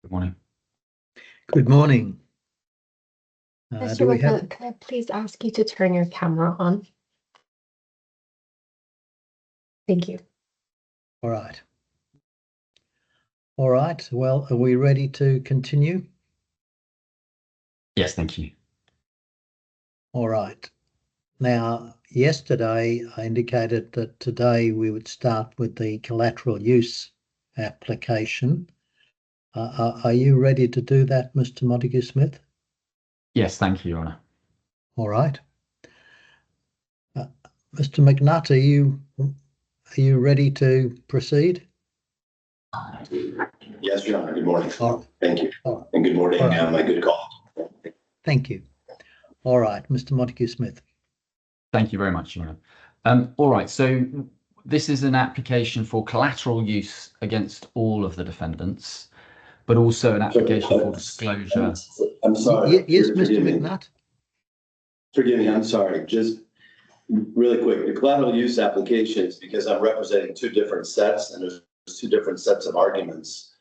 Good morning. Good morning. Mr. McNutt, can I please ask you to turn your camera on? Thank you. All right. All right. Well, are we ready to continue? Yes, thank you. All right. Now, yesterday I indicated that today we would start with the collateral use application. Are you ready to do that, Mr. Montague-Smith? Yes, thank you, Your Honour. All right. Mr. McNutt, are you ready to proceed? Yes, Your Honor. Good morning. Thank you. Right. And good morning, Right. my good call. Thank you. All right, Mr. Montague-Smith. Thank you very much, Your Honour. All right, so this is an application for collateral use against all of the defendants, but also an application for disclosure. I'm sorry. Yes, Mr. McNutt. Forgive me, I'm sorry. Just really quick, the collateral use applications, because I'm representing two different sets and there's two different sets of arguments.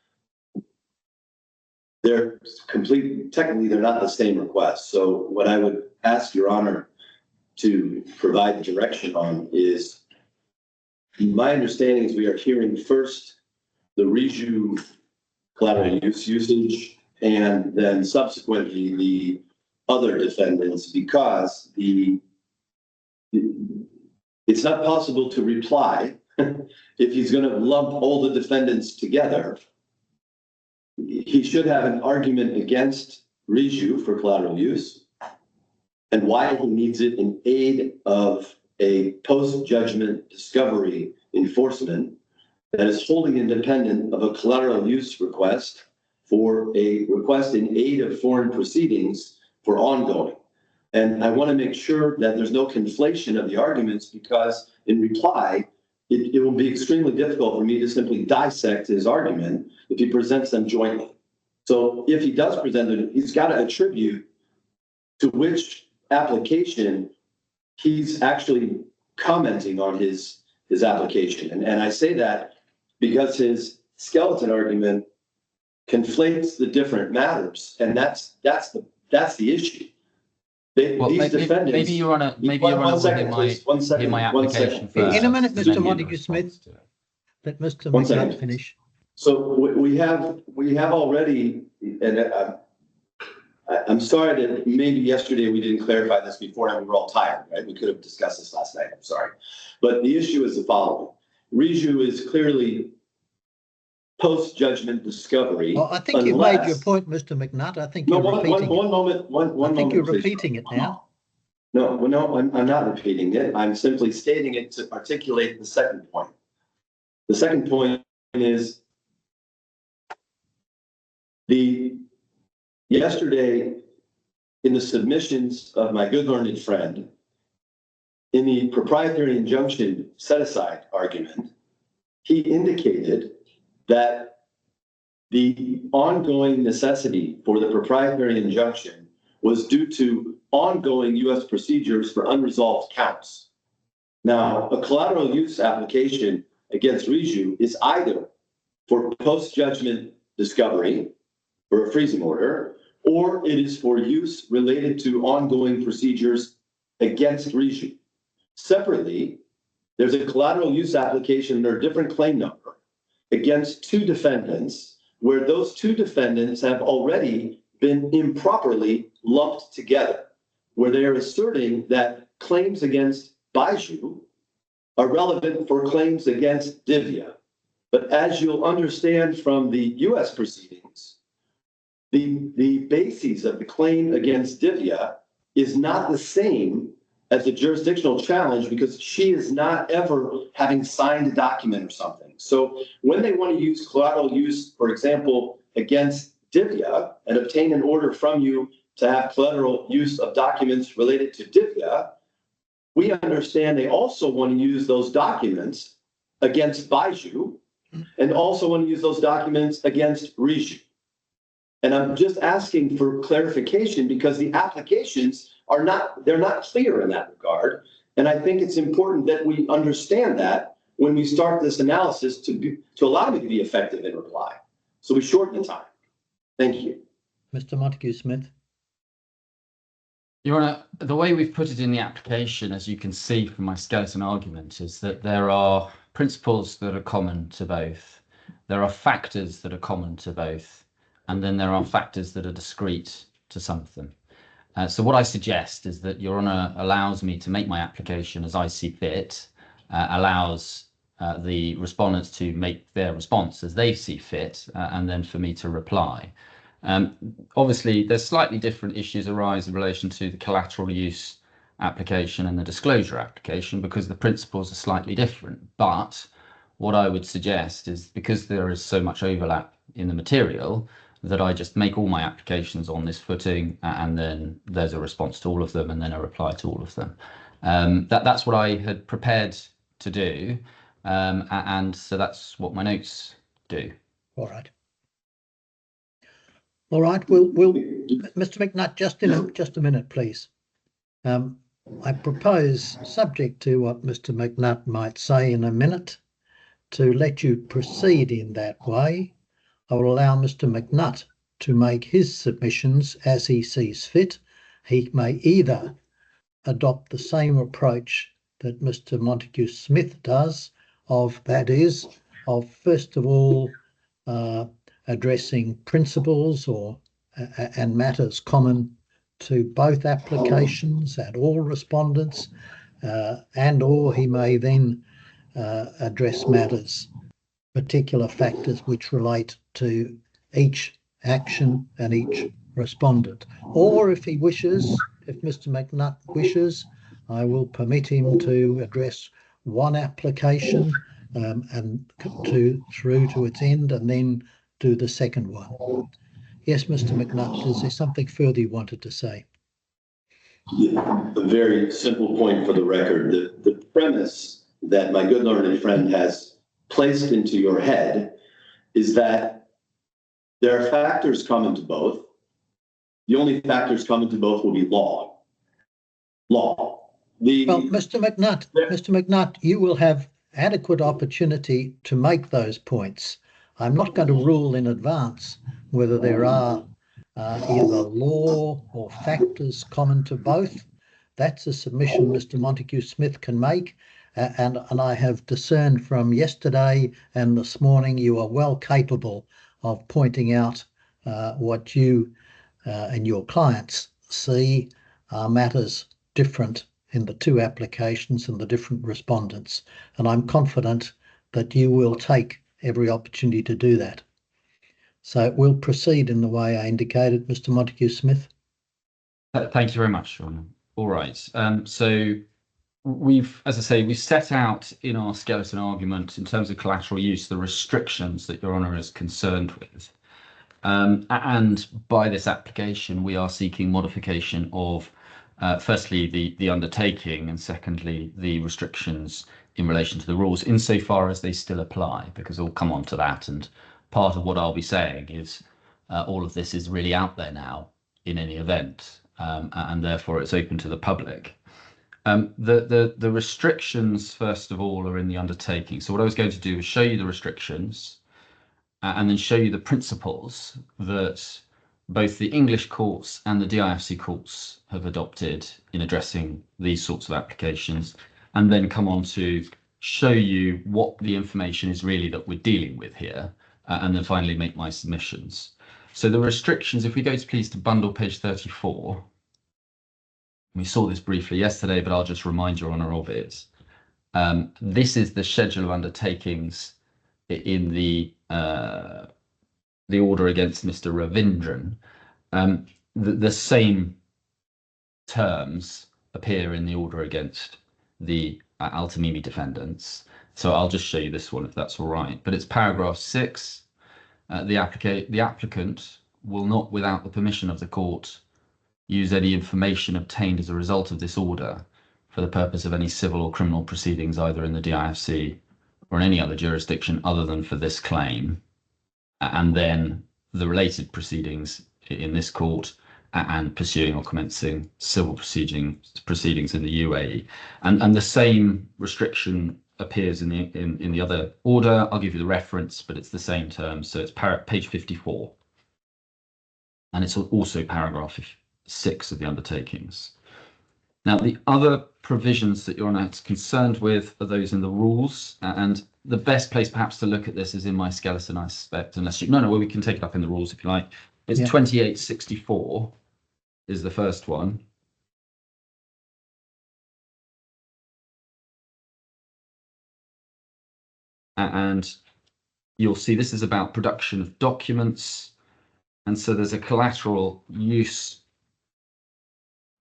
They're technically they're not the same request. So what I would ask Your Honor to provide direction on is, my understanding is we are hearing first the Byju collateral use usage and then subsequently the other defendants, because it's not possible to reply if he's going to lump all the defendants together. He should have an argument against Byju for collateral use and why he needs it in aid of a post-judgment discovery enforcement that is wholly independent of a collateral use request for a request in aid of foreign proceedings for ongoing. And I want to make sure that there's no conflation of the arguments, because in reply, it will be extremely difficult for me to simply dissect his argument if he presents them jointly. So if he does present it, he's got to attribute to which application he's actually commenting on his application. And I say that because his skeleton argument conflates the different matters, and that's the issue. These defendants. Maybe Your Honour will hear my application first. In a minute, Mr. Montague-Smith. Let Mr. McNutt finish. So we have already, and I'm sorry that maybe yesterday we didn't clarify this before and we were all tired, right? We could have discussed this last night. I'm sorry. But the issue is the following. Byju is clearly post-judgment discovery. Well, I think you've made your point, Mr. McNutt. I think you're repeating one moment. I think you're repeating it now. No, I'm not repeating it. I'm simply stating it to articulate the second point. The second point is yesterday in the submissions of my good learned friend, in the proprietary injunction set-aside argument, he indicated that the ongoing necessity for the proprietary injunction was due to ongoing U.S. procedures for unresolved counts. Now, a collateral use application against Byju is either for post-judgment discovery or a freezing order, or it is for use related to ongoing procedures against Byju. Separately, there's a collateral use application under a different claim number against two defendants, where those two defendants have already been improperly lumped together, where they are asserting that claims against Byju are relevant for claims against Divya. But as you'll understand from the U.S. proceedings, the basis of the claim against Divya is not the same as the jurisdictional challenge, because she is not ever having signed a document or something. So when they want to use collateral use, for example, against Divya and obtain an order from you to have collateral use of documents related to Divya, we understand they also want to use those documents against Byju and also want to use those documents against Byju. And I'm just asking for clarification, because the applications they're not clear in that regard. And I think it's important that we understand that when we start this analysis to allow me to be effective in reply. So we shorten the time. Thank you. Mr. Montague-Smith. Your Honour, the way we've put it in the application, as you can see from my skeleton argument, is that there are principles that are common to both. There are factors that are common to both, and then there are factors that are discrete to some of them. So what I suggest is that Your Honour allows me to make my application as I see fit, allows the respondents to make their response as they see fit, and then for me to reply. Obviously, there's slightly different issues arise in relation to the collateral use application and the disclosure application because the principles are slightly different. But what I would suggest is, because there is so much overlap in the material, that I just make all my applications on this footing, and then there's a response to all of them and then a reply to all of them. That's what I had prepared to do, and so that's what my notes do. All right. All right, we'll Mr. McNutt, just a minute, please. I propose, subject to what Mr. McNutt might say in a minute, to let you proceed in that way. I will allow Mr. McNutt to make his submissions as he sees fit. He may either adopt the same approach that Mr. Montague-Smith does, that is, first of all addressing principles and matters common to both applications and all respondents, or he may then address matters, particular factors which relate to each action and each respondent. Or if he wishes, if Mr. McNutt wishes, I will permit him to address one application and through to its end, and then do the second one. Yes, Mr. McNutt, is there something further you wanted to say? A very simple point for the record. The premise that my good learned friend has placed into your head is that there are factors common to both. The only factors common to both will be law. Well, Mr. McNutt, you will have adequate opportunity to make those points. I'm not going to rule in advance whether there are either law or factors common to both. That's a submission Mr. Montague-Smith can make, and I have discerned from yesterday and this morning you are well capable of pointing out what you and your clients see are matters different in the two applications and the different respondents. And I'm confident that you will take every opportunity to do that. So we'll proceed in the way I indicated, Mr. Montague-Smith. Thank you very much, Sean. All right. So we've set out in our skeleton argument, in terms of collateral use, the restrictions that Your Honour is concerned with. And by this application, we are seeking modification of, firstly, the undertaking, and secondly, the restrictions in relation to the rules, insofar as they still apply, because I'll come on to that. And part of what I'll be saying is all of this is really out there now in any event, and therefore it's open to the public. The restrictions, first of all, are in the undertaking. So what I was going to do is show you the restrictions and then show you the principles that both the English courts and the DIFC courts have adopted in addressing these sorts of applications, and then come on to show you what the information is really that we're dealing with here, and then finally make my submissions. So the restrictions, if we go to please to bundle page 34, we saw this briefly yesterday, but I'll just remind Your Honour of it. This is the schedule of undertakings in the order against Mr. Ravindran. The same terms appear in the order against the Altamimi defendants. So I'll just show you this one if that's all right. But it's paragraph 6. The applicant will not, without the permission of the court, use any information obtained as a result of this order for the purpose of any civil or criminal proceedings, either in the DIFC or in any other jurisdiction other than for this claim, and then the related proceedings in this court, and pursuing or commencing civil proceedings in the UAE. And the same restriction appears in the other order. I'll give you the reference, but it's the same term. So it's page 54. And it's also paragraph 6 of the undertakings. Now, the other provisions that you're not concerned with are those in the rules, and the best place perhaps to look at this is in my skeleton, I suspect, unless you, well, we can take it up in the rules if you like. It's 2864 is the first one. And you'll see this is about production of documents. And so there's a collateral use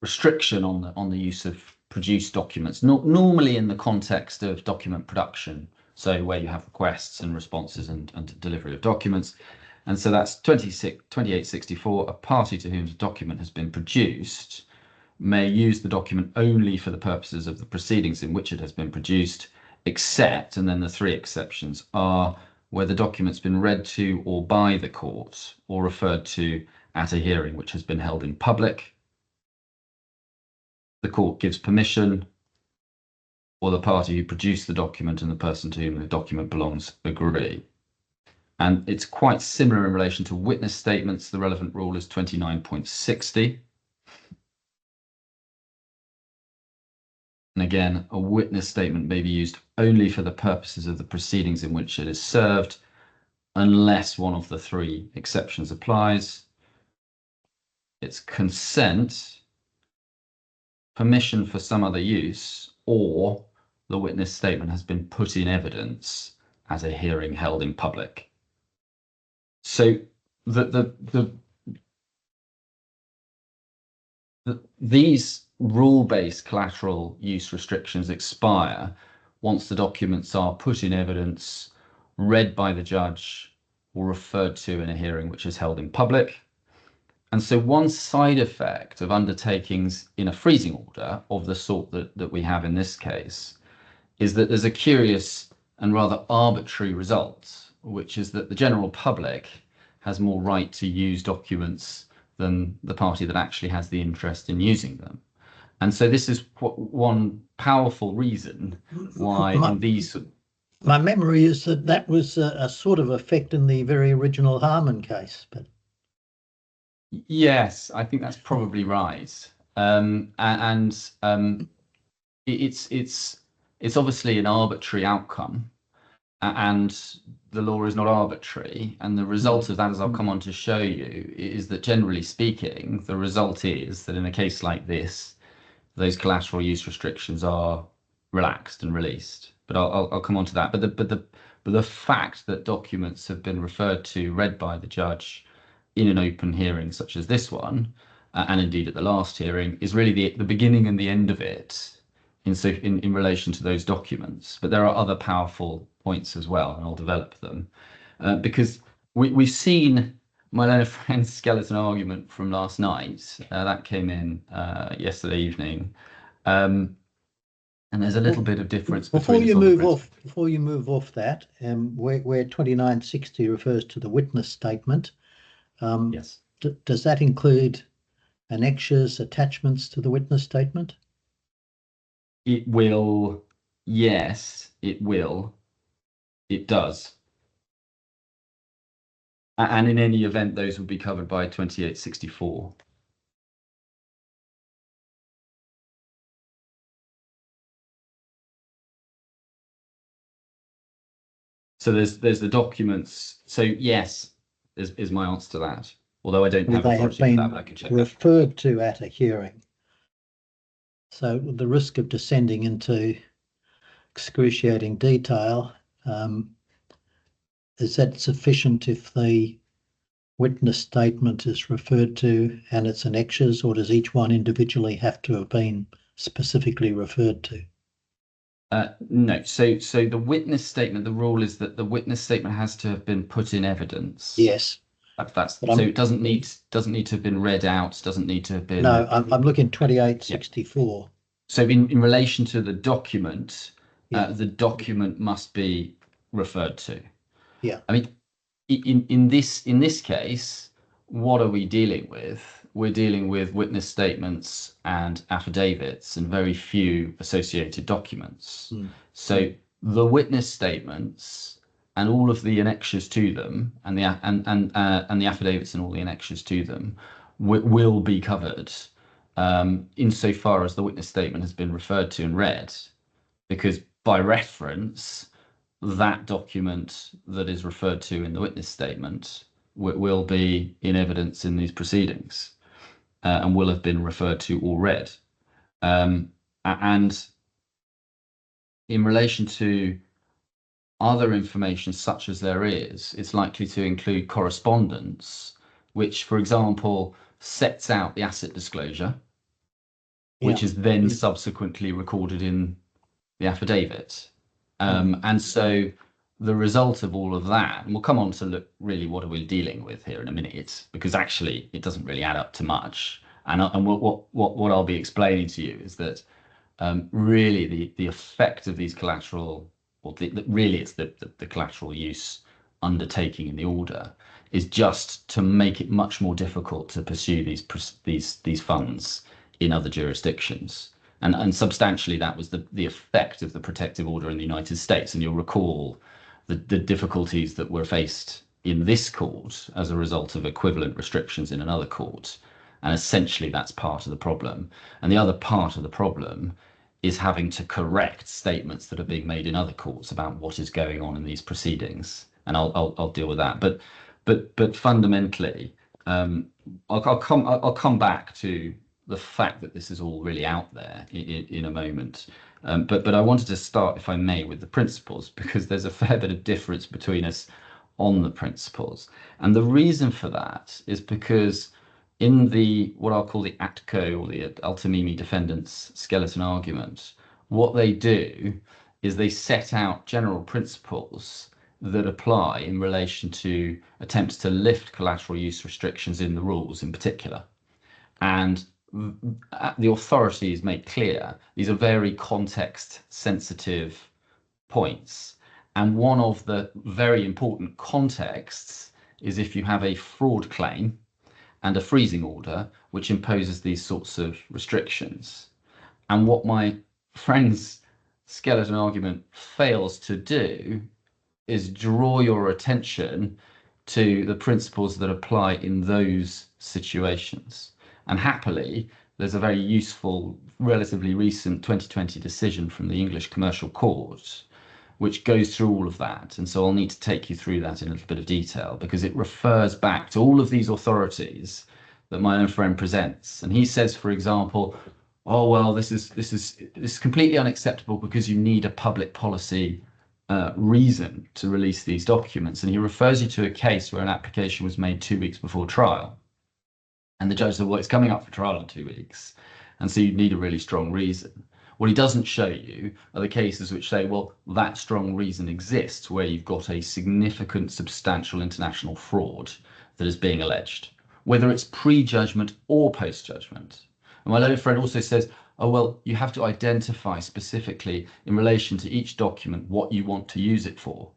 restriction on the use of produced documents, normally in the context of document production. So where you have requests and responses and delivery of documents. And so that's 2864, a party to whom the document has been produced may use the document only for the purposes of the proceedings in which it has been produced, except, and then the 3 exceptions are where the document's been read to or by the court or referred to at a hearing which has been held in public, the court gives permission, or the party who produced the document and the person to whom the document belongs agree. And it's quite similar in relation to witness statements. The relevant rule is 29.60. And again, a witness statement may be used only for the purposes of the proceedings in which it is served, unless one of the 3 exceptions applies. It's consent, permission for some other use, or the witness statement has been put in evidence at a hearing held in public. So these rule-based collateral use restrictions expire once the documents are put in evidence, read by the judge, or referred to in a hearing which is held in public. And so one side effect of undertakings in a freezing order of the sort that we have in this case is that there's a curious and rather arbitrary result, which is that the general public has more right to use documents than the party that actually has the interest in using them. And so this is one powerful reason why in these... My memory is that was a sort of effect in the very original Harman case, but... Yes, I think that's probably right. It's obviously an arbitrary outcome, and the law is not arbitrary. And the result of that, as I'll come on to show you, is that generally speaking, the result is that in a case like this, those collateral use restrictions are relaxed and released. But I'll come on to that. But the fact that documents have been referred to, read by the judge in an open hearing such as this one, and indeed at the last hearing, is really the beginning and the end of it in relation to those documents. But there are other powerful points as well, and I'll develop them. Because we've seen my learned friend's skeleton argument from last night. That came in yesterday evening. And there's a little bit of difference before you move off that, where 2960 refers to the witness statement. Yes. Does that include annexures, attachments to the witness statement? It will. Yes, it will. It does. And in any event, those will be covered by 2864. So there's the documents. So yes, is my answer to that. Although I don't have authority for that, but I can check that. Referred to at a hearing. So the risk of descending into excruciating detail, is that sufficient if the witness statement is referred to and its annexures, or does each one individually have to have been specifically referred to? No. So the witness statement, the rule is that the witness statement has to have been put in evidence. Yes. So it doesn't need to have been read out, doesn't need to have been... No, I'm looking 2864. Yeah. So in relation to the document, the document must be referred to. Yeah. I mean, in this case, what are we dealing with? We're dealing with witness statements and affidavits and very few associated documents. So the witness statements and all of the annexures to them, and the affidavits and all the annexures to them will be covered, insofar as the witness statement has been referred to and read, because by reference, that document that is referred to in the witness statement will be in evidence in these proceedings, and will have been referred to or read. And in relation to other information such as there is, it's likely to include correspondence, which, for example, sets out the asset disclosure, which is then subsequently recorded in the affidavit. And so the result of all of that, and we'll come on to look really what are we dealing with here in a minute, because actually it doesn't really add up to much. And what I'll be explaining to you is that really the effect of these collateral, or really it's the collateral use undertaking in the order, is just to make it much more difficult to pursue these funds in other jurisdictions. And substantially that was the effect of the protective order in the United States. And you'll recall the difficulties that were faced in this court as a result of equivalent restrictions in another court. And essentially that's part of the problem. And the other part of the problem is having to correct statements that are being made in other courts about what is going on in these proceedings. And I'll deal with that. But fundamentally, I'll come back to the fact that this is all really out there in a moment. But I wanted to start, if I may, with the principles, because there's a fair bit of difference between us on the principles. And the reason for that is because in the what I'll call the ATCO, or the Ultimimi defendants' skeleton argument, what they do is they set out general principles that apply in relation to attempts to lift collateral use restrictions in the rules in particular. And the authorities make clear these are very context sensitive points. And one of the very important contexts is if you have a fraud claim and a freezing order which imposes these sorts of restrictions. And what my friend's skeleton argument fails to do is draw your attention to the principles that apply in those situations. And happily, there's a very useful, relatively recent 2020 decision from the English Commercial Court, which goes through all of that. And so I'll need to take you through that in a little bit of detail, because it refers back to all of these authorities that my own friend presents. And he says, for example, oh, well, this is completely unacceptable because you need a public policy reason to release these documents. And he refers you to a case where an application was made 2 weeks before trial. And the judge said, well, it's coming up for trial in 2 weeks. And so you need a really strong reason. What he doesn't show you are the cases which say, well, that strong reason exists where you've got a significant, substantial international fraud that is being alleged, whether it's pre-judgment or post-judgment. And my learned friend also says, oh, well, you have to identify specifically in relation to each document what you want to use it for.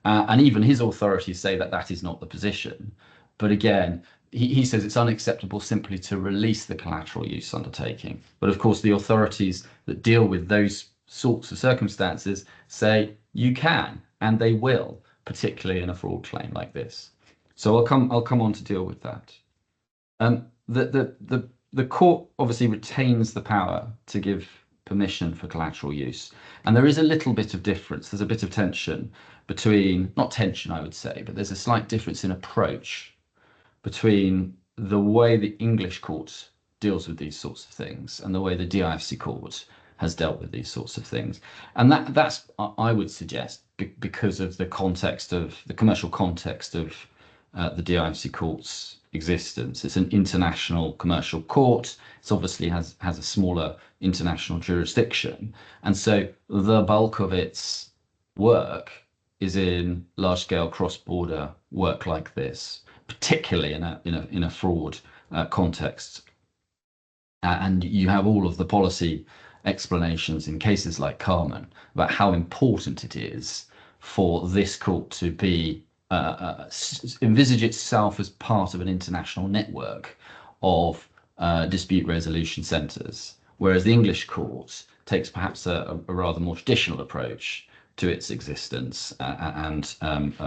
And even his authorities say that that is not the position. But again, he says it's unacceptable simply to release the collateral use undertaking. But of course, the authorities that deal with those sorts of circumstances say you can, and they will, particularly in a fraud claim like this. So I'll come on to deal with that. The court obviously retains the power to give permission for collateral use. And there is a little bit of difference. There's a bit of tension between, not tension, I would say, but there's a slight difference in approach between the way the English court deals with these sorts of things and the way the DIFC court has dealt with these sorts of things. And that's, I would suggest, because of the context of the commercial context of the DIFC court's existence. It's an international commercial court. It obviously has a smaller international jurisdiction. And so the bulk of its work is in large-scale cross-border work like this, particularly in a fraud context. And you have all of the policy explanations in cases like Carmen about how important it is for this court to be envisage itself as part of an international network of dispute resolution centres, whereas the English court takes perhaps a rather more traditional approach to its existence and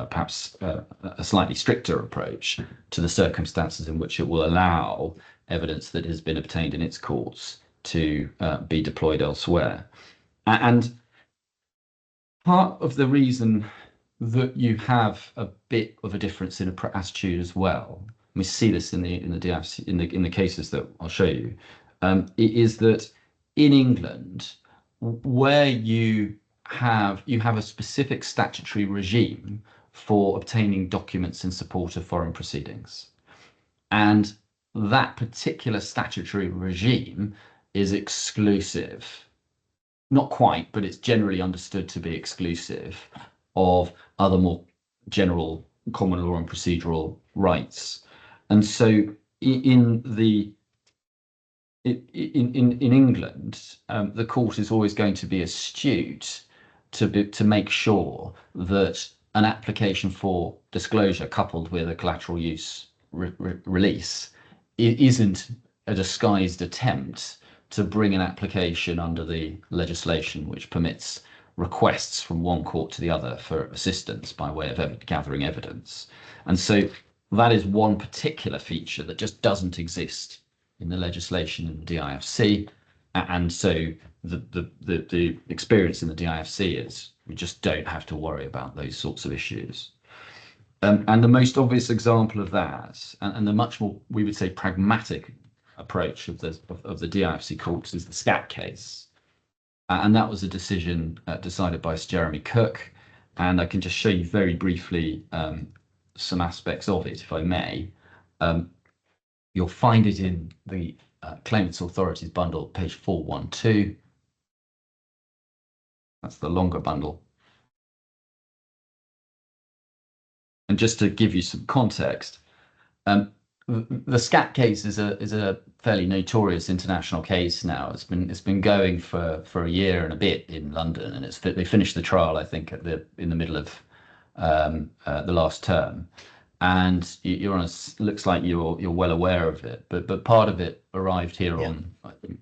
perhaps a slightly stricter approach to the circumstances in which it will allow evidence that has been obtained in its courts to be deployed elsewhere. And part of the reason that you have a bit of a difference in attitude as well, we see this in the DFC, in the cases that I'll show you, is that in England, where you have a specific statutory regime for obtaining documents in support of foreign proceedings, and that particular statutory regime is exclusive, not quite, but it's generally understood to be exclusive of other more general common law and procedural rights. And so in England, the court is always going to be astute to make sure that an application for disclosure coupled with a collateral use release isn't a disguised attempt to bring an application under the legislation which permits requests from one court to the other for assistance by way of gathering evidence. And so that is one particular feature that just doesn't exist in the legislation in the DIFC. And so the experience in the DIFC is we just don't have to worry about those sorts of issues. And the most obvious example of that, and the much more, we would say, pragmatic approach of the DIFC courts is the SCAT case. And that was a decision decided by Sir Jeremy Cook. And I can just show you very briefly some aspects of it, if I may. You'll find it in the Claimants Authorities bundle, page 412. That's the longer bundle. And just to give you some context, the SCAT case is a fairly notorious international case now. It's been going for a year and a bit in London, and they finished the trial, I think, in the middle of the last term. And looks like you're well aware of it, but part of it arrived here in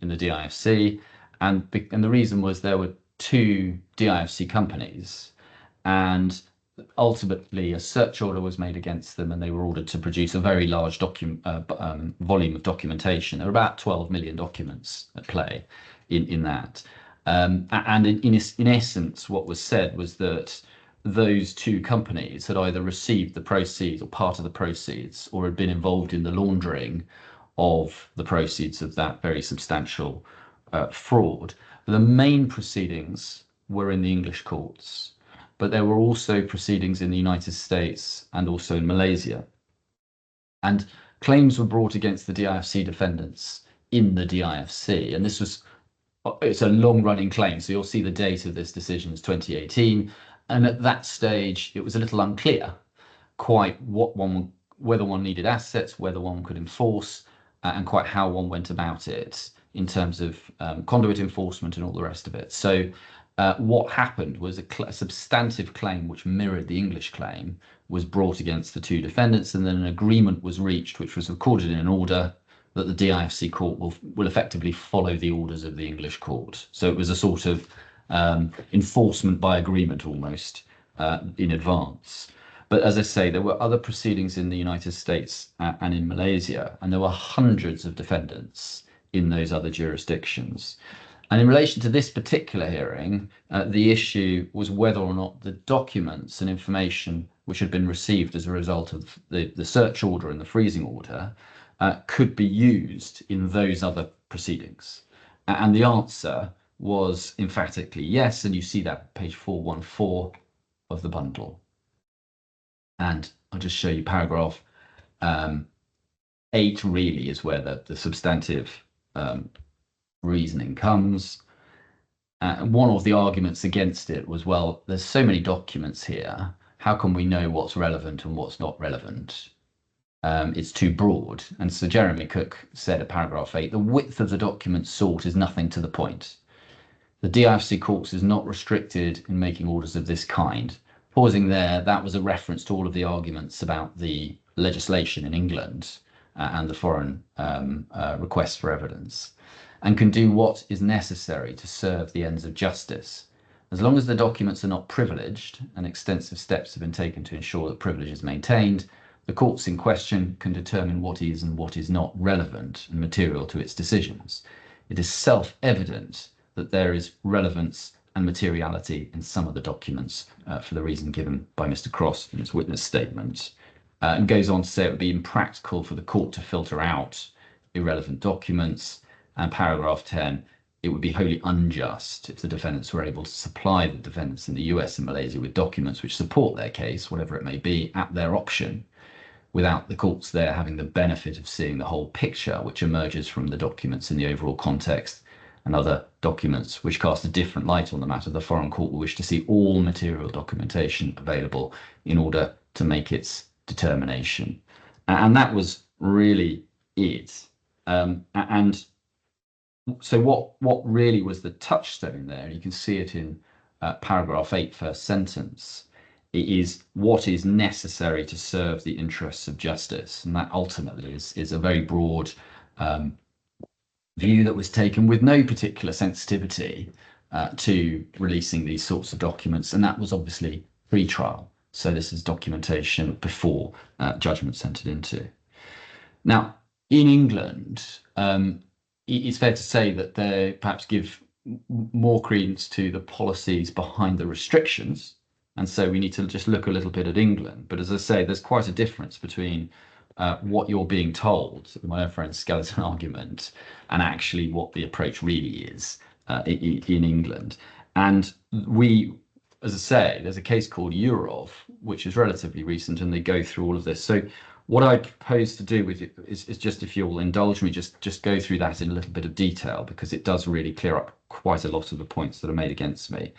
the DIFC, and the reason was there were two DIFC companies, and ultimately a search order was made against them, and they were ordered to produce a very large volume of documentation. There were about 12 million documents at play in that, and in essence, what was said was that those two companies had either received the proceeds or part of the proceeds, or had been involved in the laundering of the proceeds of that very substantial fraud. The main proceedings were in the English courts, but there were also proceedings in the United States and also in Malaysia. And claims were brought against the DIFC defendants in the DIFC. And it's a long-running claim. So you'll see the date of this decision is 2018. And at that stage, it was a little unclear quite whether one needed assets, whether one could enforce, and quite how one went about it in terms of conduit enforcement and all the rest of it. So what happened was a substantive claim which mirrored the English claim was brought against the two defendants, and then an agreement was reached which was recorded in an order that the DIFC court will effectively follow the orders of the English court. So it was a sort of enforcement by agreement almost in advance. But as I say, there were other proceedings in the United States and in Malaysia, and there were hundreds of defendants in those other jurisdictions. And in relation to this particular hearing, the issue was whether or not the documents and information which had been received as a result of the search order and the freezing order could be used in those other proceedings. And the answer was emphatically yes, and you see that page 414 of the bundle. And I'll just show you paragraph 8 really is where the substantive reasoning comes. One of the arguments against it was, well, there's so many documents here, how can we know what's relevant and what's not relevant? It's too broad. And Sir Jeremy Cook said at paragraph 8, the width of the document sought is nothing to the point. The DIFC courts is not restricted in making orders of this kind. Pausing there, that was a reference to all of the arguments about the legislation in England and the foreign requests for evidence, and can do what is necessary to serve the ends of justice. As long as the documents are not privileged and extensive steps have been taken to ensure that privilege is maintained, the courts in question can determine what is and what is not relevant and material to its decisions. It is self-evident that there is relevance and materiality in some of the documents for the reason given by Mr. Cross in his witness statement, and goes on to say it would be impractical for the court to filter out irrelevant documents, and paragraph 10, it would be wholly unjust if the defendants were able to supply the defendants in the US and Malaysia with documents which support their case, whatever it may be, at their option, without the courts there having the benefit of seeing the whole picture which emerges from the documents in the overall context and other documents which cast a different light on the matter. The foreign court will wish to see all material documentation available in order to make its determination. And that was really it. And so what really was the touchstone there, and you can see it in paragraph 8, first sentence, it is what is necessary to serve the interests of justice. And that ultimately is a very broad view that was taken with no particular sensitivity to releasing these sorts of documents. And that was obviously pre-trial. So this is documentation before judgment's entered into. Now, in England, it's fair to say that they perhaps give more credence to the policies behind the restrictions. And so we need to just look a little bit at England. But as I say, there's quite a difference between what you're being told, my own friend's skeleton argument, and actually what the approach really is in England. And we, as I say, there's a case called Eurov, which is relatively recent, and they go through all of this. So what I propose to do with it is just, if you'll indulge me, just go through that in a little bit of detail, because it does really clear up quite a lot of the points that are made against me.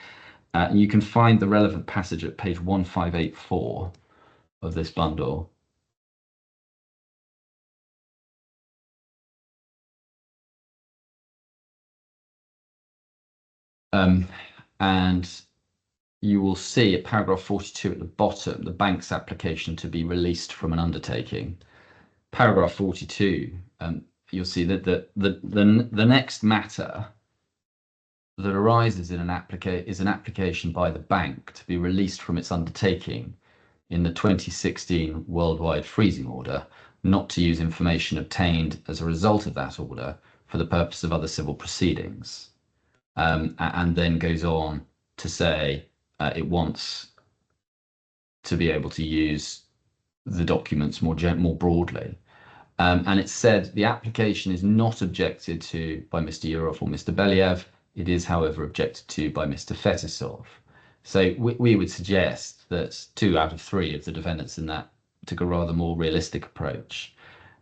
And you can find the relevant passage at page 1584 of this bundle. And you will see at paragraph 42 at the bottom, the bank's application to be released from an undertaking. Paragraph 42, you'll see that the next matter that arises in is an application by the bank to be released from its undertaking in the 2016 worldwide freezing order, not to use information obtained as a result of that order for the purpose of other civil proceedings. And then goes on to say it wants to be able to use the documents more broadly. And it said the application is not objected to by Mr. Eurov or Mr. Belyaev. It is, however, objected to by Mr. Fetisov. So we would suggest that 2 out of 3 of the defendants in that took a rather more realistic approach.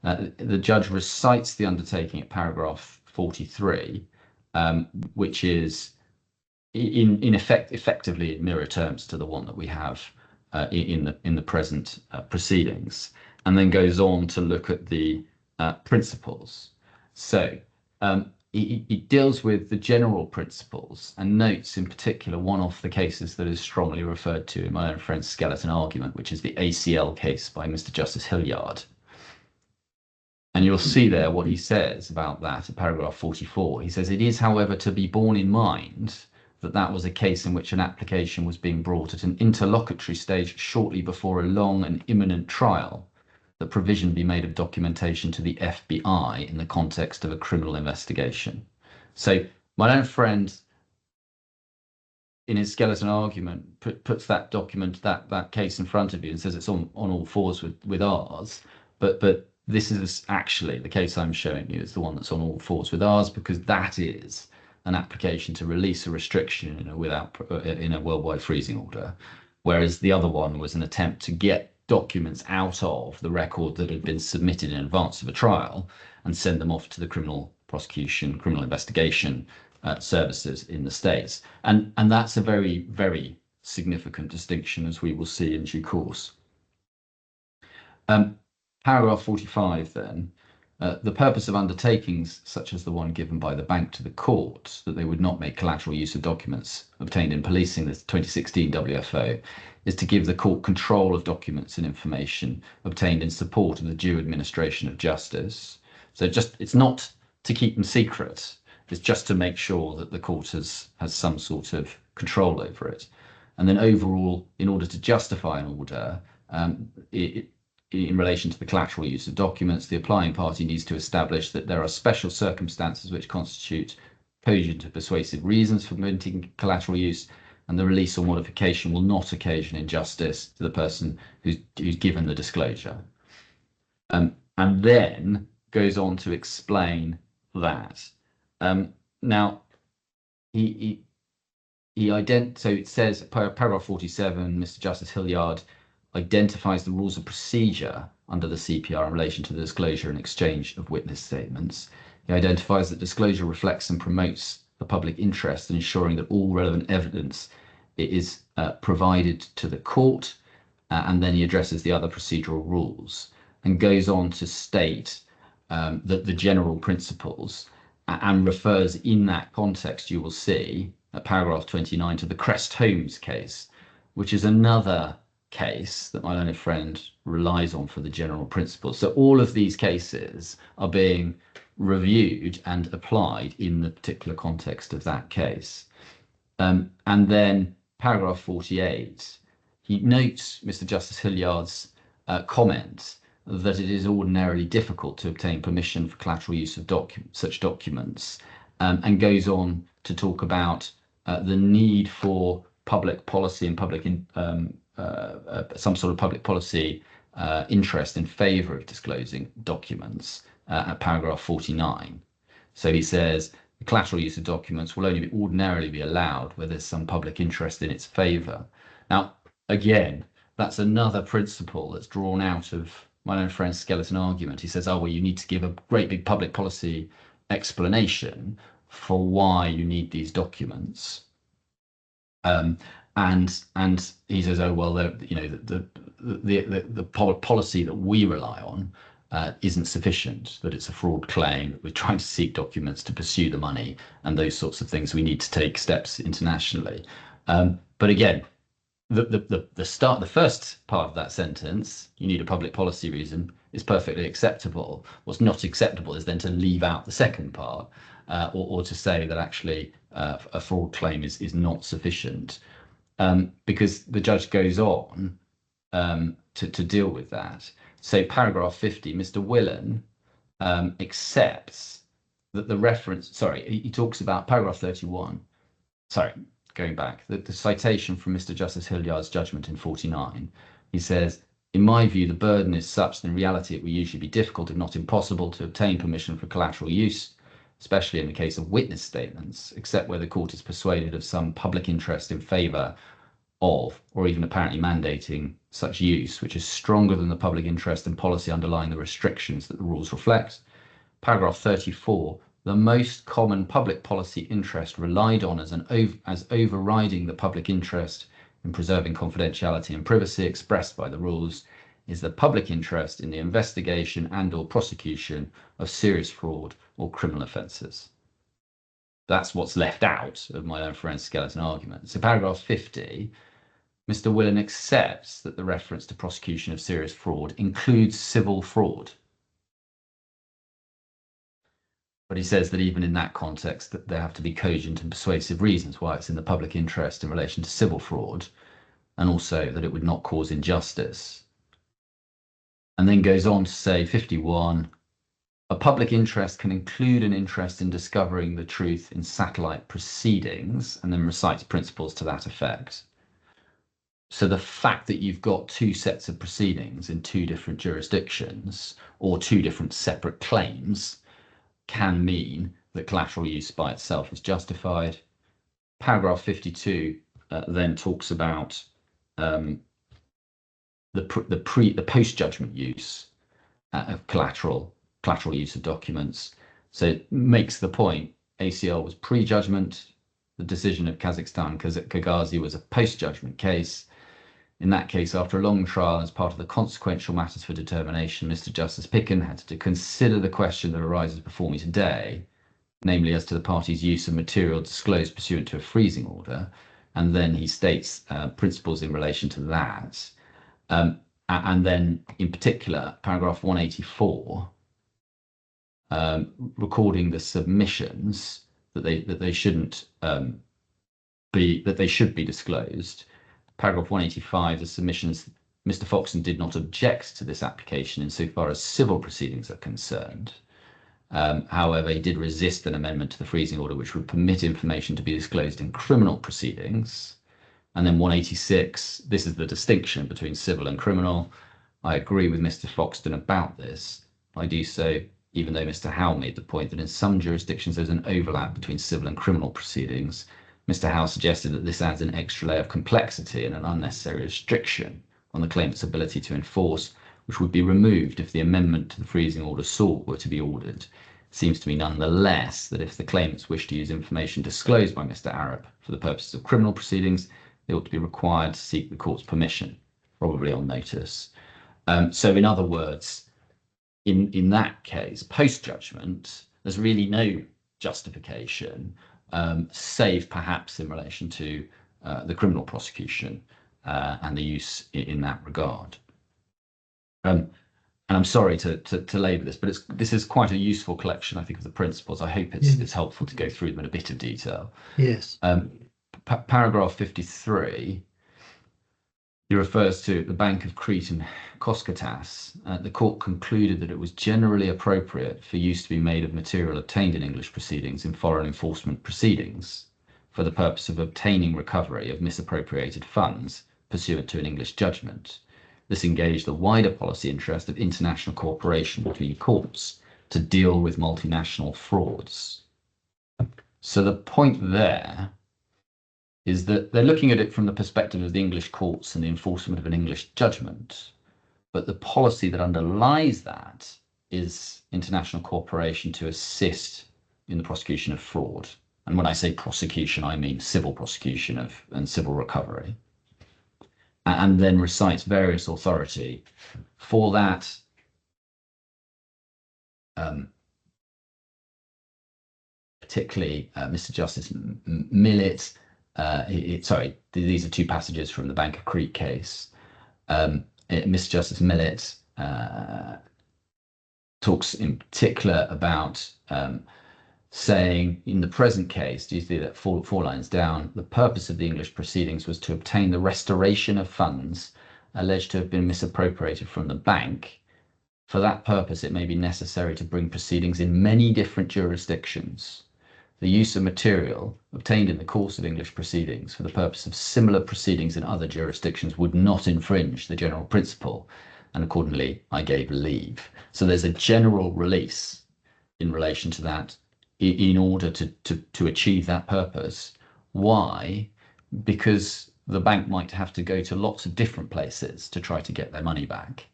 The judge recites the undertaking at paragraph 43, which is in effect effectively in mirror terms to the one that we have in the present proceedings, and then goes on to look at the principles. So it deals with the general principles and notes in particular one of the cases that is strongly referred to in my own friend's skeleton argument, which is the ACL case by Mr. Justice Hilliard. And you'll see there what he says about that in paragraph 44. He says, it is, however, to be borne in mind that that was a case in which an application was being brought at an interlocutory stage shortly before a long and imminent trial, that provision be made of documentation to the FBI in the context of a criminal investigation. So my own friend, in his skeleton argument, puts that document, that case in front of you and says it's on all fours with ours. But this is actually, the case I'm showing you is the one that's on all fours with ours, because that is an application to release a restriction in a worldwide freezing order, whereas the other one was an attempt to get documents out of the record that had been submitted in advance of a trial and send them off to the criminal prosecution, criminal investigation services in the States. And that's a very, very significant distinction, as we will see in due course. Paragraph 45 then, the purpose of undertakings such as the one given by the bank to the court, that they would not make collateral use of documents obtained in policing the 2016 WFO, is to give the court control of documents and information obtained in support of the due administration of justice. So it's not to keep them secret, it's just to make sure that the court has some sort of control over it. And then overall, in order to justify an order, in relation to the collateral use of documents, the applying party needs to establish that there are special circumstances which constitute cogent and persuasive reasons for permitting collateral use, and the release or modification will not occasion injustice to the person who's given the disclosure. And then goes on to explain that. Now, so it says, paragraph 47, Mr. Justice Hilliard identifies the rules of procedure under the CPR in relation to the disclosure and exchange of witness statements. He identifies that disclosure reflects and promotes the public interest in ensuring that all relevant evidence is provided to the court, and then he addresses the other procedural rules and goes on to state that the general principles, and refers in that context, you will see at paragraph 29 to the Crest Holmes case, which is another case that my learned friend relies on for the general principles. So all of these cases are being reviewed and applied in the particular context of that case. And then paragraph 48, he notes Mr. Justice Hilliard's comment that it is ordinarily difficult to obtain permission for collateral use of such documents, and goes on to talk about the need for public policy and some sort of public policy interest in favour of disclosing documents at paragraph 49. So he says the collateral use of documents will only ordinarily be allowed where there's some public interest in its favour. Now, again, that's another principle that's drawn out of my own friend's skeleton argument. He says, oh, well, you need to give a great big public policy explanation for why you need these documents. And he says, oh, well, the policy that we rely on isn't sufficient, that it's a fraud claim, that we're trying to seek documents to pursue the money and those sorts of things. We need to take steps internationally. But again, the first part of that sentence, you need a public policy reason, is perfectly acceptable. What's not acceptable is then to leave out the second part, or to say that actually a fraud claim is not sufficient, because the judge goes on to deal with that. So paragraph 50, Mr. Willen accepts that the reference, he talks about paragraph 31, going back, the citation from Mr. Justice Hilliard's judgment in 49, he says, in my view, the burden is such that in reality it will usually be difficult, if not impossible, to obtain permission for collateral use, especially in the case of witness statements, except where the court is persuaded of some public interest in favour of, or even apparently mandating, such use, which is stronger than the public interest and policy underlying the restrictions that the rules reflect. Paragraph 34, the most common public policy interest relied on as overriding the public interest in preserving confidentiality and privacy expressed by the rules is the public interest in the investigation and or prosecution of serious fraud or criminal offences. That's what's left out of my own friend's skeleton argument. So paragraph 50, Mr. Willen accepts that the reference to prosecution of serious fraud includes civil fraud. But he says that even in that context, that there have to be cogent and persuasive reasons why it's in the public interest in relation to civil fraud, and also that it would not cause injustice. And then goes on to say, 51, a public interest can include an interest in discovering the truth in satellite proceedings, and then recites principles to that effect. So the fact that you've got two sets of proceedings in two different jurisdictions, or two different separate claims, can mean that collateral use by itself is justified. Paragraph 52 then talks about the post-judgment use of collateral use of documents. So it makes the point, ACL was pre-judgment, the decision of Kazakhstan Kagazi was a post-judgment case. In that case, after a long trial, as part of the consequential matters for determination, Mr. Justice Picken had to consider the question that arises before me today, namely as to the party's use of material disclosed pursuant to a freezing order. And then he states principles in relation to that. And then, in particular, paragraph 184, recording the submissions that they shouldn't they should be disclosed. Paragraph 185, the submissions, Mr. Foxton did not object to this application insofar as civil proceedings are concerned. However, he did resist an amendment to the freezing order which would permit information to be disclosed in criminal proceedings. And then 186, this is the distinction between civil and criminal. I agree with Mr. Foxton about this. I do so even though Mr. Howe made the point that in some jurisdictions there's an overlap between civil and criminal proceedings. Mr. Howe suggested that this adds an extra layer of complexity and an unnecessary restriction on the claimant's ability to enforce, which would be removed if the amendment to the freezing order sought were to be ordered. It seems to me nonetheless that if the claimants wish to use information disclosed by Mr. Arup for the purposes of criminal proceedings, they ought to be required to seek the court's permission, probably on notice. So in other words, in that case, post-judgment, there's really no justification, save perhaps in relation to the criminal prosecution and the use in that regard. And I'm sorry to labour this, but this is quite a useful collection, I think, of the principles. I hope it's helpful to go through them in a bit of detail. Yes. Paragraph 53, he refers to the Bank of Crete and Koskatas. The court concluded that it was generally appropriate for use to be made of material obtained in English proceedings in foreign enforcement proceedings for the purpose of obtaining recovery of misappropriated funds pursuant to an English judgment. This engaged the wider policy interest of international cooperation between courts to deal with multinational frauds. So the point there is that they're looking at it from the perspective of the English courts and the enforcement of an English judgment. But the policy that underlies that is international cooperation to assist in the prosecution of fraud. And when I say prosecution, I mean civil prosecution and civil recovery. And then recites various authority for that. Particularly Mr. Justice Millett. These are two passages from the Bank of Crete case. Mr. Justice Millett talks in particular about saying, in the present case, do you see that four lines down, the purpose of the English proceedings was to obtain the restoration of funds alleged to have been misappropriated from the bank. For that purpose, it may be necessary to bring proceedings in many different jurisdictions. The use of material obtained in the course of English proceedings for the purpose of similar proceedings in other jurisdictions would not infringe the general principle, and accordingly I gave leave. So there's a general release in relation to that in order to achieve that purpose. Why? Because the bank might have to go to lots of different places to try to get their money back.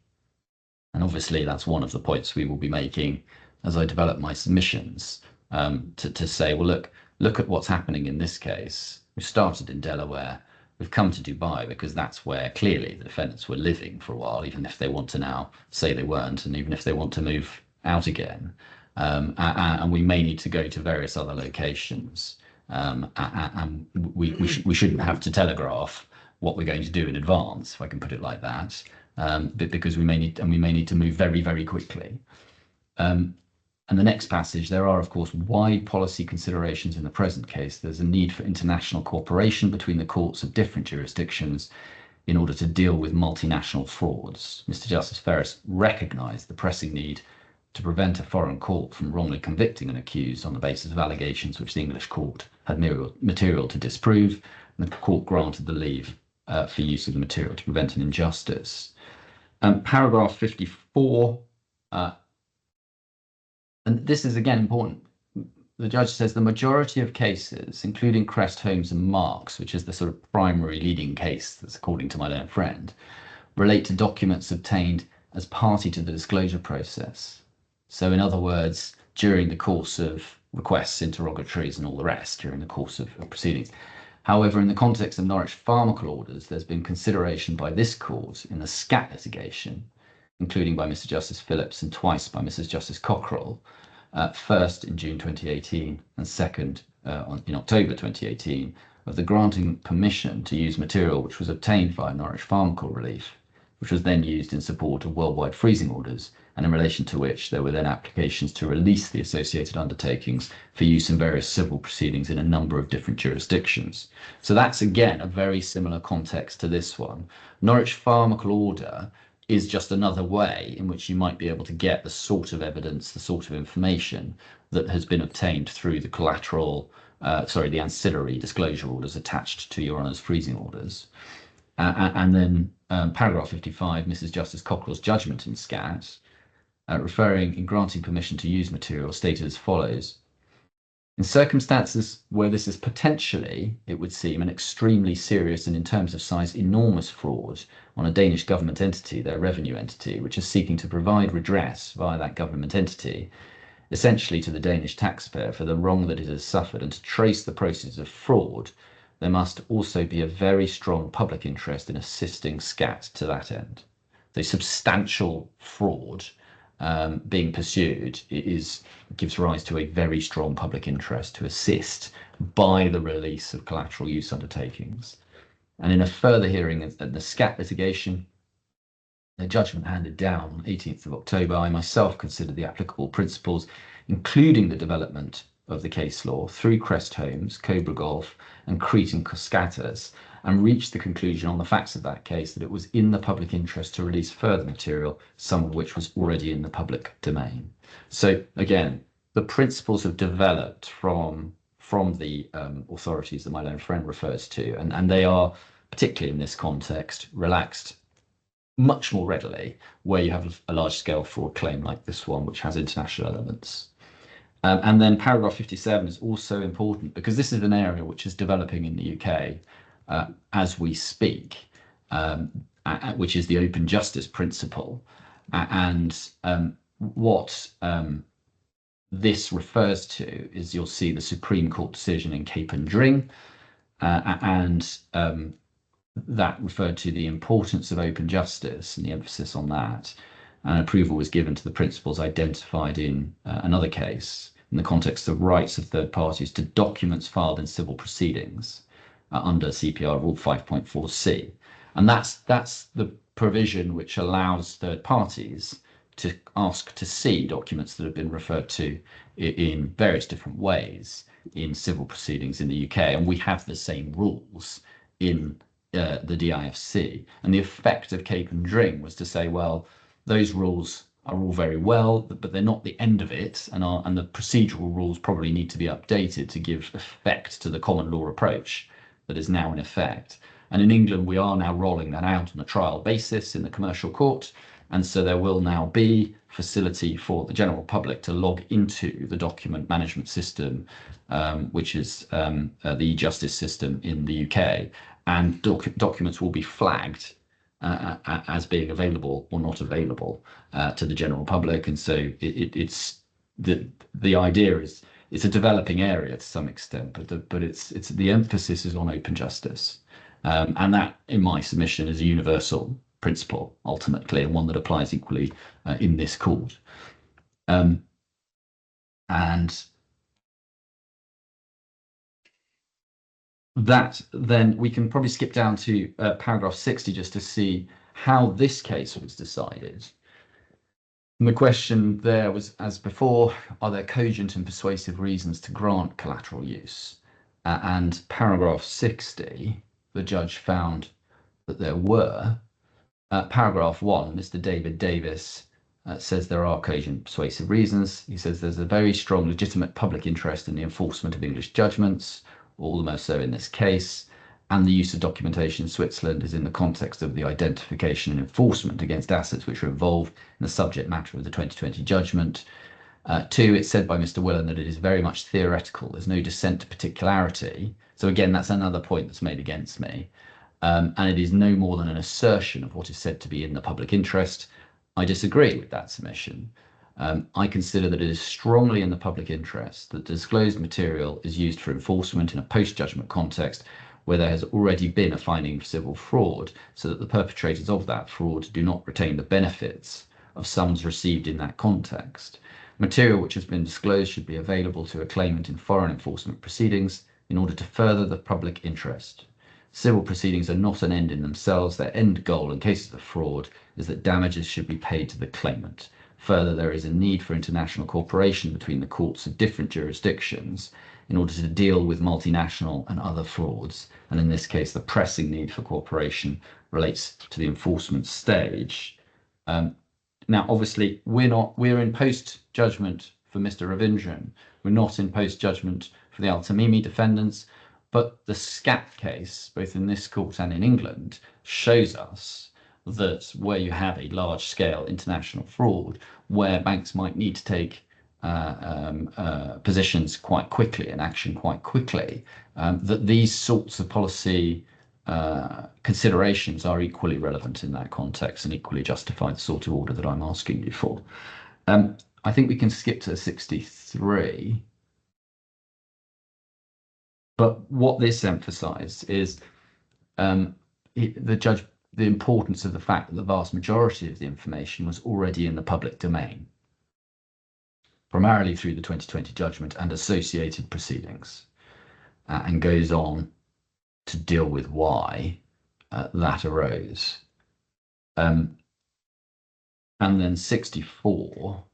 And obviously that's one of the points we will be making as I develop my submissions. To say, well, look at what's happening in this case. We started in Delaware. We've come to Dubai because that's where clearly the defendants were living for a while, even if they want to now say they weren't, and even if they want to move out again. And we may need to go to various other locations. And we shouldn't have to telegraph what we're going to do in advance, if I can put it like that, because we may need to move very, very quickly. And the next passage, there are, of course, wide policy considerations in the present case. There's a need for international cooperation between the courts of different jurisdictions in order to deal with multinational frauds. Mr. Justice Ferris recognised the pressing need to prevent a foreign court from wrongly convicting an accused on the basis of allegations which the English court had material to disprove, and the court granted the leave for use of the material to prevent an injustice. Paragraph 54, and this is again important. The judge says the majority of cases, including Crest, Holmes and Marks, which is the sort of primary leading case that's according to my learned friend, relate to documents obtained as party to the disclosure process. So in other words, during the course of requests, interrogatories and all the rest, during the course of proceedings. However, in the context of Norwich Pharmacal orders, there's been consideration by this court in the SCAT litigation, including by Mr. Justice Phillips and twice by Mrs. Justice Cockerell, first in June 2018 and second in October 2018, of the granting permission to use material which was obtained via Norwich Pharmacal relief which was then used in support of worldwide freezing orders, and in relation to which there were then applications to release the associated undertakings for use in various civil proceedings in a number of different jurisdictions. So that's, again, a very similar context to this one. Norwich Pharmacal Order is just another way in which you might be able to get the sort of evidence, the sort of information that has been obtained through the the ancillary disclosure orders attached to Your Honour's freezing orders. And then paragraph 55, Mrs. Justice Cockrell's judgment in SCAT, referring in granting permission to use material, stated as follows. In circumstances where this is potentially, it would seem, an extremely serious and in terms of size enormous fraud on a Danish government entity, their revenue entity, which is seeking to provide redress via that government entity, essentially to the Danish taxpayer for the wrong that it has suffered, and to trace the process of fraud, there must also be a very strong public interest in assisting SCAT to that end. So substantial fraud being pursued gives rise to a very strong public interest to assist by the release of collateral use undertakings. And in a further hearing of the SCAT litigation, the judgment handed down on 18th of October, I myself considered the applicable principles, including the development of the case law through Crest Homes, Cobra Golf, and Crete and Cascatas, and reached the conclusion on the facts of that case that it was in the public interest to release further material, some of which was already in the public domain. So again, the principles have developed from the authorities that my learned friend refers to, and they are, particularly in this context, relaxed much more readily where you have a large-scale fraud claim like this one, which has international elements. And then paragraph 57 is also important because this is an area which is developing in the UK as we speak, which is the open justice principle. And what this refers to is, you'll see the Supreme Court decision in Cape and Dring, and that referred to the importance of open justice and the emphasis on that. And approval was given to the principles identified in another case in the context of rights of third parties to documents filed in civil proceedings under CPR Rule 5.4c. And that's the provision which allows third parties to ask to see documents that have been referred to in various different ways in civil proceedings in the UK. And we have the same rules in the DIFC. And the effect of Cape and Dring was to say, well, those rules are all very well, but they're not the end of it, and the procedural rules probably need to be updated to give effect to the common law approach that is now in effect. And in England, we are now rolling that out on a trial basis in the commercial court, and so there will now be facility for the general public to log into the document management system, which is the e-justice system in the UK, and documents will be flagged as being available or not available to the general public. And so it's the idea is it's a developing area to some extent, but it's the emphasis is on open justice, and that, in my submission, is a universal principle ultimately, and one that applies equally in this court. And that then we can probably skip down to paragraph 60 just to see how this case was decided. And the question there was, as before, are there cogent and persuasive reasons to grant collateral use? And paragraph 60, the judge found that there were. Paragraph 1, Mr. David Davis says there are cogent persuasive reasons. He says there's a very strong legitimate public interest in the enforcement of English judgments, all the more so in this case, and the use of documentation in Switzerland is in the context of the identification and enforcement against assets which are involved in the subject matter of the 2020 judgment. 2, it's said by Mr. Willan that it is very much theoretical. There's no descent to particularity. So again, that's another point that's made against me. And it is no more than an assertion of what is said to be in the public interest. I disagree with that submission. I consider that it is strongly in the public interest that disclosed material is used for enforcement in a post-judgment context where there has already been a finding of civil fraud, so that the perpetrators of that fraud do not retain the benefits of sums received in that context. Material which has been disclosed should be available to a claimant in foreign enforcement proceedings in order to further the public interest. Civil proceedings are not an end in themselves. Their end goal in cases of fraud is that damages should be paid to the claimant. Further, there is a need for international cooperation between the courts of different jurisdictions in order to deal with multinational and other frauds. And in this case, the pressing need for cooperation relates to the enforcement stage. Now, obviously, we're in post-judgment for Mr. Ravindran. We're not in post-judgment for the Al-Tamimi defendants, but the SCAT case, both in this court and in England, shows us that where you have a large-scale international fraud, where banks might need to take positions quite quickly and action quite quickly, that these sorts of policy considerations are equally relevant in that context and equally justify the sort of order that I'm asking you for. I think we can skip to 63. But what this emphasised is the importance of the fact that the vast majority of the information was already in the public domain, primarily through the 2020 judgment and associated proceedings, and goes on to deal with why that arose. And then 64,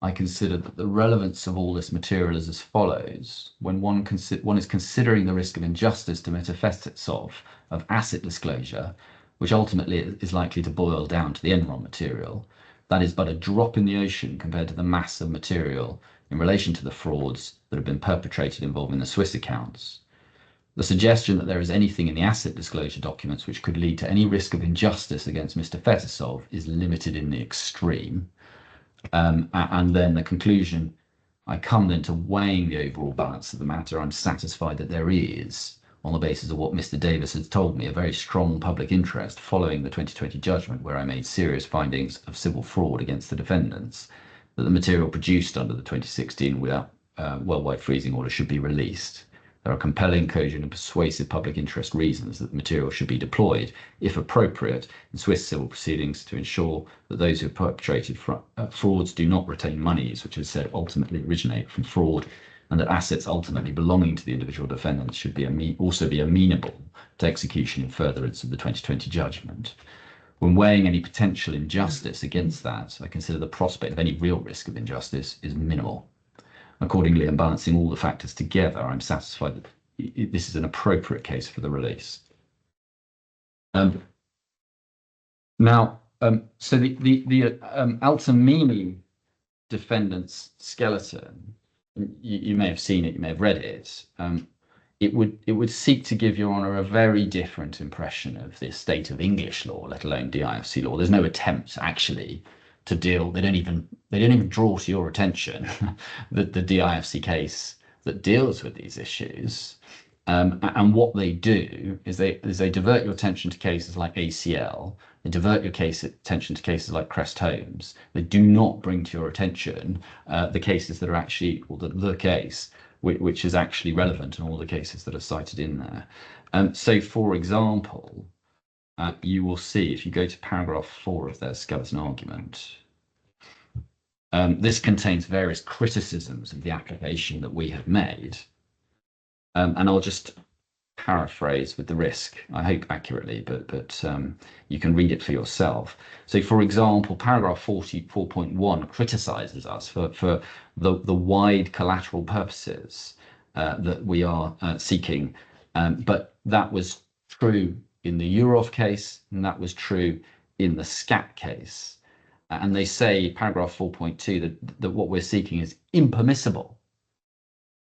I consider that the relevance of all this material is as follows. When one is considering the risk of injustice to Mr. Fetisov of asset disclosure, which ultimately is likely to boil down to the Enron material, that is but a drop in the ocean compared to the mass of material in relation to the frauds that have been perpetrated involving the Swiss accounts. The suggestion that there is anything in the asset disclosure documents which could lead to any risk of injustice against Mr. Fetisov is limited in the extreme. And then the conclusion, I come then to weighing the overall balance of the matter. I'm satisfied that there is, on the basis of what Mr. Davis has told me, a very strong public interest following the 2020 judgment, where I made serious findings of civil fraud against the defendants, that the material produced under the 2016 without worldwide freezing order should be released. There are compelling, cogent and persuasive public interest reasons that the material should be deployed, if appropriate, in Swiss civil proceedings to ensure that those who have perpetrated frauds do not retain monies which, as said, ultimately originate from fraud, and that assets ultimately belonging to the individual defendants should be also be amenable to execution in furtherance of the 2020 judgment. When weighing any potential injustice against that, I consider the prospect of any real risk of injustice is minimal. Accordingly, in balancing all the factors together, I'm satisfied that this is an appropriate case for the release. Now, so the Al-Tamimi defendant's skeleton, you may have seen it, you may have read it. It would seek to give Your Honour a very different impression of the state of English law, let alone DIFC law. There's no attempt actually to deal. They don't even draw to your attention the DIFC case that deals with these issues. And what they do is they divert your attention to cases like ACL. They divert your attention to cases like Crest Holmes. They do not bring to your attention the cases that are actually, or the case which is actually relevant, and all the cases that are cited in there. So, for example, you will see, if you go to paragraph 4 of their skeleton argument, this contains various criticisms of the application that we have made. And I'll just paraphrase with the risk, I hope accurately, but you can read it for yourself. So, for example, paragraph 44.1 criticizes us for the wide collateral purposes that we are seeking. But that was true in the Eurov case, and that was true in the SCAT case. And they say, paragraph 4.2, that what we're seeking is impermissible,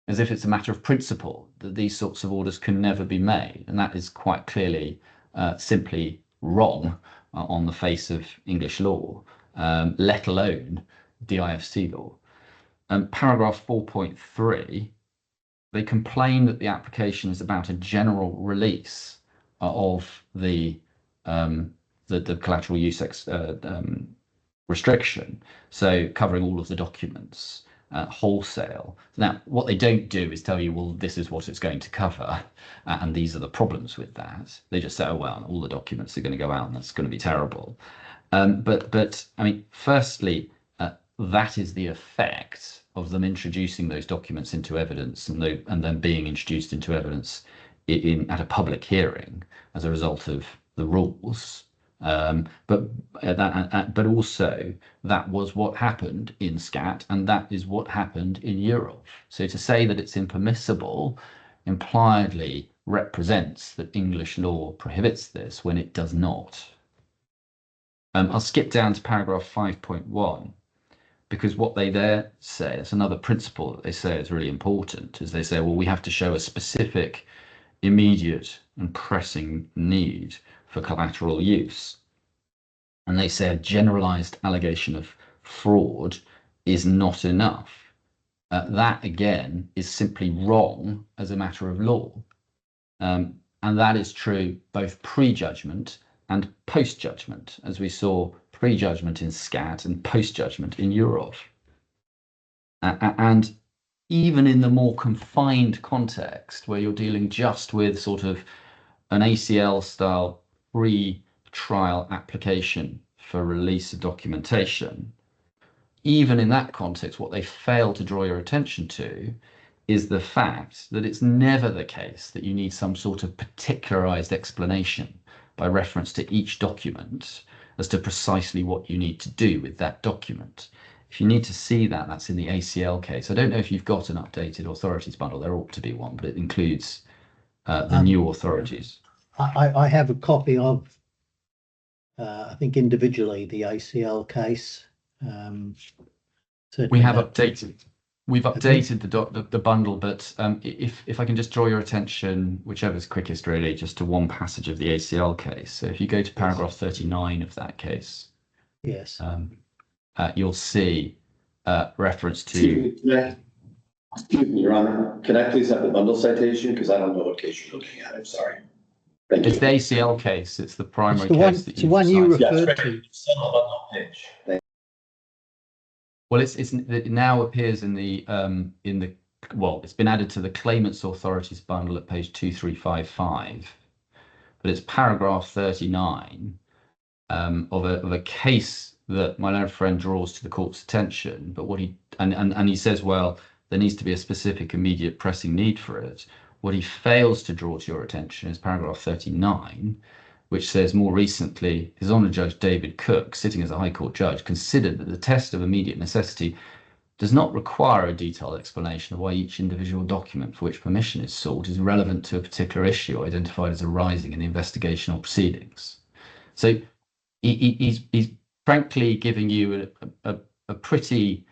as if it's a matter of principle that these sorts of orders can never be made. And that is quite clearly simply wrong on the face of English law, let alone DIFC law. Paragraph 4.3, they complain that the application is about a general release of the collateral use restriction, so covering all of the documents wholesale. Now, what they don't do is tell you, well, this is what it's going to cover, and these are the problems with that. They just say, oh, well, all the documents are going to go out, and that's going to be terrible. But I mean, firstly, that is the effect of them introducing those documents into evidence, and then being introduced into evidence at a public hearing as a result of the rules. But also that was what happened in SCAT, and that is what happened in Europe. So to say that it's impermissible impliedly represents that English law prohibits this when it does not. I'll skip down to paragraph 5.1, because what they there say, it's another principle that they say is really important, is they say, well, we have to show a specific, immediate and pressing need for collateral use. And they say a generalized allegation of fraud is not enough. That, again, is simply wrong as a matter of law. And that is true both pre-judgment and post-judgment, as we saw pre-judgment in SCAT and post-judgment in Europe. And even in the more confined context, where you're dealing just with sort of an ACL-style pre-trial application for release of documentation, even in that context, what they fail to draw your attention to is the fact that it's never the case that you need some sort of particularized explanation by reference to each document as to precisely what you need to do with that document. If you need to see that, that's in the ACL case. I don't know if you've got an updated authorities bundle. There ought to be one, but it includes the new authorities. I have a copy of, I think individually, the ACL case. We have updated. We've updated the bundle, but if I can just draw your attention, whichever's quickest really, just to one passage of the ACL case. So if you go to paragraph 39 of that case, yes, you'll see reference to. Excuse me, Your Honor. Can I please have the bundle citation? Because I don't know what case you're looking at. I'm sorry. Thank you. It's the ACL case. It's the primary case. That it's the one you referred to. It's on the bundle page. Well, it now appears in the well, it's been added to the claimant's authorities bundle at page 2355, but it's paragraph 39 of a case that my learned friend draws to the court's attention. But what he and he says, well, there needs to be a specific immediate pressing need for it. What he fails to draw to your attention is paragraph 39, which says, more recently, His Honour Judge David Cook, sitting as a High Court judge, considered that the test of immediate necessity does not require a detailed explanation of why each individual document for which permission is sought is relevant to a particular issue identified as arising in the investigation or proceedings. So he's frankly giving you a pretty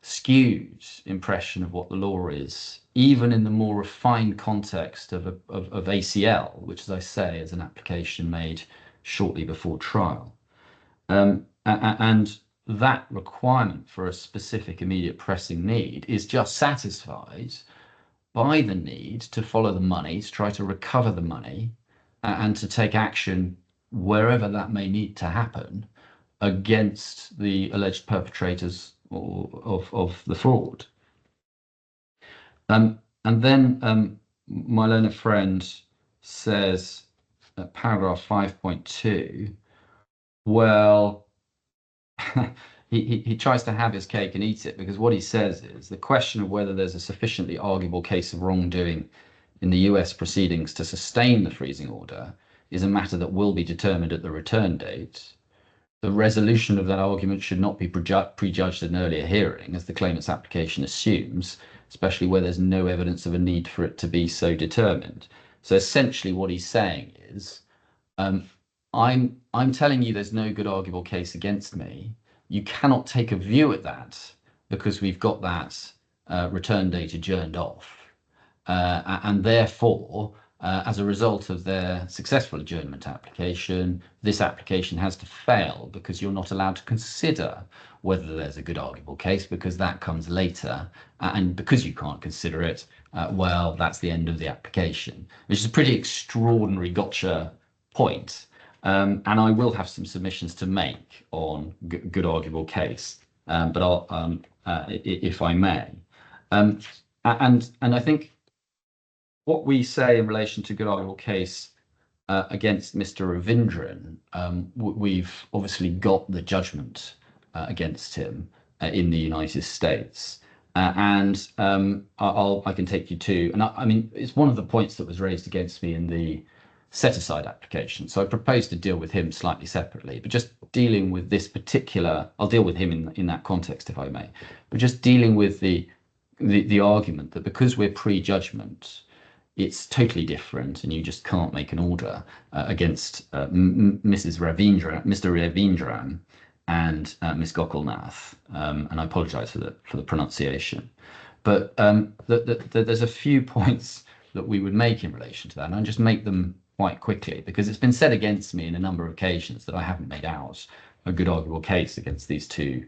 skewed impression of what the law is, even in the more refined context of ACL, which, as I say, is an application made shortly before trial. And that requirement for a specific immediate pressing need is just satisfied by the need to follow the money, to try to recover the money, and to take action wherever that may need to happen against the alleged perpetrators of the fraud. And then my learned friend says at paragraph 5.2, well, he tries to have his cake and eat it, because what he says is the question of whether there's a sufficiently arguable case of wrongdoing in the US proceedings to sustain the freezing order is a matter that will be determined at the return date. The resolution of that argument should not be prejudged at an earlier hearing, as the claimant's application assumes, especially where there's no evidence of a need for it to be so determined. So essentially what he's saying is, I'm telling you there's no good arguable case against me. You cannot take a view at that because we've got that return date adjourned off. And therefore, as a result of their successful adjournment application, this application has to fail because you're not allowed to consider whether there's a good arguable case, because that comes later. And because you can't consider it, well, that's the end of the application, which is a pretty extraordinary gotcha point. And I will have some submissions to make on good arguable case, but I'll, if I may. And I think what we say in relation to good arguable case against Mr. Ravindran, we've obviously got the judgment against him in the United States. I can take you to, and I mean, it's one of the points that was raised against me in the set-aside application. So I propose to deal with him slightly separately, but just dealing with this particular, I'll deal with him in that context, if I may, but just dealing with the argument that because we're pre-judgment, it's totally different, and you just can't make an order against Mr. Ravindran and Ms. Gokulnath, and I apologise for the pronunciation. But there's a few points that we would make in relation to that, and I'll just make them quite quickly, because it's been said against me in a number of occasions that I haven't made out a good arguable case against these two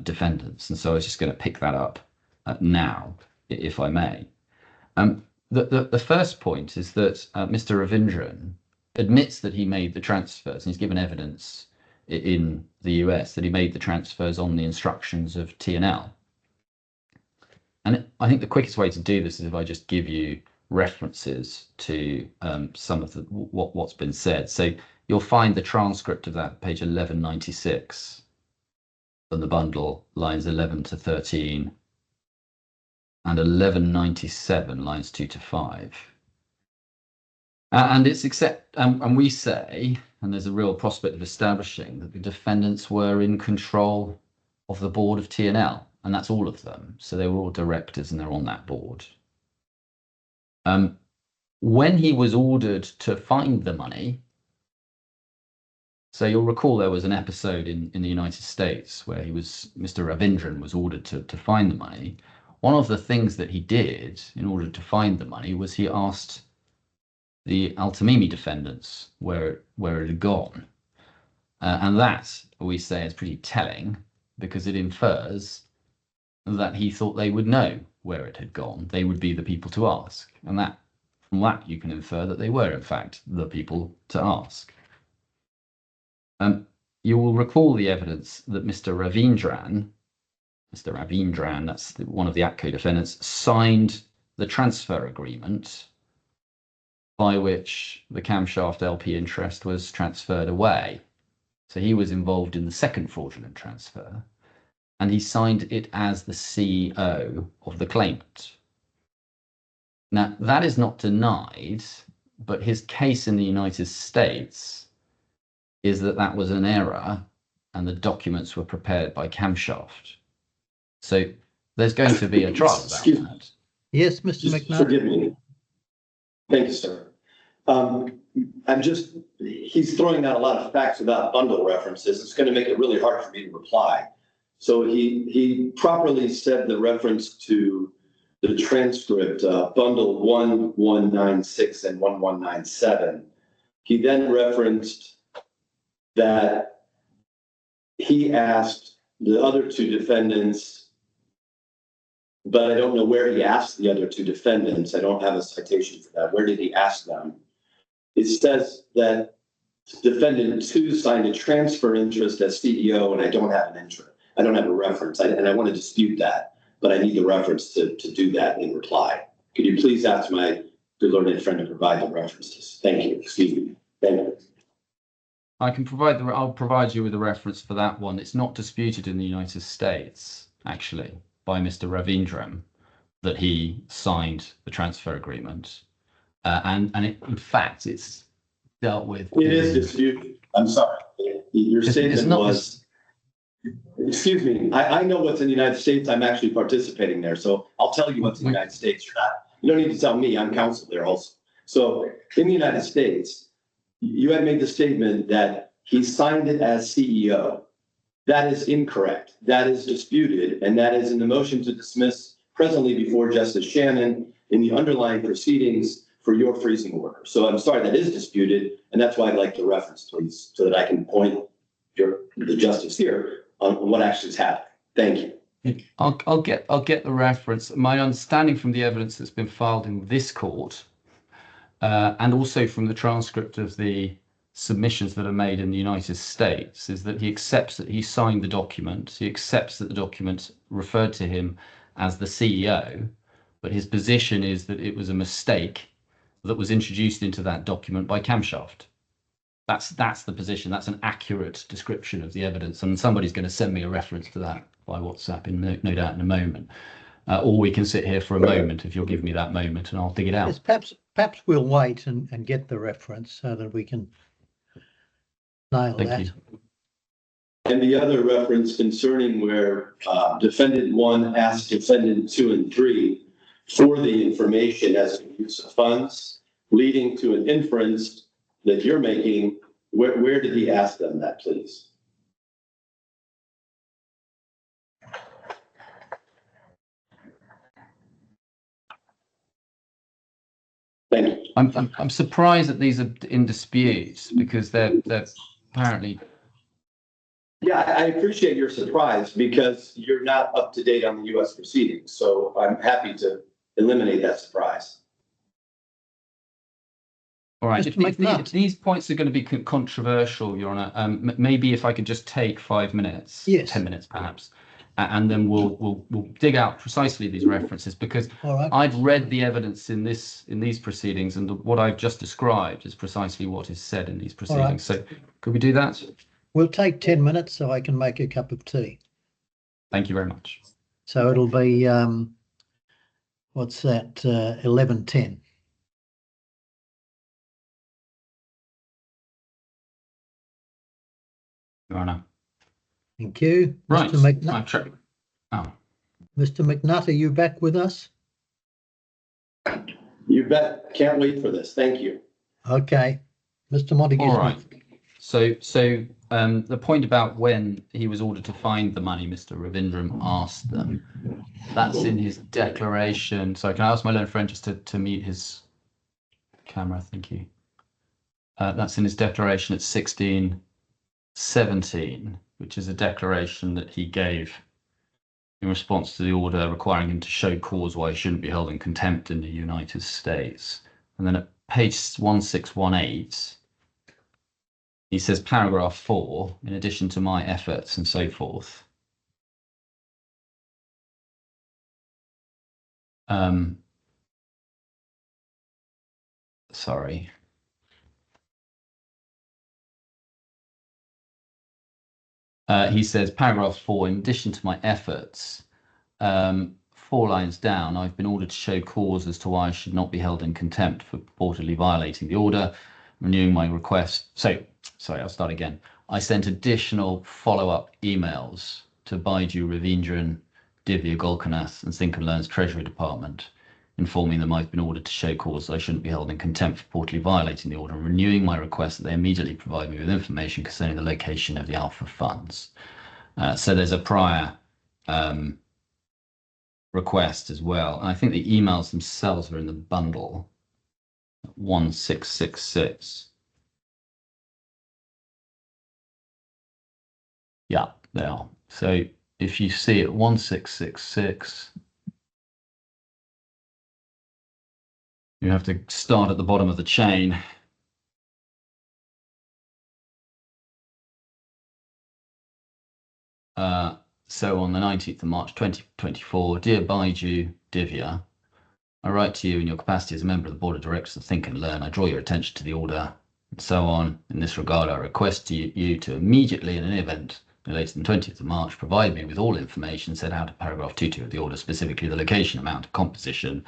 defendants, and so I was just going to pick that up now, if I may. The first point is that Mr. Ravindran admits that he made the transfers, and he's given evidence in the US that he made the transfers on the instructions of TNL. And I think the quickest way to do this is if I just give you references to some of what's been said. So you'll find the transcript of that, page 1196, on the bundle, lines 11 to 13, and 1197, lines 2 to 5. And it's and we say, and there's a real prospect of establishing that the defendants were in control of the board of TNL, and that's all of them. So they were all directors and they're on that board. When he was ordered to find the money, so you'll recall there was an episode in the United States where Mr. Ravindran was ordered to find the money. One of the things that he did in order to find the money was he asked the Al-Tamimi defendants where it had gone. And that, we say, is pretty telling, because it infers that he thought they would know where it had gone. They would be the people to ask. And from that you can infer that they were, in fact, the people to ask. You will recall the evidence that Mr. Ravindran, that's one of the ATCO defendants, signed the transfer agreement by which the camshaft LP interest was transferred away. So he was involved in the second fraudulent transfer, and he signed it as the CEO of the claimant. Now, that is not denied, but his case in the United States is that that was an error and the documents were prepared by camshaft. So there's going to be a trial about that. Yes, Mr. McNutt. Forgive me. Thank you, sir. He's throwing out a lot of facts without bundle references. It's going to make it really hard for me to reply. So he properly said the reference to the transcript, bundle 1196 and 1197. He then referenced that he asked the other two defendants, but I don't know where he asked the other two defendants. I don't have a citation for that. Where did he ask them? It says that defendant 2 signed a transfer interest as CEO, and I don't have an interest. I don't have a reference, and I want to dispute that, but I need the reference to do that in reply. Could you please ask my good learned friend to provide the references? Thank you. Excuse me. Thank you. I'll provide you with a reference for that one. It's not disputed in the United States, actually, by Mr. Ravindran that he signed the transfer agreement. In fact, it's dealt with. It is disputed. I'm sorry. Your statement was, excuse me, I know what's in the United States. I'm actually participating there. So I'll tell you what's in the United States. You don't need to tell me. I'm counsel there also. So in the United States, you had made the statement that he signed it as CEO. That is incorrect. That is disputed. And that is in the motion to dismiss presently before Justice Shannon in the underlying proceedings for your freezing order. So I'm sorry, that is disputed. And that's why I'd like the reference, please, so that I can point the justice here on what actually is happening. Thank you. I'll get the reference. My understanding from the evidence that's been filed in this court, and also from the transcript of the submissions that are made in the United States, is that he accepts that he signed the document. He accepts that the document referred to him as the CEO, but his position is that it was a mistake that was introduced into that document by camshaft. That's the position. That's an accurate description of the evidence, and somebody's going to send me a reference to that by WhatsApp, no doubt, in a moment. or we can sit here for a moment if you'll give me that moment and I'll dig it out. Yes, perhaps we'll wait and get the reference so that we can nail Thank that. you. And the other reference concerning where defendant 1 asked defendant 2 and 3 for the information as to use of funds, leading to an inference that you're making, where did he ask them that, please? Thank you. I'm surprised that these are in dispute because they're apparently. Yeah, I appreciate your surprise because you're not up to date on the U.S. proceedings. So I'm happy to eliminate that surprise. All right, if these points are going to be controversial, Your Honour, maybe if I could just take 5 minutes, yes. 10 minutes perhaps, and then we'll dig out precisely these references, because I've read the evidence in these proceedings, and what I've just described is precisely what is said in these proceedings. So could we do that? We'll take 10 minutes so I can make a cup of tea. Thank you very much. So it'll be, what's that, 11:10. Your Honour. Thank you. Right. Mr. McNutt. Oh. Mr. McNutt, are you back with us? You bet. Can't wait for this. Thank you. Okay. Mr. Montague. All right. So the point about when he was ordered to find the money, Mr. Ravindran asked them. That's in his declaration. So can I ask my learned friend just to mute his camera? Thank you. That's in his declaration at 1617, which is a declaration that he gave in response to the order requiring him to show cause why he shouldn't be held in contempt in the United States. And then at page 1618, he says, paragraph 4, in addition to my efforts and so forth. Sorry. He says, paragraph 4, in addition to my efforts, 4 lines down, I've been ordered to show cause as to why I should not be held in contempt for purportedly violating the order, renewing my request. So, sorry, I'll start again. I sent additional follow-up emails to Byju, Ravindran, Divya Golkanath, and Think and Learn's Treasury Department, informing them I've been ordered to show cause that I shouldn't be held in contempt for purportedly violating the order, and renewing my request that they immediately provide me with information concerning the location of the Alpha funds. So there's a prior request as well. And I think the emails themselves are in the bundle 1666. Yeah, they are. So if you see it 1666, you have to start at the bottom of the chain. So on the 19th of March 2024, dear Byju, Divya, I write to you in your capacity as a member of the Board of Directors of Think and Learn. I draw your attention to the order and so on. In this regard, I request you to immediately, in an event no later than 20th of March, provide me with all information set out in paragraph 22 of the order, specifically the location, amount, composition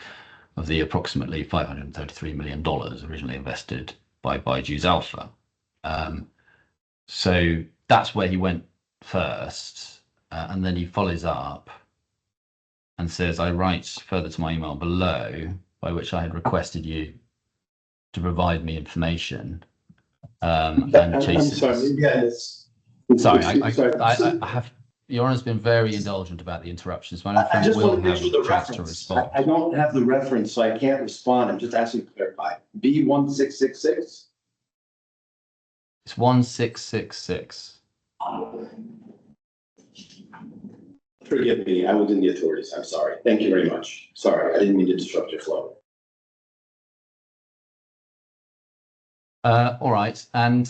of the approximately $533 million originally invested by Byju's Alpha. So that's where he went first. And then he follows up and says, I write further to my email below, by which I had requested you to provide me information. And chases. I'm sorry. Yes. Sorry, I have. Your Honour's been very indulgent about the interruptions. I just want to make sure the reference. I don't have the reference, so I can't respond. I'm just asking to clarify. B1666. It's 1666. Forgive me, I was in the authorities. I'm sorry. Thank you very much. Sorry, I didn't mean to disrupt your flow. All right, and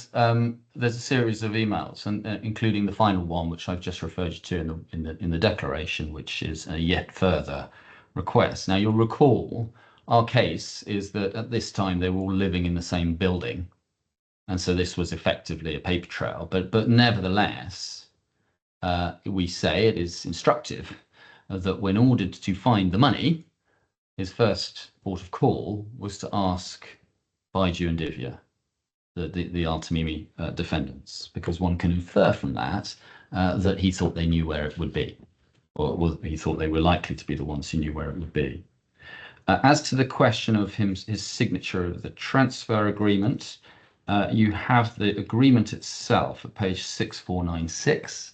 there's a series of emails, and including the final one, which I've just referred you to in the declaration, which is a yet further request. Now, you'll recall our case is that at this time they were all living in the same building, and so this was effectively a paper trail. But nevertheless, we say it is instructive that when ordered to find the money, his first port of call was to ask Byju and Divya, the Artemimi defendants, because one can infer from that that he thought they knew where it would be, or he thought they were likely to be the ones who knew where it would be. As to the question of his signature of the transfer agreement, you have the agreement itself at page 6496.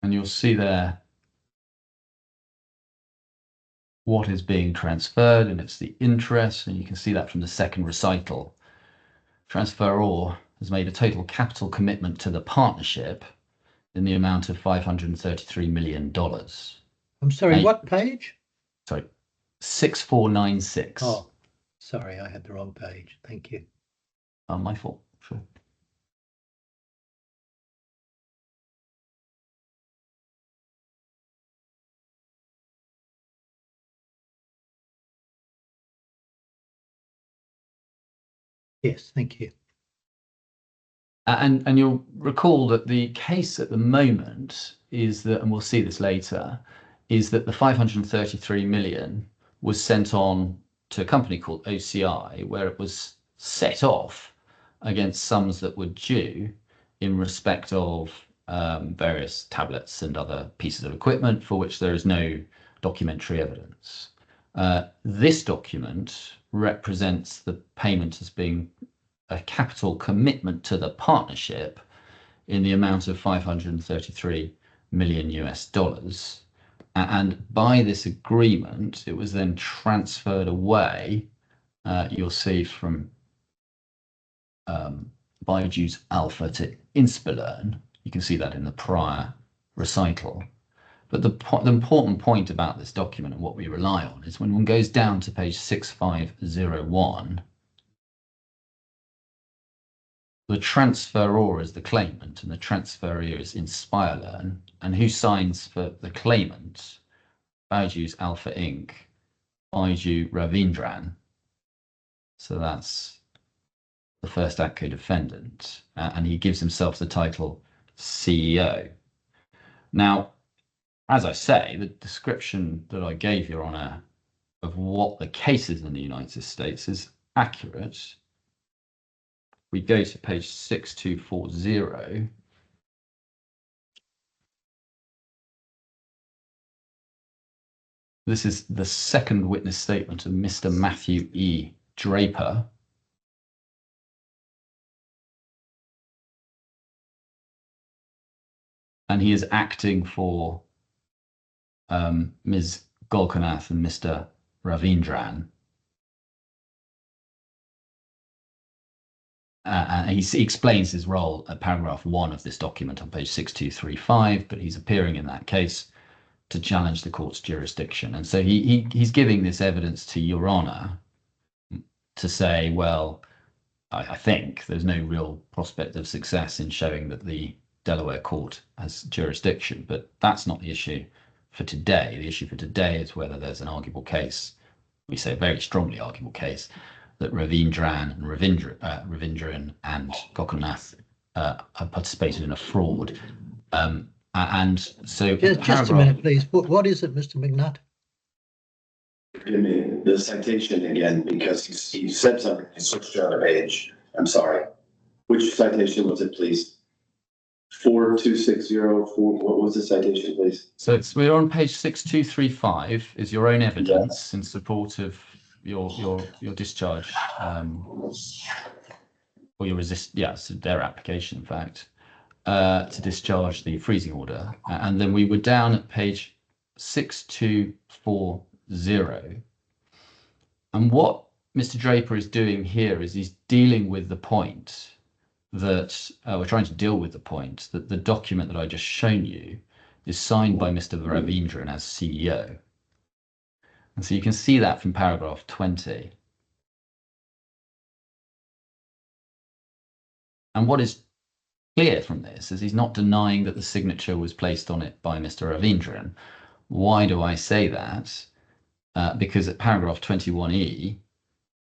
And you'll see there what is being transferred, and it's the interest, and you can see that from the second recital. Transferor has made a total capital commitment to the partnership in the amount of $533 million. I'm sorry, what page? Sorry, 6496. Oh, sorry, I had the wrong page. Thank you. My fault, sure. Yes, thank you. And you'll recall that the case at the moment is that, and we'll see this later, is that the 533 million was sent on to a company called OCI, where it was set off against sums that were due in respect of various tablets and other pieces of equipment for which there is no documentary evidence. This document represents the payment as being a capital commitment to the partnership in the amount of 533 million US dollars. And by this agreement, it was then transferred away. You'll see from Byju's Alpha to Inspilearn. You can see that in the prior recital. But the important point about this document and what we rely on is when one goes down to page 6501, the transferor is the claimant and the transferee is Inspilearn. And who signs for the claimant? Byju's Alpha Inc., Byju Ravindran. So that's the first ATCO defendant. And he gives himself the title CEO. Now, as I say, the description that I gave, Your Honour, of what the case is in the United States is accurate. We go to page 6240. This is the second witness statement of Mr. Matthew E. Draper. And he is acting for Ms. Golkanath and Mr. Ravindran. And he explains his role at paragraph 1 of this document on page 6235, but he's appearing in that case to challenge the court's jurisdiction. And so he's giving this evidence to Your Honour to say, well, I think there's no real prospect of success in showing that the Delaware court has jurisdiction, but that's not the issue for today. The issue for today is whether there's an arguable case, we say a very strongly arguable case, that Ravindran and Ravindran and Golkanath have participated in a fraud. And so just a minute, please. What is it, Mr. McNutt? Give me the citation again, because he said something, he switched to another page. I'm sorry. Which citation was it, please? 42604. What was the citation, please? So we're on page 6235 is your own evidence in support of your discharge, or your so their application, in fact, to discharge the freezing order. And then we were down at page 6240. And what Mr. Draper is doing here is he's dealing with the point that we're trying to deal with the point that the document that I just shown you is signed by Mr. Ravindran as CEO. And so you can see that from paragraph 20. And what is clear from this is he's not denying that the signature was placed on it by Mr. Ravindran. Why do I say that? because at paragraph 21E,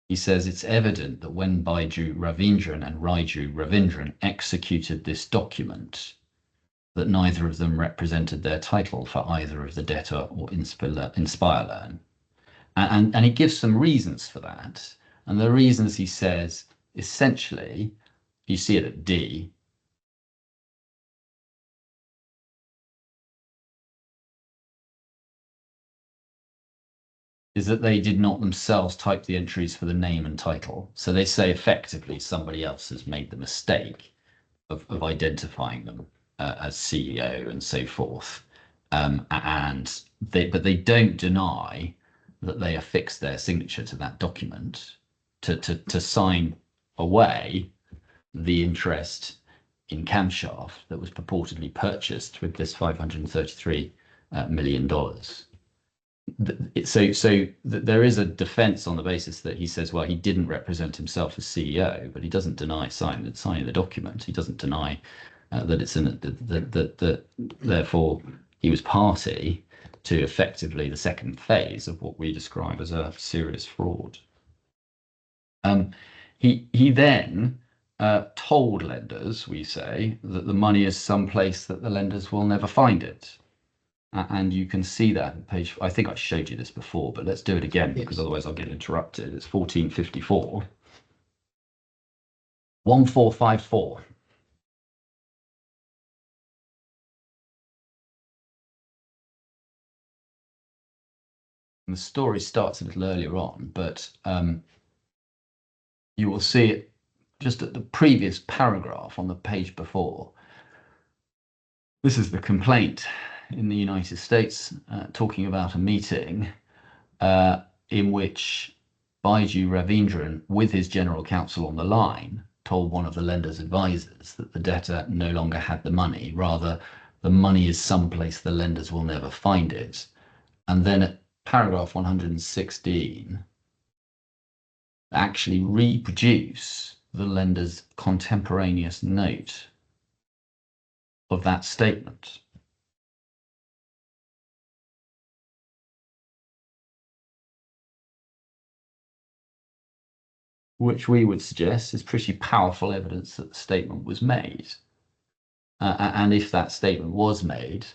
he says it's evident that when Byju Ravindran and Raiju Ravindran executed this document, that neither of them represented their title for either of the debtor or Inspire Learn. And he gives some reasons for that. And the reasons he says, essentially, you see it at D, is that they did not themselves type the entries for the name and title. So they say effectively somebody else has made the mistake of identifying them as CEO and so forth. But they don't deny that they affixed their signature to that document to sign away the interest in camshaft that was purportedly purchased with this $533 million. So there is a defense on the basis that he says, well, he didn't represent himself as CEO, but he doesn't deny signing the document. He doesn't deny that it's that therefore he was party to effectively the second phase of what we describe as a serious fraud. He then told lenders, we say, that the money is someplace that the lenders will never find it. And you can see that on page, I think I showed you this before, but let's do it again, because otherwise I'll get interrupted. It's 1454. 1454. And the story starts a little earlier on, but you will see it just at the previous paragraph on the page before. This is the complaint in the United States, talking about a meeting in which Byju Ravindran, with his general counsel on the line, told one of the lender's advisors that the debtor no longer had the money. Rather, the money is someplace the lenders will never find it. And then at paragraph 116, actually reproduce the lender's contemporaneous note of that statement. Which we would suggest is pretty powerful evidence that the statement was made. And if that statement was made,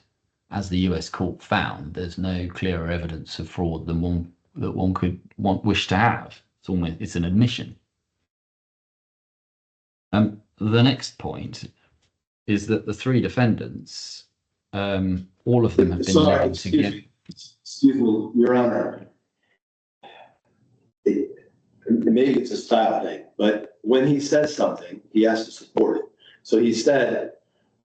as the US court found, there's no clearer evidence of fraud than one could wish to have. It's an admission. The next point is that the three defendants, all of them have been living together. Excuse me, Your Honor. Maybe it's a style thing, but when he says something, he has to support it. So he said,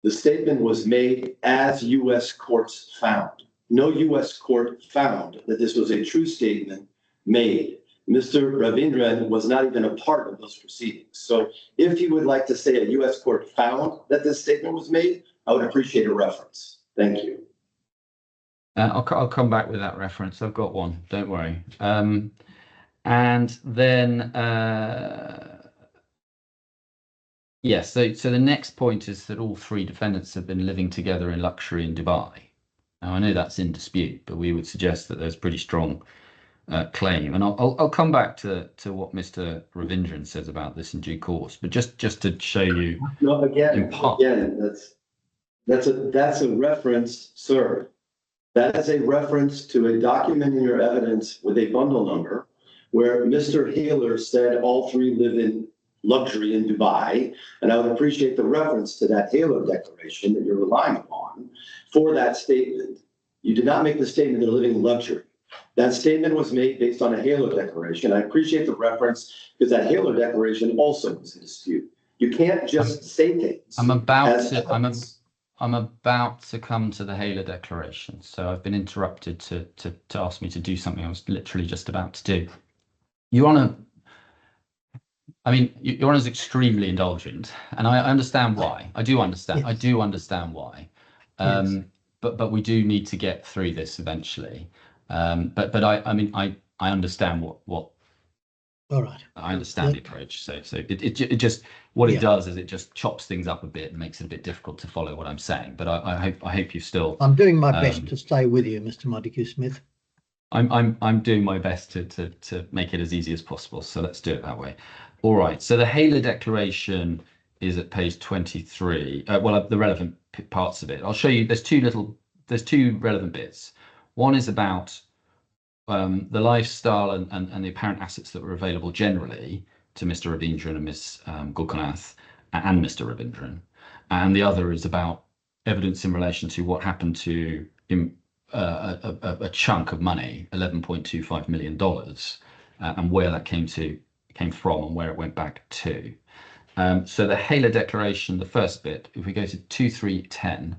the statement was made as U.S. courts found. No U.S. court found that this was a true statement made. Mr. Ravindran was not even a part of those proceedings. So if he would like to say a U.S. court found that this statement was made, I would appreciate a reference. Thank you. I'll come back with that reference. I've got one, don't worry. And then, yes, so the next point is that all three defendants have been living together in luxury in Dubai. Now, I know that's in dispute, but we would suggest that there's pretty strong claim. And I'll come back to what Mr. Ravindran says about this in due course, but just to show you. No, again, that's a reference, sir. That is a reference to a document in your evidence with a bundle number where Mr. Haler said all three live in luxury in Dubai. And I would appreciate the reference to that Haler declaration that you're relying upon for that statement. You did not make the statement they're living in luxury. That statement was made based on a Haler declaration. I appreciate the reference because that Haler declaration also was in dispute. You can't just say things. I'm about to come to the Haler declaration. So I've been interrupted to ask me to do something I was literally just about to do. Your Honour, Your Honour is extremely indulgent, and I understand why. I do understand. Yes. I do understand why. Yes. But we do need to get through this eventually. But I understand what. All right. I understand the approach. So it just it does is it just chops things up a bit and makes it a bit difficult to follow what I'm saying. But I hope you still. I'm doing my best to stay with you, Mr. Montague Smith. I'm doing my best to make it as easy as possible. So let's do it that way. All right. So the Haler Declaration is at page 23. Well, the relevant parts of it. I'll show you. There's two relevant bits. One is about the lifestyle and the apparent assets that were available generally to Mr. Ravindran and Ms. Gulkanath and Mr. Ravindran, and the other is about evidence in relation to what happened to a chunk of money, $11.25 million, and where that came from and where it went back to. So the Haler Declaration, the first bit, if we go to 2310.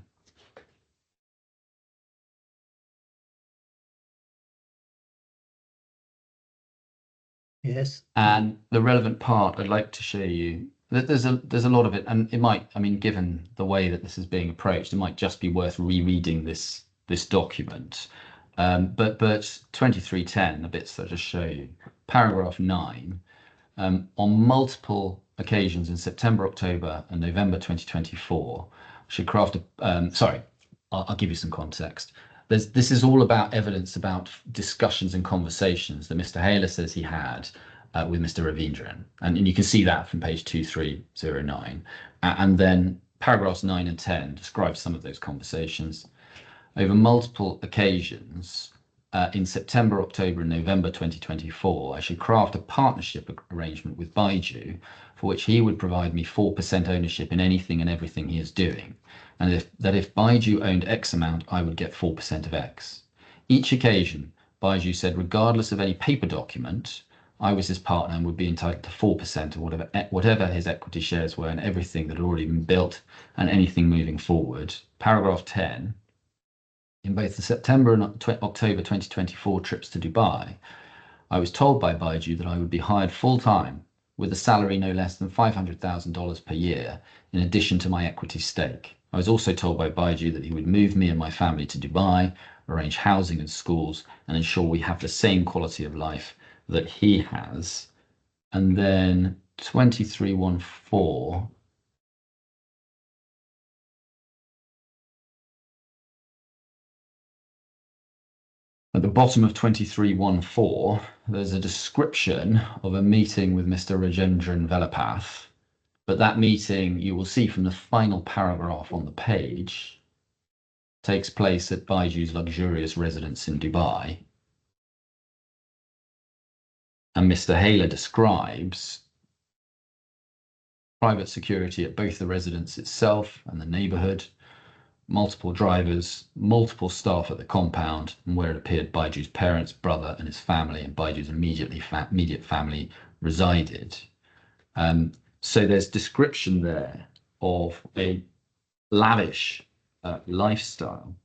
Yes. And the relevant part I'd like to show you, there's a lot of it, and it might, I mean, given the way that this is being approached, it might just be worth rereading this document. But 2310, the bits that I just show you, paragraph 9, on multiple occasions in September, October, and November 2024, she crafted. Sorry, I'll give you some context. This is all about evidence about discussions and conversations that Mr. Haler says he had with Mr. Ravindran. And you can see that from page 2309. And then paragraphs 9 and 10 describe some of those conversations. Over multiple occasions, in September, October, and November 2024, I should craft a partnership arrangement with Byju, for which he would provide me 4% ownership in anything and everything he is doing, and if Byju owned X amount, I would get 4% of X. Each occasion, Byju said, regardless of any paper document, I was his partner and would be entitled to 4% of whatever his equity shares were and everything that had already been built and anything moving forward. Paragraph 10. In both the September and October 2024 trips to Dubai, I was told by Byju that I would be hired full-time with a salary no less than $500,000 per year, in addition to my equity stake. I was also told by Byju that he would move me and my family to Dubai, arrange housing and schools, and ensure we have the same quality of life that he has. And then 2314. At the bottom of 2314, there's a description of a meeting with Mr. Rajendran Velapath, but that meeting, you will see from the final paragraph on the page, takes place at Byju's luxurious residence in Dubai. And Mr. Haler describes private security at both the residence itself and the neighborhood, multiple drivers, multiple staff at the compound, and where it appeared Byju's parents, brother, and his family, and Byju's immediate family resided. So there's description there of a lavish lifestyle.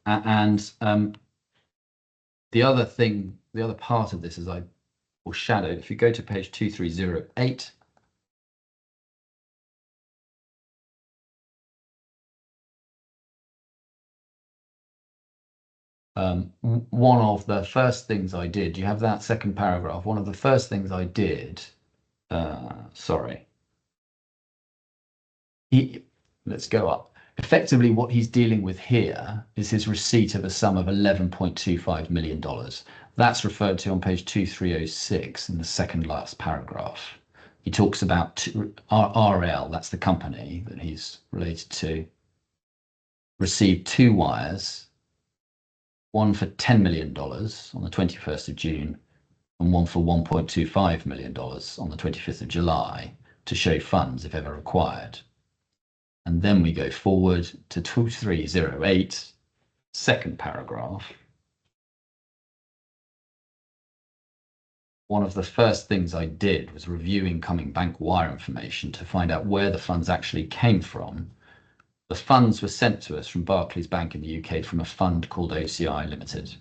And the other part of this, as I foreshadowed, if you go to page 2308, one of the first things I did, you have that second paragraph, one of the first things I did, let's go up. Effectively, what he's dealing with here is his receipt of a sum of $11.25 million. That's referred to on page 2306 in the second last paragraph. He talks about RL, that's the company that he's related to, received two wires, one for $10 million on the 21st of June and one for $1.25 million on the 25th of July to show funds if ever required. And then we go forward to 2308, second paragraph. One of the first things I did was review incoming bank wire information to find out where the funds actually came from. The funds were sent to us from Barclays Bank in the UK from a fund called OCI Limited.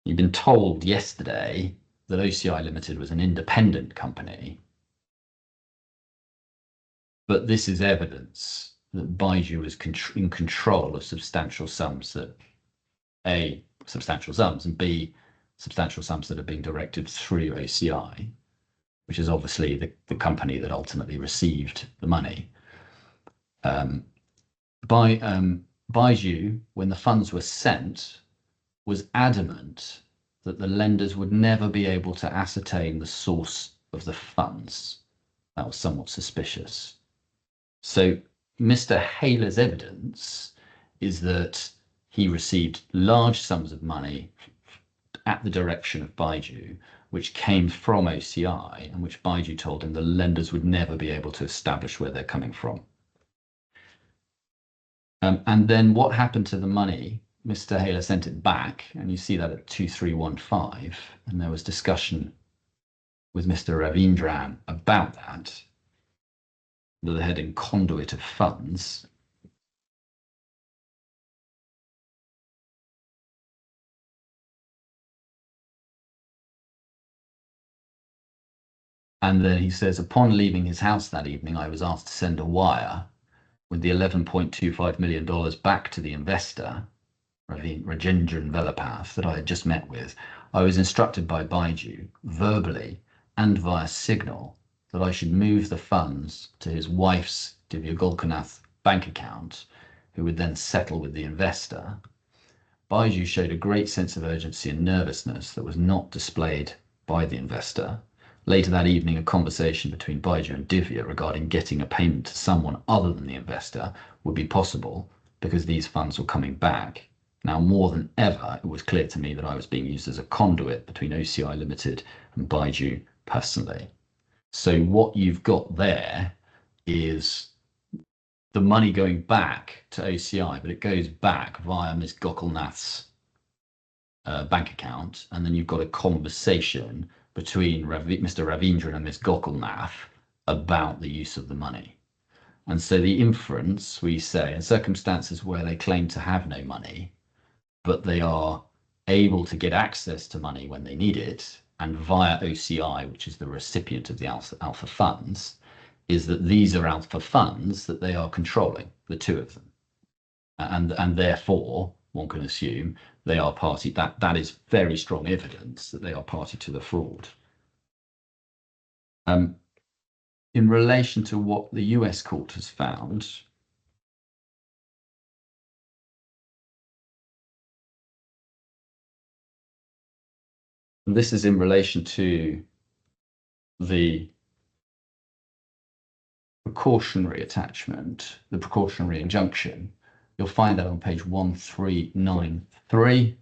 You've been told yesterday that OCI Limited was an independent company. But this is evidence that Byju was in control of substantial sums that, A, substantial sums, and B, substantial sums that are being directed through OCI, which is obviously the company that ultimately received the money. Byju, when the funds were sent, was adamant that the lenders would never be able to ascertain the source of the funds. That was somewhat suspicious. So Mr. Haler's evidence is that he received large sums of money at the direction of Byju, which came from OCI, and which Byju told him the lenders would never be able to establish where they're coming from. And then what happened to the money? Mr. Haler sent it back, and you see that at 2315, and there was discussion with Mr. Ravindran about that, the heading conduit of funds. And then he says, upon leaving his house that evening, I was asked to send a wire with the $11.25 million back to the investor, Rajendran Velapath, that I had just met with. I was instructed by Byju, verbally and via signal, that I should move the funds to his wife's Divya Golkanath bank account, who would then settle with the investor. Byju showed a great sense of urgency and nervousness that was not displayed by the investor. Later that evening, a conversation between Byju and Divya regarding getting a payment to someone other than the investor would be possible because these funds were coming back. Now, more than ever, it was clear to me that I was being used as a conduit between OCI Limited and Byju personally. So what you've got there is the money going back to OCI, but it goes back via Ms. Gokulnath's bank account, and then you've got a conversation between Mr. Ravindran and Ms. Gokulnath about the use of the money. And so the inference, we say, in circumstances where they claim to have no money, but they are able to get access to money when they need it, and via OCI, which is the recipient of the alpha funds, is that these are alpha funds that they are controlling, the two of them. And therefore, one can assume they are party, that is very strong evidence that they are party to the fraud. In relation to what the US court has found, this is in relation to the precautionary attachment, the precautionary injunction. You'll find that on page 1393.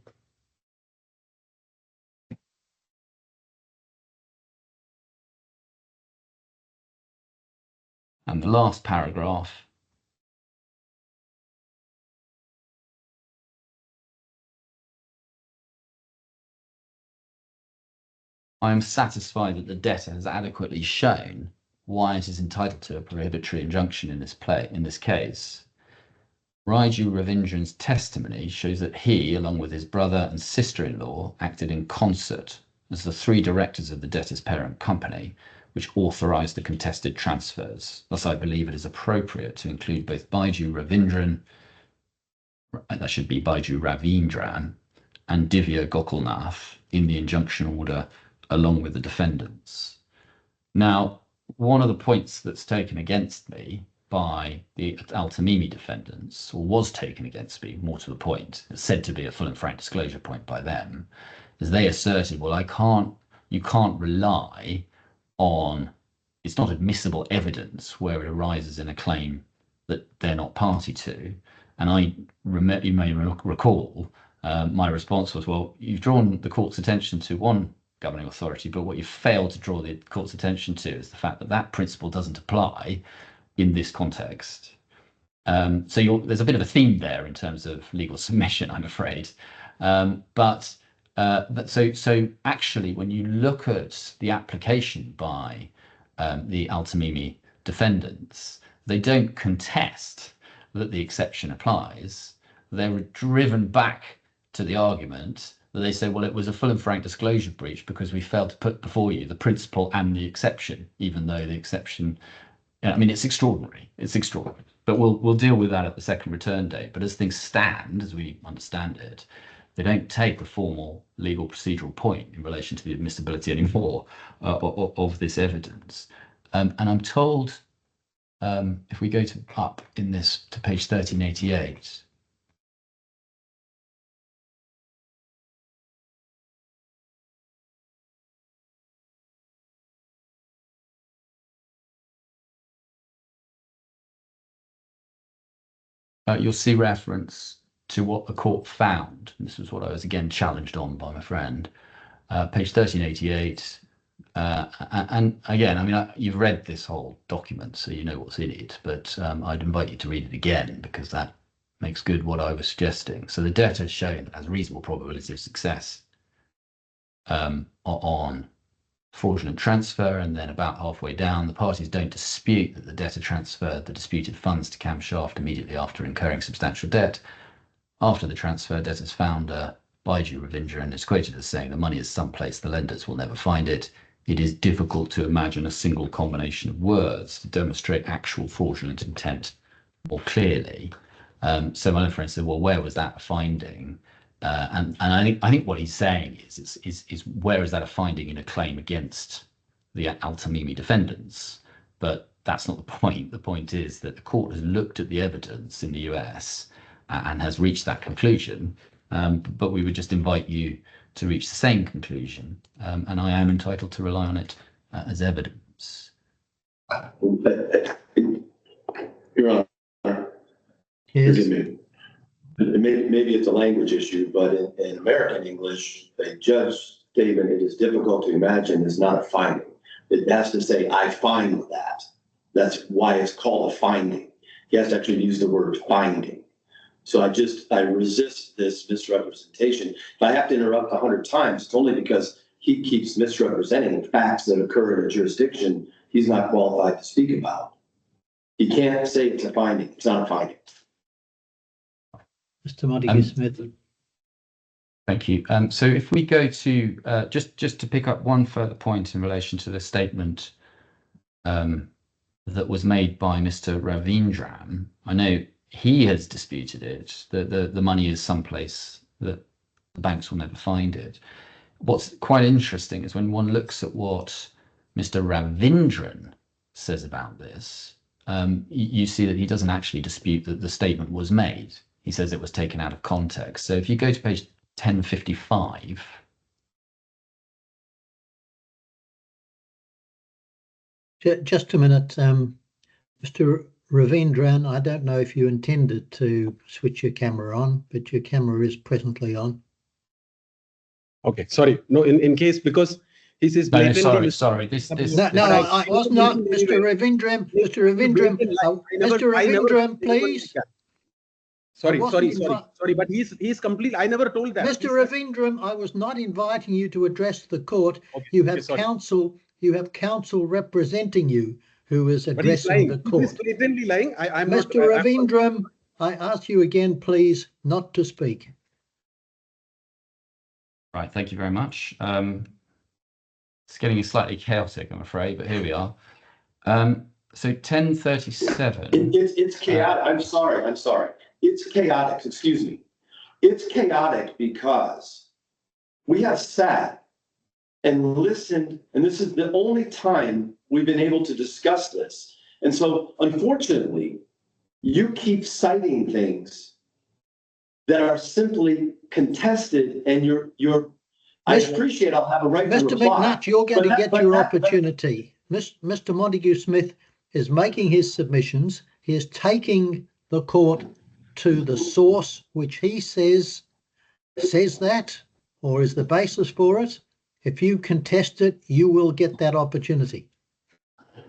And the last paragraph, I am satisfied that the debtor has adequately shown why it is entitled to a prohibitory injunction in this case. Byju Ravindran's testimony shows that he, along with his brother and sister-in-law, acted in concert as the three directors of the debtor's parent company, which authorized the contested transfers. Thus, I believe it is appropriate to include both Byju Ravindran, that should be Byju Ravindran, and Divya Gokulnath in the injunction order along with the defendants. Now, one of the points that's taken against me by the Al-Tamimi defendants, or was taken against me, more to the point, it's said to be a full and frank disclosure point by them, is they asserted, well, you can't rely on, it's not admissible evidence where it arises in a claim that they're not party to. And you may recall, my response was, well, you've drawn the court's attention to one governing authority, but what you failed to draw the court's attention to is the fact that that principle doesn't apply in this context. So there's a bit of a theme there in terms of legal submission, I'm afraid. So actually, when you look at the application by the Al-Tamimi defendants, they don't contest that the exception applies. They're driven back to the argument that they say, well, it was a full and frank disclosure breach because we failed to put before you the principle and the exception, even though the exception, I mean, it's extraordinary. It's extraordinary. But we'll deal with that at the second return date. But as things stand, as we understand it, they don't take the formal legal procedural point in relation to the admissibility anymore of this evidence. And I'm told, if we go up in this to page 1388, you'll see reference to what the court found. This was what I was again challenged on by my friend. Page 1388. And again, I mean, you've read this whole document, so you know what's in it, but I'd invite you to read it again, because that makes good what I was suggesting. So the debtor is showing that has a reasonable probability of success on fraudulent transfer, and then about halfway down, the parties don't dispute that the debtor transferred the disputed funds to Camshaft immediately after incurring substantial debt. After the transfer, debtors found Byju Ravindra, and is quoted as saying, the money is someplace, the lenders will never find it. It is difficult to imagine a single combination of words to demonstrate actual fraudulent intent more clearly. So my friend said, well, where was that finding? And I think what he's saying is where is that a finding in a claim against the Al-Tamimi defendants? But that's not the point. The point is that the court has looked at the evidence in the US and has reached that conclusion. But we would just invite you to reach the same conclusion, and I am entitled to rely on it as evidence. Your Honor, forgive me. Maybe it's a language issue, but in American English, a judge statement, it is difficult to imagine, is not a finding. It has to say, I find that. That's why it's called a finding. He has to actually use the word finding. So I resist this misrepresentation. If I have to interrupt 100 times, it's only because he keeps misrepresenting facts that occur in a jurisdiction he's not qualified to speak about. He can't say it's a finding. It's not a finding. Mr. Montague-Smith. Thank you. So if we go to just to pick up one further point in relation to the statement that was made by Mr. Ravindran, I know he has disputed it, that the money is someplace that the banks will never find it. What's quite interesting is when one looks at what Mr. Ravindran says about this, you see that he doesn't actually dispute that the statement was made. He says it was taken out of context. So if you go to page 1055, just a minute, Mr. Ravindran, I don't know if you intended to switch your camera on, but your camera is presently on. Okay, sorry. No, in case, because he says no, sorry. This I was not, Mr. Ravindran. Mr. Ravindran, please. Sorry. But he's complete. I never told that. Mr. Ravindran, I was not inviting you to address the court. Okay, you have counsel. You have counsel representing you who is addressing the court. He's blatantly lying. I'm Mr. Ravindran, I ask you again, please, not to speak. Right, thank you very much. It's getting slightly chaotic, I'm afraid, but here we are. So 1037. It's chaotic. I'm sorry. It's chaotic. Excuse me. It's chaotic because we have sat and listened, and this is the only time we've been able to discuss this. And so, unfortunately, you keep citing things that are simply contested, and I appreciate I'll have a right to reply. Mr. McNutt, you're going to get your opportunity. Mr. Montague-Smith is making his submissions. He is taking the court to the source which he says that, or is the basis for it. If you contest it, you will get that opportunity.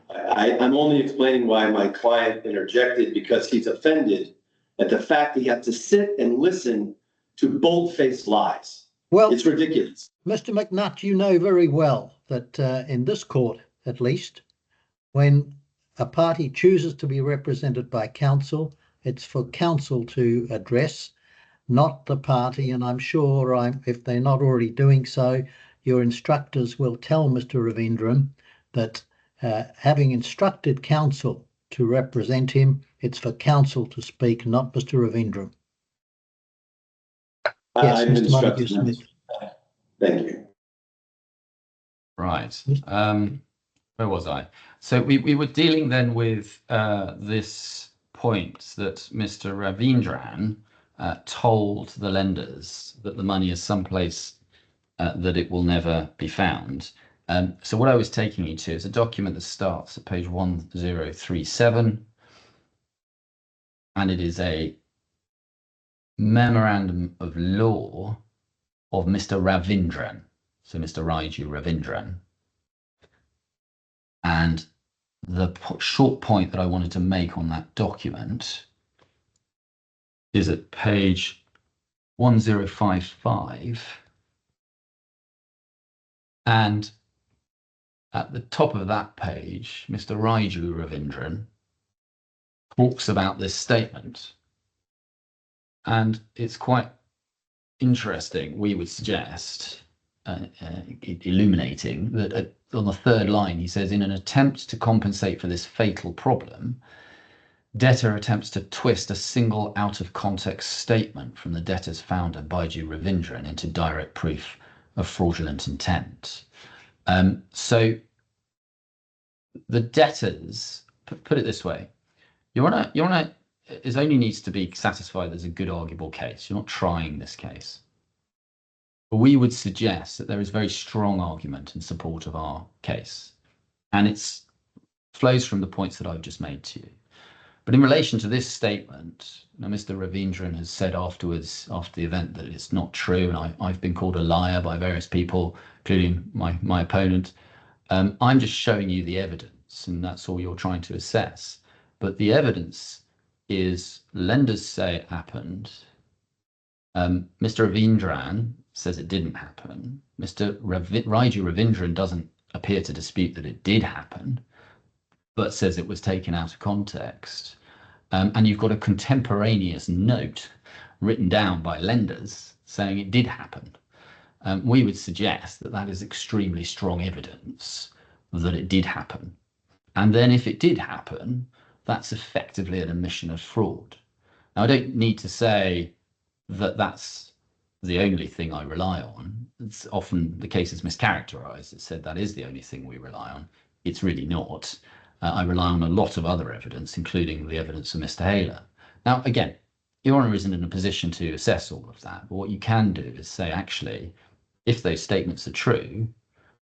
I'm only explaining why my client interjected, because he's offended at the fact that he has to sit and listen to bold-faced lies. Well, it's ridiculous. Mr. McNutt, you know very well that in this court, at least, when a party chooses to be represented by counsel, it's for counsel to address, not the party. And I'm sure if they're not already doing so, your instructors will tell Mr. Ravindran that having instructed counsel to represent him, it's for counsel to speak, not Mr. Ravindran. Yes, Mr. Montague-Smith. Thank you. Right. Where was I? So we were dealing then with this point that Mr. Ravindran told the lenders that the money is someplace that it will never be found. So what I was taking you to is a document that starts at page 1037, and it is a memorandum of law of Mr. Ravindran, so Mr. Byju Ravindran. And the short point that I wanted to make on that document is at page 1055. And at the top of that page, Mr. Byju Ravindran talks about this statement. And it's quite interesting, we would suggest, illuminating, that on the third line, he says, in an attempt to compensate for this fatal problem, debtor attempts to twist a single out-of-context statement from the debtor's founder, Byju Ravindran, into direct proof of fraudulent intent. So the debtors, put it this way, it only needs to be satisfied there's a good arguable case. You're not trying this case. But we would suggest that there is very strong argument in support of our case. And it flows from the points that I've just made to you. But in relation to this statement, Mr. Ravindran has said afterwards, after the event, that it's not true. And I've been called a liar by various people, including my opponent. I'm just showing you the evidence, and that's all you're trying to assess. But the evidence is lenders say it happened. Mr. Ravindran says it didn't happen. Mr. Byju Ravindran doesn't appear to dispute that it did happen, but says it was taken out of context. And you've got a contemporaneous note written down by lenders saying it did happen. We would suggest that that is extremely strong evidence that it did happen. And then if it did happen, that's effectively an admission of fraud. Now, I don't need to say that that's the only thing I rely on. It's often the case is mischaracterized. It's said that is the only thing we rely on. It's really not. I rely on a lot of other evidence, including the evidence of Mr. Haler. Now, again, Your Honour isn't in a position to assess all of that, but what you can do is say, actually, if those statements are true,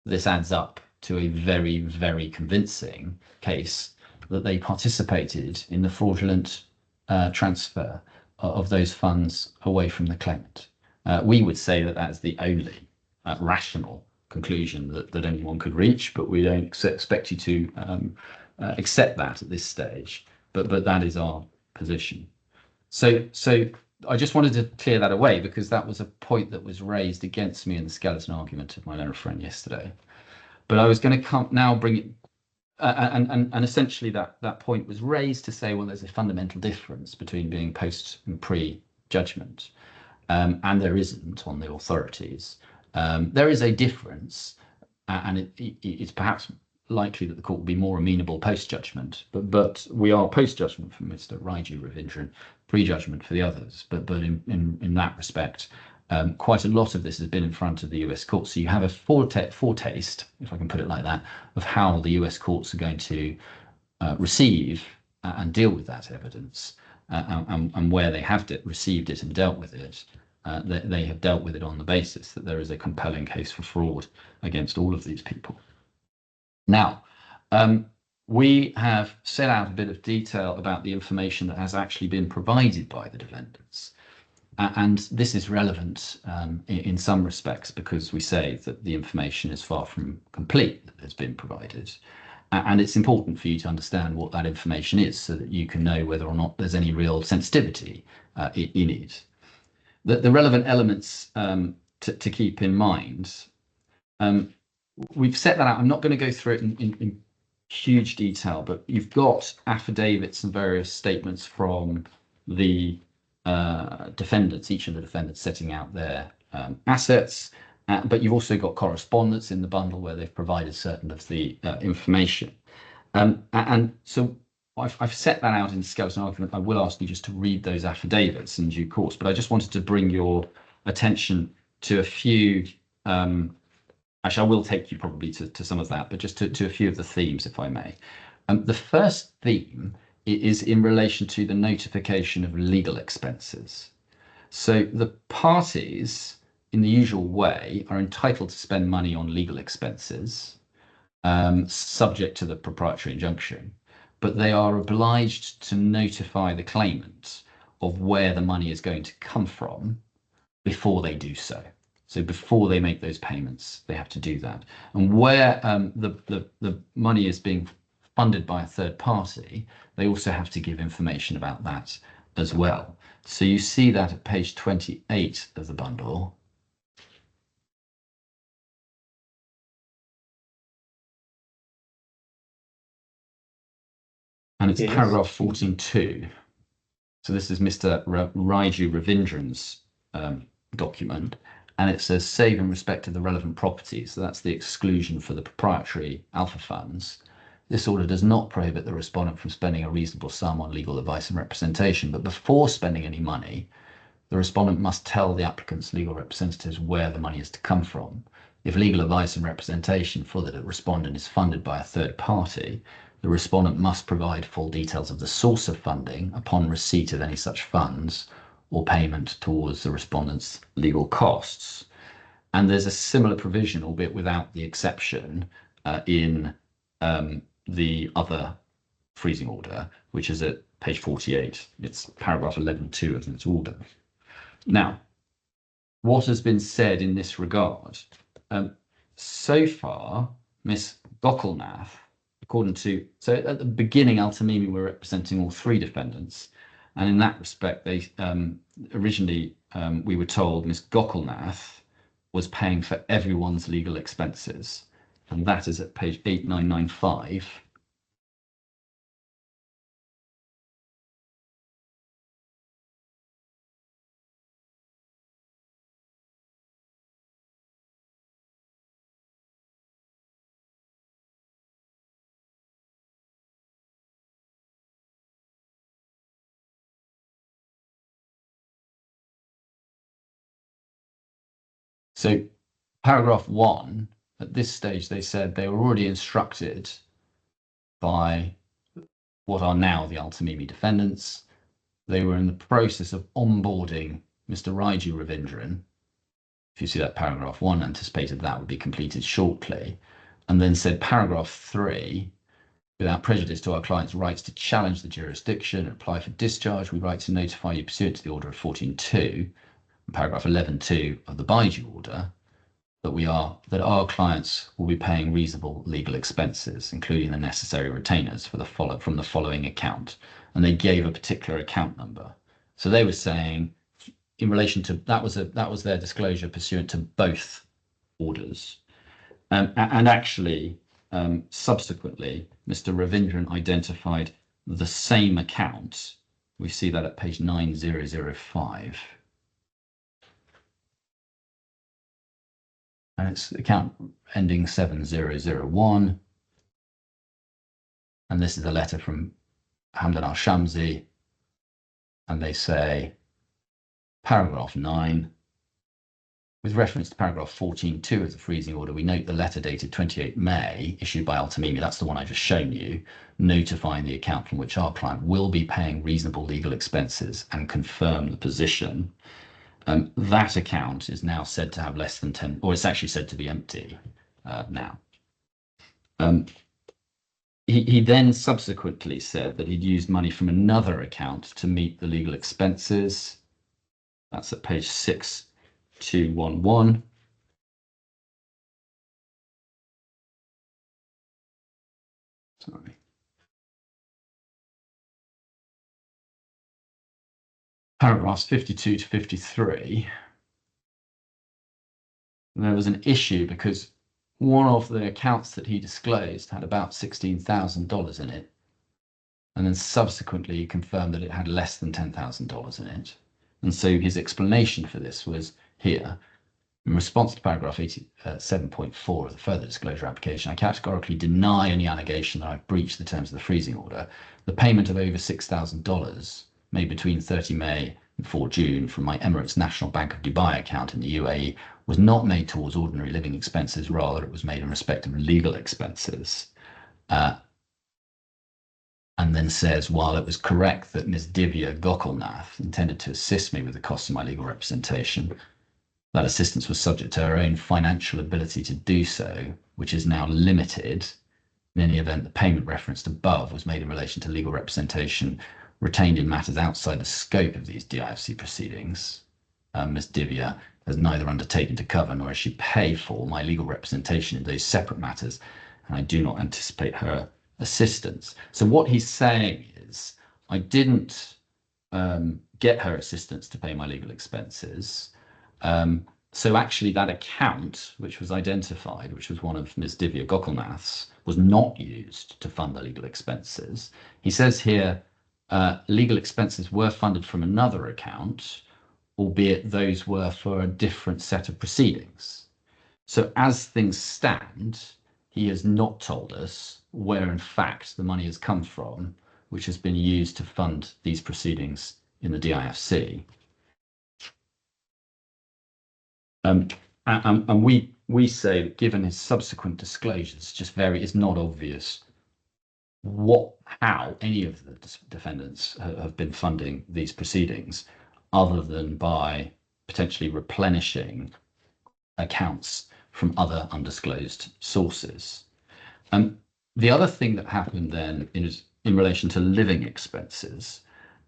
this adds up to a very, very convincing case that they participated in the fraudulent transfer of those funds away from the claimant. We would say that that's the only rational conclusion that anyone could reach, but we don't expect you to accept that at this stage. But that is our position. So I just wanted to clear that away, because that was a point that was raised against me in the skeleton argument of my learned friend yesterday. But I was going to now bring it, and essentially that point was raised to say, well, there's a fundamental difference between being post and pre-judgment, and there isn't on the authorities. There is a difference, and it's perhaps likely that the court will be more amenable post-judgment, but we are post-judgment for Mr. Byju Ravindran, pre-judgment for the others. But in that respect, quite a lot of this has been in front of the US courts. So you have a foretaste, if I can put it like that, of how the US courts are going to receive and deal with that evidence, and where they have received it and dealt with it. They have dealt with it on the basis that there is a compelling case for fraud against all of these people. Now, we have set out a bit of detail about the information that has actually been provided by the defendants. And this is relevant in some respects, because we say that the information is far from complete that has been provided. And it's important for you to understand what that information is, so that you can know whether or not there's any real sensitivity in it. The relevant elements to keep in mind, we've set that out. I'm not going to go through it in huge detail, but you've got affidavits and various statements from the defendants, each of the defendants setting out their assets, but you've also got correspondence in the bundle where they've provided certain of the information. And so I've set that out in the skeleton argument. I will ask you just to read those affidavits in due course, but I just wanted to bring your attention to a few. Actually, I will take you probably to some of that, but just to a few of the themes, if I may. The first theme is in relation to the notification of legal expenses. So the parties, in the usual way, are entitled to spend money on legal expenses, subject to the proprietary injunction, but they are obliged to notify the claimant of where the money is going to come from before they do so. So before they make those payments, they have to do that. And where the money is being funded by a third party, they also have to give information about that as well. So you see that at page 28 of the bundle. And it's paragraph 14.2. So this is Mr. Byju Ravindran's document, and it says save in respect of the relevant properties. So that's the exclusion for the proprietary alpha funds. This order does not prohibit the respondent from spending a reasonable sum on legal advice and representation, but before spending any money, the respondent must tell the applicant's legal representatives where the money is to come from. If legal advice and representation for the respondent is funded by a third party, the respondent must provide full details of the source of funding upon receipt of any such funds or payment towards the respondent's legal costs. And there's a similar provision, albeit without the exception, in the other freezing order, which is at page 48. It's paragraph 11.2 of its order. Now, what has been said in this regard? So far, Ms. Gokulnath, according to, so at the beginning, Altamimi were representing all three defendants. And in that respect, they originally, we were told Ms. Gokulnath was paying for everyone's legal expenses. And that is at page 8995. So paragraph 1, at this stage, they said they were already instructed by what are now the Altamimi defendants. They were in the process of onboarding Mr. Byju Ravindran. If you see that paragraph 1, anticipated that would be completed shortly. And then said paragraph 3, without prejudice to our client's rights to challenge the jurisdiction and apply for discharge, we write to notify you pursuant to the order of 14.2, paragraph 11.2 of the Byju order, that our clients will be paying reasonable legal expenses, including the necessary retainers from the following account. And they gave a particular account number. So they were saying, in relation to that was their disclosure pursuant to both orders. And actually, subsequently, Mr. Ravindran identified the same account. We see that at page 9005. And it's account ending 7001. And this is a letter from Hamdan al-Shamsi. And they say, paragraph 9, with reference to paragraph 14.2 of the freezing order, we note the letter dated 28 May, issued by Altamimi, that's the one I've just shown you, notifying the account from which our client will be paying reasonable legal expenses and confirm the position. That account is now said to have less than 10, or it's actually said to be empty now. He then subsequently said that he'd used money from another account to meet the legal expenses. That's at page 6211. Sorry. Paragraphs 52 to 53. There was an issue because one of the accounts that he disclosed had about $16,000 in it. And then subsequently he confirmed that it had less than $10,000 in it. And so his explanation for this was here. In response to paragraph 7.4 of the further disclosure application, I categorically deny any allegation that I've breached the terms of the freezing order. The payment of over $6,000 made between 30 May and 4 June from my Emirates National Bank of Dubai account in the UAE was not made towards ordinary living expenses, rather it was made in respect of legal expenses. And then says, while it was correct that Ms. Divya Gokulnath intended to assist me with the costs of my legal representation, that assistance was subject to her own financial ability to do so, which is now limited. In any event, the payment referenced above was made in relation to legal representation retained in matters outside the scope of these DIFC proceedings. Ms. Divya has neither undertaken to cover nor has she paid for my legal representation in those separate matters, and I do not anticipate her assistance. So what he's saying is, I didn't get her assistance to pay my legal expenses. So actually that account, which was identified, which was one of Ms. Divya Gokulnath's, was not used to fund the legal expenses. He says here, legal expenses were funded from another account, albeit those were for a different set of proceedings. So as things stand, he has not told us where in fact the money has come from, which has been used to fund these proceedings in the DIFC. And we say that given his subsequent disclosures, it's not obvious how any of the defendants have been funding these proceedings, other than by potentially replenishing accounts from other undisclosed sources. The other thing that happened then is in relation to living expenses.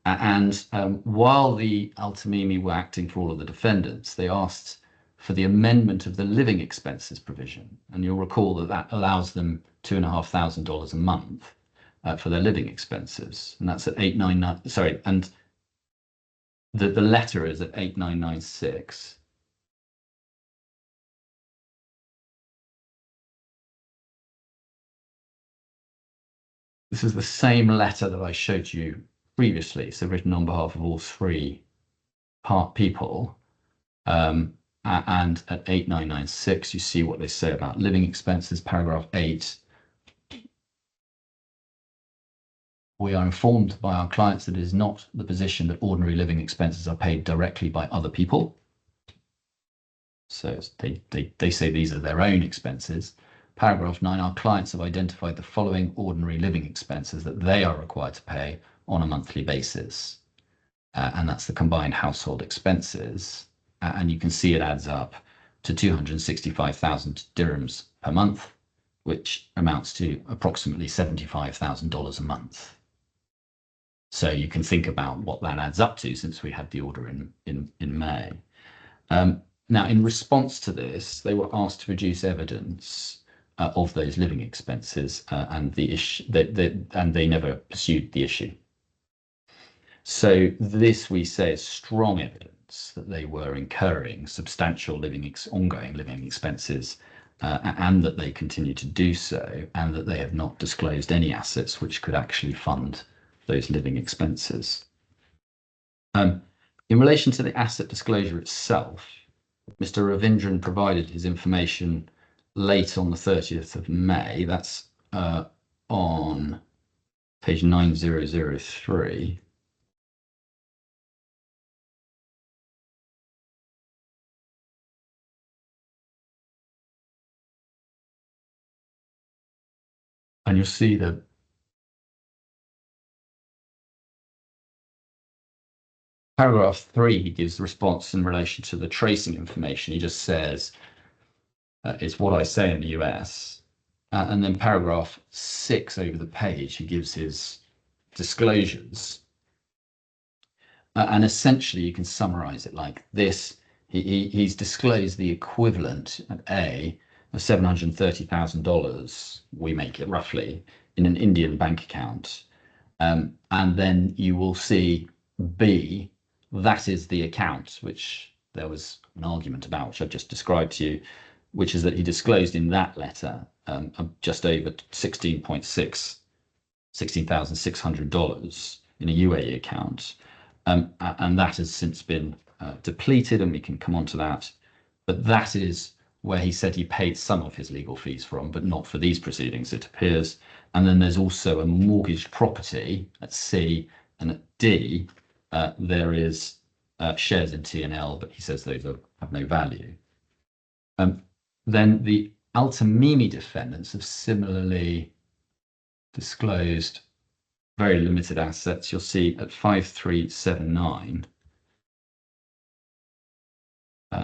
And while the Al-Tamimi were acting for all of the defendants, they asked for the amendment of the living expenses provision. And you'll recall that that allows them $2,500 a month for their living expenses. And that's at 899, sorry, and the letter is at 8996. This is the same letter that I showed you previously, so written on behalf of all three people. And at 8996, you see what they say about living expenses, paragraph 8. We are informed by our clients that it is not the position that ordinary living expenses are paid directly by other people. So they say these are their own expenses. Paragraph 9, our clients have identified the following ordinary living expenses that they are required to pay on a monthly basis. And that's the combined household expenses. And you can see it adds up to 265,000 dirhams per month, which amounts to approximately $75,000 a month. So you can think about what that adds up to since we had the order in May. Now, in response to this, they were asked to produce evidence of those living expenses, and the issue and they never pursued the issue. So this, we say, is strong evidence that they were incurring substantial ongoing living expenses, and that they continue to do so, and that they have not disclosed any assets which could actually fund those living expenses. In relation to the asset disclosure itself, Mr. Ravindran provided his information late on the 30th of May. That's on page 9003. And you'll see that paragraph 3, he gives the response in relation to the tracing information. He just says, it's what I say in the US. And then paragraph 6 over the page, he gives his disclosures. And essentially, you can summarize it like this. He's disclosed the equivalent at A of $730,000, we make it roughly, in an Indian bank account. And then you will see B, that is the account, which there was an argument about, which I've just described to you, which is that he disclosed in that letter just over $16,600 in a UAE account. And that has since been depleted, and we can come on to that. But that is where he said he paid some of his legal fees from, but not for these proceedings, it appears. And then there's also a mortgaged property at C, and at D, there is shares in T&L, but he says those have no value. Then the Al-Tamimi defendants have similarly disclosed very limited assets. You'll see at 5379,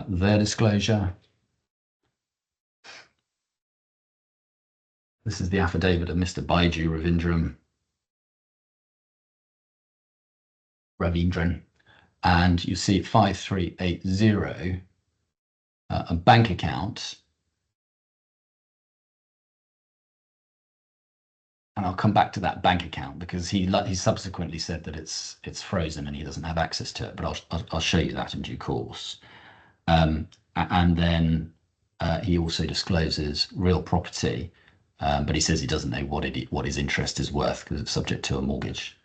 their disclosure. This is the affidavit of Mr. Byju Ravindran. Ravindran, and you see 5380, a bank account. And I'll come back to that bank account because he subsequently said that it's frozen and he doesn't have access to it. But I'll show you that in due course. And then he also discloses real property, but he says he doesn't know what his interest is worth because it's subject to a mortgage.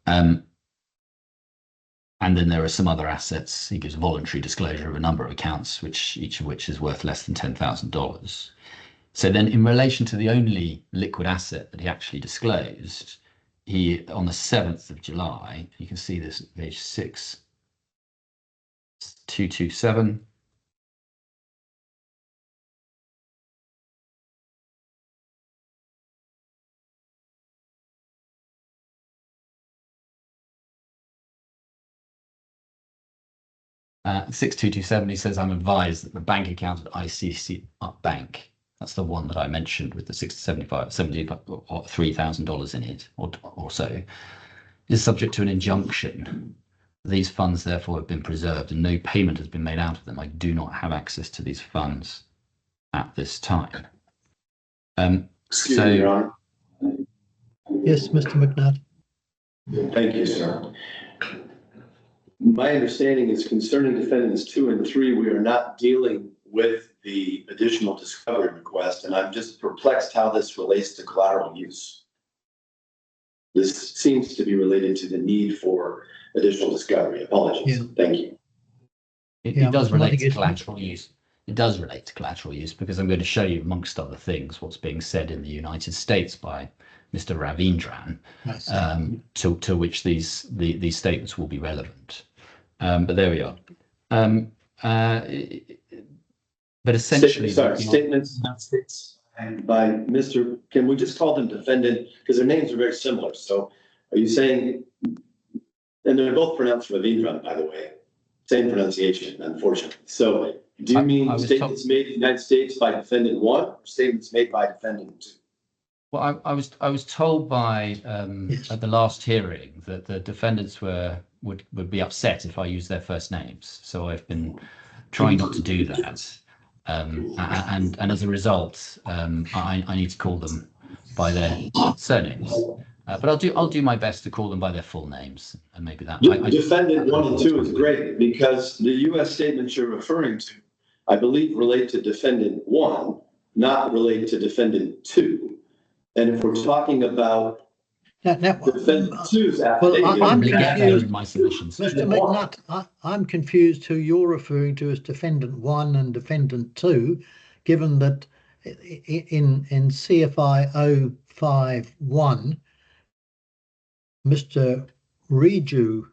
And then there are some other assets. He gives voluntary disclosure of a number of accounts, each of which is worth less than $10,000. So then in relation to the only liquid asset that he actually disclosed, he, on the 7th of July, you can see this at page 6227. Uh, 6227, he says, I'm advised that the bank account at ICC Bank, that's the one that I mentioned with the $3,000 in it or so, is subject to an injunction. These funds, therefore, have been preserved and no payment has been made out of them. I do not have access to these funds at this time. Excuse me, Your Honor. Yes, Mr. McNutt. Thank you, sir. My understanding is concerning defendants 2 and 3, we are not dealing with the additional discovery request, and I'm just perplexed how this relates to collateral use. This seems to be related to the need for additional discovery. Apologies. Yeah. Thank you. It does relate to collateral use. It does relate to collateral use because I'm going to show you, amongst other things, what's being said in the United States by Mr. Ravindran, to which these statements will be relevant. But there we are. But essentially, statements by Mr. Can we just call them defendant because their names are very similar? So, are you saying? And they're both pronounced Ravindran, by the way, same pronunciation, unfortunately. So, do you mean statements made in the United States by defendant 1, or statements made by defendant 2? Well, I was told by at the last hearing that the defendants would be upset if I use their first names. So I've been trying not to do that, and as a result, I need to call them by their surnames. But I'll do my best to call them by their full names, and maybe that. Defendant 1 and 2 is great because the U.S. statements you're referring to, I believe, relate to defendant 1, not relate to defendant 2. And if we're talking about defendant 2's affidavit, I'm confused. My submissions. Mr. McNutt, I'm confused who you're referring to as defendant 1 and defendant 2, given that in CFI 051, Mr. Byju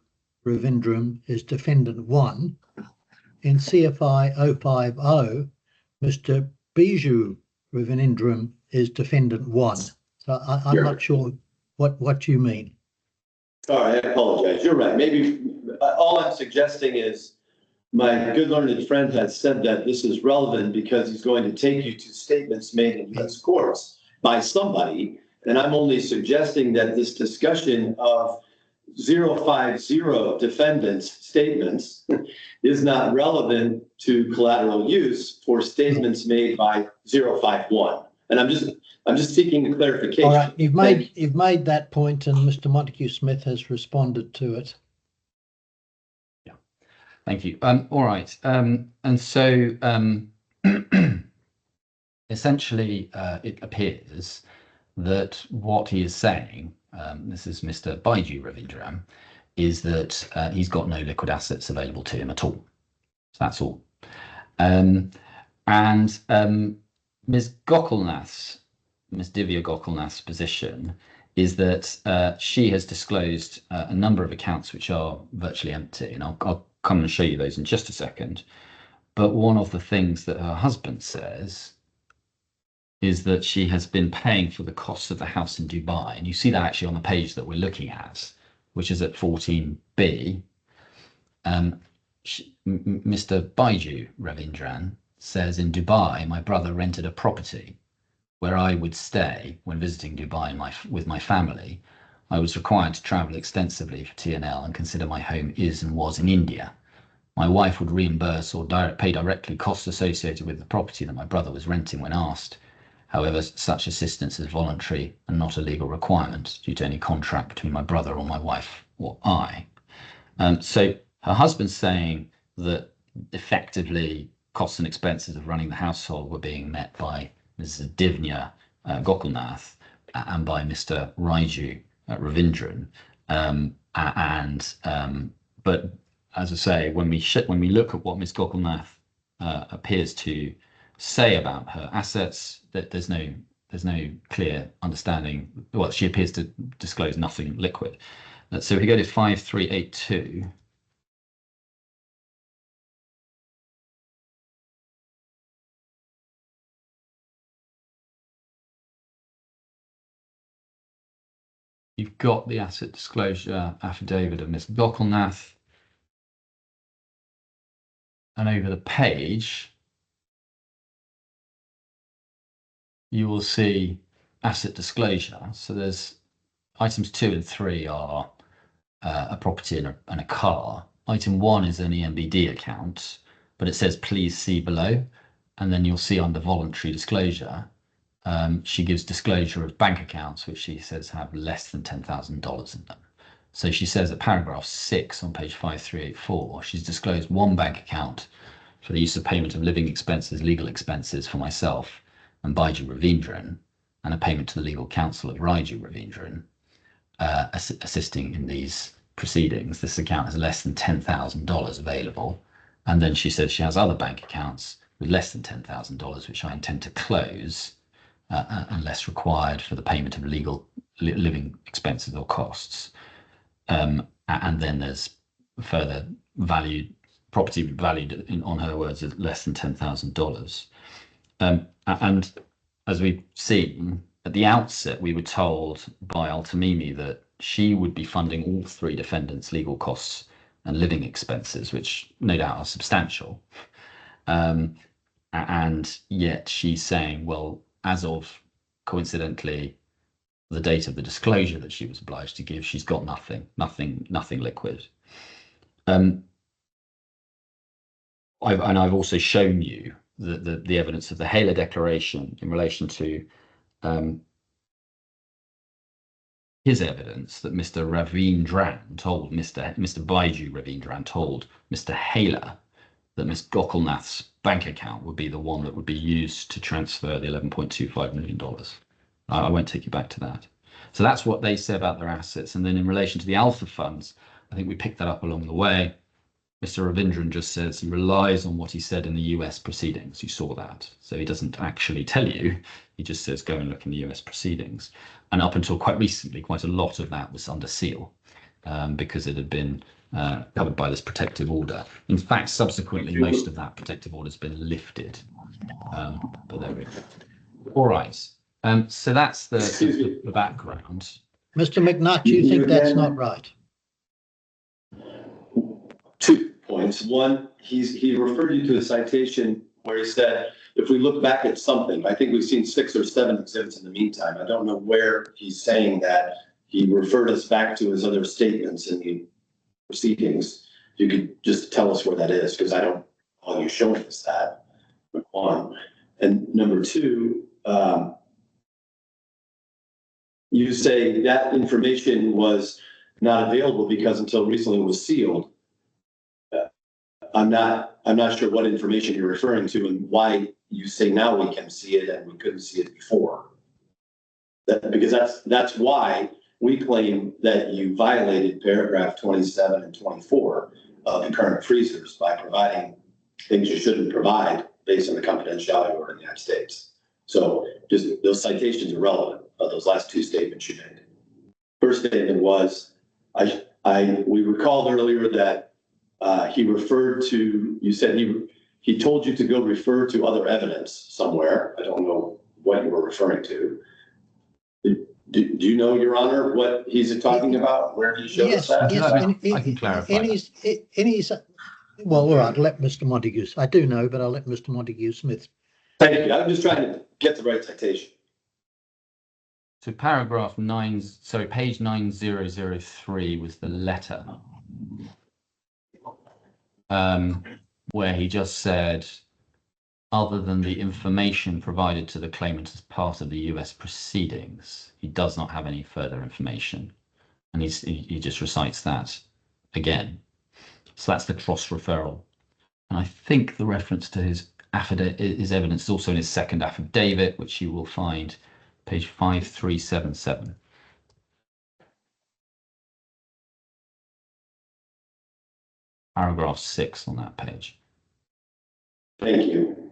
Ravindran is defendant 1. In CFI 050, Mr. Byju Ravindran is defendant 1. So I'm not sure what you mean. Sorry, I apologize. You're right. Maybe all I'm suggesting is my good learned friend has said that this is relevant because he's going to take you to statements made in U.S. courts by somebody. And I'm only suggesting that this discussion of 050 defendants' statements is not relevant to collateral use for statements made by 051. And I'm just seeking a clarification. All right, you've made that point, and Mr. Montague Smith has responded to it. Yeah, thank you. All right, and so essentially, it appears that what he is saying, this is Mr. Byju Ravindran, is that he's got no liquid assets available to him at all. So that's all. Ms. Divya Gokulnath's position is that she has disclosed a number of accounts which are virtually empty, and I'll come and show you those in just a second. But one of the things that her husband says is that she has been paying for the costs of the house in Dubai, and you see that actually on the page that we're looking at, which is at 14B. Mr. Byju Ravindran says, in Dubai, my brother rented a property where I would stay when visiting Dubai with my family I was required to travel extensively for T&L and consider my home is and was in India. My wife would reimburse or pay directly costs associated with the property that my brother was renting when asked. However, such assistance is voluntary and not a legal requirement due to any contract between my brother or my wife or I. So her husband's saying that effectively costs and expenses of running the household were being met by Mrs. Divya Gokulnath and by Mr. Byju Ravindran. But as I say, when we look at what Ms. Gokulnath appears to say about her assets, that there's no clear understanding. Well, she appears to disclose nothing liquid. So if we go to 5382. You've got the asset disclosure affidavit of Ms. Gokulnath. And over the page, you will see asset disclosure. So there's items 2 and 3 are a property and a car. Item 1 is an EMBD account, but it says please see below. And then you'll see under voluntary disclosure, she gives disclosure of bank accounts, which she says have less than $10,000 in them. So she says at paragraph 6 on page 5384, she's disclosed one bank account for the use of payment of living expenses, legal expenses for myself and Byju Ravindran, and a payment to the legal counsel of Byju Ravindran, assisting in these proceedings. This account has less than $10,000 available. And then she says she has other bank accounts with less than $10,000, which I intend to close unless required for the payment of legal living expenses or costs. And then there's further property valued on her words as less than $10,000. And as we've seen at the outset, we were told by Altamimi that she would be funding all 3 defendants' legal costs and living expenses, which no doubt are substantial. And yet she's saying, well, as of coincidentally the date of the disclosure that she was obliged to give, she's got nothing liquid. I've also shown you the evidence of the Haler declaration in relation to his evidence that Mr. Ravindran told Mr. Byju Ravindran told Mr. Haler that Ms. Gokulnath's bank account would be the one that would be used to transfer the $11.25 million. I won't take you back to that. So that's what they say about their assets. And then in relation to the alpha funds, I think we picked that up along the way. Mr. Ravindran just says he relies on what he said in the US proceedings. You saw that. So he doesn't actually tell you. He just says, go and look in the US proceedings. And up until quite recently, quite a lot of that was under seal because it had been covered by this protective order. In fact, subsequently, most of that protective order has been lifted. But there we go. All right. So that's the background. Mr. McNutt, you think that's not right? 2 points. One, he referred you to a citation where he said, if we look back at something, I think we've seen 6 or 7 exhibits in the meantime. I don't know where he's saying that. He referred us back to his other statements in the proceedings. You could just tell us where that is, because I don't know you showing us that. Number 1. And number 2, you say that information was not available because until recently it was sealed. I'm not sure what information you're referring to and why you say now we can see it and we couldn't see it before. Because that's why we claim that you violated paragraph 27 and 24 of the current freezers by providing things you shouldn't provide based on the confidentiality order in the United States. So just those citations are relevant of those last 2 statements you made. First statement was, we recalled earlier that he referred to, you said he told you to go refer to other evidence somewhere. I don't know what you were referring to. Do you know, Your Honor, what he's talking about? Where he showed us that? Yes, I can clarify. Well, all right, let Mr. Montague. I do know, but I'll let Mr. Montague Smith. Thank you. I'm just trying to get the right citation. So paragraph 9, sorry, page 9003 was the letter, where he just said, other than the information provided to the claimant as part of the US proceedings, he does not have any further information. And he just recites that again. So that's the cross referral. And I think the reference to his evidence is also in his second affidavit, which you will find page 5377. Paragraph 6 on that page. Thank you.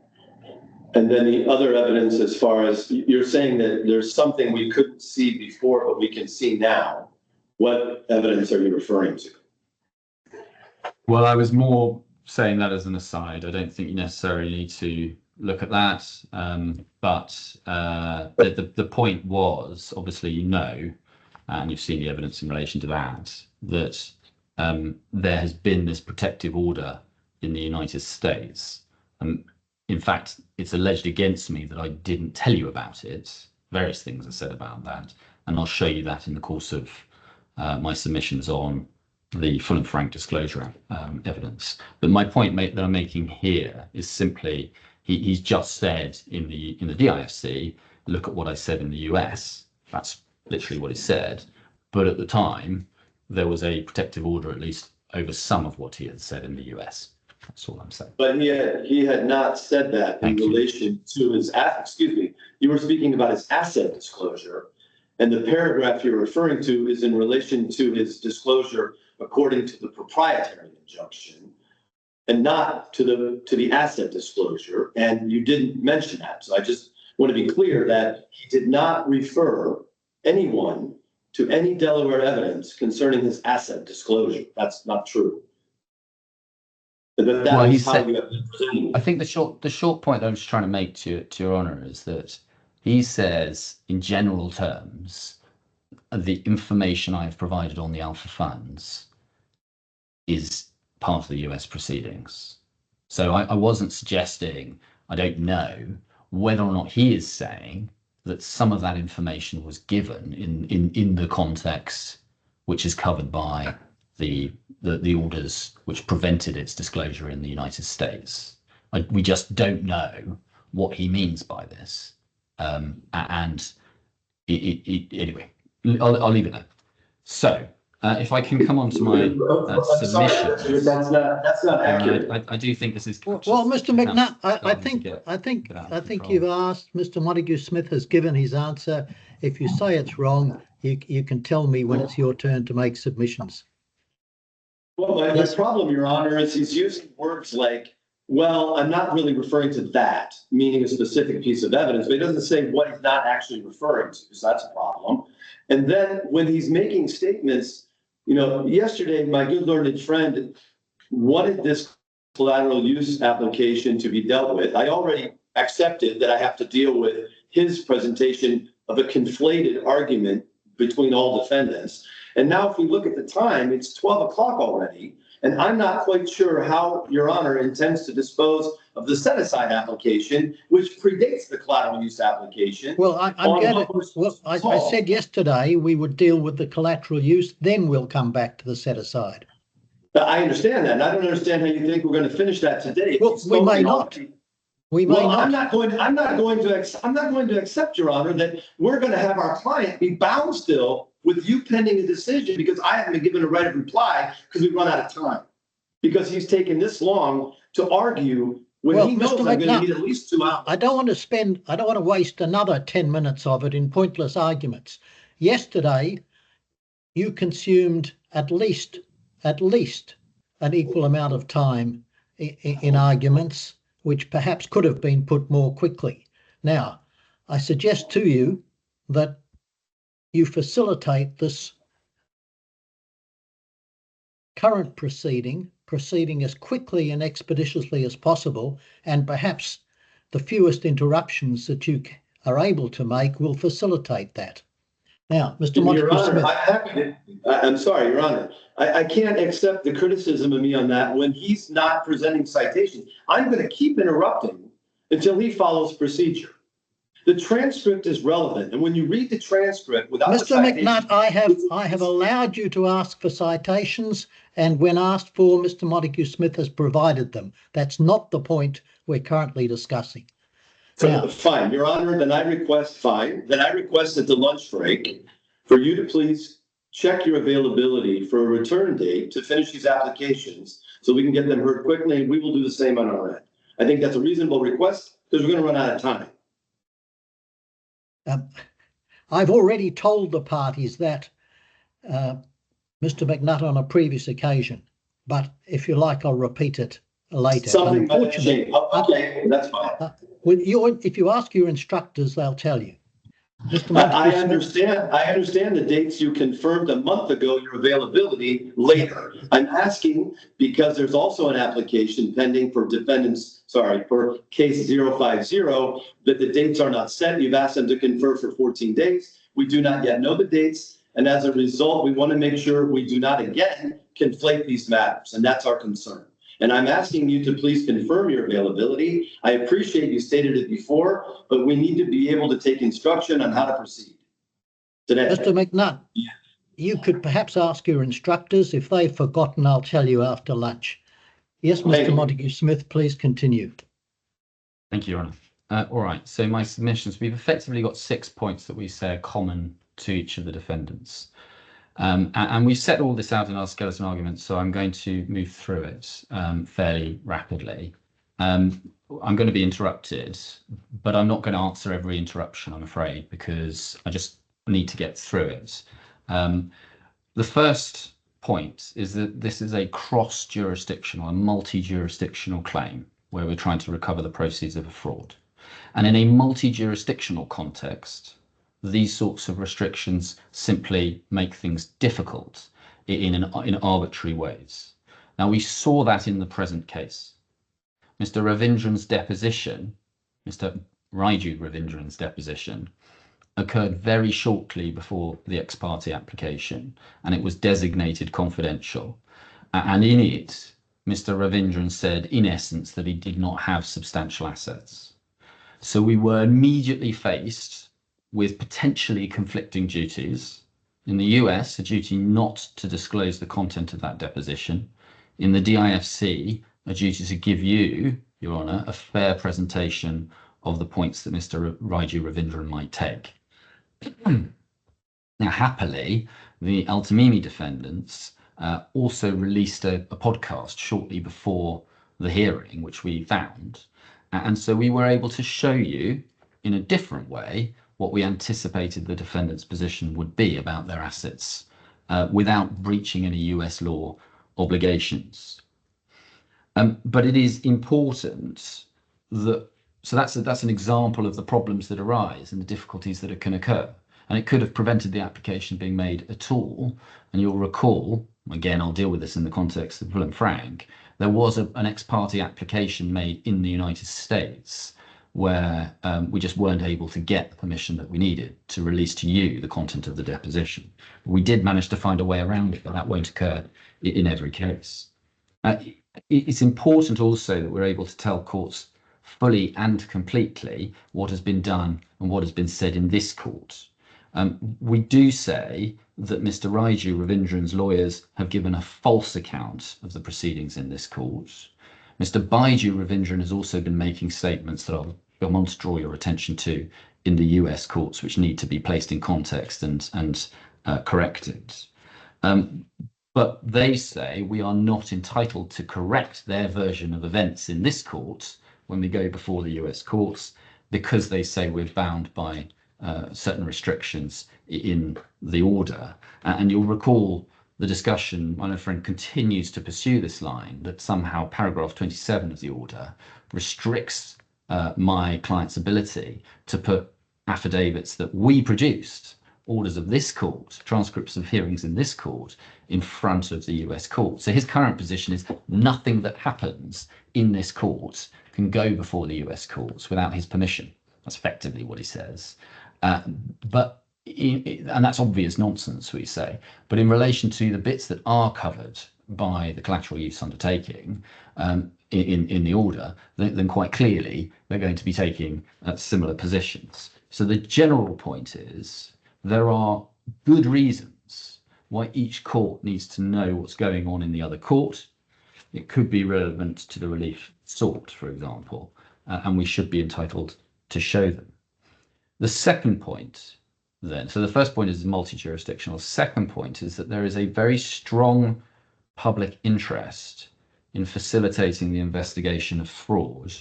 And then the other evidence, as far as you're saying that there's something we couldn't see before, but we can see now. What evidence are you referring to? Well, I was more saying that as an aside. I don't think you necessarily need to look at that. But the point was, obviously, you know, and you've seen the evidence in relation to that, that there has been this protective order in the United States. In fact, it's alleged against me that I didn't tell you about it. Various things are said about that. And I'll show you that in the course of my submissions on the full and frank disclosure evidence. But my point that I'm making here is simply, he's just said in the DIFC, look at what I said in the US. That's literally what he said. But at the time, there was a protective order, at least over some of what he had said in the US. That's all I'm saying. But he had not said that in relation to his, excuse me, you were speaking about his asset disclosure. And the paragraph you're referring to is in relation to his disclosure according to the proprietary injunction and not to the asset disclosure. And you didn't mention that. So I just want to be clear that he did not refer anyone to any Delaware evidence concerning his asset disclosure. That's not true. But that is how you have been presenting it. I think the short point that I'm just trying to make to your honor is that he says, in general terms, the information I have provided on the alpha funds is part of the US proceedings. So I wasn't suggesting, I don't know whether or not he is saying that some of that information was given in the context which is covered by the orders which prevented its disclosure in the United States. We just don't know what he means by this. And anyway, I'll leave it there. So if I can come on to my submissions. That's not accurate. I do think this is. Well, Mr. McNutt, I think you've asked. Mr. Montague Smith has given his answer. If you say it's wrong, you can tell me when it's your turn to make submissions. Well, my problem, Your Honor, is he's using words like, well, I'm not really referring to that, meaning a specific piece of evidence, but he doesn't say what he's not actually referring to, so that's a problem. And then when he's making statements, you know, yesterday, my good learned friend wanted this collateral use application to be dealt with. I already accepted that I have to deal with his presentation of a conflated argument between all defendants. And now if we look at the time, it's 12 o'clock already, and I'm not quite sure how Your Honor intends to dispose of the set-aside application, which predates the collateral use application. Well, I said yesterday we would deal with the collateral use, then we'll come back to the set-aside. I understand that, and I don't understand how you think we're going to finish that today. Well, we may not. We may not. I'm not going to accept, Your Honor, that we're going to have our client be bound still with you pending a decision because I haven't been given a right of reply because we've run out of time. Because he's taken this long to argue when he knows I'm going to need at least 2 hours. I don't want to waste another 10 minutes of it in pointless arguments. Yesterday, you consumed at least an equal amount of time in arguments, which perhaps could have been put more quickly. Now, I suggest to you that you facilitate this current proceeding as quickly and expeditiously as possible, and perhaps the fewest interruptions that you are able to make will facilitate that. Now, Mr. Montague Smith. I'm sorry, Your Honor. I can't accept the criticism of me on that when he's not presenting citations. I'm going to keep interrupting until he follows procedure. The transcript is relevant, and when you read the transcript without Mr. McNutt, I have allowed you to ask for citations, and when asked for, Mr. Montague-Smith has provided them. That's not the point we're currently discussing. So, fine, Your Honor, then I request at the lunch break for you to please check your availability for a return date to finish these applications so we can get them heard quickly, and we will do the same on our end. I think that's a reasonable request because we're going to run out of time. I've already told the parties that, Mr. McNutt, on a previous occasion, but if you like, I'll repeat it later. Something might change. Okay, that's fine. If you ask your instructors, they'll tell you. Mr. I understand the dates you confirmed a month ago, your availability later. I'm asking because there's also an application pending for for case 050, that the dates are not set. You've asked them to confer for 14 days. We do not yet know the dates. And as a result, we want to make sure we do not again conflate these matters. And that's our concern. And I'm asking you to please confirm your availability. I appreciate you stated it before, but we need to be able to take instruction on how to proceed today. Mr. McNutt, you could perhaps ask your instructors. If they've forgotten, I'll tell you after lunch. Yes, Mr. Montague-Smith, please continue. Thank you, Your Honour. All right, so my submissions, we've effectively got 6 points that we say are common to each of the defendants. And we set all this out in our skeleton argument, so I'm going to move through it fairly rapidly. I'm going to be interrupted, but I'm not going to answer every interruption, I'm afraid, because I just need to get through it. The first point is that this is a cross-jurisdictional, a multi-jurisdictional claim where we're trying to recover the proceeds of a fraud. And in a multi-jurisdictional context, these sorts of restrictions simply make things difficult in arbitrary ways. Now, we saw that in the present case. Mr. Ravindran's deposition, Mr. Byju Ravindran's deposition, occurred very shortly before the ex parte application, and it was designated confidential. And in it, Mr. Ravindran said, in essence, that he did not have substantial assets. So we were immediately faced with potentially conflicting duties. In the US, a duty not to disclose the content of that deposition. In the DIFC, a duty to give you, Your Honour, a fair presentation of the points that Mr. Byju Ravindran might take. Now, happily, the Altamimi defendants also released a podcast shortly before the hearing, which we found. And so we were able to show you in a different way what we anticipated the defendant's position would be about their assets without breaching any US law obligations. But it is important that, so that's an example of the problems that arise and the difficulties that can occur. And it could have prevented the application being made at all. And you'll recall, again, I'll deal with this in the context of full and frank, there was an ex parte application made in the United States where we just weren't able to get the permission that we needed to release to you the content of the deposition. We did manage to find a way around it, but that won't occur in every case. It's important also that we're able to tell courts fully and completely what has been done and what has been said in this court. We do say that Mr. Byju Ravindran's lawyers have given a false account of the proceedings in this court. Mr. Byju Ravindran has also been making statements that I want to draw your attention to in the US courts, which need to be placed in context and corrected. But they say we are not entitled to correct their version of events in this court when we go before the US courts, because they say we're bound by certain restrictions in the order. And you'll recall the discussion, my friend continues to pursue this line, that somehow paragraph 27 of the order restricts my client's ability to put affidavits that we produced, orders of this court, transcripts of hearings in this court, in front of the US court. So his current position is nothing that happens in this court can go before the US courts without his permission. That's effectively what he says. And that's obvious nonsense, we say. But in relation to the bits that are covered by the collateral use undertaking, in the order, then quite clearly they're going to be taking similar positions. So the general point is there are good reasons why each court needs to know what's going on in the other court. It could be relevant to the relief sought, for example, and we should be entitled to show them. The second point then, so the first point is multi-jurisdictional. Second point is that there is a very strong public interest in facilitating the investigation of fraud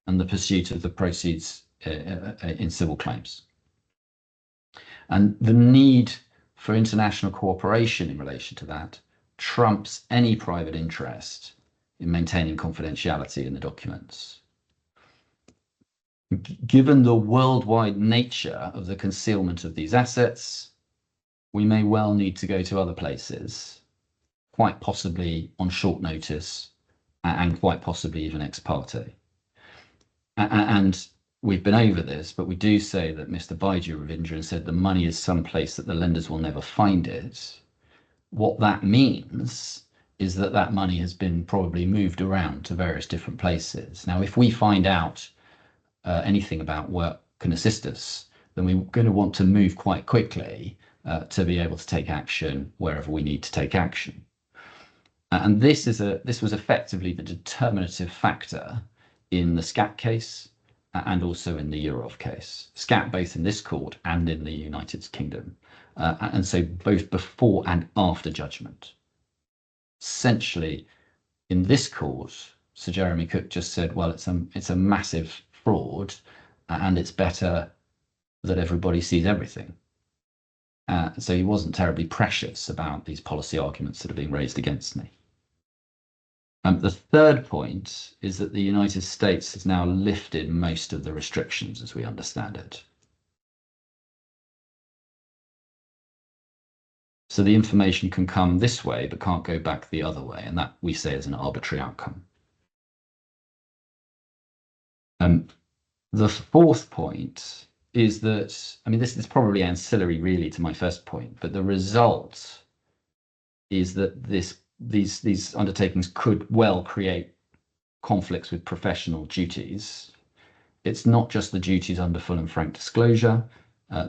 and the pursuit of the proceeds in civil claims. And the need for international cooperation in relation to that trumps any private interest in maintaining confidentiality in the documents. Given the worldwide nature of the concealment of these assets, we may well need to go to other places, quite possibly on short notice, and quite possibly even ex parte. And we've been over this, but we do say that Mr. Byju Ravindran said the money is someplace that the lenders will never find it. What that means is that that money has been probably moved around to various different places. Now, if we find out anything about what can assist us, then we're going to want to move quite quickly to be able to take action wherever we need to take action. And this was effectively the determinative factor in the SCAT case and also in the Eurov case. SCAT both in this court and in the United Kingdom. And so both before and after judgment. Essentially, in this court, Sir Jeremy Cook just said, well, it's a massive fraud and it's better that everybody sees everything. So he wasn't terribly precious about these policy arguments that are being raised against me. The third point is that the United States has now lifted most of the restrictions as we understand it. So the information can come this way, but can't go back the other way. And that we say is an arbitrary outcome. The fourth point is that, I mean, this is probably ancillary really to my first point, but the result is that these undertakings could well create conflicts with professional duties. It's not just the duties under full and frank disclosure.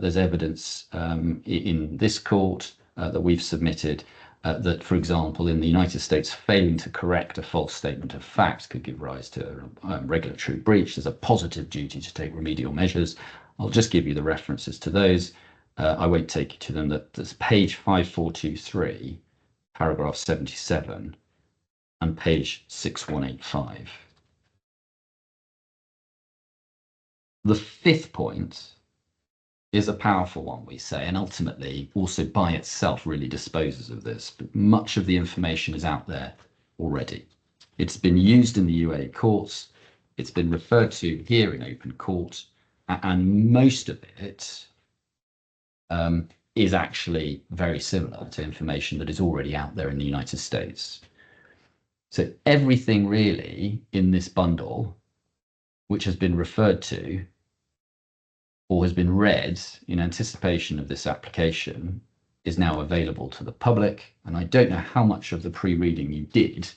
There's evidence in this court that we've submitted that, for example, in the United States, failing to correct a false statement of fact could give rise to a regulatory breach. There's a positive duty to take remedial measures. I'll just give you the references to those. I won't take you to them. That's page 5423, paragraph 77, and page 6185. The fifth point is a powerful one, we say, and ultimately also by itself really disposes of this. But much of the information is out there already. It's been used in the UA courts. It's been referred to here in open court, and most of it is actually very similar to information that is already out there in the United States. So everything really in this bundle, which has been referred to or has been read in anticipation of this application, is now available to the public. And I don't know how much of the pre-reading you did.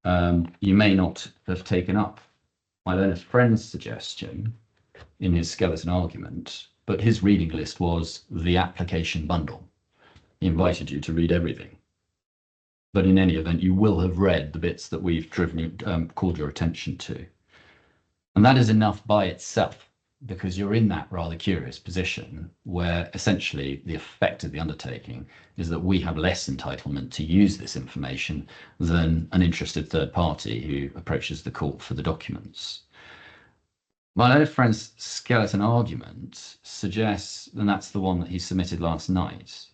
You may not have taken up my learned friend's suggestion in his skeleton argument, but his reading list was the application bundle. He invited you to read everything. But in any event, you will have read the bits that we've called your attention to. And that is enough by itself, because you're in that rather curious position where essentially the effect of the undertaking is that we have less entitlement to use this information than an interested third party who approaches the court for the documents. My old friend's skeleton argument suggests, and that's the one that he submitted last night,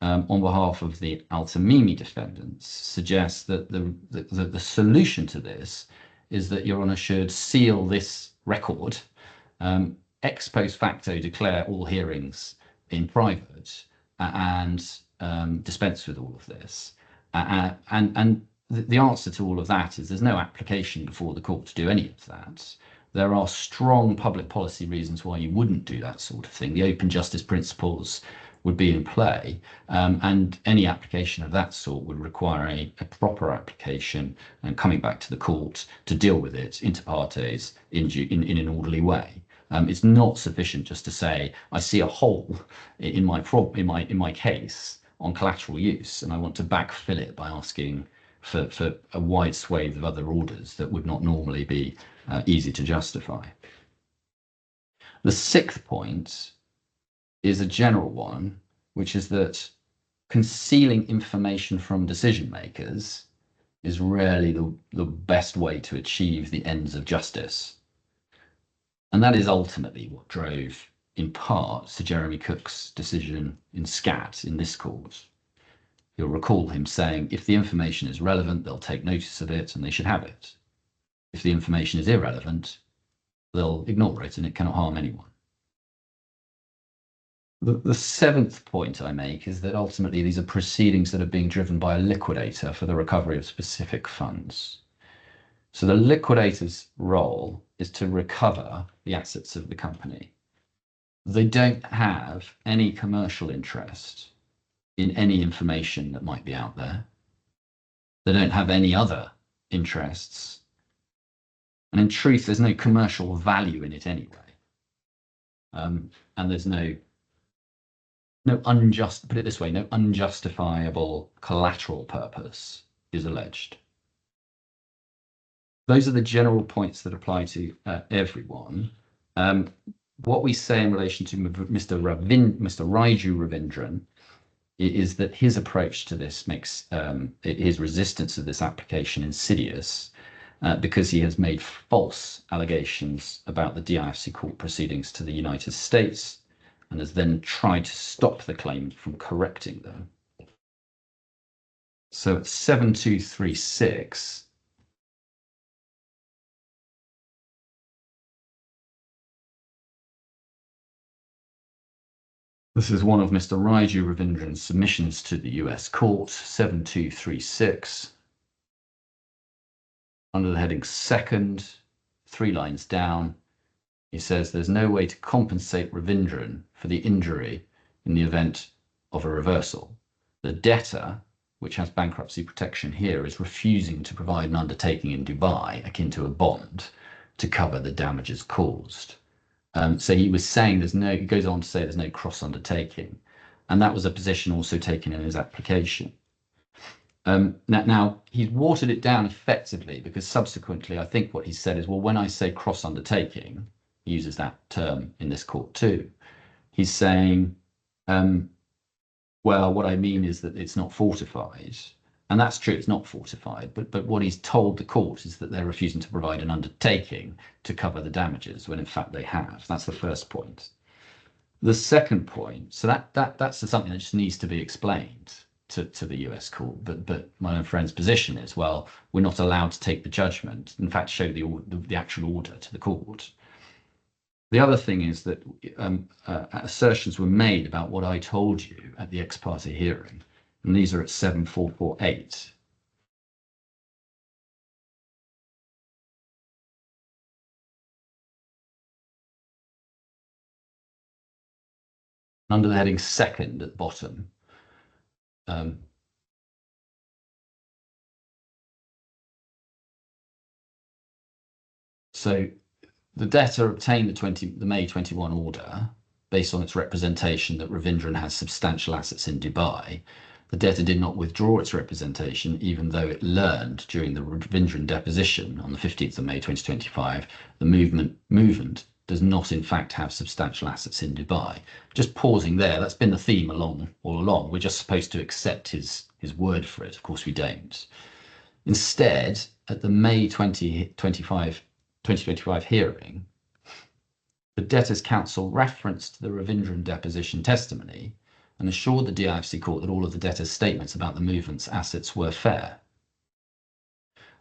on behalf of the Al-Tamimi defendants, suggests that the solution to this is that Your Honour should seal this record, ex post facto declare all hearings in private, and dispense with all of this. And the answer to all of that is there's no application before the court to do any of that. There are strong public policy reasons why you wouldn't do that sort of thing. The open justice principles would be in play, and any application of that sort would require a proper application and coming back to the court to deal with it inter partes in an orderly way. It's not sufficient just to say I see a hole in my case on collateral use, and I want to backfill it by asking for a wide swathe of other orders that would not normally be easy to justify. The sixth point is a general one, which is that concealing information from decision makers is rarely the best way to achieve the ends of justice. And that is ultimately what drove, in part, Sir Jeremy Cook's decision in Scat in this court. You'll recall him saying, if the information is relevant, they'll take notice of it and they should have it. If the information is irrelevant, they'll ignore it and it cannot harm anyone. The seventh point I make is that ultimately these are proceedings that are being driven by a liquidator for the recovery of specific funds. So the liquidator's role is to recover the assets of the company. They don't have any commercial interest in any information that might be out there. They don't have any other interests. And in truth, there's no commercial value in it anyway. And there's no unjustifiable collateral purpose is alleged. Those are the general points that apply to everyone. What we say in relation to Mr. Byju Ravindran is that his approach to this makes his resistance to this application insidious because he has made false allegations about the DIFC court proceedings to the United States and has then tried to stop the claim from correcting them. So at 7236, this is one of Mr. Byju Ravindran's submissions to the US court, 7236. Under the heading second, 3 lines down, he says there's no way to compensate Ravindran for the injury in the event of a reversal. The debtor, which has bankruptcy protection here, is refusing to provide an undertaking in Dubai, akin to a bond, to cover the damages caused. So he was saying he goes on to say there's no cross undertaking. And that was a position also taken in his application. Now, he's watered it down effectively because subsequently, I think what he said is, well, when I say cross undertaking, he uses that term in this court too. He's saying, well, what I mean is that it's not fortified. And that's true, it's not fortified. But what he's told the court is that they're refusing to provide an undertaking to cover the damages when in fact they have. That's the first point. The second point, so that's something that just needs to be explained to the US court. But my own friend's position is, well, we're not allowed to take the judgment, in fact, show the actual order to the court. The other thing is that assertions were made about what I told you at the ex parte hearing, and these are at 7448. Under the heading second at the bottom, so the debtor obtained the May 21 order based on its representation that Ravindran has substantial assets in Dubai. The debtor did not withdraw its representation, even though it learned during the Ravindran deposition on the 15th of May 2025, the movement does not in fact have substantial assets in Dubai. Just pausing there, that's been the theme all along. We're just supposed to accept his word for it. Of course we don't. Instead, at the May 2025 hearing, the debtor's counsel referenced the Ravindran deposition testimony and assured the DIFC court that all of the debtor's statements about the movement's assets were fair.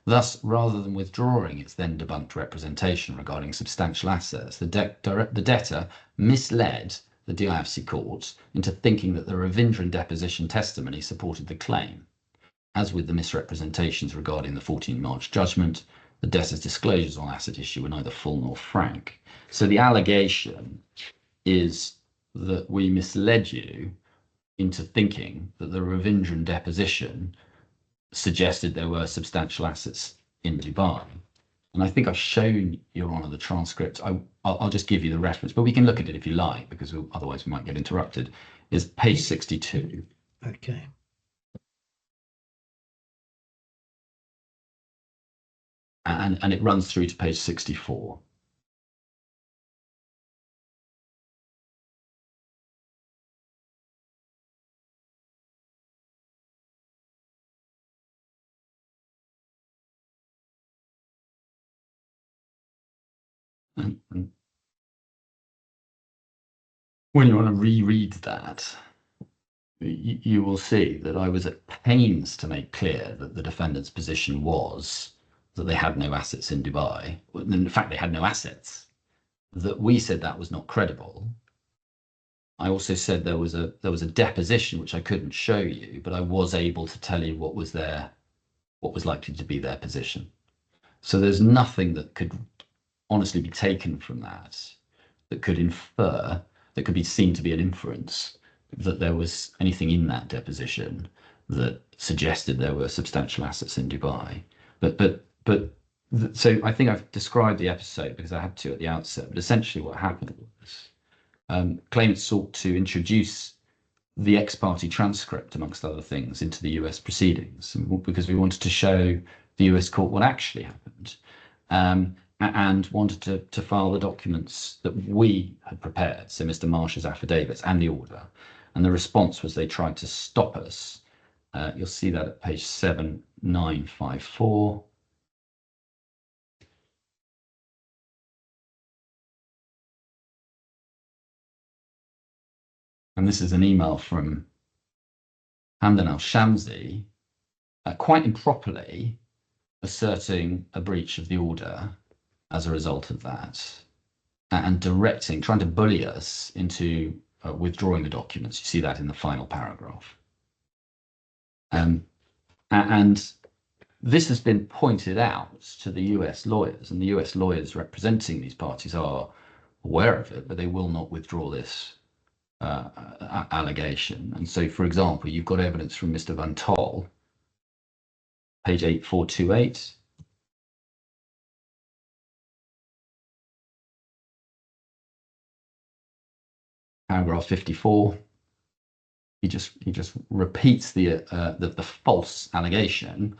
Thus, rather than withdrawing its then debunked representation regarding substantial assets, the debtor misled the DIFC court into thinking that the Ravindran deposition testimony supported the claim. As with the misrepresentations regarding the 14 March judgment, the debtor's disclosures on asset issue were neither full nor frank. So the allegation is that we misled you into thinking that the Ravindran deposition suggested there were substantial assets in Dubai. And I think I've shown Your Honour the transcript. I'll just give you the reference, but we can look at it if you like, because otherwise we might get interrupted. Is page 62. Okay. And it runs through to page 64. And when you want to reread that, you will see that I was at pains to make clear that the defendant's position was that they had no assets in Dubai. In fact, they had no assets. That we said that was not credible. I also said there was a deposition which I couldn't show you, but I was able to tell you what was likely to be their position. So there's nothing that could honestly be taken from that could infer, that could be seen to be an inference that there was anything in that deposition that suggested there were substantial assets in Dubai. So I think I've described the episode because I had to at the outset, but essentially what happened was claimants sought to introduce the ex-parte transcript, amongst other things, into the US proceedings because we wanted to show the US court what actually happened, and wanted to file the documents that we had prepared, so Mr. Marsh's affidavits and the order. And the response was they tried to stop us. You'll see that at page 7954. And this is an email from Hamdan al-Shamsi, quite improperly asserting a breach of the order as a result of that, and trying to bully us into withdrawing the documents. You see that in the final paragraph. And this has been pointed out to the US lawyers, and the US lawyers representing these parties are aware of it, but they will not withdraw this allegation. And so, for example, you've got evidence from Mr. Van Tol, page 8428. Paragraph 54. He just repeats the false allegation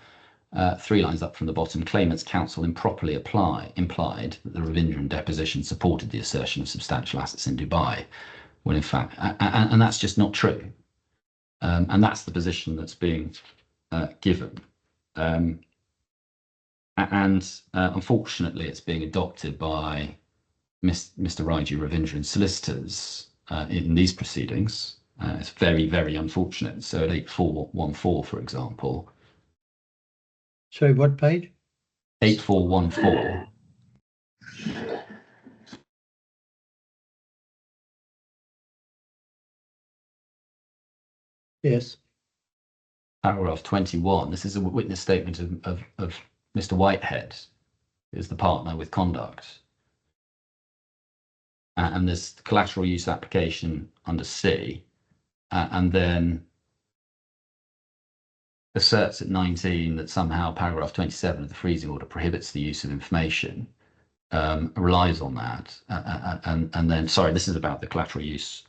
3 lines up from the bottom. Claimant's counsel improperly implied that the Ravindran deposition supported the assertion of substantial assets in Dubai, when in fact, and that's just not true. And that's the position that's being given. And unfortunately, it's being adopted by Mr. Byju Ravindran's solicitors in these proceedings. It's very, very unfortunate. So at 8414, for example. Sorry, what page? 8414. Yes. Paragraph 21. This is a witness statement of Mr. Whitehead, who's the partner with conduct. And there's collateral use application under C, and then asserts at 19 that somehow paragraph 27 of the freezing order prohibits the use of information, relies on that, and then, sorry, this is about the collateral use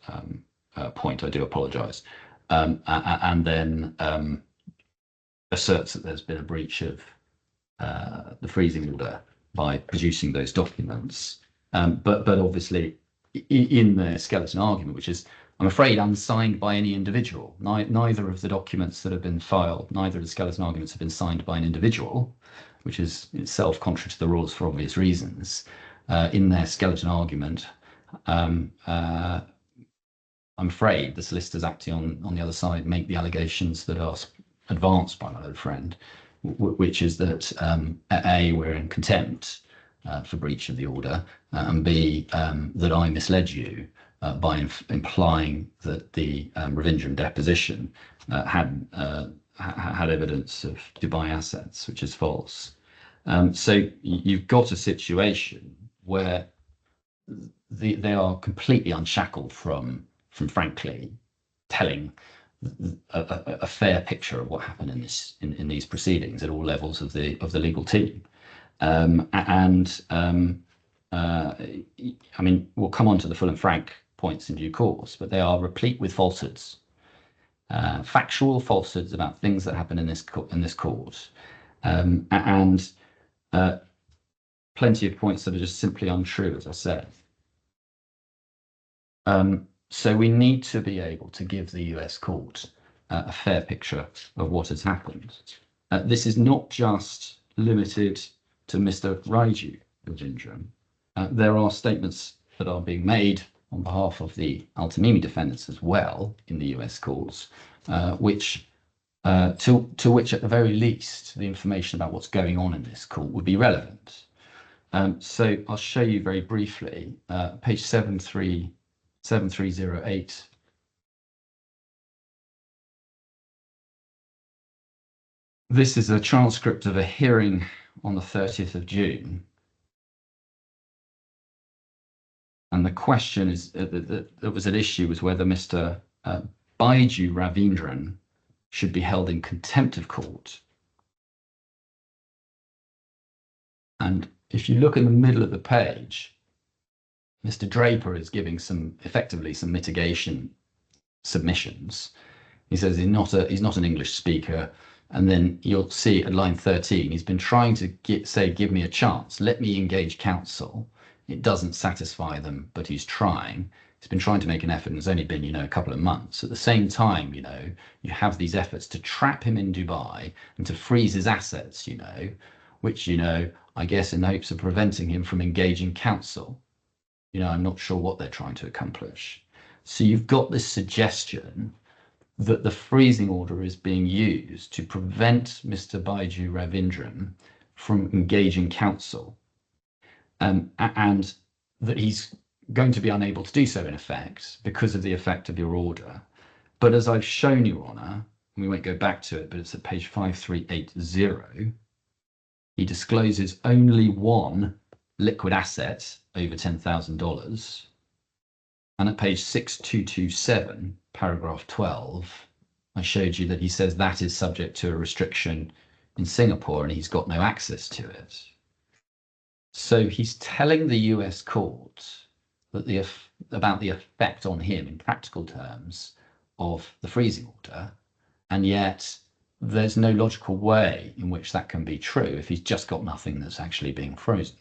point, I do apologise, and then asserts that there's been a breach of the freezing order by producing those documents. But obviously, in the skeleton argument, which is, I'm afraid, unsigned by any individual, neither of the documents that have been filed, neither of the skeleton arguments have been signed by an individual, which is itself contrary to the rules for obvious reasons. In their skeleton argument, I'm afraid the solicitors acting on the other side make the allegations that are advanced by my old friend, which is that A, we're in contempt for breach of the order, and B, that I misled you by implying that the Ravindran deposition had evidence of Dubai assets, which is false. So you've got a situation where they are completely unshackled from frankly telling a fair picture of what happened in these proceedings at all levels of the legal team. I mean, we'll come on to the full and frank points in due course, but they are replete with falsehoods, factual falsehoods about things that happen in this court, and plenty of points that are just simply untrue, as I said. So we need to be able to give the US court a fair picture of what has happened. This is not just limited to Mr. Byju Ravindran. There are statements that are being made on behalf of the Al-Tamimi defendants as well in the US courts, which to which at the very least the information about what's going on in this court would be relevant. So I'll show you very briefly, page 7308. This is a transcript of a hearing on the 30th of June. And the question is that was at issue was whether Mr. Byju Ravindran should be held in contempt of court. And if you look in the middle of the page, Mr. Draper is giving effectively some mitigation submissions. He says he's not an English speaker. And then you'll see at line 13, he's been trying to give me a chance, let me engage counsel. It doesn't satisfy them, but he's trying. He's been trying to make an effort, and it's only been, a couple of months. At the same time, you have these efforts to trap him in Dubai and to freeze his assets, which, I guess in the hopes of preventing him from engaging counsel. I'm not sure what they're trying to accomplish. So you've got this suggestion that the freezing order is being used to prevent Mr. Byju Ravindran from engaging counsel, and that he's going to be unable to do so in effect because of the effect of your order. But as I've shown you, Honour, and we won't go back to it, but it's at page 5380, he discloses only one liquid asset over $10,000. And at page 6227, paragraph 12, I showed you that he says that is subject to a restriction in Singapore and he's got no access to it. So he's telling the US court that about the effect on him in practical terms of the freezing order, and yet there's no logical way in which that can be true if he's just got nothing that's actually being frozen.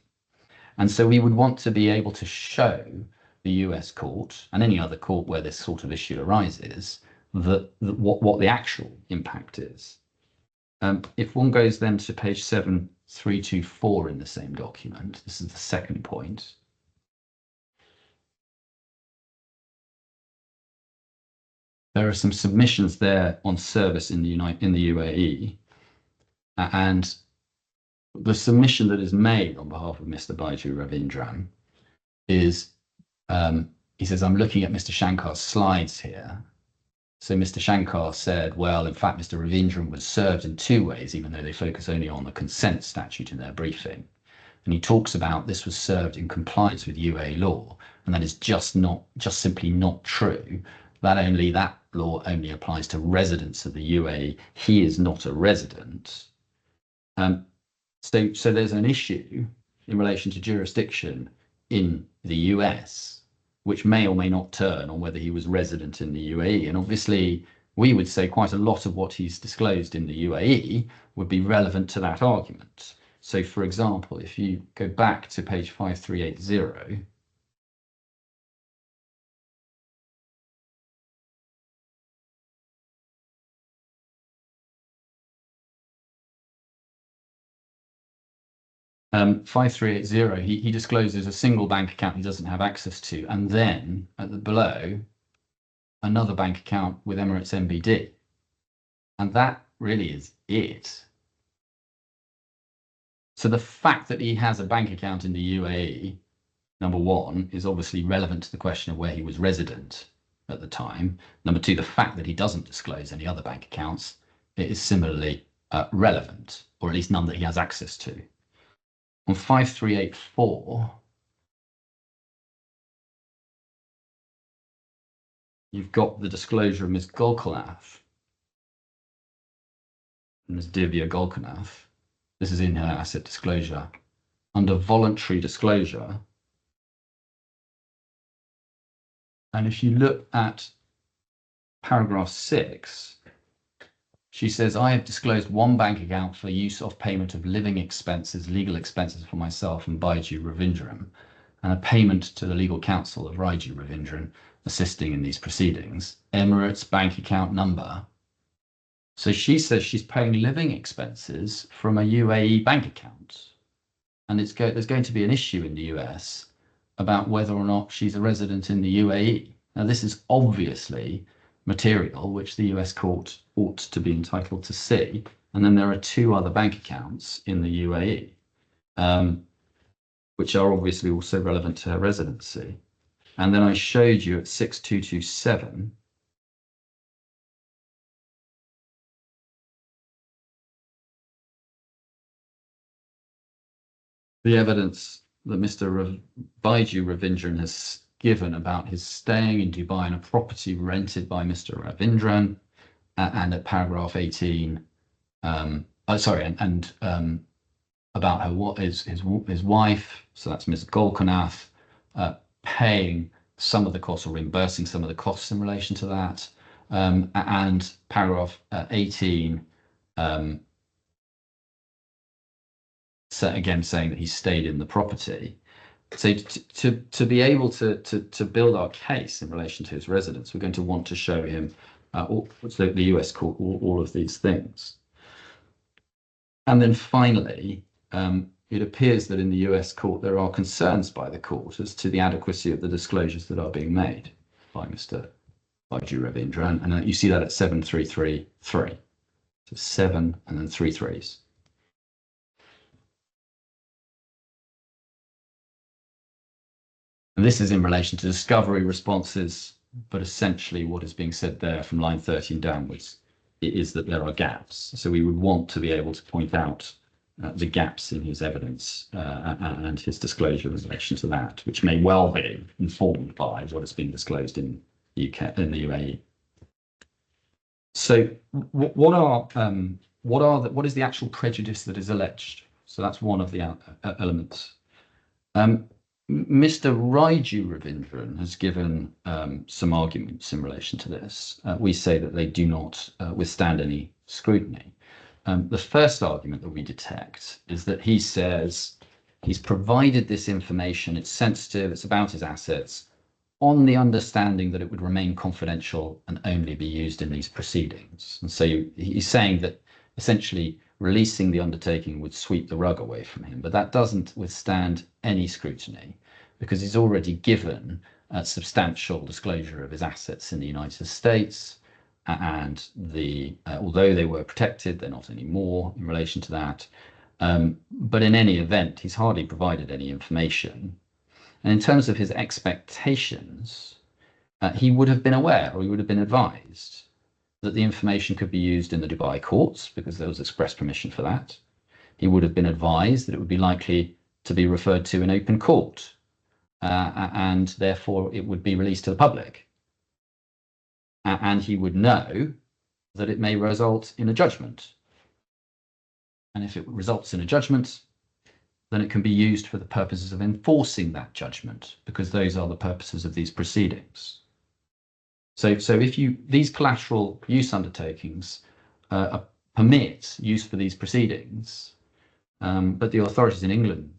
And so we would want to be able to show the US court and any other court where this sort of issue arises what the actual impact is. If one goes then to page 7324 in the same document, this is the second point. There are some submissions there on service in the UAE, and the submission that is made on behalf of Mr. Byju Ravindran is, he says, I'm looking at Mr. Shankar's slides here. So Mr. Shankar said, well, in fact, Mr. Ravindran was served in two ways, even though they focus only on the consent statute in their briefing. And he talks about this was served in compliance with UAE law, and that is just simply not true. That law only applies to residents of the UAE. He is not a resident. So there's an issue in relation to jurisdiction in the US, which may or may not turn on whether he was resident in the UAE. And obviously, we would say quite a lot of what he's disclosed in the UAE would be relevant to that argument. So, for example, if you go back to page 5380, he discloses a single bank account he doesn't have access to, and then at the below, another bank account with Emirates NBD. And that really is it. So the fact that he has a bank account in the UAE, number one, is obviously relevant to the question of where he was resident at the time. Number two, the fact that he doesn't disclose any other bank accounts, it is similarly relevant, or at least none that he has access to. On 5384, you've got the disclosure of Ms. Golkanath, Ms. Divya Golkanath. This is in her asset disclosure. Under voluntary disclosure, and if you look at paragraph 6, she says, I have disclosed one bank account for use of payment of living expenses, legal expenses for myself and Byju Ravindran, and a payment to the legal counsel of Raiju Ravindran assisting in these proceedings. Emirates bank account number. So she says she's paying living expenses from a UAE bank account. And there's going to be an issue in the US about whether or not she's a resident in the UAE. Now, this is obviously material which the US court ought to be entitled to see. And then there are 2 other bank accounts in the UAE, which are obviously also relevant to her residency. And then I showed you at 6227, the evidence that Mr. Byju Ravindran has given about his staying in Dubai in a property rented by Mr. Ravindran, and at paragraph 18, about his wife, so that's Ms. Golkanath, paying some of the costs or reimbursing some of the costs in relation to that, and paragraph 18, so again saying that he stayed in the property. So to be able to build our case in relation to his residence, we're going to want to show him the US court all of these things. And then finally, it appears that in the US court there are concerns by the court as to the adequacy of the disclosures that are being made by Mr. Byju Ravindran, and you see that at 7333. So 7 and then 3 threes. And this is in relation to discovery responses, but essentially what is being said there from line 13 downwards is that there are gaps. So we would want to be able to point out the gaps in his evidence and his disclosure in relation to that, which may well be informed by what has been disclosed in the UAE. So what is the actual prejudice that is alleged? So that's one of the elements. Mr. Raiju Ravindran has given some arguments in relation to this. We say that they do not withstand any scrutiny. The first argument that we detect is that he says he's provided this information, it's sensitive, it's about his assets, on the understanding that it would remain confidential and only be used in these proceedings. And so he's saying that essentially releasing the undertaking would sweep the rug away from him, but that doesn't withstand any scrutiny because he's already given a substantial disclosure of his assets in the United States, and although they were protected, they're not anymore in relation to that. But in any event, he's hardly provided any information. And in terms of his expectations, he would have been aware, or he would have been advised, that the information could be used in the Dubai courts because there was express permission for that. He would have been advised that it would be likely to be referred to in open court, and therefore it would be released to the public. And he would know that it may result in a judgment. And if it results in a judgment, then it can be used for the purposes of enforcing that judgment, because those are the purposes of these proceedings. So if these collateral use undertakings permit use for these proceedings, but the authorities in England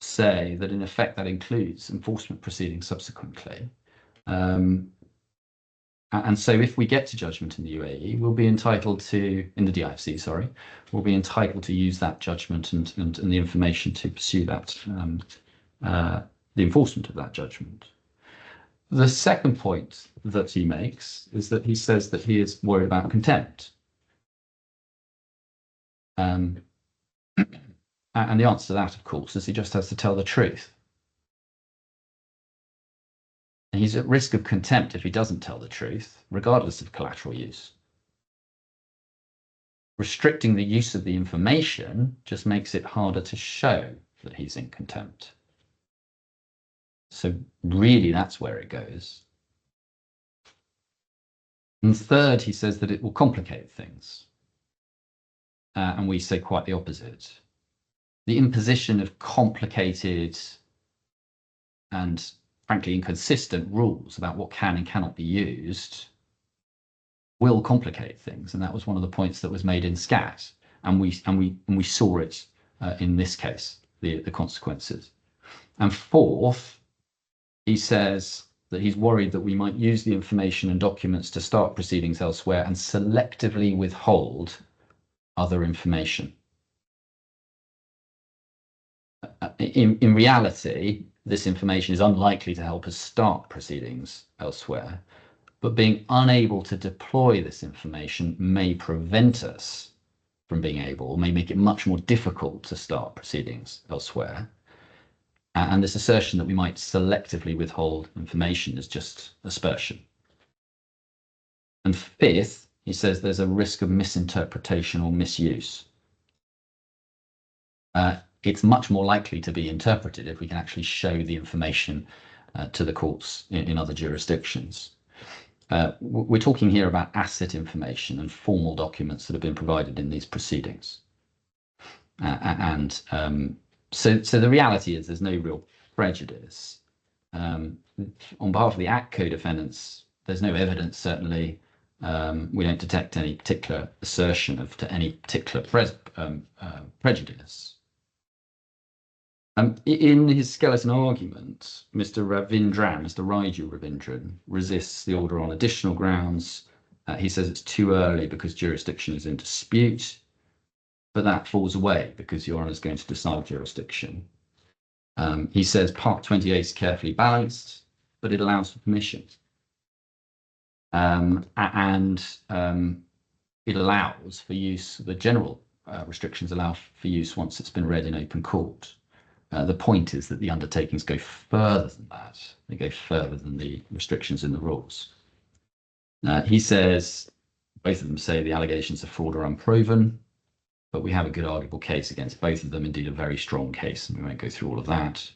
say that in effect that includes enforcement proceedings subsequently. And so if we get to judgment in the UAE, we'll be entitled to, in the DIFC, sorry, we'll be entitled to use that judgment and the information to pursue that, the enforcement of that judgment. The second point that he makes is that he says that he is worried about contempt. And the answer to that, of course, is he just has to tell the truth. And he's at risk of contempt if he doesn't tell the truth, regardless of collateral use. Restricting the use of the information just makes it harder to show that he's in contempt. So really, that's where it goes. And third, he says that it will complicate things. And we say quite the opposite. The imposition of complicated and frankly inconsistent rules about what can and cannot be used will complicate things. And that was one of the points that was made in SCAT. And we saw it in this case, the consequences. And fourth, he says that he's worried that we might use the information and documents to start proceedings elsewhere and selectively withhold other information. In reality, this information is unlikely to help us start proceedings elsewhere, but being unable to deploy this information may prevent us from being able, or may make it much more difficult to start proceedings elsewhere. And this assertion that we might selectively withhold information is just aspersion. And fifth, he says there's a risk of misinterpretation or misuse. It's much more likely to be interpreted if we can actually show the information to the courts in other jurisdictions. We're talking here about asset information and formal documents that have been provided in these proceedings. So the reality is there's no real prejudice. On behalf of the Act co-defendants, there's no evidence, certainly. We don't detect any particular assertion of any particular prejudice. In his skeleton argument, Mr. Byju Ravindran, resists the order on additional grounds. He says it's too early because jurisdiction is in dispute, but that falls away because Your Honour is going to decide jurisdiction. He says Part 28 is carefully balanced, but it allows for permission. It allows for use, the general restrictions allow for use once it's been read in open court. The point is that the undertakings go further than that. They go further than the restrictions in the rules. He says, both of them say the allegations of fraud are unproven, but we have a good arguable case against both of them, indeed a very strong case, and we won't go through all of that.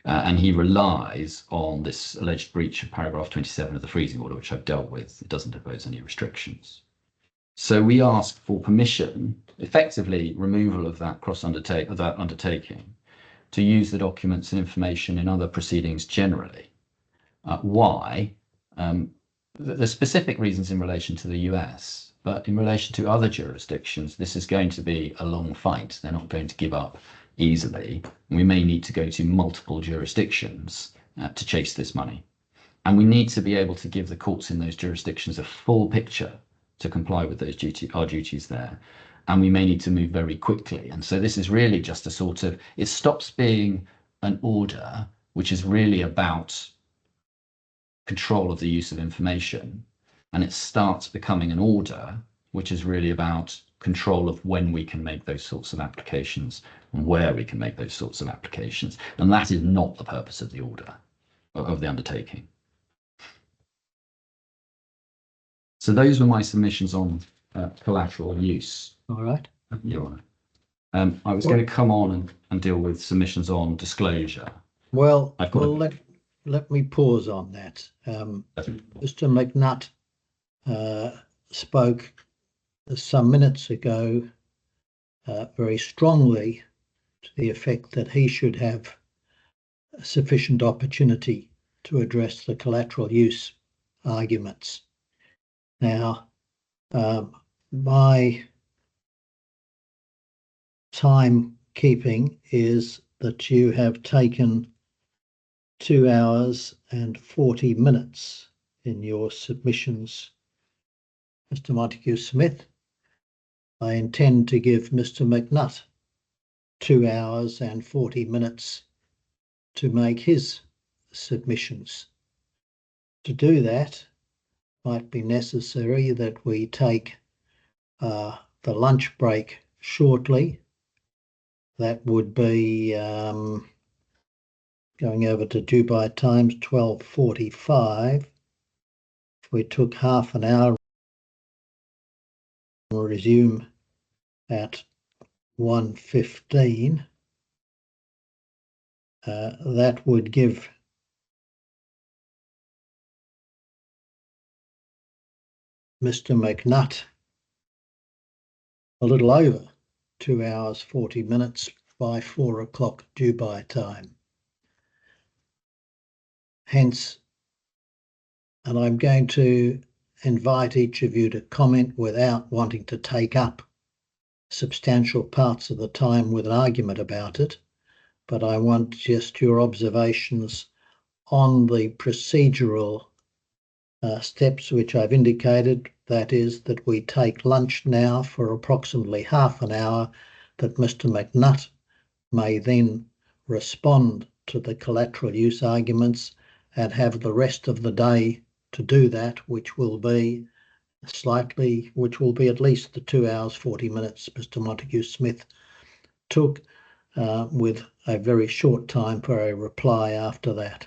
And he relies on this alleged breach of paragraph 27 of the freezing order, which I've dealt with. It doesn't impose any restrictions. So we ask for permission, effectively removal of that undertaking, to use the documents and information in other proceedings generally. Why? The specific reasons in relation to the US, but in relation to other jurisdictions, this is going to be a long fight. They're not going to give up easily. We may need to go to multiple jurisdictions to chase this money. And we need to be able to give the courts in those jurisdictions a full picture to comply with those our duties there. And we may need to move very quickly. And so this is really just a sort of, it stops being an order, which is really about control of the use of information, and it starts becoming an order, which is really about control of when we can make those sorts of applications and where we can make those sorts of applications. And that is not the purpose of the order, of the undertaking. So those were my submissions on collateral use. All right. Your Honour. I was going to come on and deal with submissions on disclosure. Well, let me pause on that. Mr. McNutt spoke some minutes ago very strongly to the effect that he should have sufficient opportunity to address the collateral use arguments. Now, my timekeeping is that you have taken 2 hours and 40 minutes in your submissions. Mr. Montague-Smith, I intend to give Mr. McNutt 2 hours and 40 minutes to make his submissions. To do that, might be necessary that we take the lunch break shortly. That would be going over to Dubai times 12:45. If we took half an hour, we'll resume at 1:15. that would give Mr. McNutt a little over 2 hours 40 minutes by 4 o'clock Dubai time. Hence, and I'm going to invite each of you to comment without wanting to take up substantial parts of the time with an argument about it, but I want just your observations on the procedural steps which I've indicated. That is, that we take lunch now for approximately half an hour, that Mr. McNutt may then respond to the collateral use arguments and have the rest of the day to do that, which will be at least the 2 hours 40 minutes Mr. Montague-Smith took, with a very short time for a reply after that.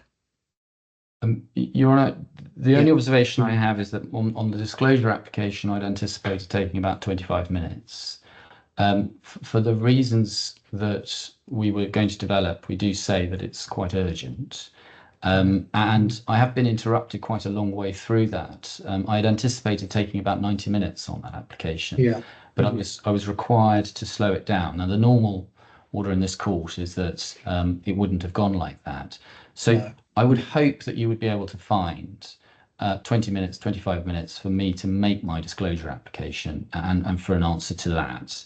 Your Honour, the only observation I have is that on the disclosure application, I'd anticipated taking about 25 minutes. For the reasons that we were going to develop, we do say that it's quite urgent. And I have been interrupted quite a long way through that. I had anticipated taking about 90 minutes on that application, but I was required to slow it down. Now, the normal order in this court is that it wouldn't have gone like that. So I would hope that you would be able to find 20 minutes, 25 minutes for me to make my disclosure application and for an answer to that.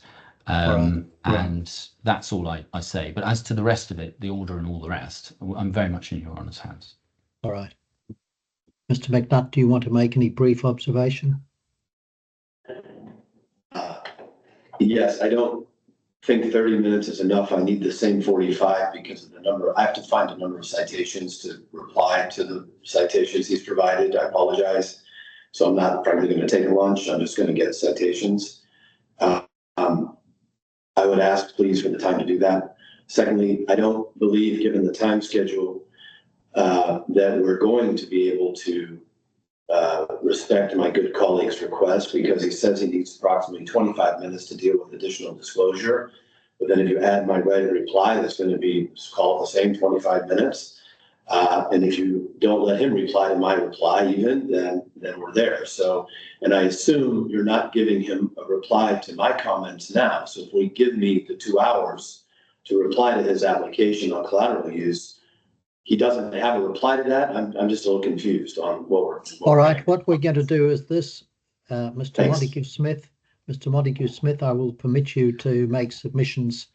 And that's all I say. But as to the rest of it, the order and all the rest, I'm very much in your Honour's hands. All right. Mr. McNutt, do you want to make any brief observation? Yes, I don't think 30 minutes is enough. I need the same 45 because of the number. I have to find a number of citations to reply to the citations he's provided. I apologize. So I'm not probably going to take a lunch. I'm just going to get citations. I would ask, please, for the time to do that. Secondly, I don't believe, given the time schedule, that we're going to be able to respect my good colleague's request, because he says he needs approximately 25 minutes to deal with additional disclosure. But then if you add my right of reply, that's going to be called the same 25 minutes. And if you don't let him reply to my reply even, then we're there. So, and I assume you're not giving him a reply to my comments now. So if we give me the 2 hours to reply to his application on collateral use, he doesn't have a reply to that. I'm just a little confused on what we're. All right, what we're going to do is this, Mr. Montague-Smith. Mr. Montague-Smith, I will permit you to make submissions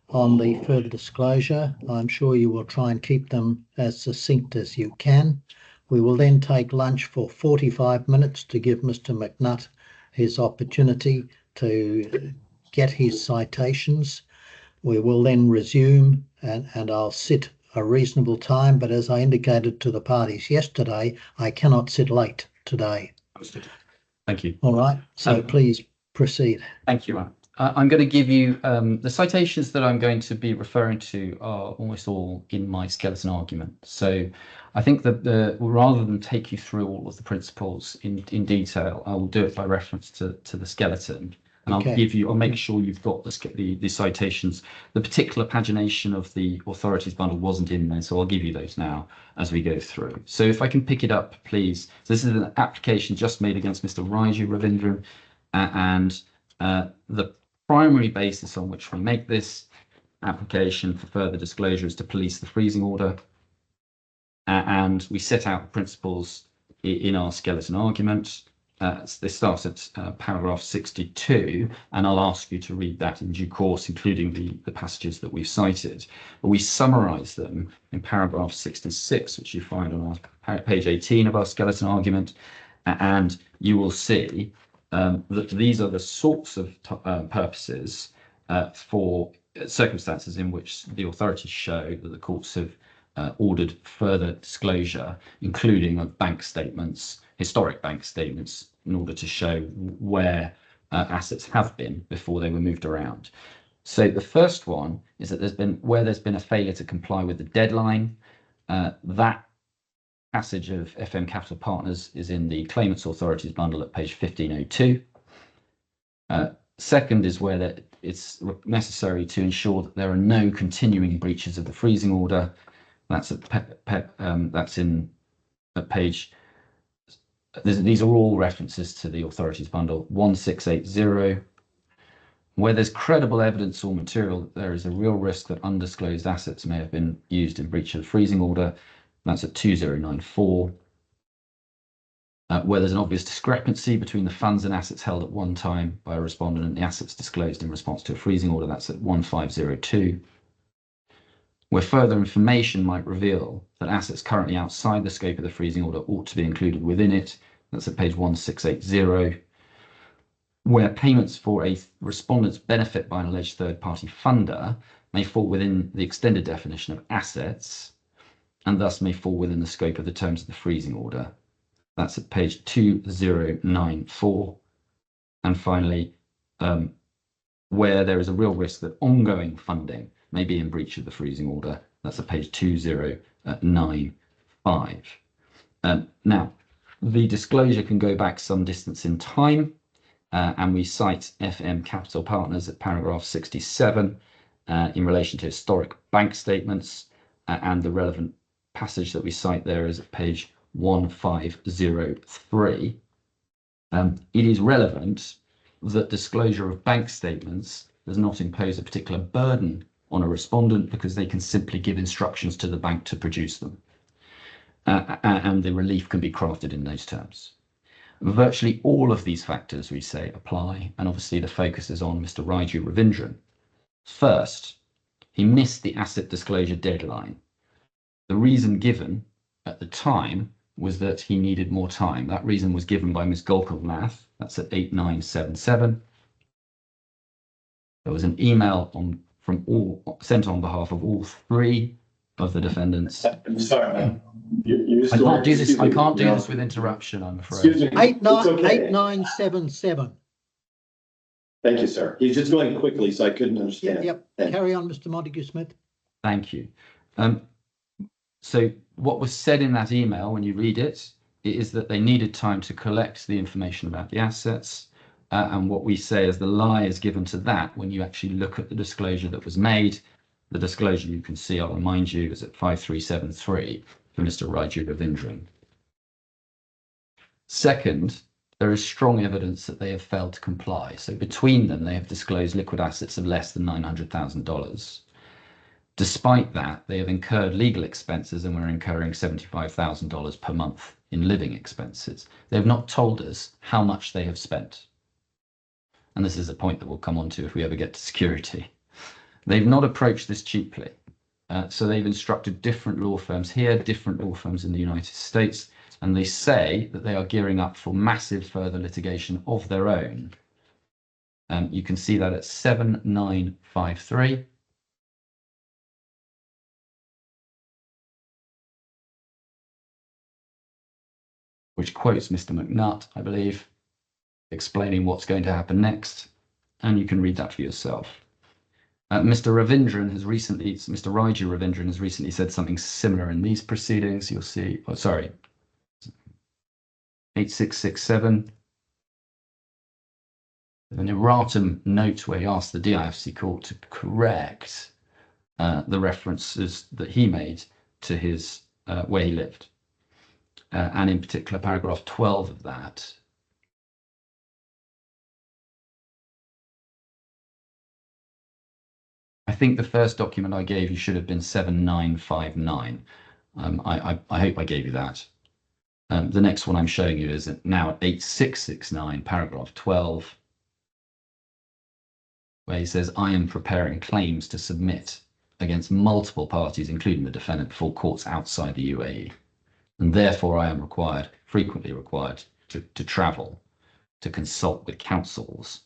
on the further disclosure. I'm sure you will try and keep them as succinct as you can. We will then take lunch for 45 minutes to give Mr. McNutt his opportunity to get his citations. We will then resume and I'll sit a reasonable time, but as I indicated to the parties yesterday, I cannot sit late today. Understood. Thank you. All right, so please proceed. Thank you, Anne. I'm going to give you the citations that I'm going to be referring to are almost all in my skeleton argument. So I think that rather than take you through all of the principles in detail, I will do it by reference to the skeleton. And I'll make sure you've got the citations. The particular pagination of the authorities bundle wasn't in there, so I'll give you those now as we go through. So if I can pick it up, please. So this is an application just made against Mr. Byju Ravindran, and the primary basis on which we make this application for further disclosure is to police the freezing order, and we set out the principles in our skeleton argument. This starts at paragraph 62, and I'll ask you to read that in due course, including the passages that we've cited. But we summarise them in paragraph 66, which you find on our page 18 of our skeleton argument, and you will see that these are the sorts of purposes for circumstances in which the authorities show that the courts have ordered further disclosure, including of bank statements, historic bank statements, in order to show where assets have been before they were moved around. So the first one is that there's been a failure to comply with the deadline. That passage of FM Capital Partners is in the Claimants Authorities bundle at page 1502. Second is where it's necessary to ensure that there are no continuing breaches of the freezing order. That's in page. These are all references to the authorities bundle 1680. Where there's credible evidence or material that there is a real risk that undisclosed assets may have been used in breach of the freezing order, that's at 2094. Where there's an obvious discrepancy between the funds and assets held at one time by a respondent and the assets disclosed in response to a freezing order, that's at 1502. Where further information might reveal that assets currently outside the scope of the freezing order ought to be included within it, that's at page 1680. Where payments for a respondent's benefit by an alleged third-party funder may fall within the extended definition of assets and thus may fall within the scope of the terms of the freezing order. That's at page 2094. And finally, where there is a real risk that ongoing funding may be in breach of the freezing order, that's at page 2095. Now, the disclosure can go back some distance in time. And we cite FM Capital Partners at paragraph 67 in relation to historic bank statements, and the relevant passage that we cite there is at page 1503. It is relevant that disclosure of bank statements does not impose a particular burden on a respondent because they can simply give instructions to the bank to produce them. And the relief can be crafted in those terms. Virtually all of these factors, we say, apply, and obviously the focus is on Mr. Byju Ravindran. First, he missed the asset disclosure deadline. The reason given at the time was that he needed more time. That reason was given by Ms. Golkanath, that's at 8977. There was an email sent on behalf of all three of the defendants. I'm sorry, man. I can't do this. I can't do this with interruption, I'm afraid. Excuse me. 8977. Thank you, sir. He's just going quickly, so I couldn't understand. Yep. Carry on, Mr. Montague-Smith. Thank you. So what was said in that email, when you read it, is that they needed time to collect the information about the assets. And what we say is the lie is given to that when you actually look at the disclosure that was made. The disclosure you can see, I'll remind you, is at 5373 for Mr. Byju Ravindran. Second, there is strong evidence that they have failed to comply. So between them, they have disclosed liquid assets of less than $900,000. Despite that, they have incurred legal expenses and we're incurring $75,000 per month in living expenses. They have not told us how much they have spent. And this is a point that we'll come on to if we ever get to security. They've not approached this cheaply. So they've instructed different law firms here, different law firms in the United States, and they say that they are gearing up for massive further litigation of their own. You can see that at 7953. Which quotes Mr. McNutt, I believe, explaining what's going to happen next. And you can read that for yourself. Mr. Byju Ravindran has recently said something similar in these proceedings. You'll see, 8667. An erratum note where he asked the DIFC court to correct the references that he made to his where he lived. And in particular, paragraph 12 of that. I think the first document I gave you should have been 7959. I hope I gave you that. The next one I'm showing you is now at 8669, paragraph 12, where he says, I am preparing claims to submit against multiple parties, including the defendant, before courts outside the UAE. And therefore I am frequently required to travel, to consult with counsels.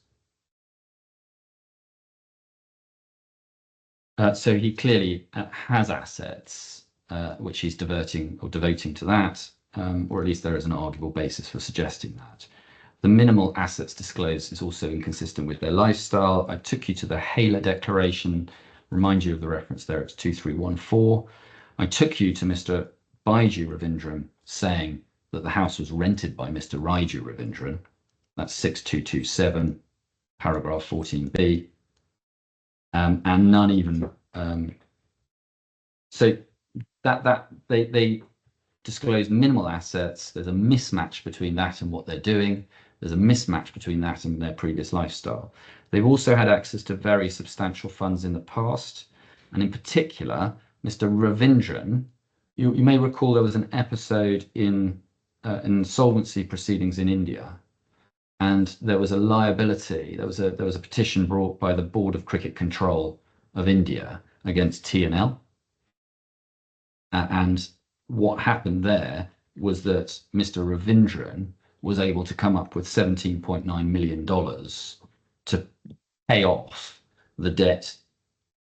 So he clearly has assets, which he's devoting to that, or at least there is an arguable basis for suggesting that. The minimal assets disclosed is also inconsistent with their lifestyle. I took you to the Haler Declaration, remind you of the reference there, it's 2314. I took you to Mr. Byju Ravindran saying that the house was rented by Mr. Byju Ravindran. That's 6227, paragraph 14b. and none even. So that they disclose minimal assets. There's a mismatch between that and what they're doing. There's a mismatch between that and their previous lifestyle. They've also had access to very substantial funds in the past, and in particular, Mr. Ravindran. You may recall there was an episode in insolvency proceedings in India, and there was a liability. There was a petition brought by the Board of Cricket Control of India against T&L, and what happened there was that Mr. Ravindran was able to come up with $17.9 million to pay off the debt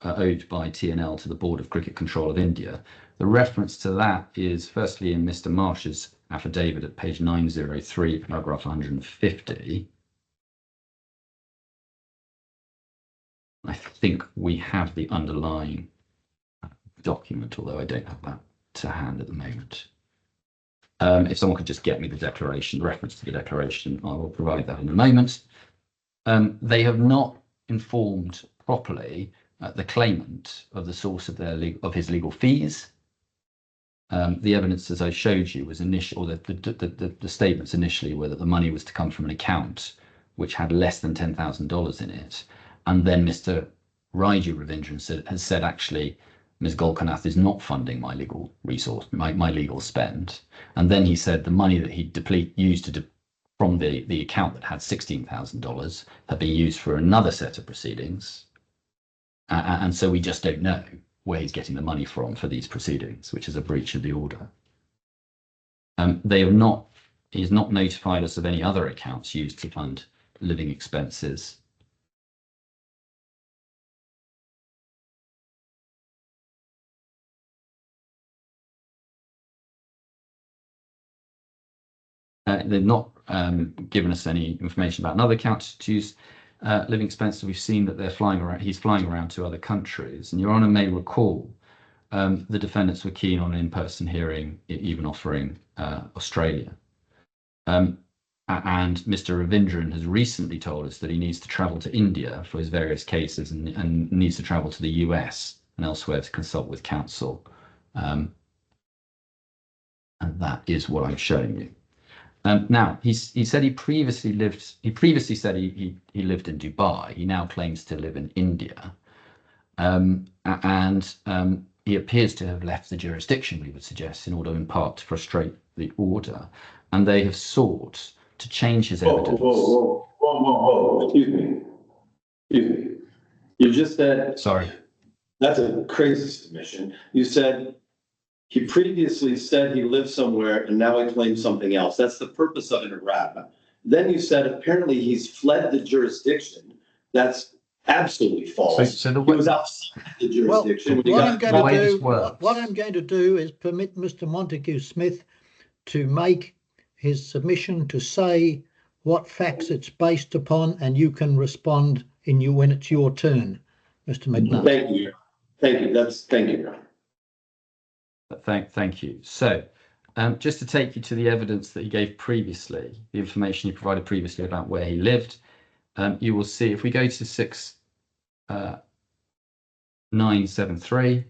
owed by T&L to the Board of Cricket Control of India. The reference to that is firstly in Mr. Marsh's affidavit at page 903, paragraph 150. I think we have the underlying document, although I don't have that to hand at the moment. If someone could just get me the declaration, the reference to the declaration, I will provide that in a moment. They have not informed properly the claimant of the source of his legal fees. The evidence, as I showed you, was initial. The statements initially were that the money was to come from an account which had less than $10,000 in it, and then Mr. Byju Ravindran has said actually, Ms. Golkanath is not funding my legal resource, my legal spend. And then he said the money that he used from the account that had $16,000 had been used for another set of proceedings. And so we just don't know where he's getting the money from for these proceedings, which is a breach of the order. He's not notified us of any other accounts used to fund living expenses. They've not given us any information about another account to use living expenses. We've seen that they're flying around. He's flying around to other countries, and Your Honour may recall the defendants were keen on an in-person hearing, even offering Australia. And Mr. Ravindran has recently told us that he needs to travel to India for his various cases and needs to travel to the US and elsewhere to consult with counsel. And that is what I'm showing you. Now he said he previously said he lived in Dubai. He now claims to live in India, and he appears to have left the jurisdiction, we would suggest, in order in part to frustrate the order. And they have sought to change his evidence. Whoa. Excuse me. You just said. Sorry. That's a crazy submission. You said he previously said he lived somewhere and now he claims something else. That's the purpose of an errata. Then you said apparently he's fled the jurisdiction. That's absolutely false. So he was outside the jurisdiction. Well, what I'm going to do is permit Mr. Montague Smith to make his submission, to say what facts it's based upon, and you can respond when it's your turn, Mr. McNutt. Thank you. Thank you. Thank you. So, just to take you to the evidence that he gave previously, the information he provided previously about where he lived, you will see if we go to 6973,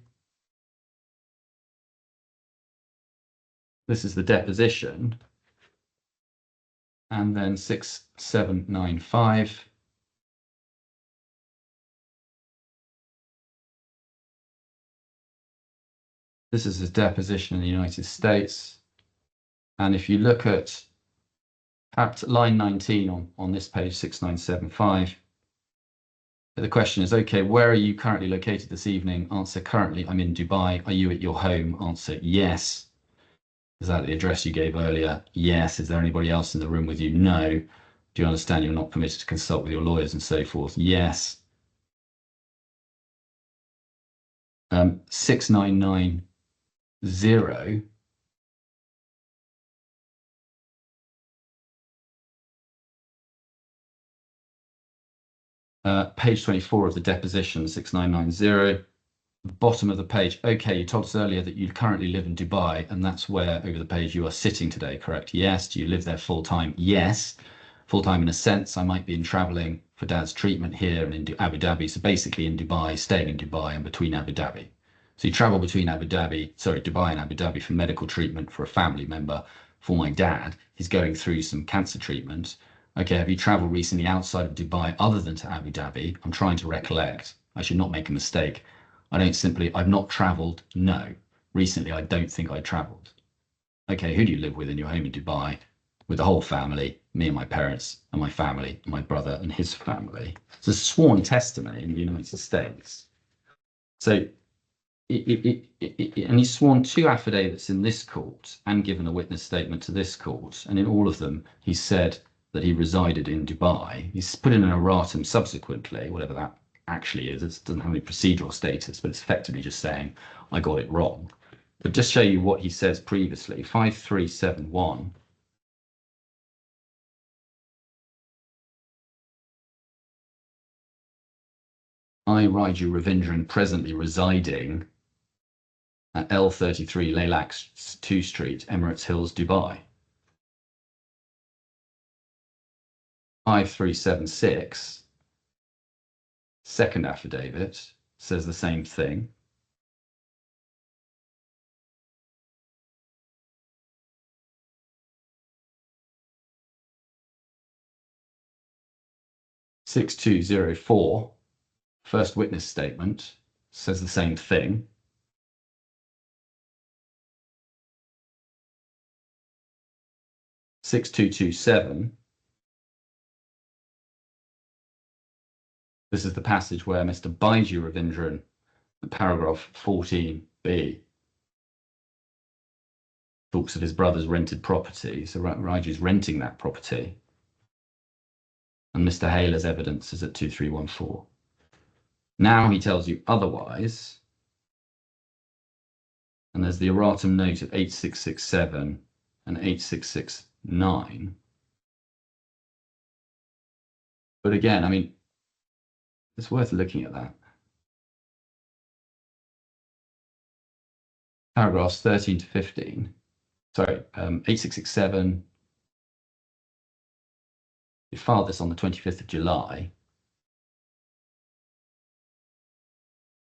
this is the deposition, and then 6795. This is his deposition in the United States. And if you look at line 19 on this page, 6975, the question is, okay, where are you currently located this evening? Answer, currently I'm in Dubai. Are you at your home? Answer, yes. Is that the address you gave earlier? Yes. Is there anybody else in the room with you? No. Do you understand you're not permitted to consult with your lawyers and so forth? Yes. 6990. Page 24 of the deposition, 6990. Bottom of the page. Okay, you told us earlier that you currently live in Dubai, and that's where over the page you are sitting today, correct? Yes. Do you live there full time? Yes. full-time in a sense. I might be in traveling for dad's treatment here and in Abu Dhabi. So basically in Dubai, staying in Dubai and between Abu Dhabi. So you travel between Dubai and Abu Dhabi for medical treatment for a family member. For my dad, he's going through some cancer treatment. Okay, have you traveled recently outside of Dubai other than to Abu Dhabi? I'm trying to recollect. I should not make a mistake. I've not traveled. No. Recently, I don't think I traveled. Okay, who do you live with in your home in Dubai? With the whole family, me and my parents and my family, and my brother and his family. It's a sworn testimony in the United States. So, and he's sworn 2 affidavits in this court and given a witness statement to this court. And in all of them, he said that he resided in Dubai. He's put in an erratum subsequently, whatever that actually is. It doesn't have any procedural status, but it's effectively just saying, I got it wrong. But just show you what he says previously, 5371. I, Byju Ravindran, presently residing at L33 Laylac 2 Street, Emirates Hills, Dubai. 5376, second affidavit, says the same thing. (6204), first witness statement, says the same thing. (6227), this is the passage where Mr. Byju Ravindran, paragraph 14b, talks of his brother's rented property. So Byju's renting that property. And Mr. Hayler's evidence is at 2314. Now he tells you otherwise. And there's the erratum note of 8667 and 8669. But again, I mean, it's worth looking at that. Paragraphs 13 to 15. Sorry, 8667. You filed this on the 25th of July.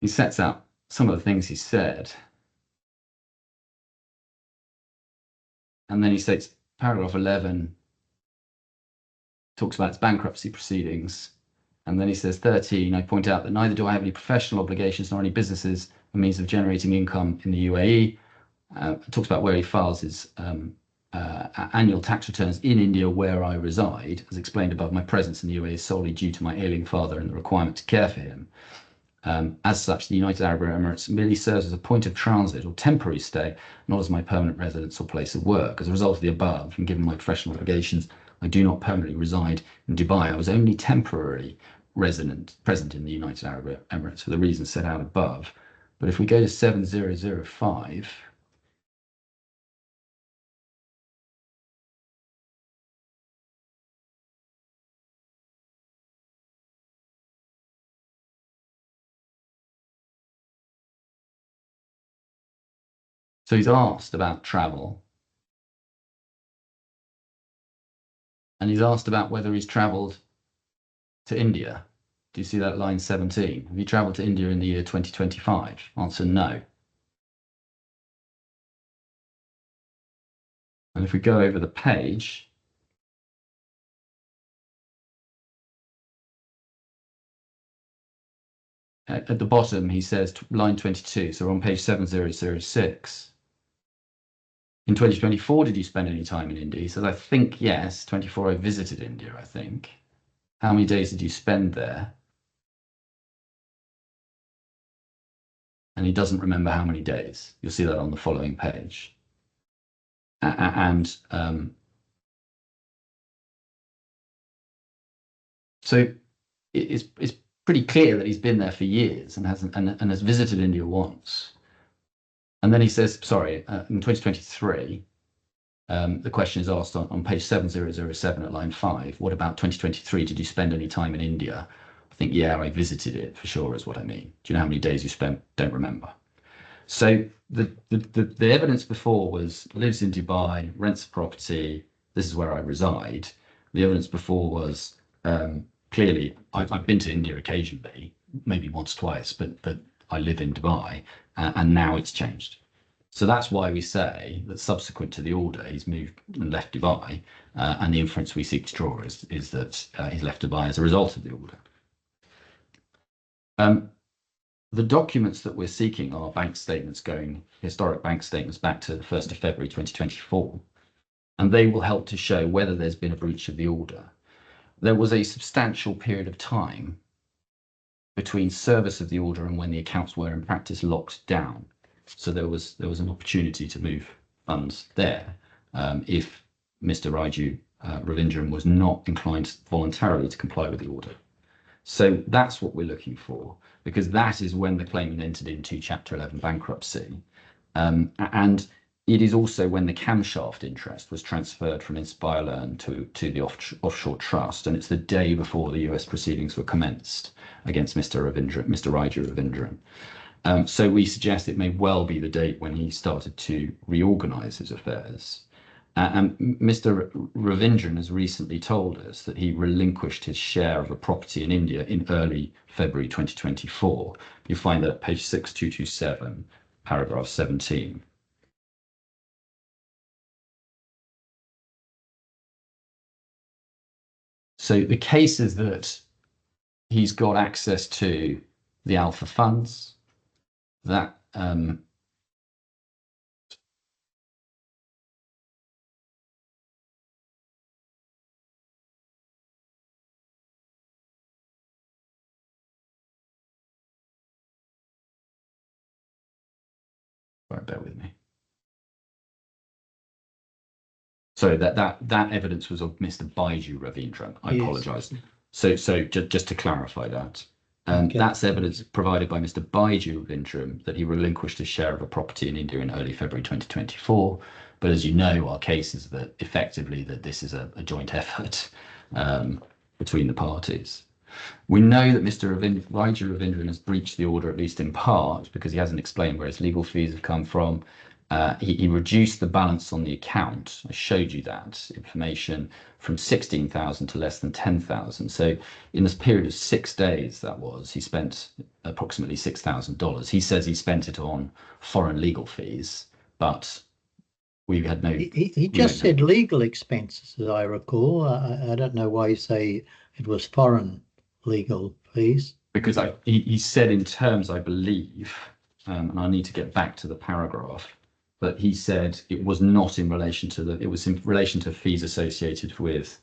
He sets out some of the things he said. And then he states, paragraph 11 talks about its bankruptcy proceedings. And then he says, 13, I point out that neither do I have any professional obligations nor any businesses or means of generating income in the UAE. Talks about where he files his annual tax returns in India, where I reside. As explained above, my presence in the UAE is solely due to my ailing father and the requirement to care for him. As such, the United Arab Emirates merely serves as a point of transit or temporary stay, not as my permanent residence or place of work. As a result of the above, and given my professional obligations, I do not permanently reside in Dubai. I was only temporarily present in the United Arab Emirates for the reasons set out above. But if we go to 7005, so he's asked about travel. And he's asked about whether he's traveled to India. Do you see that line 17? Have you traveled to India in the year 2025? Answer, no. And if we go over the page, at the bottom, he says line 22. So we're on page 7006. In 2024, did you spend any time in India? He says, I think yes. 24, I visited India, I think. How many days did you spend there? And he doesn't remember how many days. You'll see that on the following page. So it's pretty clear that he's been there for years and has visited India once. And then he says, sorry, in 2023, the question is asked on page 7007 at line 5. What about 2023? Did you spend any time in India? I think, yeah, I visited it for sure is what I mean. Do you know how many days you spent? Don't remember. So the evidence before was lives in Dubai, rents a property. This is where I reside. The evidence before was clearly, I've been to India occasionally, maybe once, twice, but I live in Dubai, and now it's changed. So that's why we say that subsequent to the order, he's moved and left Dubai, and the inference we seek to draw is that he's left Dubai as a result of the order. The documents that we're seeking are bank statements historic bank statements back to the 1st of February 2024, and they will help to show whether there's been a breach of the order. There was a substantial period of time between service of the order and when the accounts were in practice locked down. So there was an opportunity to move funds there if Mr. Byju Ravindran was not inclined voluntarily to comply with the order. So that's what we're looking for, because that is when the claimant entered into Chapter 11 bankruptcy. And it is also when the camshaft interest was transferred from InspireLearn to the offshore trust, and it's the day before the US proceedings were commenced against Mr. Byju Ravindran. So we suggest it may well be the date when he started to reorganize his affairs. And Mr. Ravindran has recently told us that he relinquished his share of a property in India in early February 2024. You find that at page 6227, paragraph 17. So the case is that he's got access to the alpha funds, that right, bear with me. So that evidence was of Mr. Byju Ravindran. I apologise. So just to clarify that, that's evidence provided by Mr. Byju Ravindran that he relinquished his share of a property in India in early February 2024. But as you know, our case is that effectively that this is a joint effort between the parties. We know that Mr. Byju Ravindran has breached the order, at least in part, because he hasn't explained where his legal fees have come from. He reduced the balance on the account. I showed you that information from 16,000 to less than 10,000. So in this period of 6 days, he spent approximately $6,000. He says he spent it on foreign legal fees, but we had no. He just said legal expenses, as I recall. I don't know why you say it was foreign legal fees. Because he said in terms, I believe, and I need to get back to the paragraph, but he said it was not in relation to it was in relation to fees associated with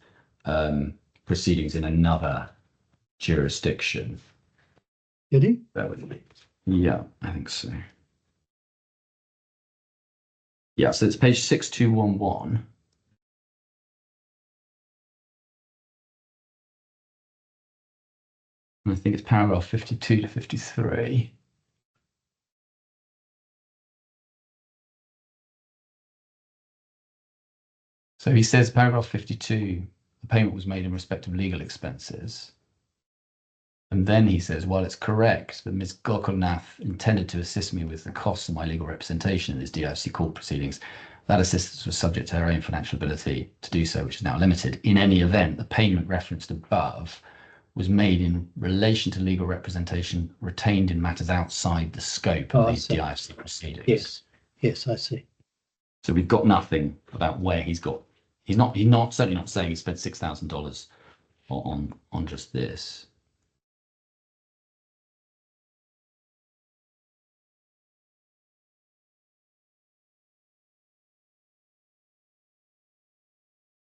proceedings in another jurisdiction. Did he? Bear with me. Yeah, I think so. Yeah, so it's page 6211. And I think it's paragraph 52 to 53. So he says, paragraph 52, the payment was made in respect of legal expenses. And then he says, while it's correct that Ms. Gokulnath intended to assist me with the costs of my legal representation in these DIFC court proceedings, that assistance was subject to her own financial ability to do so, which is now limited. In any event, the payment referenced above was made in relation to legal representation retained in matters outside the scope of these DIFC proceedings. Yes, I see. So we've got nothing about where he's got. He's certainly not saying he spent $6,000 on just this.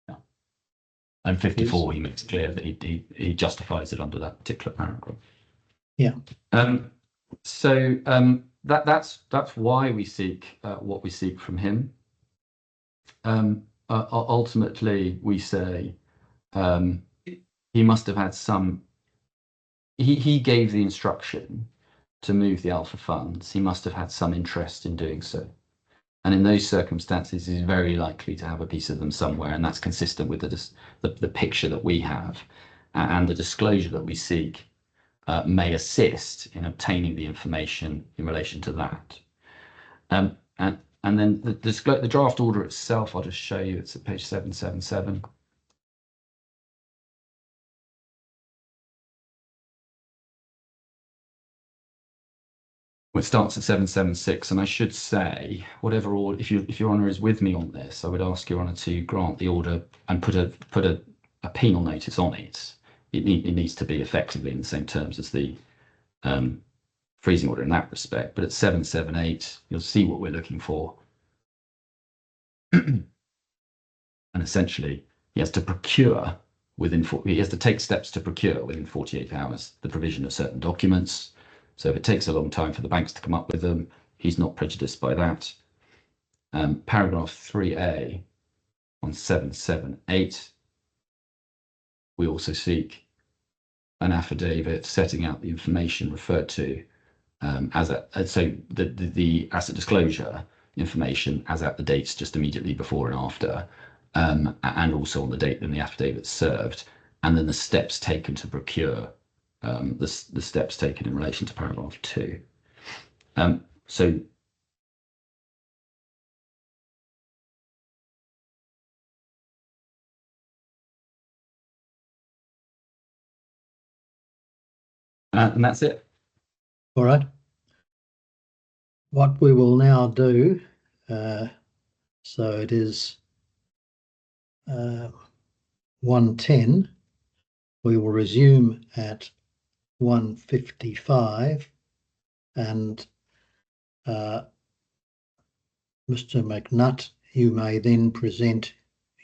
Yeah. And 54, he makes clear that he justifies it under that particular paragraph. Yeah. So that's why we seek what we seek from him. Ultimately, we say he must have had some. He gave the instruction to move the alpha funds. He must have had some interest in doing so, and in those circumstances, he's very likely to have a piece of them somewhere, and that's consistent with the picture that we have, and the disclosure that we seek may assist in obtaining the information in relation to that. And then the draft order itself, I'll just show you. It's at page 777. Well, it starts at 776, and I should say, whatever order, if Your Honour is with me on this, I would ask Your Honour to grant the order and put a penal notice on it. It needs to be effectively in the same terms as the freezing order in that respect. But at 778, you'll see what we're looking for. And essentially, he has to procure he has to take steps to procure within 48 hours the provision of certain documents. So if it takes a long time for the banks to come up with them, he's not prejudiced by that. Paragraph 3A on 778, we also seek an affidavit setting out the information referred to so the asset disclosure information as at the dates just immediately before and after, and also on the date when the affidavit served, and then the steps taken to procure, the steps taken in relation to paragraph 2. So and that's it. All right. What we will now do, so it is 1:10. We will resume at 1:55, and Mr. McNutt, you may then present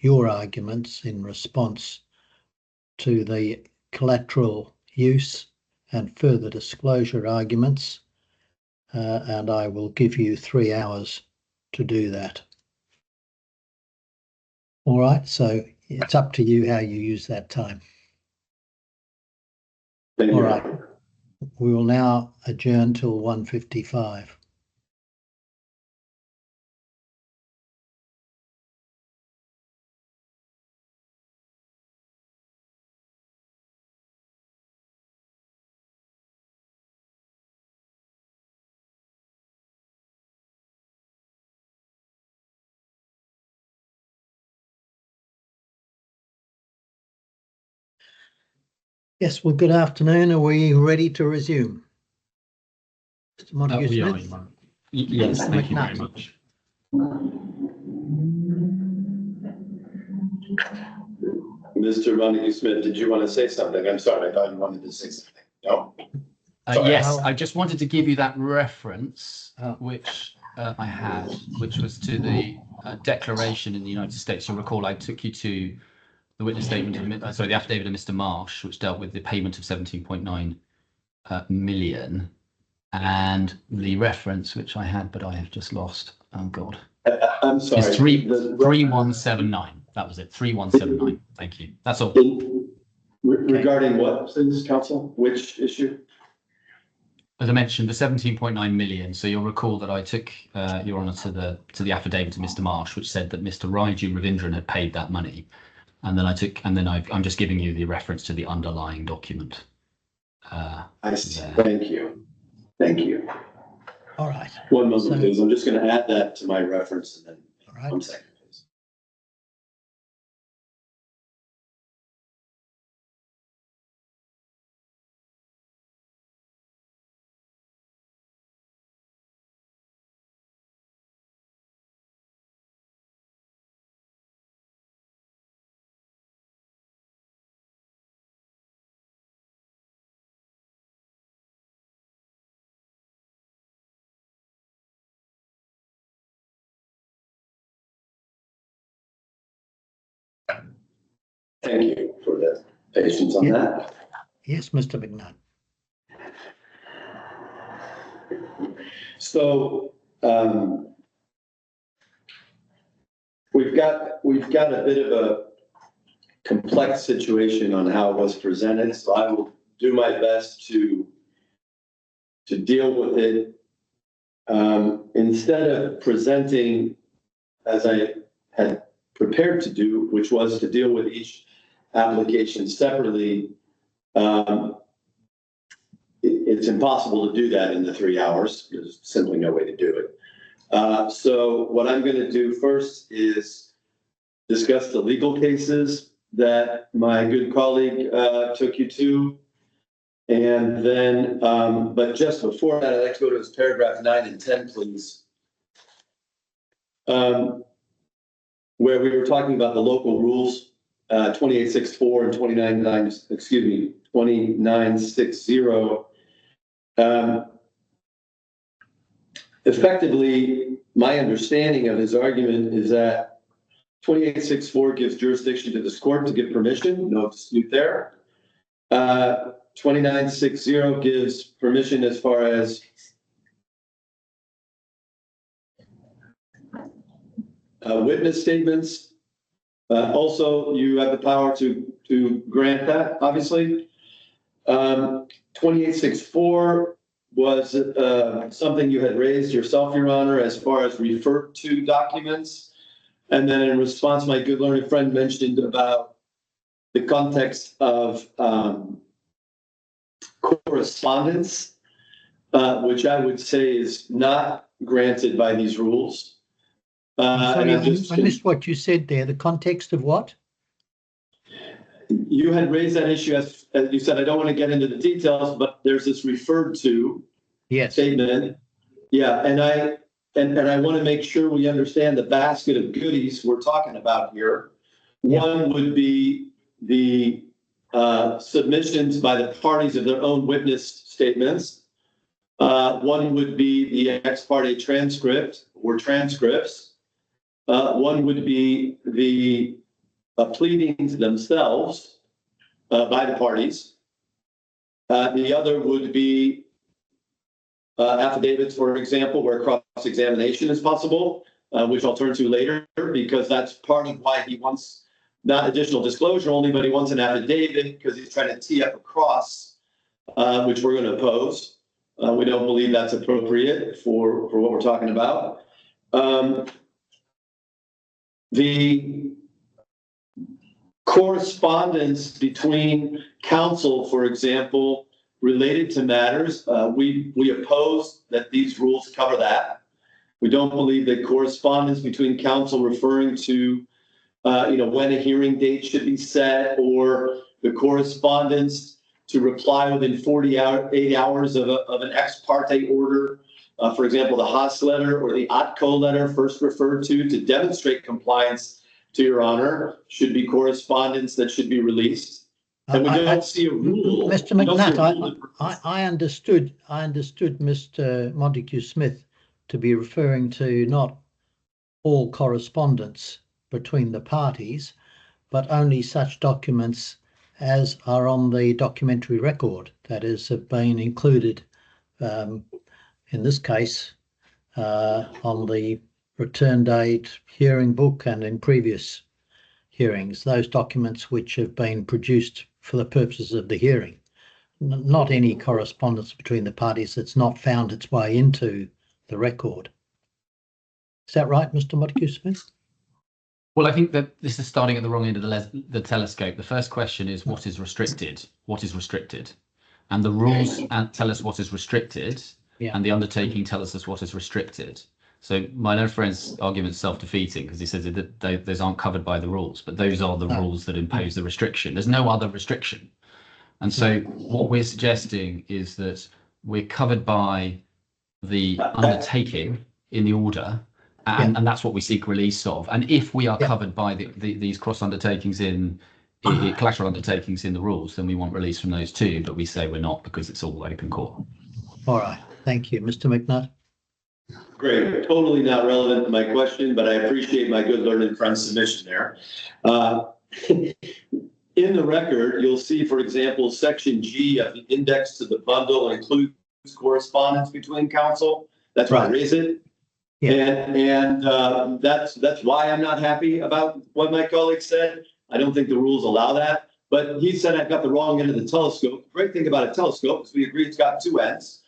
your arguments in response to the collateral use and further disclosure arguments, and I will give you 3 hours to do that. All right, so it's up to you how you use that time. Thank you. All right, we will now adjourn till 1:55. Yes, well, good afternoon. Are we ready to resume? Mr. Montague-Smith? Yes, thank you very much. Mr. Montague-Smith, did you want to say something? I'm sorry, I thought you wanted to say something. No? Yes, I just wanted to give you that reference, which I had, which was to the declaration in the United States. You'll recall I took you to the witness statement, the affidavit of Mr. Marsh, which dealt with the payment of 17.9 million, and the reference which I had, but I have just lost. Oh God. I'm sorry. It's 3179. That was it. 3179. Thank you. That's all. Regarding what, please, counsel? Which issue? As I mentioned, the 17.9 million. So you'll recall that I took Your Honour to the affidavit of Mr. Marsh, which said that Mr. Byju Ravindran had paid that money, and then I'm just giving you the reference to the underlying document. I see. Thank you. Thank you. All right. One moment, please. I'm just going to add that to my reference, and then all right. 1 second, please. Thank you for the patience on that. Yes, Mr. McNutt. So we've got a bit of a complex situation on how it was presented. So I will do my best to deal with it. Instead of presenting as I had prepared to do, which was to deal with each application separately, it's impossible to do that in the 3 hours. There's simply no way to do it. So what I'm going to do first is discuss the legal cases that my good colleague took you to. And then, but just before that, I'd like to go to his paragraph 9 and 10, please. Where we were talking about the local rules, 2864 and 2960. Effectively, my understanding of his argument is that 2864 gives jurisdiction to this court to give permission, no dispute there. 2960 gives permission as far as witness statements. Also, you have the power to grant that, obviously. 2864 was something you had raised yourself, Your Honor, as far as referred to documents. And then in response, my good learned friend mentioned about the context of correspondence, which I would say is not granted by these rules. Sorry, I missed what you said there. The context of what? You had raised that issue as you said, I don't want to get into the details, but there's this referred to statement. Yeah, and I want to make sure we understand the basket of goodies we're talking about here. Yeah. One would be the submissions by the parties of their own witness statements. One would be the ex parte transcript or transcripts. One would be the pleadings themselves by the parties. The other would be affidavits, for example, where cross-examination is possible, which I'll turn to later, because that's part of why he wants not additional disclosure only, but he wants an affidavit because he's trying to tee up a cross, which we're going to oppose. We don't believe that's appropriate for what we're talking about. The correspondence between counsel, for example, related to matters, we oppose that these rules cover that. We don't believe that correspondence between counsel referring to when a hearing date should be set, or the correspondence to reply within 8 hours of an ex parte order. For example, the Haas letter or the Atco letter first referred to demonstrate compliance to Your Honor should be correspondence that should be released. And we don't see a rule. Mr. McNutt, I understood Mr. Montague Smith to be referring to not all correspondence between the parties, but only such documents as are on the documentary record, that is, have been included, in this case, on the return date hearing book and in previous hearings, those documents which have been produced for the purposes of the hearing, not any correspondence between the parties that's not found its way into the record. Is that right, Mr. Montague Smith? Well, I think that this is starting at the wrong end of the telescope. The first question is, what is restricted? What is restricted? And the rules tell us what is restricted, and the undertaking tells us what is restricted. So my learned friend's argument is self-defeating because he says that those aren't covered by the rules, but those are the rules that impose the restriction. There's no other restriction. And so what we're suggesting is that we're covered by the undertaking in the order, and that's what we seek release of. And if we are covered by these cross undertakings in collateral undertakings in the rules, then we want release from those too, but we say we're not because it's all open court. All right, thank you. Mr. McNutt? Great, totally not relevant to my question, but I appreciate my good learned friend's submission there. In the record, you'll see, for example, section G of the index to the bundle includes correspondence between counsel. That's why I raise it. Yeah. And that's why I'm not happy about what my colleague said. I don't think the rules allow that, but he said I've got the wrong end of the telescope. The great thing about a telescope is we agree it's got two ends.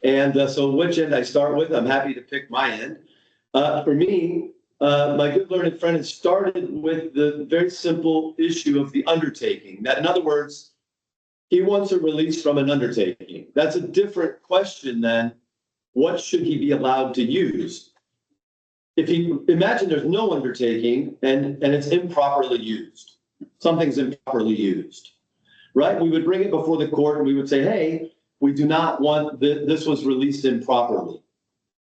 And so which end I start with, I'm happy to pick my end. For me, my good learned friend has started with the very simple issue of the undertaking. That, in other words, he wants a release from an undertaking. That's a different question than what should he be allowed to use. If you imagine there's no undertaking and it's improperly used, something's improperly used. right? We would bring it before the court and we would say, hey, we do not want this was released improperly,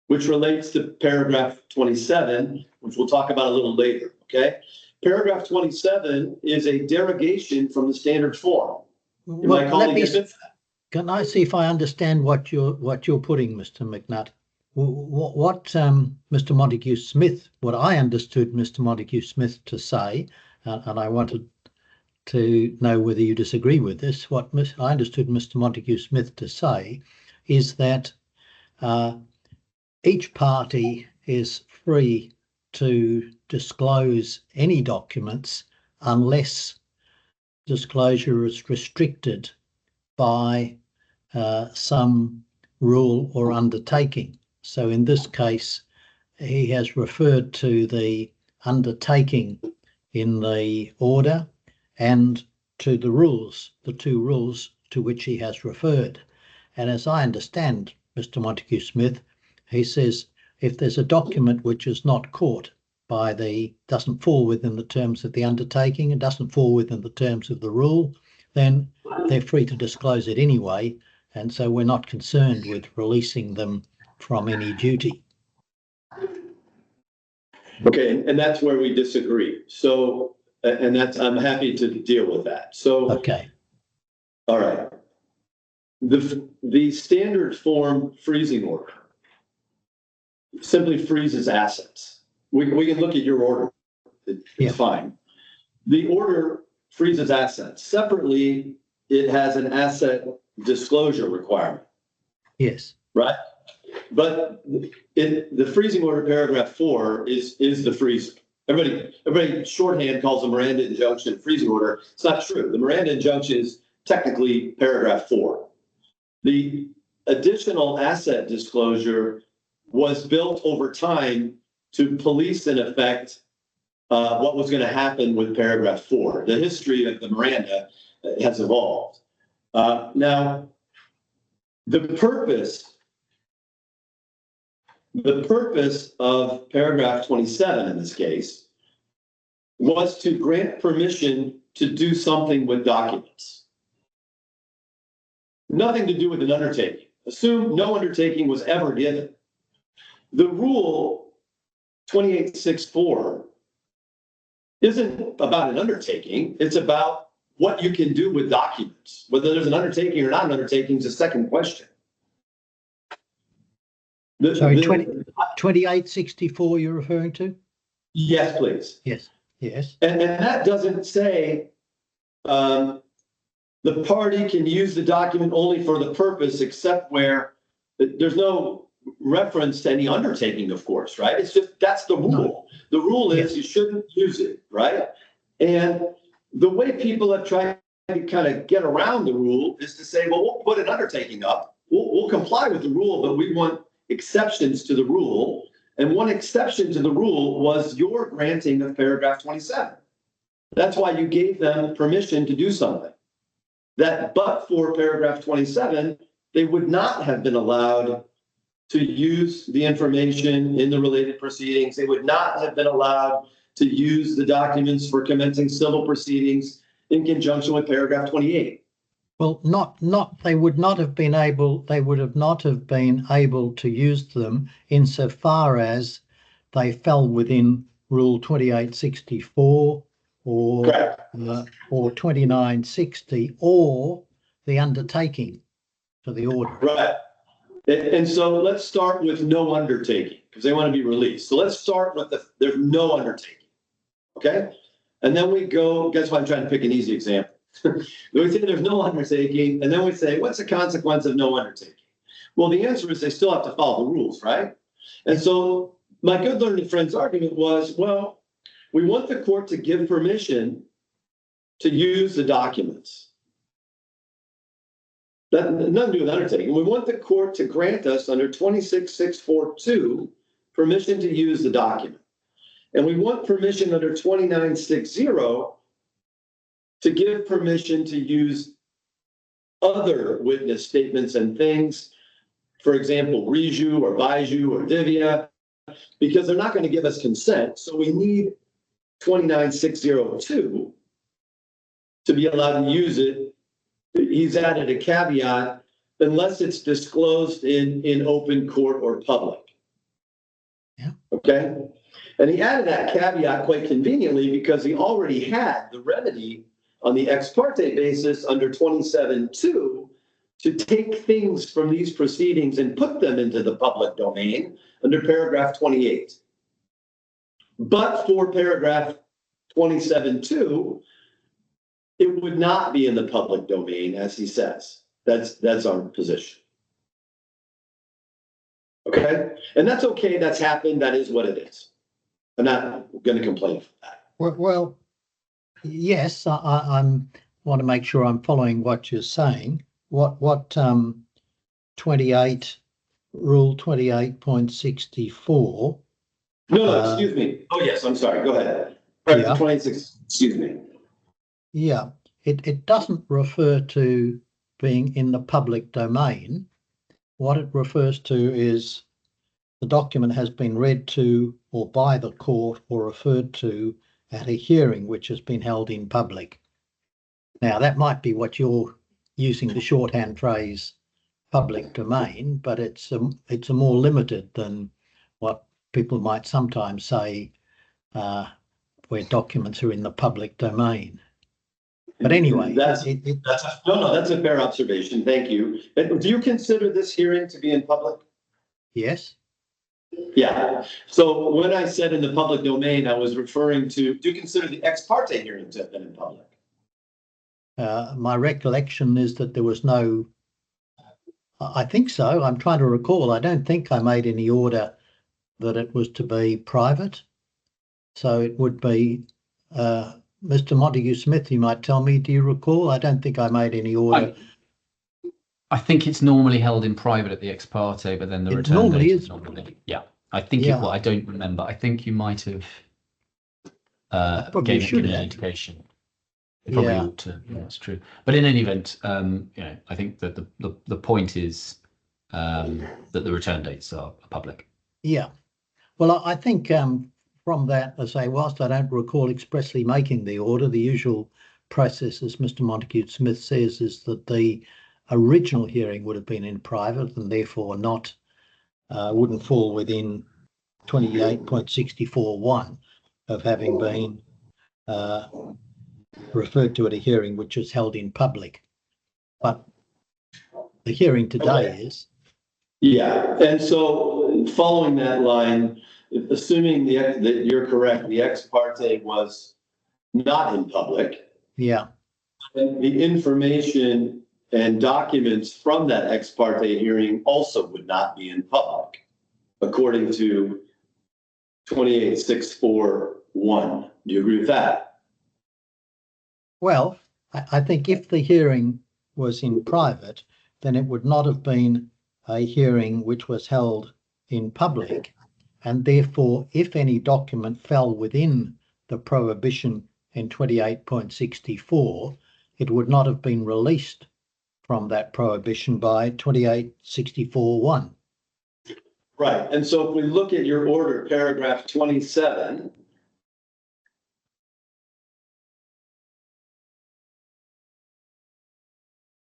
which relates to paragraph 27, which we'll talk about a little later, okay? Paragraph 27 is a derogation from the standard form. Can I see if I understand what you're putting, Mr. McNutt? What Mr. Montague Smith, what I understood Mr. Montague Smith to say, and I wanted to know whether you disagree with this, what I understood Mr. Montague Smith to say is that each party is free to disclose any documents unless disclosure is restricted by some rule or undertaking. So in this case, he has referred to the undertaking in the order and to the rules, the two rules to which he has referred. And as I understand Mr. Montague Smith, he says if there's a document which is not caught by doesn't fall within the terms of the undertaking and doesn't fall within the terms of the rule, then they're free to disclose it anyway. And so we're not concerned with releasing them from any duty. Okay, and that's where we disagree. So, and I'm happy to deal with that. So, okay. All right. The standard form freezing order simply freezes assets. We can look at your order. It's fine. The order freezes assets. Separately, it has an asset disclosure requirement. Yes. Right? But the freezing order, paragraph 4, is the freezer. Everybody shorthand calls the Miranda injunction freezing order. It's not true. The Miranda injunction is technically paragraph 4. The additional asset disclosure was built over time to police, in effect, what was going to happen with paragraph 4. The history of the Miranda has evolved. Now, the purpose of paragraph 27 in this case was to grant permission to do something with documents. Nothing to do with an undertaking. Assume no undertaking was ever given. The rule 2864 isn't about an undertaking. It's about what you can do with documents. Whether there's an undertaking or not an undertaking is a second question. Sorry, 2864 you're referring to? Yes, please. Yes, yes. And that doesn't say the party can use the document only for the purpose, except where there's no reference to any undertaking, of course, right? It's just, that's the rule. No. The rule is you shouldn't use it, right? And the way people have tried to kind of get around the rule is to say, well, we'll put an undertaking up. We'll comply with the rule, but we want exceptions to the rule. And one exception to the rule was your granting of paragraph 27. That's why you gave them permission to do something. That but for paragraph 27, they would not have been allowed to use the information in the related proceedings. They would not have been allowed to use the documents for commencing civil proceedings in conjunction with paragraph 28. Well, they would not have been able to use them insofar as they fell within Rule 2864 or 2960 or the undertaking for the order. Right. And so let's start with no undertaking because they want to be released. So let's start with there's no undertaking. Okay. And then we go, guess why I'm trying to pick an easy example. We say there's no undertaking, and then we say, what's the consequence of no undertaking? Well, the answer is they still have to follow the rules, right? And so my good learned friend's argument was, well, we want the court to give permission to use the documents. That nothing to do with undertaking. We want the court to grant us under 26642 permission to use the document. And we want permission under 2960 to give permission to use other witness statements and things, for example, Byju or Divya, because they're not going to give us consent. So we need 29602 to be allowed to use it he's added a caveat, unless it's disclosed in open court or public. Yeah. Okay. And he added that caveat quite conveniently because he already had the remedy on the ex parte basis under 27(2) to take things from these proceedings and put them into the public domain under paragraph 28. But for paragraph 27(2), it would not be in the public domain, as he says. That's our position. Okay? And that's okay. That's happened. That is what it is. I'm not going to complain for that. Well, yes, I'm want to make sure I'm following what you're saying. What 28 Rule 28.64. No, excuse me. Oh yes, I'm sorry. Go ahead. Yeah. 26. Excuse me. Yeah, it doesn't refer to being in the public domain. What it refers to is the document has been read to or by the court or referred to at a hearing which has been held in public. Now, that might be what you're using the shorthand phrase public domain, but it's a more limited than what people might sometimes say where documents are in the public domain. But anyway, that's a fair observation. Thank you. And do you consider this hearing to be in public? Yes. Yeah. So when I said in the public domain, I was referring to, do you consider the ex parte hearing to have been in public? My recollection is that there was no, I think so. I'm trying to recall. I don't think I made any order that it was to be private. So it would be, Mr. Montague-Smith, you might tell me, do you recall? I don't think I made any order. I think it's normally held in private at the ex parte, but then the return normally date is. Normally. Yeah, I think Yeah. I don't remember. I think you might have Probably given an indication. It probably ought to. Yeah, that's true. But in any event, I think that the point is that the return dates are public. Yeah. Well, I think from that, I say, whilst I don't recall expressly making the order, the usual process, as Mr. Montague-Smith says, is that the original hearing would have been in private and therefore wouldn't fall within 28.64(1) of having been referred to at a hearing which was held in public. But the hearing today is. Yeah, and so following that line, assuming that you're correct, the ex parte was not in public. Yeah. And the information and documents from that ex parte hearing also would not be in public, according to 28.641. Do you agree with that? Well, I think if the hearing was in private, then it would not have been a hearing which was held in public. And therefore, if any document fell within the prohibition in 28.64, it would not have been released from that prohibition by 28.64(1). Right. And so if we look at your order, paragraph 27,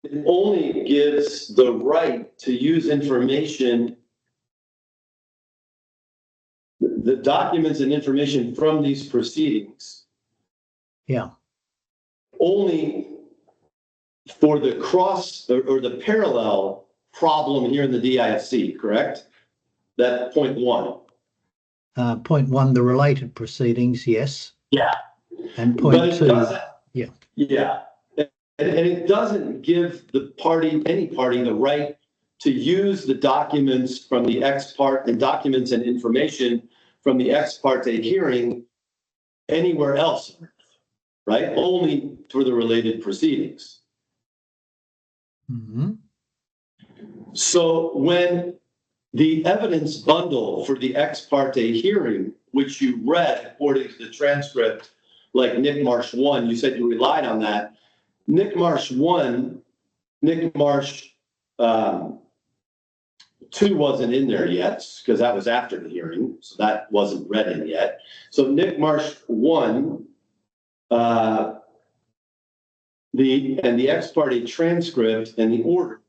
it only gives the right to use information, the documents and information from these proceedings. Yeah. Only for the cross or the parallel problem here in the DIFC, correct? That point one. Point one, the related proceedings, yes. Yeah. And point two, yeah. Yeah. And it doesn't give any party the right to use the documents from the ex parte and documents and information from the ex parte hearing anywhere else, right? Only for the related proceedings. Mm-hmm. So when the evidence bundle for the ex parte hearing, which you read according to the transcript, like Nick Marsh 1, you said you relied on that. Nick Marsh 2 wasn't in there yet because that was after the hearing, so that wasn't read in yet. So Nick Marsh 1 the ex parte transcript and the order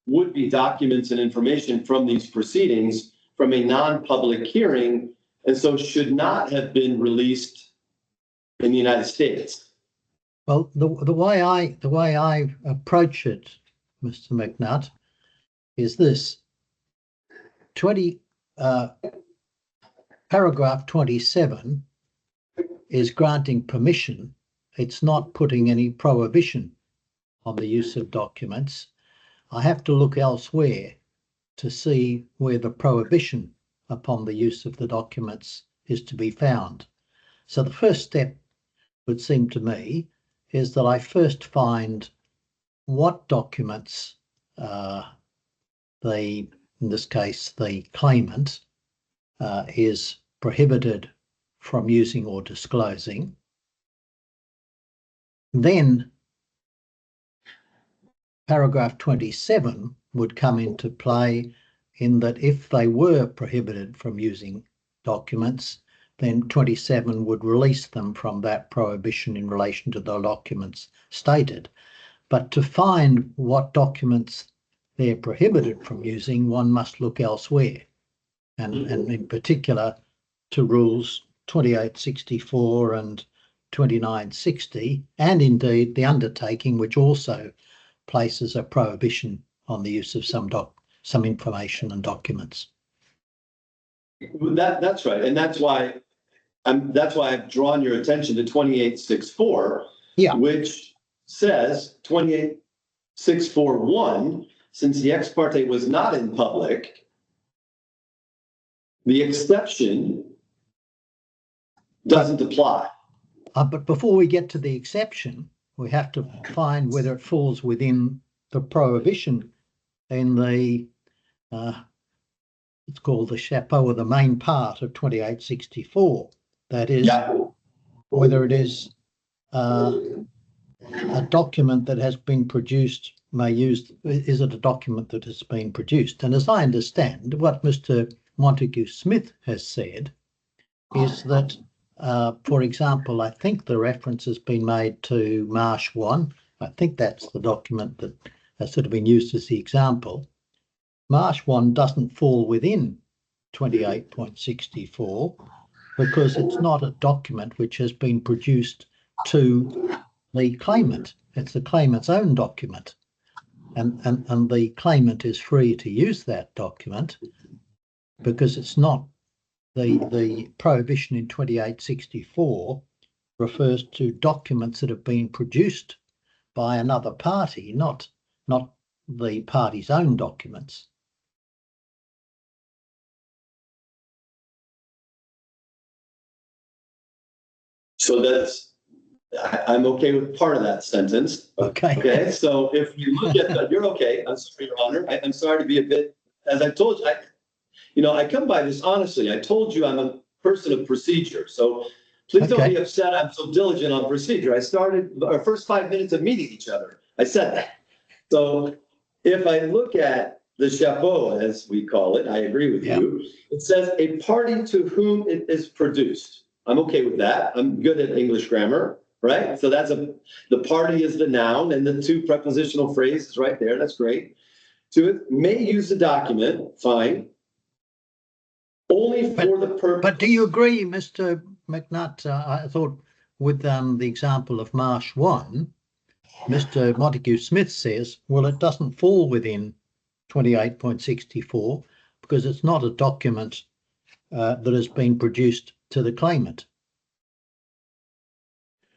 would be documents and information from these proceedings from a non-public hearing, and so should not have been released in the United States. Well, the way I approach it, Mr. McNutt, is this: paragraph 27 is granting permission. It's not putting any prohibition on the use of documents. I have to look elsewhere to see where the prohibition upon the use of the documents is to be found. So the first step would seem to me is that I first find what documents in this case, the claimant is prohibited from using or disclosing. Then paragraph 27 would come into play in that if they were prohibited from using documents, then 27 would release them from that prohibition in relation to the documents stated. But to find what documents they're prohibited from using, one must look elsewhere. And in particular to rules 2864 and 2960, and indeed the undertaking, which also places a prohibition on the use of some information and documents. That's right, and that's why I've drawn your attention to 2864, which says 2864(1), since the ex parte was not in public, the exception doesn't apply. But before we get to the exception, we have to find whether it falls within the prohibition in the, it's called the chapeau, or the main part of 2864. That is, whether it is a document that has been produced is it a document that has been produced? And as I understand, what Mr. Montague Smith has said is that, for example, I think the reference has been made to Marsh 1. I think that's the document that has sort of been used as the example. Marsh 1 doesn't fall within 28.64 because it's not a document which has been produced to the claimant. It's the claimant's own document. And the claimant is free to use that document because it's not the prohibition in 2864 refers to documents that have been produced by another party, not the party's own documents. So I'm okay with part of that sentence. Okay. Okay. So if you look at that, you're okay. I'm sorry, Your Honor. I'm sorry to be a bit, as I told you, I come by this honestly. I told you I'm a person of procedure. So please don't be upset. I'm so diligent on procedure. I started our first 5 minutes of meeting each other. I said that. So if I look at the chapeau, as we call it, I agree with you. It says a party to whom it is produced. I'm okay with that. I'm good at English grammar, right? So the party is the noun and the two prepositional phrases right there. That's great. To it may use the document, fine. Only for the purpose. But do you agree, Mr. McNutt? I thought with the example of Marsh 1, Mr. Montague Smith says, well, it doesn't fall within 28.64 because it's not a document that has been produced to the claimant.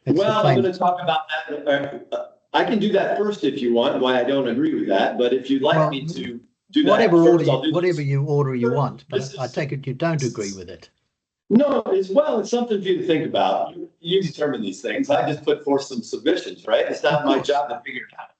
I'm going to talk about that. I can do that first if you want, why I don't agree with that. But if you'd like me to do that whatever order you want, but I take it you don't agree with it. No, it's something for you to think about. You determine these things. I just put forth some submissions, right? It's not my job to figure it out.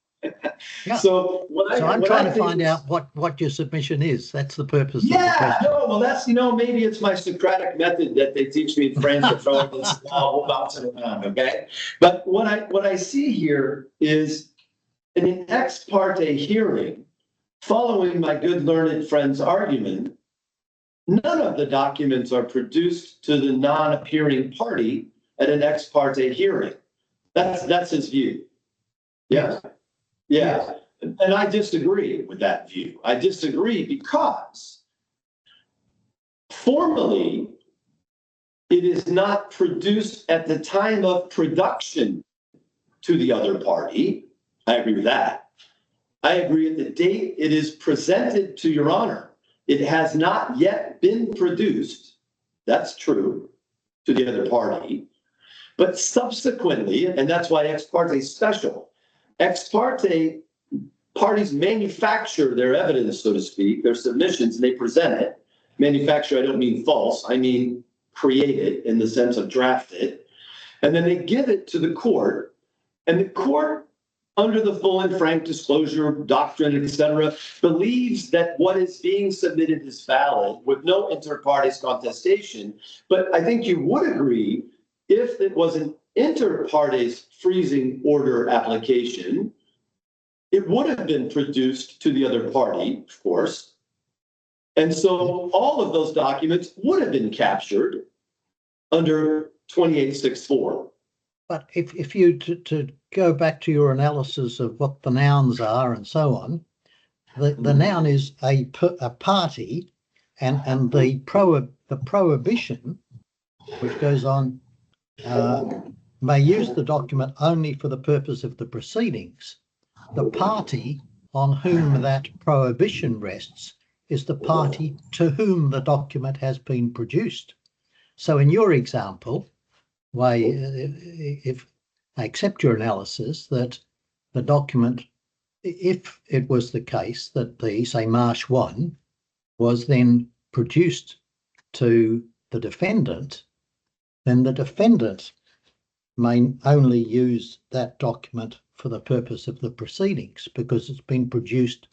So I'm trying to find out what your submission is. That's the purpose of the question. Well, that's, maybe it's my Socratic method that they teach me in French to throw this all bounce it around, okay? But what I see here is in an ex parte hearing, following my good learned friend's argument, none of the documents are produced to the non-appearing party at an ex parte hearing. That's his view. Yeah. Yeah. And I disagree with that view. I disagree because formally, it is not produced at the time of production to the other party. I agree with that. I agree at the date it is presented to Your Honor. It has not yet been produced. That's true to the other party. But subsequently, and that's why ex parte is special, ex parte parties manufacture their evidence, so to speak, their submissions, and they present it. Manufacture, I don't mean false, I mean create it in the sense of draft it. And then they give it to the court, and the court, under the full and frank disclosure doctrine, et cetera, believes that what is being submitted is valid with no inter partes contestation. But I think you would agree, if it was an inter partes freezing order application, it would have been produced to the other party, of course. And so all of those documents would have been captured under 2864. But if you to go back to your analysis of what the nouns are and so on, the noun is a party, and the prohibition, which goes on, may use the document only for the purpose of the proceedings. The party on whom that prohibition rests is the party to whom the document has been produced. So in your example, if I accept your analysis that the document, if it was the case that the, say, Marsh 1 was then produced to the defendant, then the defendant may only use that document for the purpose of the proceedings because it's been produced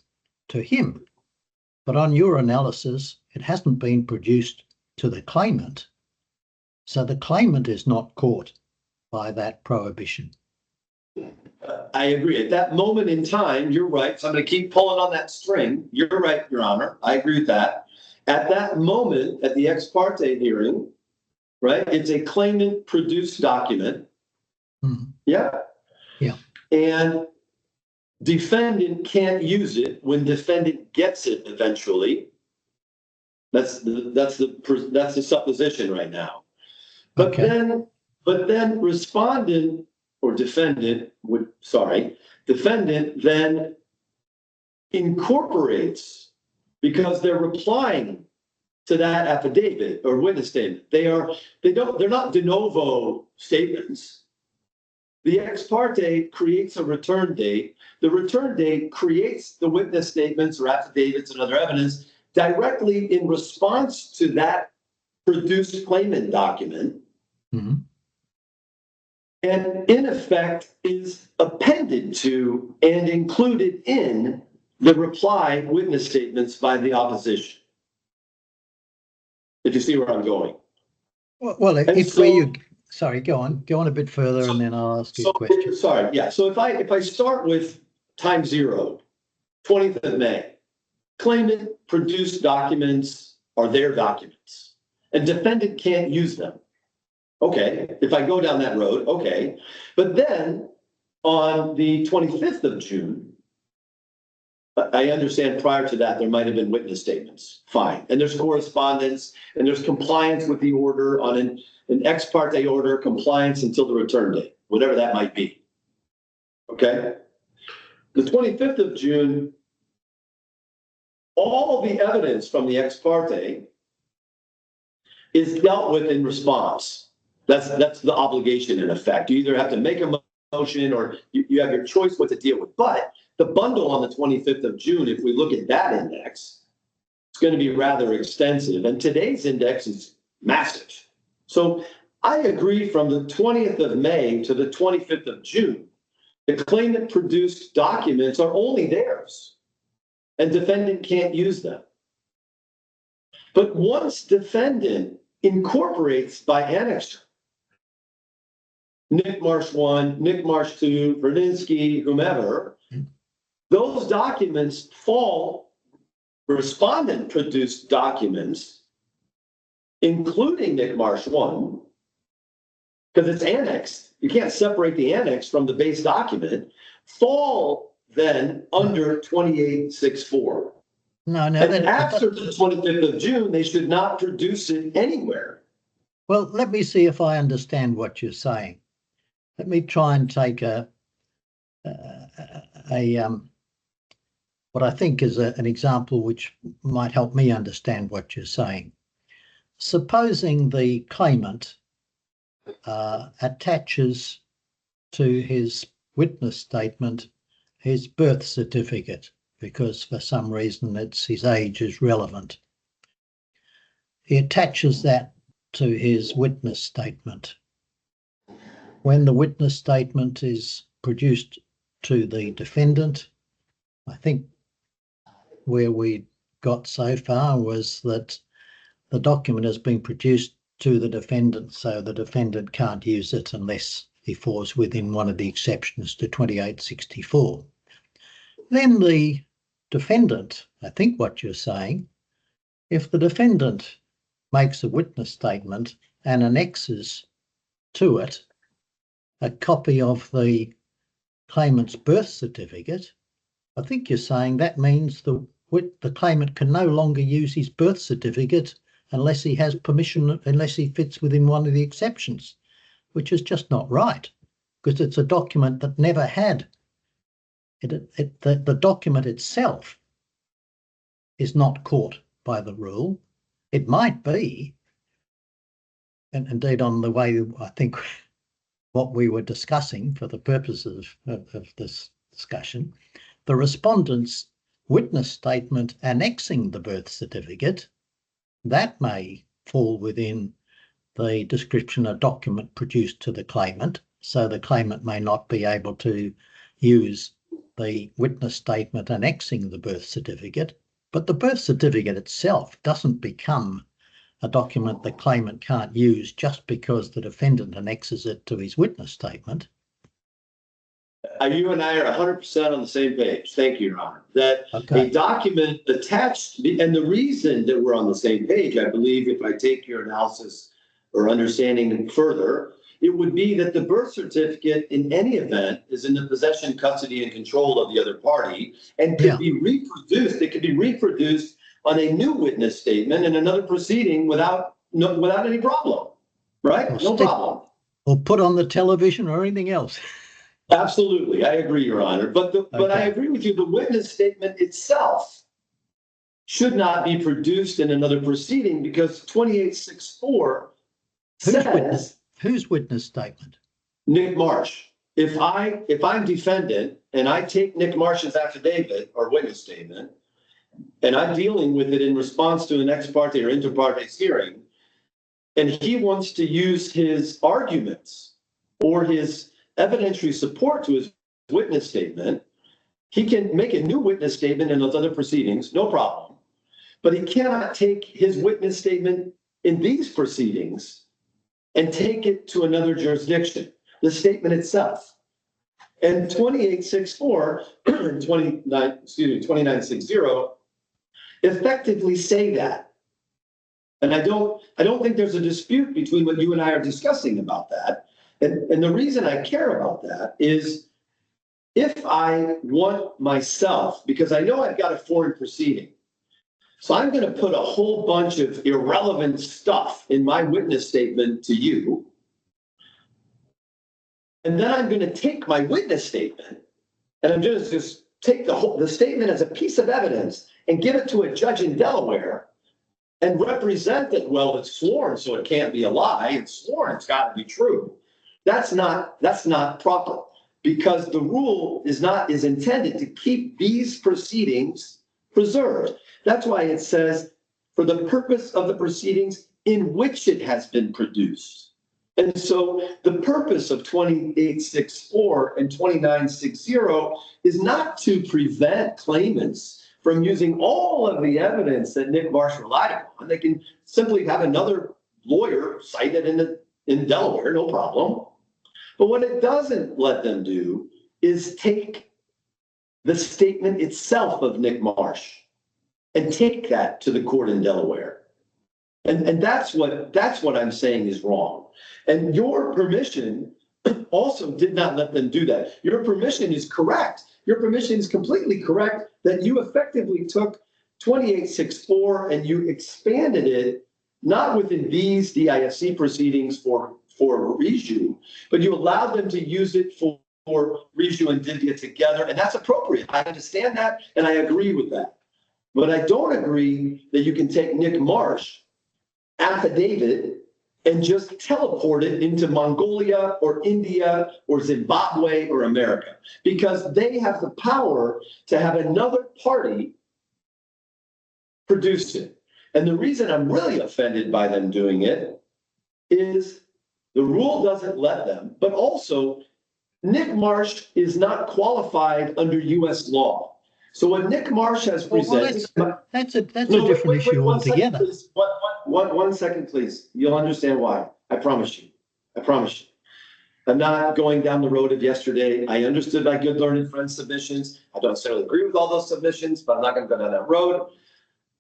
to him. But on your analysis, it hasn't been produced to the claimant. So the claimant is not caught by that prohibition. I agree. At that moment in time, you're right. So I'm going to keep pulling on that string. You're right, Your Honor. I agree with that. At that moment, at the ex parte hearing, right, it's a claimant produced document. Mm-hmm. Yeah. Yeah. And defendant can't use it when defendant gets it eventually. That's the supposition right now. But okay. then respondent or defendant then incorporates, because they're replying to that affidavit or witness statement. They're not de novo statements. The ex parte creates a return date. The return date creates the witness statements or affidavits and other evidence directly in response to that produced claimant document. Mm-hmm. And in effect is appended to and included in the reply witness statements by the opposition. If you see where I'm going. Well, sorry, go on a bit further, and then I'll ask you a question. Sorry, yeah. So if I start with time 0, 20th of May, claimant produced documents are their documents, and defendant can't use them. Okay, if I go down that road, okay. But then on the 25th of June, I understand prior to that, there might have been witness statements. Fine. And there's correspondence and there's compliance with the order on an ex parte order, compliance until the return date, whatever that might be. Okay. The 25th of June, all the evidence from the ex parte is dealt with in response. That's the obligation in effect. You either have to make a motion or you have your choice what to deal with. But the bundle on the 25th of June, if we look at that index, it's going to be rather extensive. And today's index is massive. So I agree, from the 20th of May to the 25th of June, the claimant produced documents are only theirs, and defendant can't use them. But once defendant incorporates by annexure, Nick Marsh 1, Nick Marsh 2, Verninsky, whomever, those documents fall respondent produced documents, including Nick Marsh 1, because it's annexed. You can't separate the annex from the base document. fall then under 2864. No, And after the 25th of June, they should not produce it anywhere. Well, let me see if I understand what you're saying. Let me try and take what I think is an example which might help me understand what you're saying. Supposing the claimant attaches to his witness statement his birth certificate, because for some reason his age is relevant. He attaches that to his witness statement. When the witness statement is produced to the defendant, I think where we got so far was that the document has been produced to the defendant, so the defendant can't use it unless he falls within one of the exceptions to 2864. Then the defendant, I think what you're saying, if the defendant makes a witness statement and annexes to it a copy of the claimant's birth certificate, I think you're saying that means the claimant can no longer use his birth certificate unless he has permission, unless he fits within one of the exceptions, which is just not right, because it's a document that never had it. The document itself is not caught by the rule. It might be, and indeed on the way I think what we were discussing for the purposes of this discussion, the respondent's witness statement annexing the birth certificate, that may fall within the description of document produced to the claimant, so the claimant may not be able to use the witness statement annexing the birth certificate, but the birth certificate itself doesn't become a document the claimant can't use just because the defendant annexes it to his witness statement. You and I are 100% on the same page. Thank you, Your Honor. That a document attached, and the reason that we're on the same page, I believe, if I take your analysis or understanding further, it would be that the birth certificate in any event is in the possession, custody, and control of the other party and could be reproduced. It could be reproduced on a new witness statement in another proceeding without any problem, right? No problem. Or put on the television or anything else. Absolutely, I agree, Your Honor. But I agree with you. The witness statement itself should not be produced in another proceeding because 2864 says whose witness statement? Nick Marsh. If I'm defendant and I take Nick Marsh's affidavit or witness statement, and I'm dealing with it in response to an ex parte or inter partes hearing, and he wants to use his arguments or his evidentiary support to his witness statement, he can make a new witness statement in those other proceedings, no problem. But he cannot take his witness statement in these proceedings and take it to another jurisdiction, the statement itself. And 2864 and 2960 effectively say that. And I don't think there's a dispute between what you and I are discussing about that. And the reason I care about that is if I want myself, because I know I've got a foreign proceeding, so I'm going to put a whole bunch of irrelevant stuff in my witness statement to you. And then I'm going to take my witness statement and I'm going to just take the statement as a piece of evidence and give it to a judge in Delaware and represent that, well, it's sworn, so it can't be a lie. It's sworn, it's got to be true. That's not proper because the rule is intended to keep these proceedings preserved. That's why it says for the purpose of the proceedings in which it has been produced. And so the purpose of 2864 and 2960 is not to prevent claimants from using all of the evidence that Nick Marsh relied upon. They can simply have another lawyer cite it in Delaware, no problem. But what it doesn't let them do is take the statement itself of Nick Marsh and take that to the court in Delaware. And that's what I'm saying is wrong. And your permission also did not let them do that. Your permission is correct. Your permission is completely correct that you effectively took 2864 and you expanded it, not within these DISC proceedings for Byju, but you allowed them to use it for Byju and Divya together, and that's appropriate. I understand that, and I agree with that. But I don't agree that you can take Nick Marsh affidavit and just teleport it into Mongolia or India or Zimbabwe or America, because they have the power to have another party produce it. And the reason I'm really offended by them doing it is the rule doesn't let them, but also Nick Marsh is not qualified under US law. So what Nick Marsh has presented... That's a different issue altogether. One second, please. You'll understand why. I promise you. I promise you. I'm not going down the road of yesterday. I understood my good learned friend's submissions. I don't necessarily agree with all those submissions, but I'm not going to go down that road.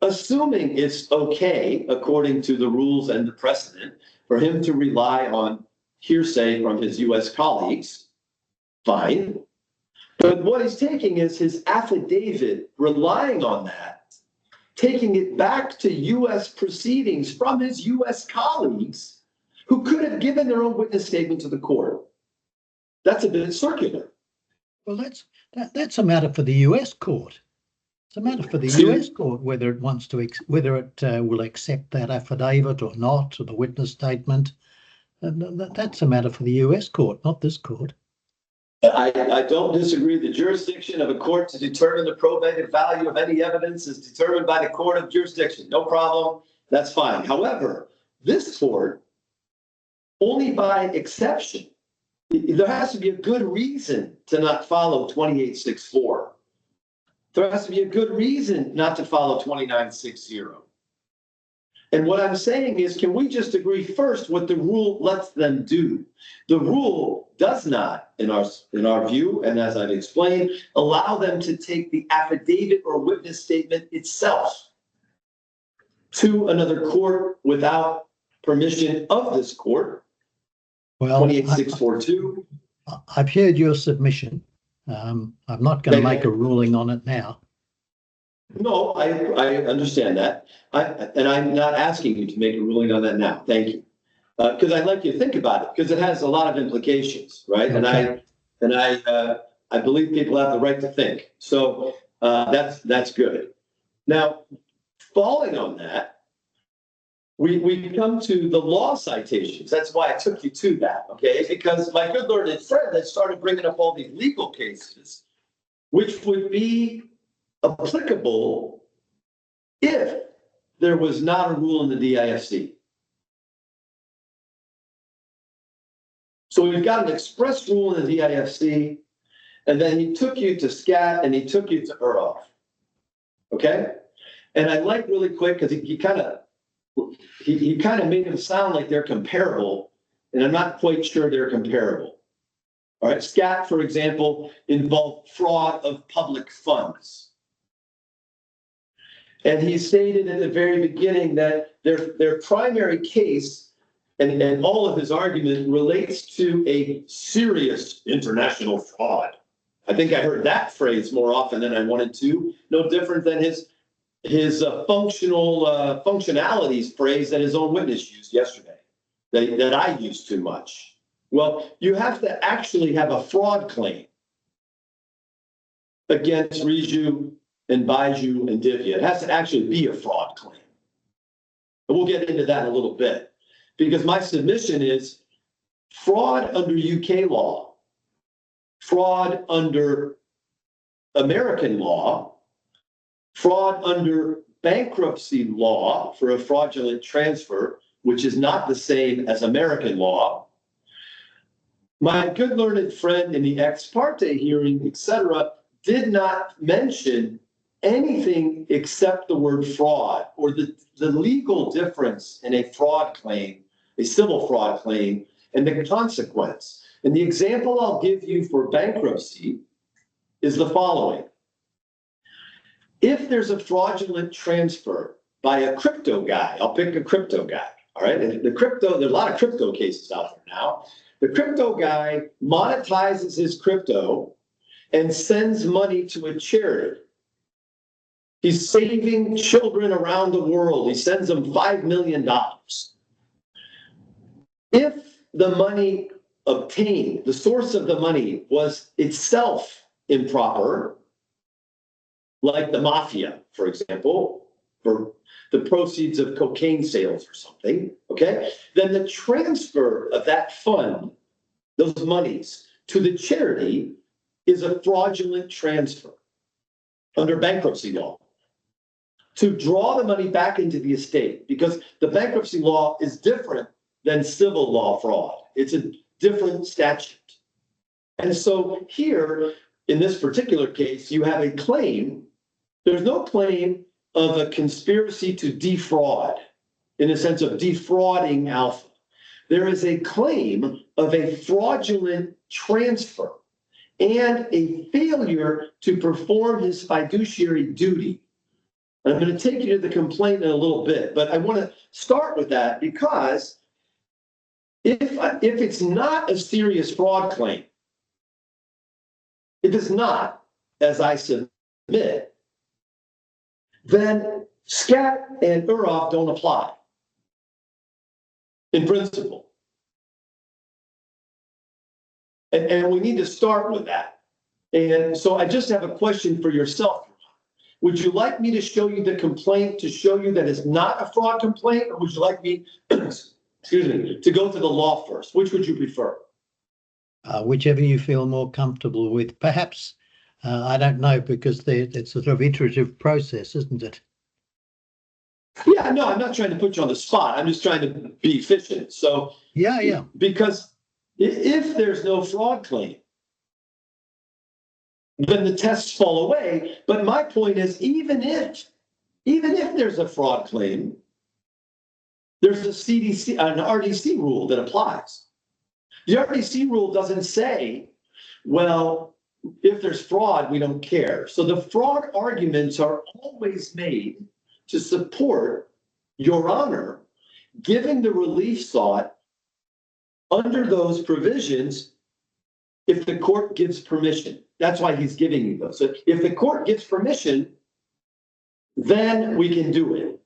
Assuming it's okay, according to the rules and the precedent, for him to rely on hearsay from his US colleagues, fine. But what he's taking is his affidavit, relying on that, taking it back to US proceedings from his US colleagues who could have given their own witness statement to the court. That's a bit circular. Well, that's a matter for the US court. It's a matter for the US court whether it wants to, whether it will accept that affidavit or not, or the witness statement. That's a matter for the US court, not this court. I don't disagree. The jurisdiction of a court to determine the probative value of any evidence is determined by the court of jurisdiction. No problem. That's fine. However, this court, only by exception, there has to be a good reason to not follow 2864. There has to be a good reason not to follow 2960. And what I'm saying is, can we just agree first what the rule lets them do? The rule does not, in our view, and as I've explained, allow them to take the affidavit or witness statement itself to another court without permission of this court. Well, 28642. I've heard your submission. I'm not going to make a ruling on it now. No, I understand that. And I'm not asking you to make a ruling on that now. Thank you. Because I'd like you to think about it, because it has a lot of implications, right? Okay. And I believe people have the right to think. So that's good. Now, following on that, we come to the law citations. That's why I took you to that, okay? Because my good learned friend had started bringing up all these legal cases, which would be applicable if there was not a rule in the DISC. So we've got an express rule in the DISC, and then he took you to SCAT and he took you to UROF. Okay? And I'd like really quick, because he kind of made them sound like they're comparable, and I'm not quite sure they're comparable. All right, SCAT, for example, involved fraud of public funds. And he stated at the very beginning that their primary case and all of his argument relates to a serious international fraud. I think I heard that phrase more often than I wanted to. No different than his functionalities phrase that his own witness used yesterday, that I used too much. Well, you have to actually have a fraud claim against Byju and Byju and Divya. It has to actually be a fraud claim. And we'll get into that in a little bit, because my submission is fraud under UK law, fraud under American law, fraud under bankruptcy law for a fraudulent transfer, which is not the same as American law. My good learned friend in the ex parte hearing, etc., did not mention anything except the word fraud, or the legal difference in a fraud claim, a civil fraud claim, and the consequence. And the example I'll give you for bankruptcy is the following. If there's a fraudulent transfer by a crypto guy, I'll pick a crypto guy, all right? And there's a lot of crypto cases out there now. The crypto guy monetizes his crypto and sends money to a charity. He's saving children around the world. He sends them $5 million. If the money obtained, the source of the money was itself improper, like the mafia, for example, for the proceeds of cocaine sales or something, okay, then the transfer of that fund, those monies, to the charity is a fraudulent transfer under bankruptcy law. To draw the money back into the estate, because the bankruptcy law is different than civil law fraud. It's a different statute. And so here, in this particular case, you have a claim. There's no claim of a conspiracy to defraud, in the sense of defrauding Alpha. There is a claim of a fraudulent transfer and a failure to perform his fiduciary duty. I'm going to take you to the complaint in a little bit, but I want to start with that because if it's not a serious fraud claim, it is not, as I submit, then SCAT and UROF don't apply in principle. And we need to start with that. And so I just have a question for yourself. Would you like me to show you the complaint to show you that it's not a fraud complaint, or would you like me, excuse me, to go to the law first? Which would you prefer? Whichever you feel more comfortable with. Perhaps, I don't know, because it's a sort of iterative process, isn't it? Yeah, no, I'm not trying to put you on the spot. I'm just trying to be efficient. So, yeah. Because if there's no fraud claim, then the tests fall away. But my point is, even if there's a fraud claim, there's a CDC, an RDC rule that applies. The RDC rule doesn't say, well, if there's fraud, we don't care. So the fraud arguments are always made to support Your Honor giving the relief sought under those provisions if the court gives permission. That's why he's giving you those. So if the court gives permission, then we can do it.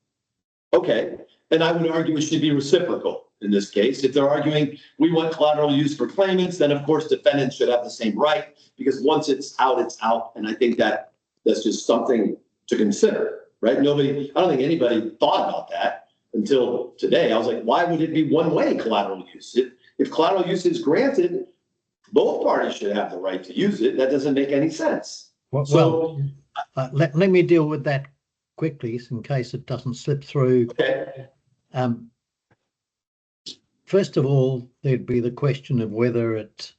Okay. And I would argue it should be reciprocal in this case. If they're arguing we want collateral use for claimants, then of course defendants should have the same right, because once it's out, it's out. And I think that's just something to consider, right? I don't think anybody thought about that until today. I was like, why would it be one-way collateral use? If collateral use is granted, both parties should have the right to use it. That doesn't make any sense. Let me deal with that quickly in case it doesn't slip through. Okay. First of all, there'd be the question of whether it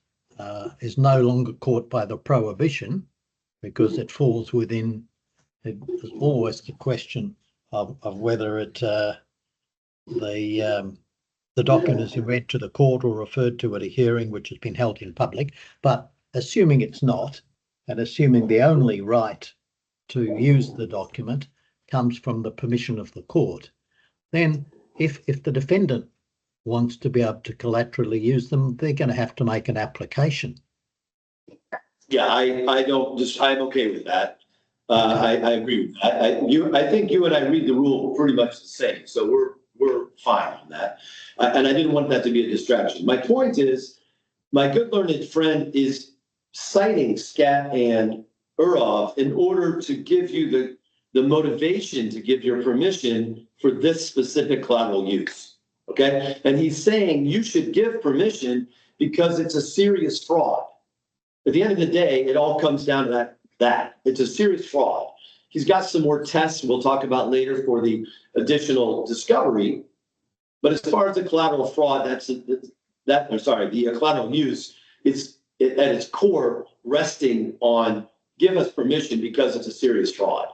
is no longer caught by the prohibition, because it falls within. There's always the question of whether it the document is read to the court or referred to at a hearing which has been held in public. But assuming it's not, and assuming the only right to use the document comes from the permission of the court, then if the defendant wants to be able to collaterally use them, they're going to have to make an application. Yeah, I'm okay with that. I agree with that. I think you and I read the rule pretty much the same, so we're fine on that. And I didn't want that to be a distraction. My point is, my good learned friend is citing SCAT and UROF in order to give you the motivation to give your permission for this specific collateral use. Okay, and he's saying you should give permission because it's a serious fraud. At the end of the day, it all comes down to that it's a serious fraud. He's got some more tests we'll talk about later for the additional discovery. But as far as the collateral fraud, the collateral use, it's at its core resting on give us permission because it's a serious fraud.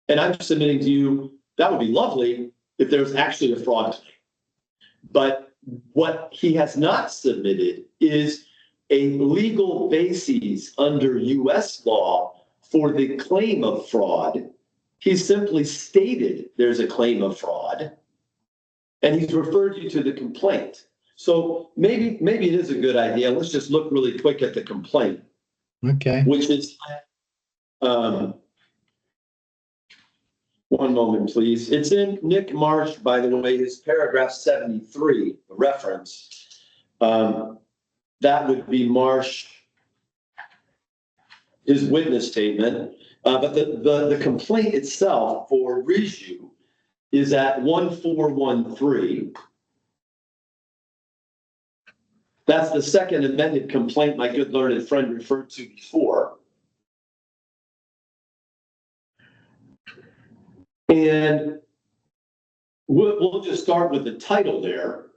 And I'm submitting to you, that would be lovely if there's actually a fraud claim. But what he has not submitted is a legal basis under US law for the claim of fraud. He simply stated there's a claim of fraud, and he's referred you to the complaint. So maybe it is a good idea. Let's just look really quick at the complaint. Okay. Which is, one moment, please. It's in Nick Marsh, by the way, is paragraph 73, the reference. That would be Marsh, his witness statement. But the complaint itself for Byju is at 1413. That's the second amended complaint my good learned friend referred to before. And we'll just start with the title there.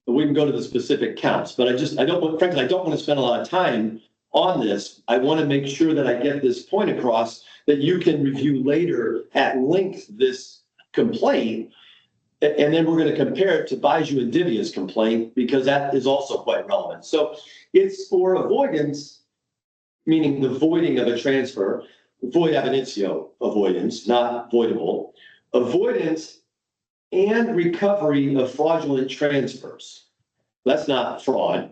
We can go to the specific counts, but frankly, I don't want to spend a lot of time on this. I want to make sure that I get this point across that you can review later at length this complaint. And then we're going to compare it to Byju and Divya's complaint because that is also quite relevant. So it's for avoidance, meaning the voiding of a transfer, void ab initio avoidance, not voidable, avoidance and recovery of fraudulent transfers. That's not fraud.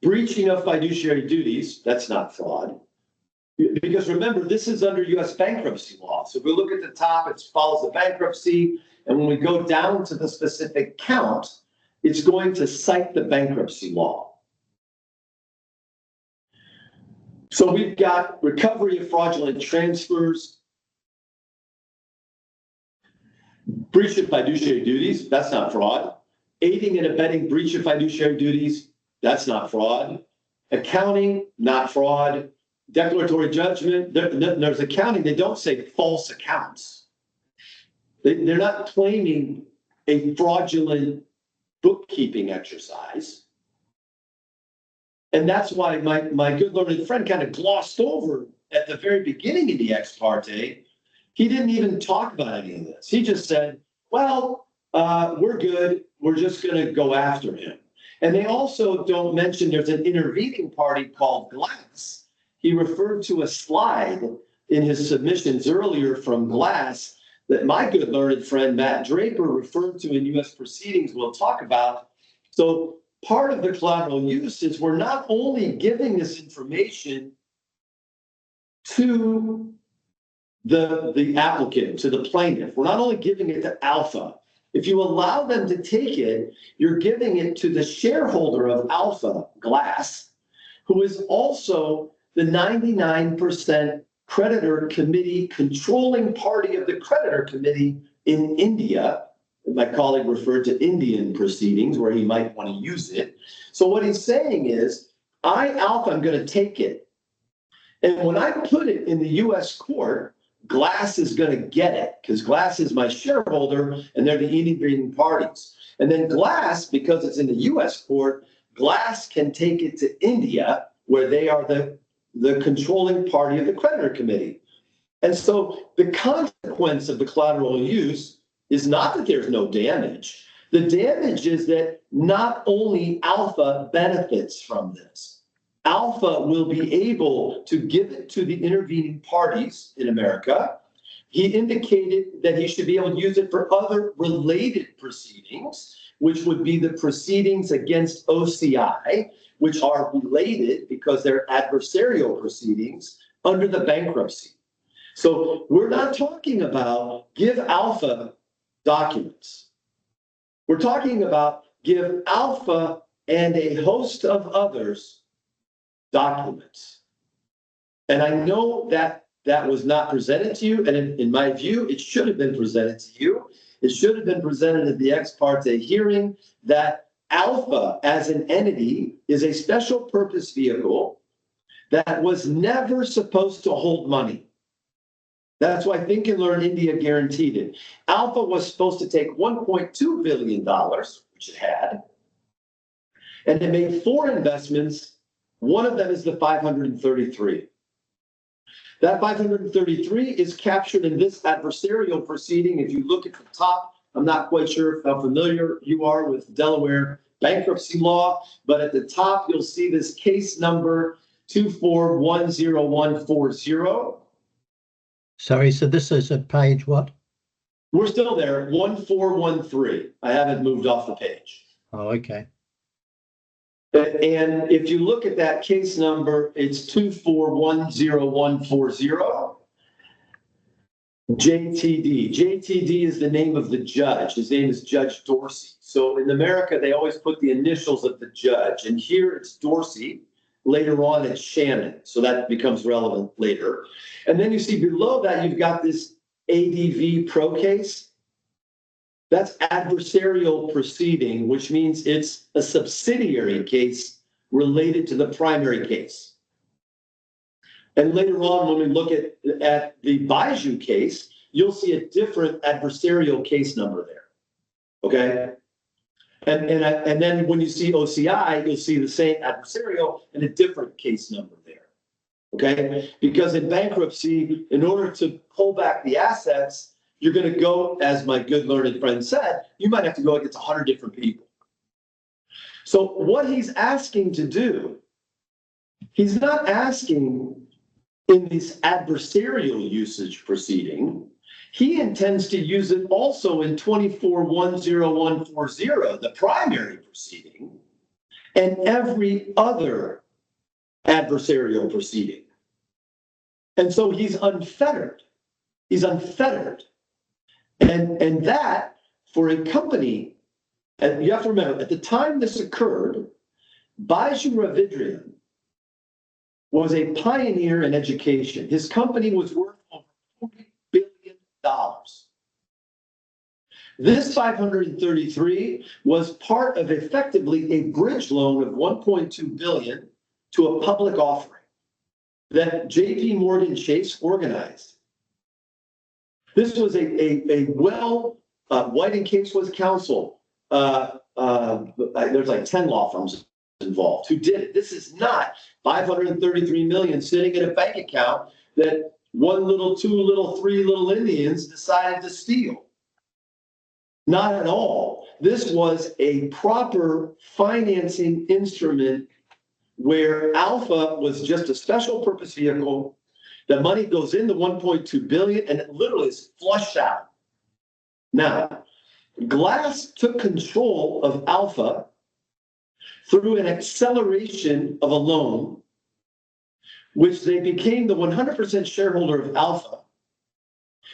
Breaching of fiduciary duties, that's not fraud. Because remember, this is under US bankruptcy law. So if we look at the top, it follows the bankruptcy. And when we go down to the specific count, it's going to cite the bankruptcy law. So we've got recovery of fraudulent transfers, breach of fiduciary duties, that's not fraud. Aiding and abetting breach of fiduciary duties, that's not fraud. Accounting, not fraud. Declaratory judgment, there's accounting, they don't say false accounts. They're not claiming a fraudulent bookkeeping exercise. And that's why my good learned friend kind of glossed over at the very beginning of the ex parte. He didn't even talk about any of this. He just said, well, we're good. We're just going to go after him. And they also don't mention there's an intervening party called Glass. He referred to a slide in his submissions earlier from Glass that my good learned friend Matt Draper referred to in U.S. proceedings we'll talk about. So part of the collateral use is we're not only giving this information to the applicant, to the plaintiff, we're not only giving it to Alpha. If you allow them to take it, you're giving it to the shareholder of Alpha, Glass, who is also the 99% creditor committee, controlling party of the creditor committee in India. My colleague referred to Indian proceedings where he might want to use it. So what he's saying is, Alpha, I'm going to take it. And when I put it in the US court, Glass is going to get it because Glass is my shareholder and they're the intervening parties. And then Glass, because it's in the US court, Glass can take it to India where they are the controlling party of the creditor committee. And so the consequence of the collateral use is not that there's no damage. The damage is that not only Alpha benefits from this, Alpha will be able to give it to the intervening parties in America. He indicated that he should be able to use it for other related proceedings, which would be the proceedings against OCI, which are related because they're adversarial proceedings under the bankruptcy. So we're not talking about give Alpha documents. We're talking about give Alpha and a host of others documents. And I know that that was not presented to you. And in my view, it should have been presented to you. It should have been presented at the ex parte hearing that Alpha as an entity is a special purpose vehicle that was never supposed to hold money. That's why Think and Learn India guaranteed it. Alpha was supposed to take $1.2 billion, which it had, and it made 4 investments. One of them is the 533. That 533 is captured in this adversarial proceeding. If you look at the top, I'm not quite sure how familiar you are with Delaware bankruptcy law, but at the top, you'll see this case number 2410140. Sorry, so this is at page what? We're still there, 1413. I haven't moved off the page. Oh, okay. And if you look at that case number, it's 2410140. JTD. JTD is the name of the judge. His name is Judge Dorsey. So in America, they always put the initials of the judge. And here it's Dorsey. Later on, it's Shannon. So that becomes relevant later. And then you see below that, you've got this ADV pro case. That's adversarial proceeding, which means it's a subsidiary case related to the primary case. And later on, when we look at the Byju case, you'll see a different adversarial case number there. Okay? And then when you see OCI, you'll see the same adversarial and a different case number there. Okay? Because in bankruptcy, in order to pull back the assets, you're going to go, as my good learned friend said, you might have to go against 100 different people. So what he's asking to do, he's not asking in this adversarial usage proceeding, he intends to use it also in 2410140, the primary proceeding, and every other adversarial proceeding. And so he's unfettered. He's unfettered. And that, for a company, and you have to remember, at the time this occurred, Byju Ravidrian was a pioneer in education. His company was worth over $40 billion. This 533 was part of effectively a bridge loan of 1.2 billion to a public offering that JP Morgan Chase organized. This was a White and Case was counsel. There's like 10 law firms involved who did it. This is not 533 million sitting in a bank account that one little, two little, three little Indians decided to steal. Not at all. This was a proper financing instrument where Alpha was just a special purpose vehicle. The money goes in the 1.2 billion and it literally is flushed out. Now, Glass took control of Alpha through an acceleration of a loan, which they became the 100% shareholder of Alpha.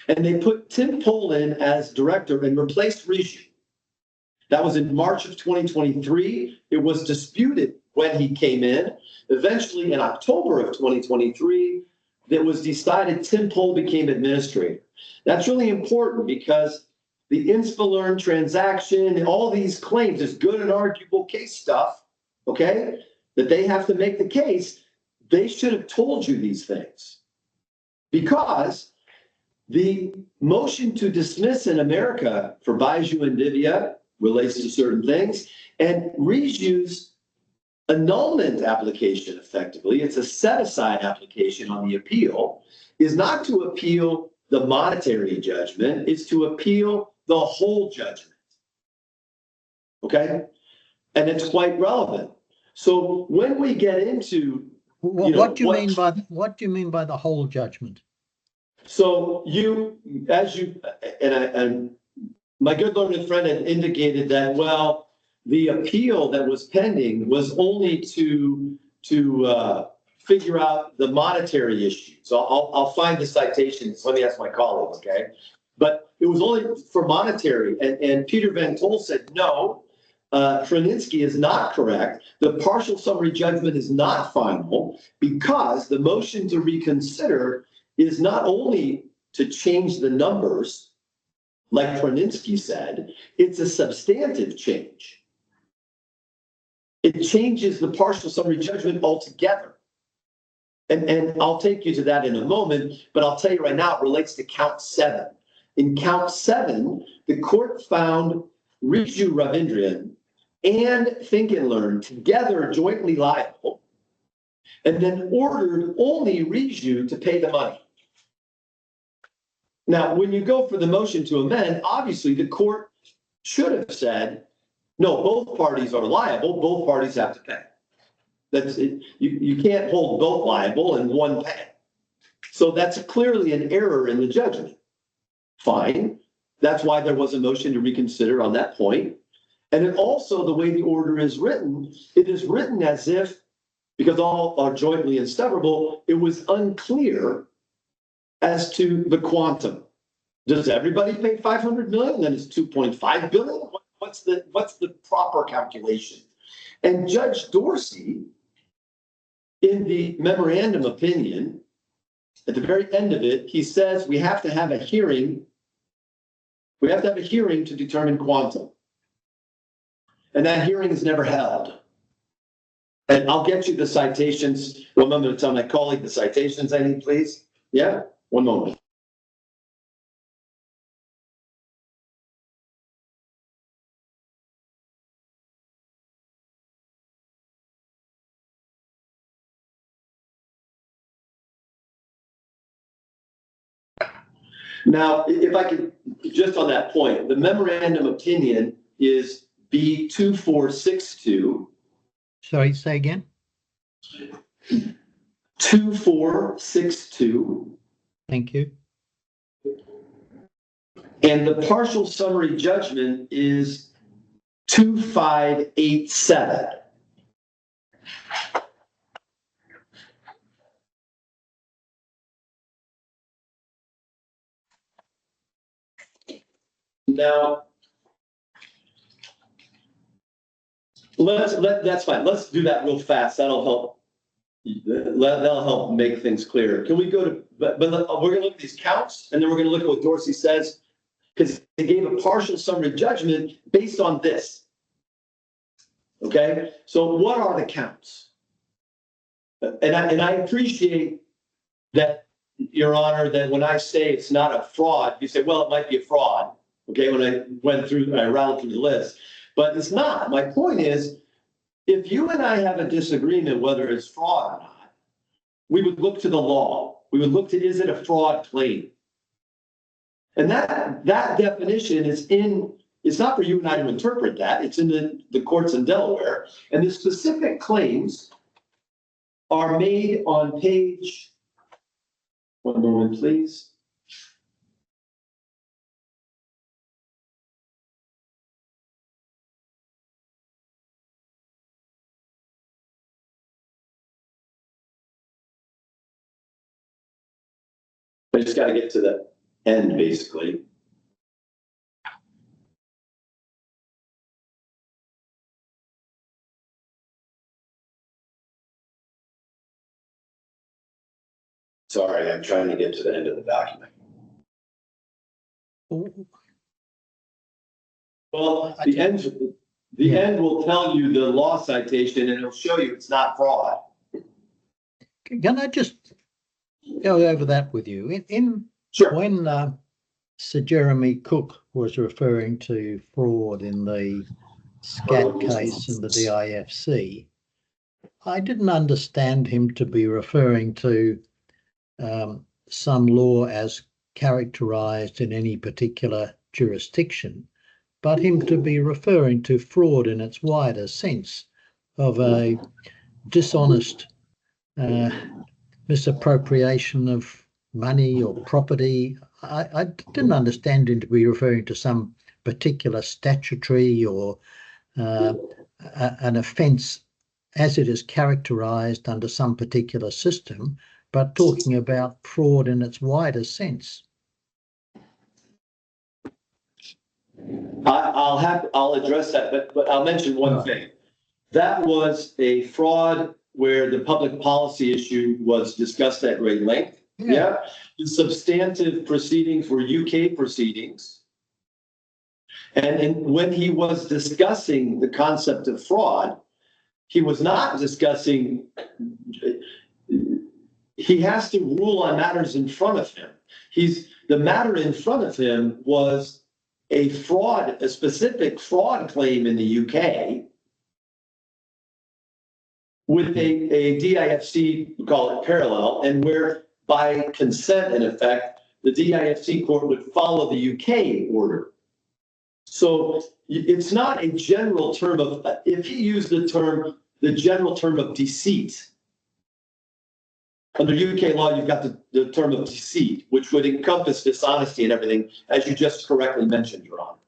And they put Tim Pohl in as director and replaced Byju. That was in March of 2023. It was disputed when he came in. Eventually, in October of 2023, it was decided Tim Pohl became administrator. That's really important because the Inspalearn transaction and all these claims is good and arguable case stuff, okay, that they have to make the case. They should have told you these things because the motion to dismiss in America for Byju and Divya relates to certain things, and Byju's annulment application, effectively, it's a set-aside application on the appeal, is not to appeal the monetary judgment, it's to appeal the whole judgment. Okay? And it's quite relevant. So when we get into what do you mean by the whole judgment? So my good learned friend had indicated that, well, the appeal that was pending was only to figure out the monetary issue. So I'll find the citations. Let me ask my colleagues, okay? But it was only for monetary. And Peter Van Tol said, no, Kraninsky is not correct. The partial summary judgment is not final because the motion to reconsider is not only to change the numbers, like Kraninsky said, it's a substantive change. It changes the partial summary judgment altogether. And I'll take you to that in a moment, but I'll tell you right now, it relates to count 7. In count 7, the court found Byju Ravindran and Think and Learn together jointly liable, and then ordered only Byju to pay the money. Now, when you go for the motion to amend, obviously the court should have said, no, both parties are liable, both parties have to pay. That's it. You can't hold both liable and one pay. So that's clearly an error in the judgment. Fine. That's why there was a motion to reconsider on that point. And then also the way the order is written, it is written as if, because all are jointly and severable, it was unclear as to the quantum. Does everybody pay 500 million? Then it's 2.5 billion? What's the proper calculation? And Judge Dorsey, in the memorandum opinion, at the very end of it, he says we have to have a hearing. We have to have a hearing to determine quantum. And that hearing is never held. And I'll get you the citations. One moment, I'm going to tell my colleague the citations I need, please. Yeah, one moment. Now, if I could, just on that point, the memorandum opinion is B2462. Sorry, say again. 2462. Thank you. And the partial summary judgment is 2587. Now, that's fine. Let's do that real fast. That'll help. That'll help make things clear. Can we go to, but we're going to look at these counts, and then we're going to look at what Dorsey says, because they gave a partial summary judgment based on this. Okay, so what are the counts? And I appreciate that, Your Honor, that when I say it's not a fraud, you say, well, it might be a fraud. Okay, when I ran through the list, but it's not. My point is, if you and I have a disagreement whether it's fraud or not, we would look to the law. We would look to, is it a fraud claim? And that definition is it's not for you and I to interpret that. It's in the courts in Delaware. And the specific claims are made on page, one moment, please. I just got to get to the end, basically. Sorry, I'm trying to get to the end of the document. Well, the end will tell you the law citation, and it'll show you it's not fraud. Can I just go over that with you? Sure. When Sir Jeremy Cook was referring to fraud in the SCAT case and the DIFC, I didn't understand him to be referring to some law as characterized in any particular jurisdiction, but him to be referring to fraud in its wider sense of a dishonest misappropriation of money or property. I didn't understand him to be referring to some particular statutory or an offence as it is characterised under some particular system, but talking about fraud in its wider sense. I'll address that, but I'll mention one thing. That was a fraud where the public policy issue was discussed at great length. Yeah. The substantive proceedings were UK proceedings. And when he was discussing the concept of fraud, he was not discussing, he has to rule on matters in front of him. The matter in front of him was a specific fraud claim in the UK with a DIFC, we call it parallel, and where by consent, in effect, the DIFC court would follow the UK order. So it's not a general term of, if he used the general term of deceit, under UK law, you've got the term of deceit, which would encompass dishonesty and everything, as you just correctly mentioned, Your Honor.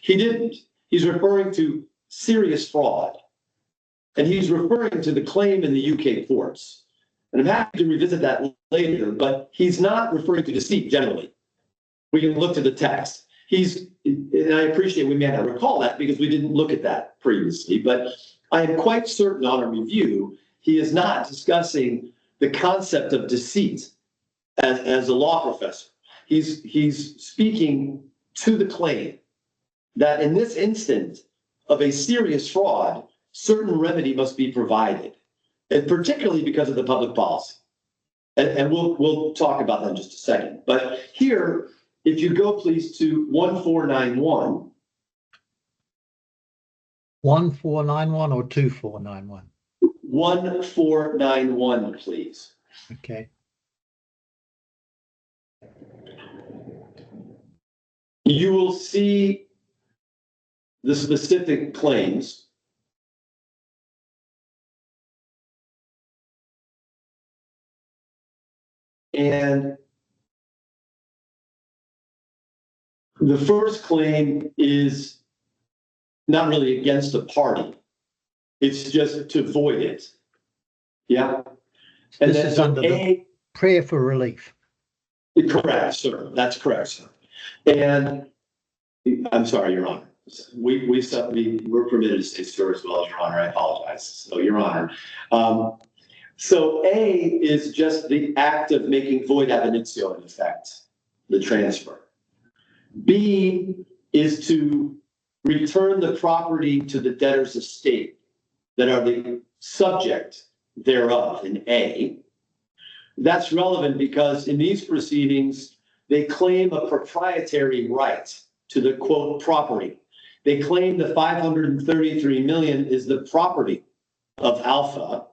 He didn't. He's referring to serious fraud. And he's referring to the claim in the UK courts. And I'm happy to revisit that later, but he's not referring to deceit generally. We can look to the text. And I appreciate we may not recall that because we didn't look at that previously, but I am quite certain on a review, he is not discussing the concept of deceit as a law professor. He's speaking to the claim that in this instance of a serious fraud, certain remedy must be provided, and particularly because of the public policy. And we'll talk about that in just a second. But here, if you go please to 1491. 1491 or 2491? 1491, please. Okay. You will see the specific claims. And the first claim is not really against the party. It's just to void it. Yeah. And this is under the prayer for relief. Correct, sir. That's correct, sir. And I'm sorry, Your Honor. We're permitted to say sir as well as Your Honor. I apologize. So, Your Honor. So A is just the act of making void ab initio in effect, the transfer. B is to return the property to the debtor's estate that are the subject thereof in A. That's relevant because in these proceedings, they claim a proprietary right to the quote property. They claim the 533 million is the property of Alpha.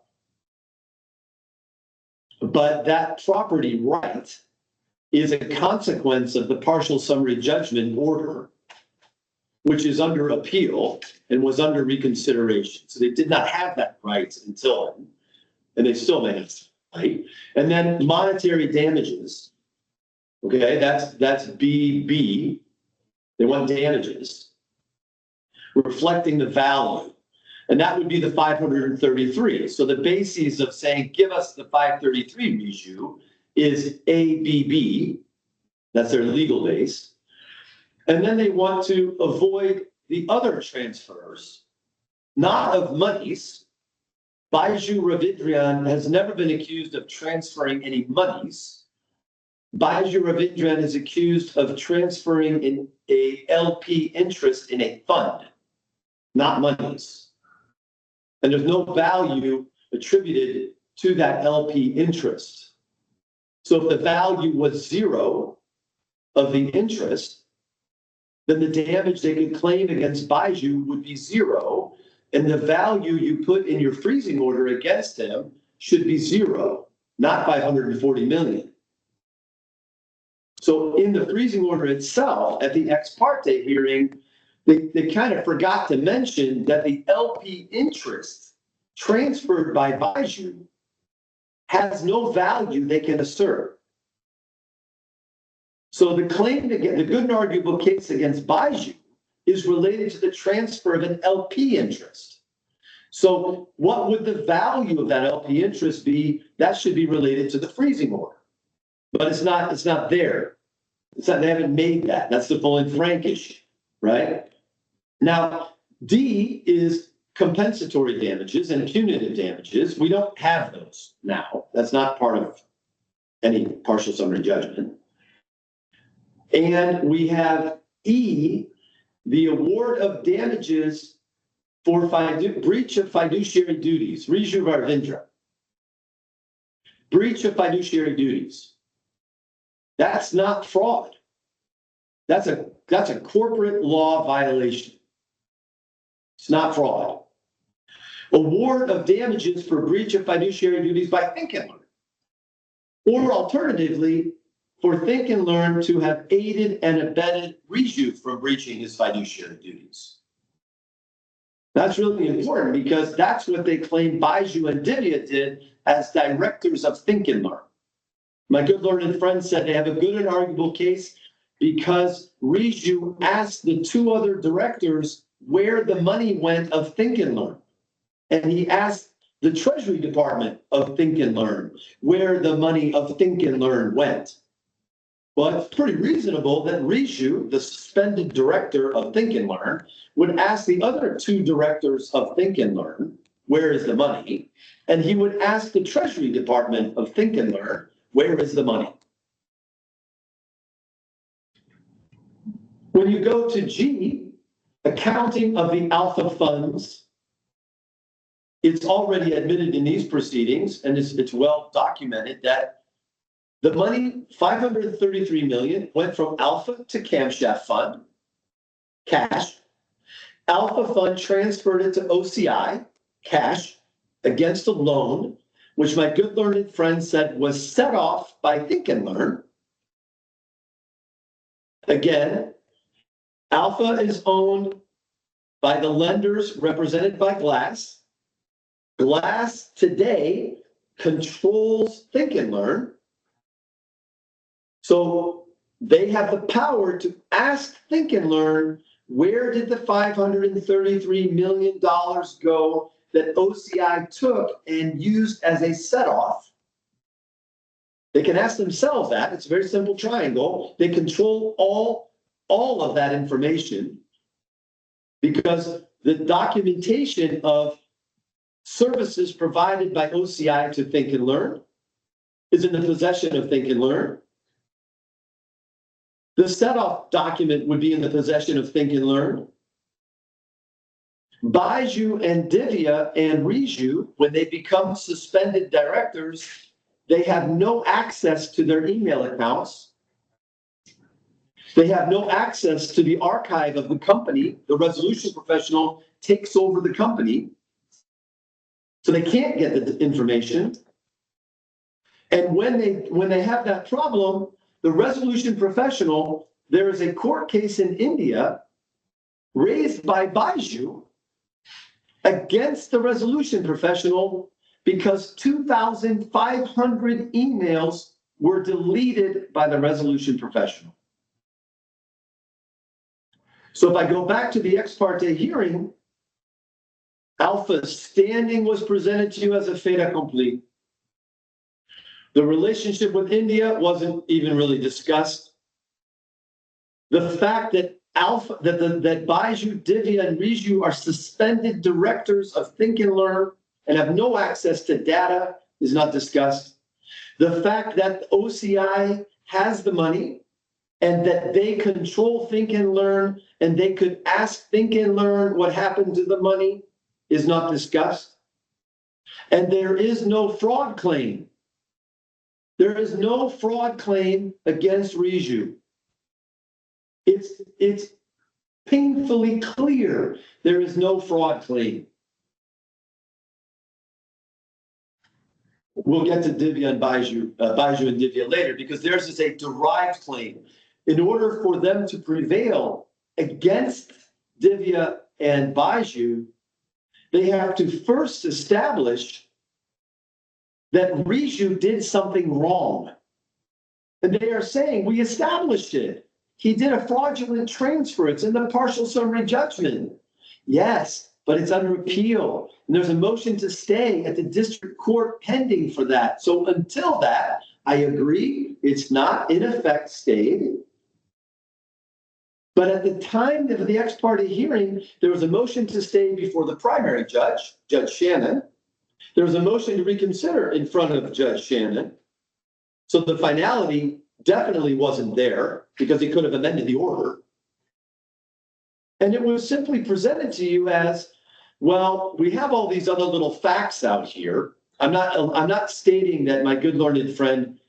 But that property right is a consequence of the partial summary judgment order, which is under appeal and was under reconsideration. So they did not have that right until then, and they still may have, right? And then monetary damages, okay, that's BB. They want damages reflecting the value. And that would be the 533. So the basis of saying, give us the 533, Byju, is ABB. That's their legal base. And then they want to avoid the other transfers, not of monies. Byju Ravindran has never been accused of transferring any monies. Byju Ravindran is accused of transferring in a LP interest in a fund, not monies. And there's no value attributed to that LP interest. So if the value was zero of the interest, then the damage they could claim against Byju would be zero, and the value you put in your freezing order against him should be zero, not 540 million. So in the freezing order itself, at the ex parte hearing, they kind of forgot to mention that the LP interest transferred by Byju has no value they can assert. So the claim to get the good and arguable case against Byju is related to the transfer of an LP interest. So what would the value of that LP interest be? That should be related to the freezing order. But it's not there. They haven't made that. That's the full and frank issue, right? Now, D is compensatory damages and punitive damages. We don't have those now. That's not part of any partial summary judgment. And we have E, the award of damages for breach of fiduciary duties, Byju Ravindran. Breach of fiduciary duties. That's not fraud. That's a corporate law violation. It's not fraud. Award of damages for breach of fiduciary duties by Think and Learn. Or alternatively, for Think and Learn to have aided and abetted Byju from breaching his fiduciary duties. That's really important because that's what they claim Byju and Divya did as directors of Think and Learn. My good learned friend said they have a good and arguable case because Byju asked the two other directors where the money went of Think and Learn. And he asked the Treasury Department of Think and Learn where the money of Think and Learn went. Well, it's pretty reasonable that Byju, the suspended director of Think and Learn, would ask the other two directors of Think and Learn, where is the money? And he would ask the Treasury Department of Think and Learn, where is the money? When you go to G, accounting of the alpha funds, it's already admitted in these proceedings, and it's well documented that the money, 533 million, went from Alpha to Camshaft Fund, cash. Alpha Fund transferred it to OCI, cash, against a loan, which my good learned friend said was set off by Think and Learn. Again, Alpha is owned by the lenders represented by Glass. Glass today controls Think and Learn. So they have the power to ask Think and Learn, where did the $533 million go that OCI took and used as a set-off? They can ask themselves that. It's a very simple triangle. They control all of that information because the documentation of services provided by OCI to Think and Learn is in the possession of Think and Learn. The set-off document would be in the possession of Think and Learn. Byju and Divya and Byju, when they become suspended directors, they have no access to their email accounts. They have no access to the archive of the company. The resolution professional takes over the company. So they can't get the information. And when they have that problem, the resolution professional, there is a court case in India raised by Byju against the resolution professional because 2,500 emails were deleted by the resolution professional. So if I go back to the ex parte hearing, Alpha's standing was presented to you as a fait accompli. The relationship with India wasn't even really discussed. The fact that that Byju, Divya, and Byju are suspended directors of Think and Learn and have no access to data is not discussed. The fact that OCI has the money and that they control Think and Learn and they could ask Think and Learn what happened to the money is not discussed. And there is no fraud claim. There is no fraud claim against Byju. It's painfully clear there is no fraud claim. We'll get to Divya and Byju and Divya later because theirs is a derived claim. In order for them to prevail against Divya and Byju, they have to first establish that Byju did something wrong. And they are saying, we established it. He did a fraudulent transfer. It's in the partial summary judgment. Yes, but it's under appeal. And there's a motion to stay at the district court pending for that. So until that, I agree, it's not in effect stayed. But at the time of the ex parte hearing, there was a motion to stay before the primary judge, Judge Shannon. There was a motion to reconsider in front of Judge Shannon. So the finality definitely wasn't there because he could have amended the order. And it was simply presented to you as, well, we have all these other little facts out here. I'm not stating that my good learned friend,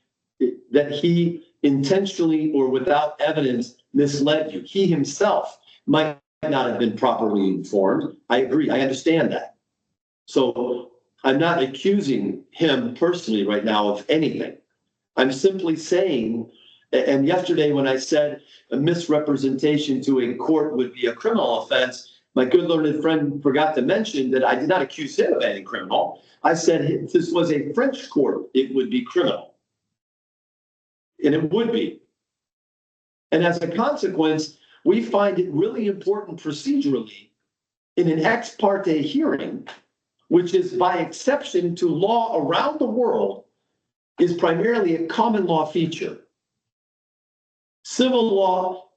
that he intentionally or without evidence misled you. He himself might not have been properly informed. I agree. I understand that. So I'm not accusing him personally right now of anything. I'm simply saying, and yesterday when I said a misrepresentation to a court would be a criminal offense, my good learned friend forgot to mention that I did not accuse him of anything criminal. I said if this was a French court, it would be criminal. And it would be. And as a consequence, we find it really important procedurally in an ex parte hearing, which is by exception to law around the world, is primarily a common law feature. Civil law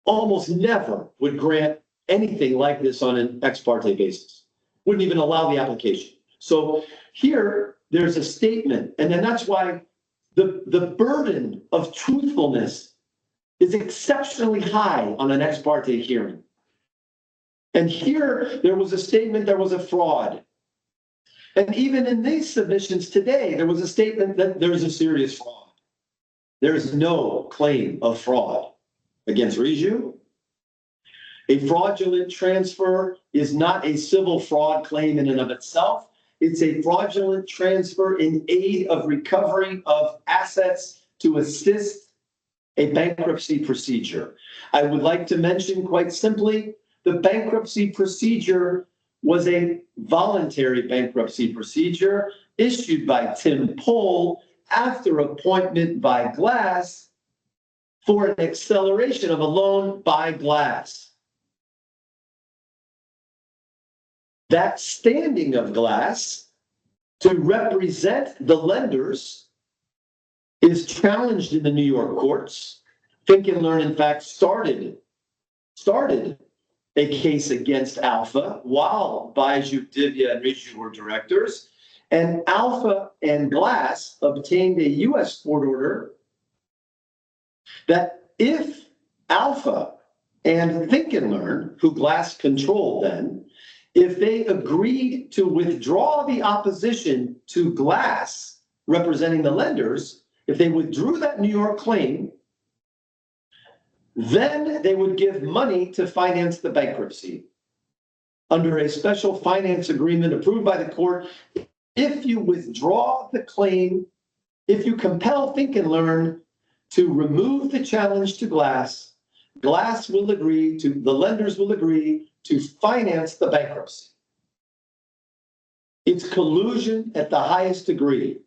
almost never would grant anything like this on an ex parte basis, wouldn't even allow the application. So here, there's a statement, and then that's why the burden of truthfulness is exceptionally high on an ex parte hearing. And here, there was a statement, there was a fraud. And even in these submissions today, there was a statement that there's a serious fraud. There is no claim of fraud against Byju. A fraudulent transfer is not a civil fraud claim in and of itself. It's a fraudulent transfer in aid of recovery of assets to assist a bankruptcy procedure. I would like to mention quite simply, the bankruptcy procedure was a voluntary bankruptcy procedure issued by Tim Pohl after appointment by Glass for an acceleration of a loan by Glass. That standing of Glass to represent the lenders is challenged in the New York courts. Think and Learn, in fact, started a case against Alpha while Byju, Divya, and Byju were directors. And Alpha and Glass obtained a U.S. court order that if Alpha and Think and Learn, who Glass controlled then, if they agreed to withdraw the opposition to Glass representing the lenders, if they withdrew that New York claim, then they would give money to finance the bankruptcy under a special finance agreement approved by the court. If you withdraw the claim, if you compel Think and Learn to remove the challenge to Glass, Glass will agree to, the lenders will agree to finance the bankruptcy. It's collusion at the highest degree.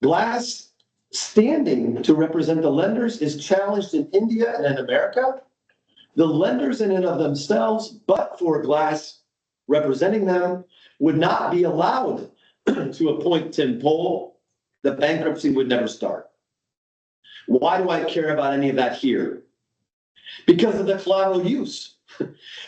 Glass standing to represent the lenders is challenged in India and in America. The lenders in and of themselves, but for Glass representing them, would not be allowed to appoint Tim Pohl. The bankruptcy would never start. Why do I care about any of that here? Because of the collateral use.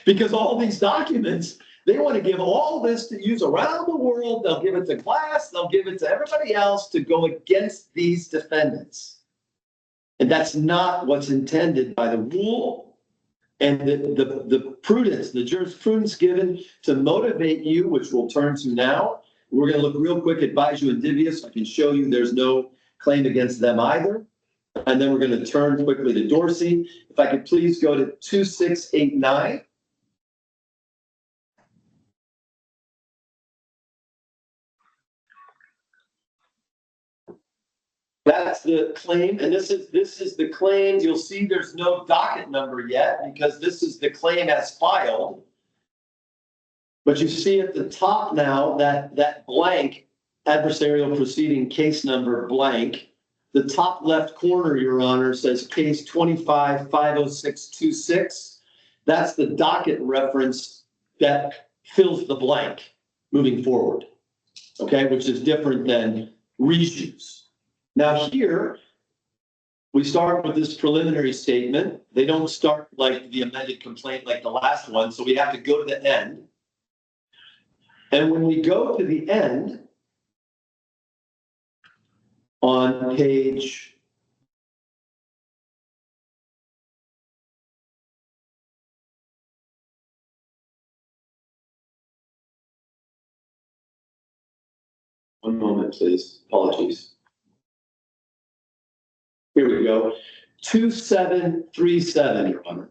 Because all these documents, they want to give all this to use around the world. They'll give it to Glass. They'll give it to everybody else to go against these defendants. And that's not what's intended by the rule and the prudence, the jurisprudence given to motivate you, which we'll turn to now. We're going to look real quick at Byju and Divya so I can show you there's no claim against them either. And then we're going to turn quickly to Dorsey. If I could please go to 2689. That's the claim, and this is the claim. You'll see there's no docket number yet because this is the claim as filed. But you see at the top now that blank adversarial proceeding case number blank. The top left corner, Your Honor, says case 25-50626. That's the docket reference that fills the blank moving forward, okay, which is different than Byju's. Now here, we start with this preliminary statement. They don't start like the amended complaint like the last one, so we have to go to the end. And when we go to the end, on page one moment, please. Apologies. Here we go. 2737, Your Honor.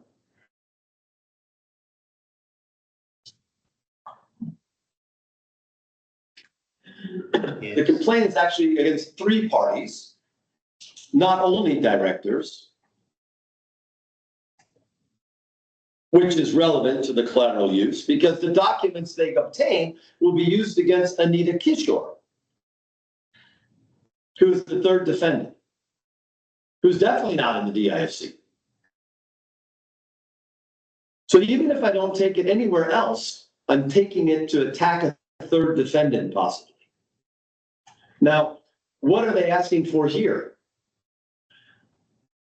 Yes. The complaint is actually against three parties, not only directors, which is relevant to the collateral use because the documents they obtain will be used against Anita Kishore, who is the third defendant, who's definitely not in the DIFC. So even if I don't take it anywhere else, I'm taking it to attack a third defendant possibly. Now, what are they asking for here?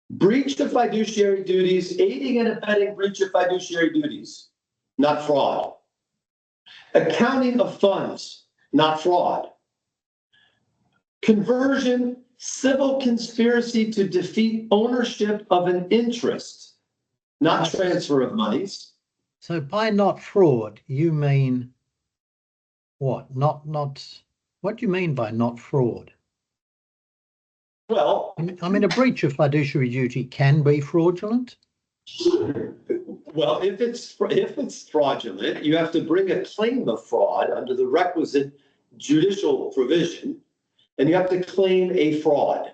Breach of fiduciary duties, aiding and abetting breach of fiduciary duties, not fraud. Accounting of funds, not fraud. Conversion, civil conspiracy to defeat ownership of an interest, not transfer of monies. So by not fraud, you mean what? What do you mean by not fraud? Well, I mean, a breach of fiduciary duty can be fraudulent. well, if it's fraudulent, you have to bring a claim of fraud under the requisite judicial provision, and you have to claim a fraud.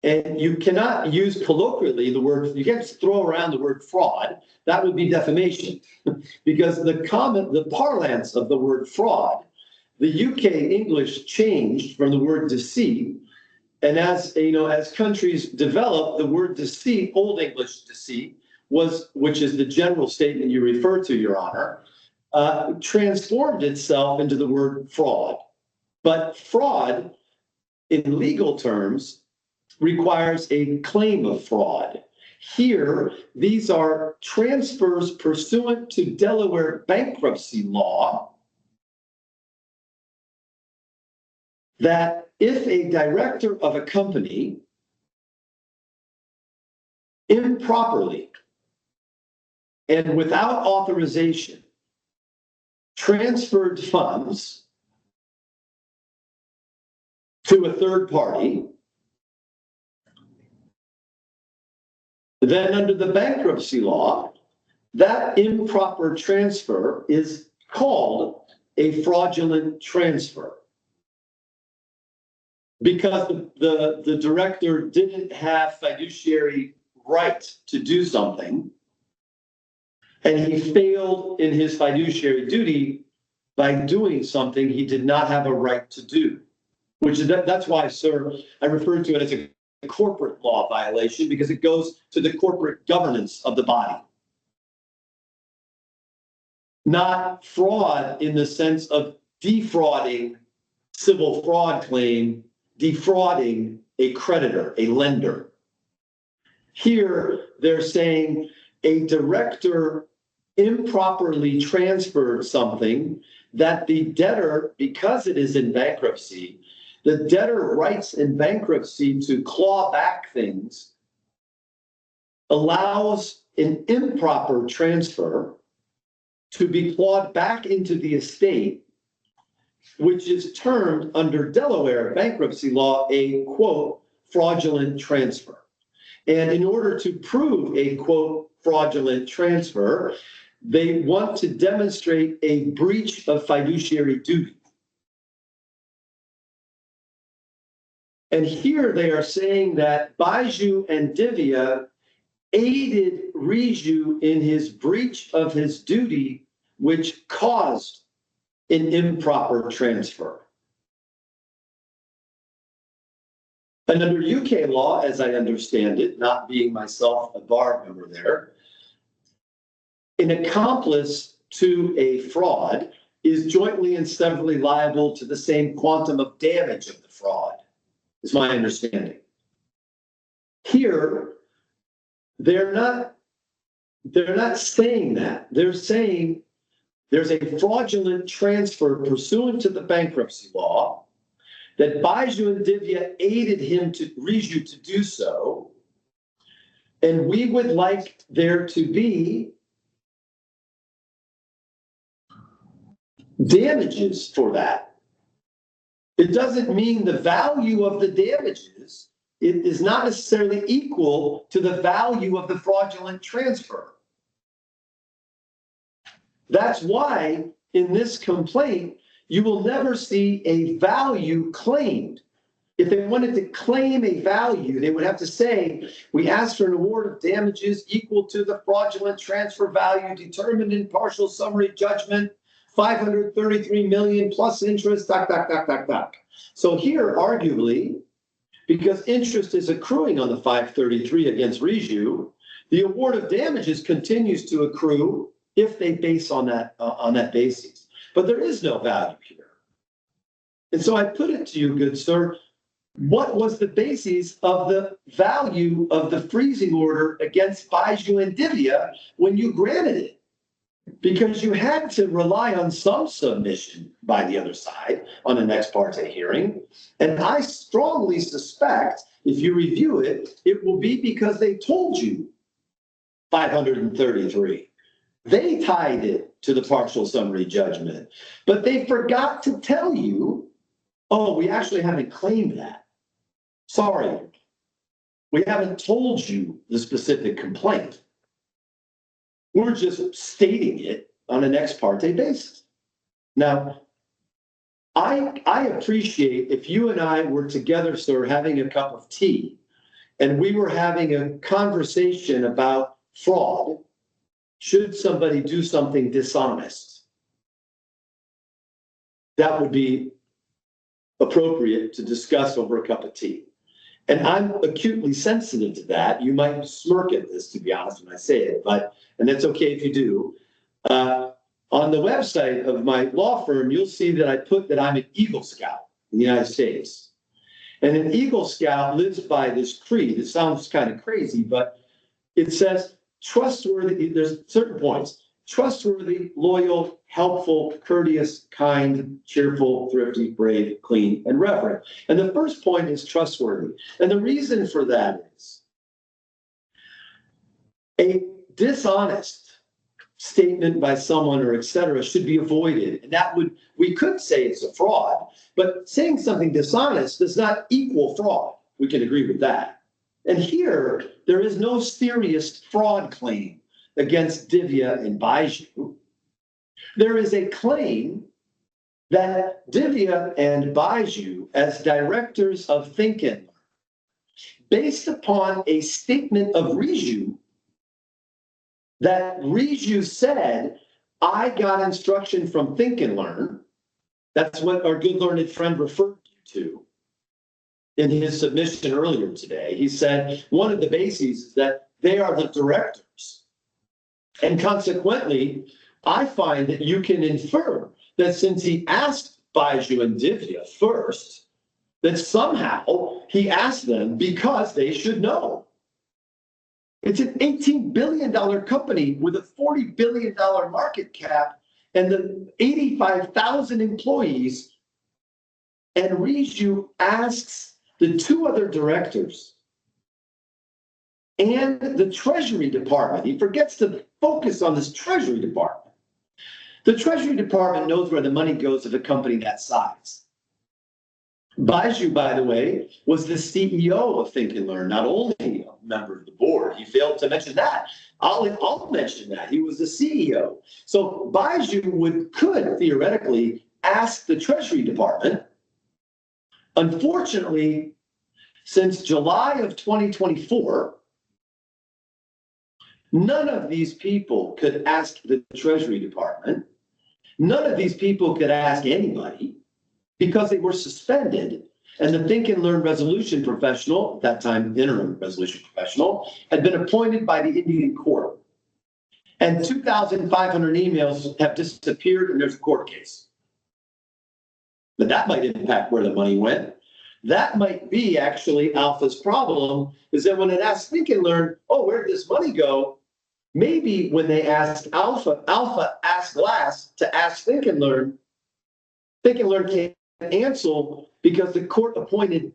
And you cannot use colloquially the word, you can't just throw around the word fraud. That would be defamation. Because the parlance of the word fraud, the UK English changed from the word deceit. And as countries develop, the word deceit, Old English deceit, which is the general statement you refer to, Your Honor, transformed itself into the word fraud. But fraud, in legal terms, requires a claim of fraud. Here, these are transfers pursuant to Delaware bankruptcy law that if a director of a company improperly and without authorization transferred funds to a third party, then under the bankruptcy law, that improper transfer is called a fraudulent transfer. Because the director didn't have fiduciary right to do something, and he failed in his fiduciary duty by doing something he did not have a right to do. That's why, sir, I refer to it as a corporate law violation, because it goes to the corporate governance of the body. Not fraud in the sense of defrauding, civil fraud claim, defrauding a creditor, a lender. Here, they're saying a director improperly transferred something that the debtor, because it is in bankruptcy, the debtor rights in bankruptcy to claw back things, allows an improper transfer to be clawed back into the estate, which is termed under Delaware bankruptcy law a, quote, fraudulent transfer. And in order to prove a, quote, fraudulent transfer, they want to demonstrate a breach of fiduciary duty. And here they are saying that Byju and Divya aided Byju in his breach of his duty, which caused an improper transfer. And under UK law, as I understand it, not being myself a bar member there, an accomplice to a fraud is jointly and severally liable to the same quantum of damage of the fraud, is my understanding. Here, they're not saying that. They're saying there's a fraudulent transfer pursuant to the bankruptcy law, that Byju and Divya aided Byju to do so, and we would like there to be damages for that. It doesn't mean the value of the damages, it is not necessarily equal to the value of the fraudulent transfer. That's why in this complaint, you will never see a value claimed. If they wanted to claim a value, they would have to say, we ask for an award of damages equal to the fraudulent transfer value determined in partial summary judgment, 533 million plus interest, So here, arguably, because interest is accruing on the 533 against Byju, the award of damages continues to accrue if they base on that basis. But there is no value here. And so I put it to you, good sir, what was the basis of the value of the freezing order against Byju and Divya when you granted it? Because you had to rely on some submission by the other side on an ex parte hearing. And I strongly suspect if you review it, it will be because they told you 533. They tied it to the partial summary judgment, but they forgot to tell you, oh, we actually haven't claimed that. Sorry, we haven't told you the specific complaint. We're just stating it on an ex parte basis. Now, I appreciate if you and I were together, sir, having a cup of tea, and we were having a conversation about fraud. Should somebody do something dishonest? That would be appropriate to discuss over a cup of tea. And I'm acutely sensitive to that. You might smirk at this, to be honest, when I say it, and that's okay if you do. On the website of my law firm, you'll see that I put that I'm an Eagle Scout in the United States. And an Eagle Scout lives by this creed. It sounds kind of crazy, but it says trustworthy, there's certain points. Trustworthy, loyal, helpful, courteous, kind, cheerful, thrifty, brave, clean, and reverent. And the first point is trustworthy. And the reason for that is a dishonest statement by someone or et cetera should be avoided. And we could say it's a fraud, but saying something dishonest does not equal fraud. We can agree with that. And here, there is no serious fraud claim against Divya and Byju. There is a claim that Divya and Byju, as directors of Think and Learn, based upon a statement of Byju, that Byju said, I got instruction from Think and Learn. That's what our good learned friend referred to in his submission earlier today. He said one of the bases is that they are the directors. And consequently, I find that you can infer that since he asked Byju and Divya first, that somehow he asked them because they should know. It's an $18 billion company with a $40 billion market cap and the 85,000 employees. And Byju asks the two other directors and the Treasury Department. He forgets to focus on this Treasury Department. The Treasury Department knows where the money goes of a company that size. Byju, by the way, was the CEO of Think and Learn, not only a member of the board. He failed to mention that. I'll mention that. He was the CEO. So Byju could theoretically ask the Treasury Department. Unfortunately, since July of 2024, none of these people could ask the Treasury Department. None of these people could ask anybody because they were suspended. And the Think and Learn resolution professional, at that time interim resolution professional, had been appointed by the Indian court. And 2,500 emails have disappeared and there's a court case. But that might impact where the money went. That might be actually Alpha's problem, is that when it asks Think and Learn, oh, where did this money go? Maybe when they asked Alpha asked Glass to ask Think and Learn can't answer because the court-appointed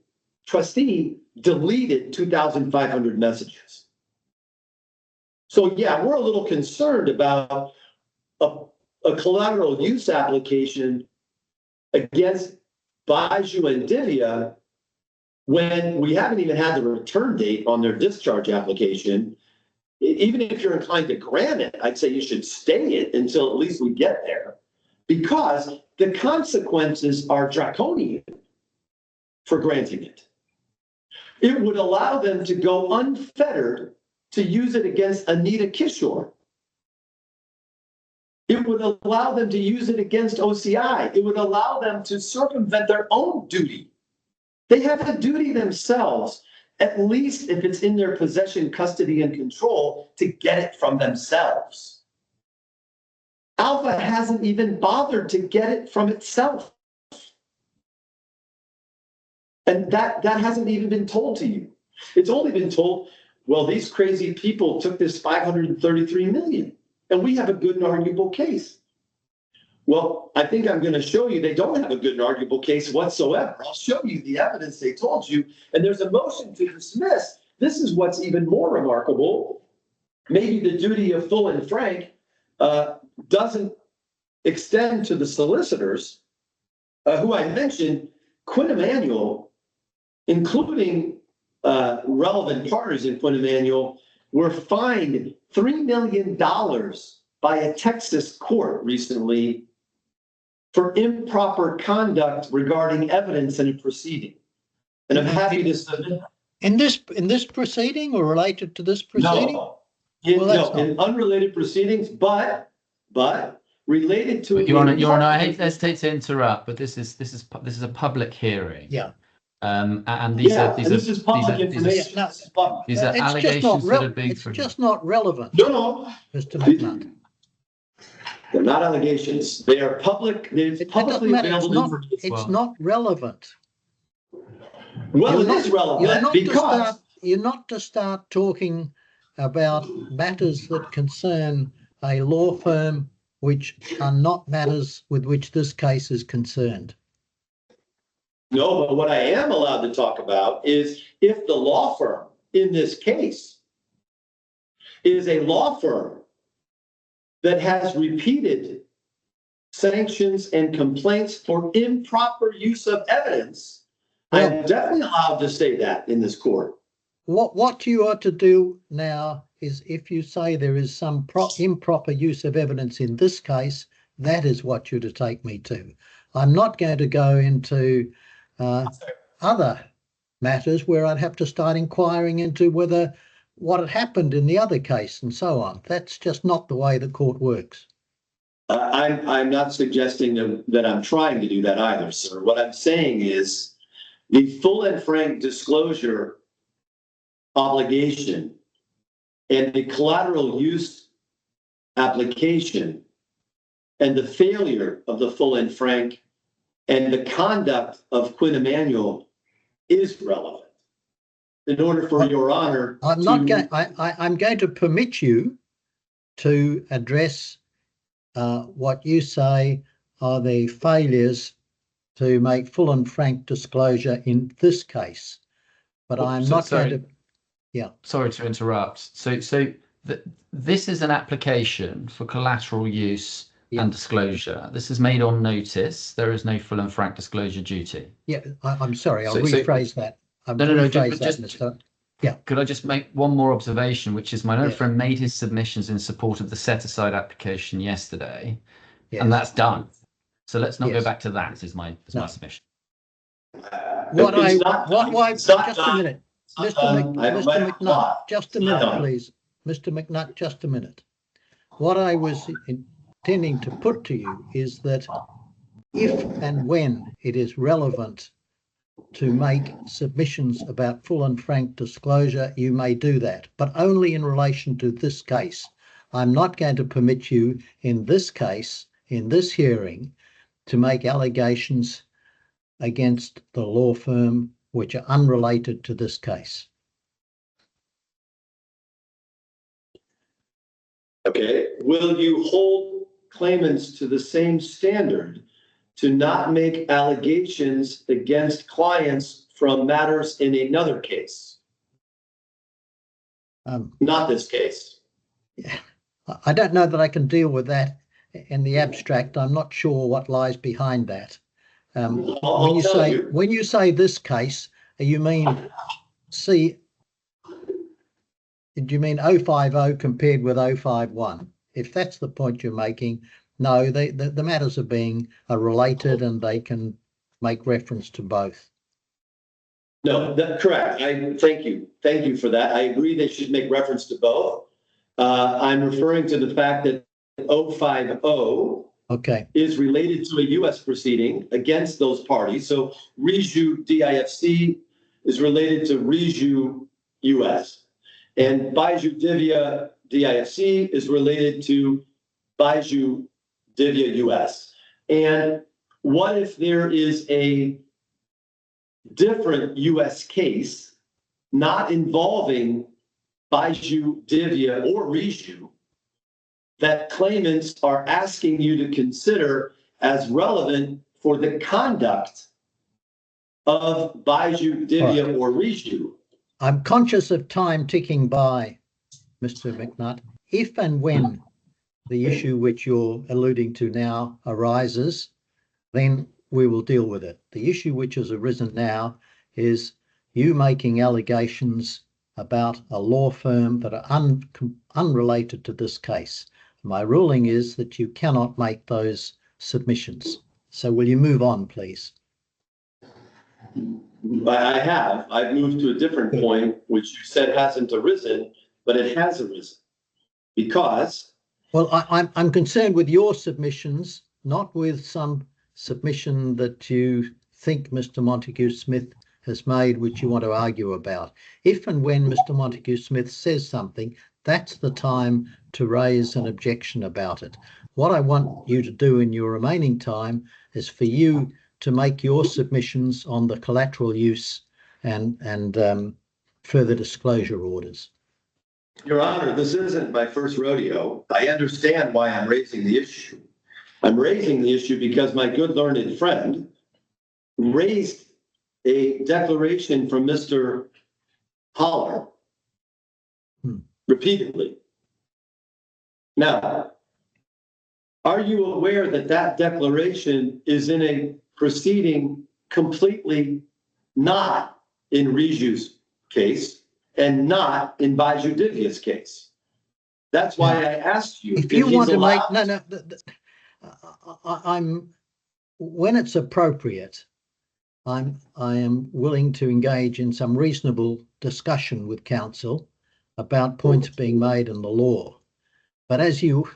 trustee deleted 2,500 messages. So yeah, we're a little concerned about a collateral use application against Byju and Divya when we haven't even had the return date on their discharge application. Even if you're inclined to grant it, I'd say you should stay it until at least we get there, because the consequences are draconian for granting it. It would allow them to go unfettered to use it against Anita Kishore. It would allow them to use it against OCI. It would allow them to circumvent their own duty. They have a duty themselves, at least if it's in their possession, custody, and control, to get it from themselves. Alpha hasn't even bothered to get it from itself. And that hasn't even been told to you. It's only been told, well, these crazy people took this 533 million, and we have a good and arguable case. Well, I think I'm going to show you they don't have a good and arguable case whatsoever. I'll show you the evidence they told you, and there's a motion to dismiss. This is what's even more remarkable. Maybe the duty of full and frank doesn't extend to the solicitors, who I mentioned, Quinn Emanuel, including relevant partners in Quinn Emanuel, were fined $3 million by a Texas court recently for improper conduct regarding evidence in a proceeding. And I'm happy to submit. In this proceeding or related to this proceeding? No, in unrelated proceedings, but related to. Your Honor, I hesitate to interrupt, but this is a public hearing. Yeah. And these are allegations that are being. It's just not relevant. No, Mr. McNutt. They're not allegations. They are public. It's publicly available information. It's not relevant. Well, it is relevant because you're not to start talking about matters that concern a law firm which are not matters with which this case is concerned. No, but what I am allowed to talk about is if the law firm in this case is a law firm that has repeated sanctions and complaints for improper use of evidence, I'm definitely allowed to say that in this court. What you ought to do now is, if you say there is some improper use of evidence in this case, that is what you're to take me to. I'm not going to go into other matters where I'd have to start inquiring into what had happened in the other case and so on. That's just not the way the court works. I'm not suggesting that I'm trying to do that either, sir. What I'm saying is the full and frank disclosure obligation and the collateral use application and the failure of the full and frank and the conduct of Quinn Emanuel is relevant. In order for your honor, I'm going to permit you to address what you say are the failures to make full and frank disclosure in this case, but I'm not going to. Yeah. Sorry to interrupt. So this is an application for collateral use and disclosure. This is made on notice. There is no full and frank disclosure duty. Yeah, I'm sorry. I'll rephrase that. Yeah. Could I just make one more observation, which is my own friend made his submissions in support of the set-aside application yesterday, and that's done. So let's not go back to that. Is my submission. Just a minute. Mr. McNutt, just a minute, please. Mr. McNutt, just a minute. What I was intending to put to you is that if and when it is relevant to make submissions about full and frank disclosure, you may do that, but only in relation to this case. I'm not going to permit you in this case, in this hearing, to make allegations against the law firm which are unrelated to this case. Okay. Will you hold claimants to the same standard to not make allegations against clients from matters in another case? Not this case. Yeah, I don't know that I can deal with that in the abstract. I'm not sure what lies behind that. When you say this case, you mean do you mean 050 compared with 051? If that's the point you're making, no, the matters are related and they can make reference to both. No, that's correct. Thank you for that. I agree they should make reference to both. I'm referring to the fact that 050 is related to a U.S. proceeding against those parties. So Byju DIFC is related to Byju U.S. and Byju Divya DIFC is related to Byju Divya US. And what if there is a different US case not involving Byju, Divya, or Riju that claimants are asking you to consider as relevant for the conduct of Byju, Divya, or Riju? I'm conscious of time ticking by, Mr. McNutt. If and when the issue which you're alluding to now arises, then we will deal with it. The issue which has arisen now is you making allegations about a law firm that are unrelated to this case. My ruling is that you cannot make those submissions. So will you move on, please? I have. I've moved to a different point, which you said hasn't arisen, but it has arisen. Because... Well, I'm concerned with your submissions, not with some submission that you think Mr. Montague-Smith has made, which you want to argue about. If and when Mr. Montague-Smith says something, that's the time to raise an objection about it. What I want you to do in your remaining time is for you to make your submissions on the collateral use and further disclosure orders. Your Honor, this isn't my first rodeo. I understand why I'm raising the issue. I'm raising the issue because my good learned friend raised a declaration from Mr. Holler repeatedly. Now, are you aware that that declaration is in a proceeding completely not in Riju's case and not in Byju Divya's case? That's why I asked you if you want to allowed... I'm when it's appropriate, I am willing to engage in some reasonable discussion with counsel about points being made in the law. But as you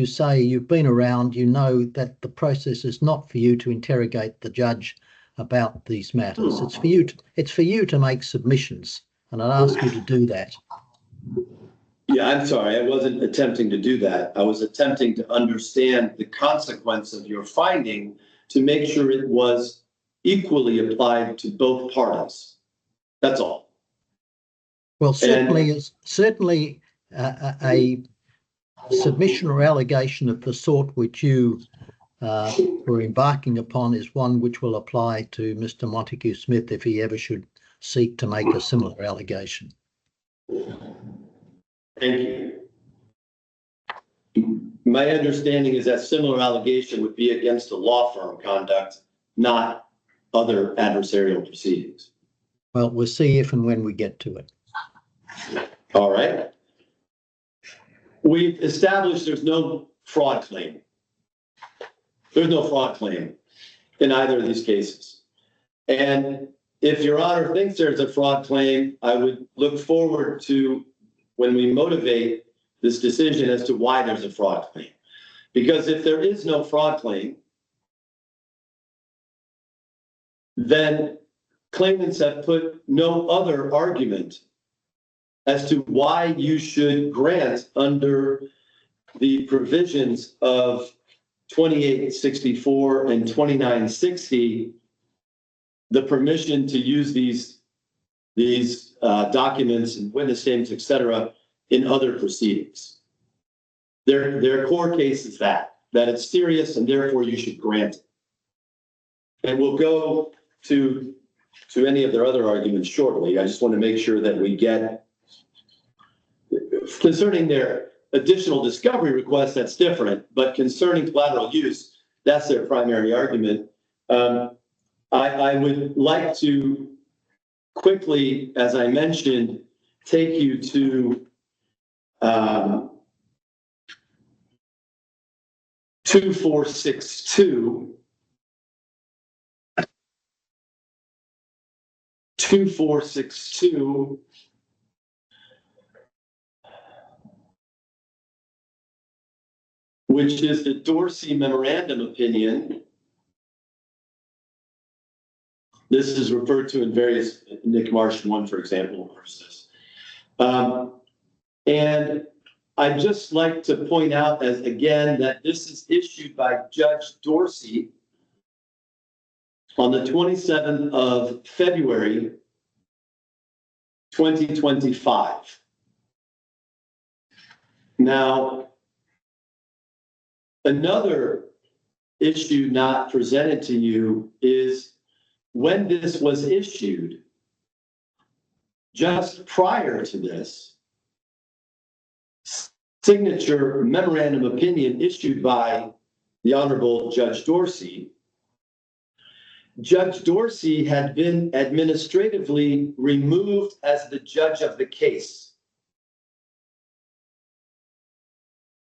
say, you've been around, you know that the process is not for you to interrogate the judge about these matters. It's for you to make submissions, and I'd ask you to do that. Yeah, I'm sorry. I wasn't attempting to do that. I was attempting to understand the consequence of your finding to make sure it was equally applied to both parties. That's all. Well, certainly a submission or allegation of the sort which you were embarking upon is one which will apply to Mr. Montague-Smith if he ever should seek to make a similar allegation. Thank you. My understanding is that similar allegation would be against a law firm conduct, not other adversarial proceedings. Well, we'll see if and when we get to it. All right. We've established there's no fraud claim. There's no fraud claim in either of these cases. And if Your Honor thinks there's a fraud claim, I would look forward to when we motivate this decision as to why there's a fraud claim. Because if there is no fraud claim, then claimants have put no other argument as to why you should grant under the provisions of 2864 and 2960 the permission to use these documents and witness statements, et cetera, in other proceedings. Their core case is that it's serious and therefore you should grant it. And we'll go to any of their other arguments shortly. I just want to make sure that we get, concerning their additional discovery request, that's different, but concerning collateral use, that's their primary argument. I would like to quickly, as I mentioned, take you to 2462. 2462, which is the Dorsey Memorandum Opinion. This is referred to in various, Nick Marsh one, for example, refers to this. And I'd just like to point out as again that this is issued by Judge Dorsey on the 27th of February, 2025. Now, another issue not presented to you is when this was issued, just prior to this, signature memorandum opinion issued by the Honorable Judge Dorsey. Judge Dorsey had been administratively removed as the judge of the case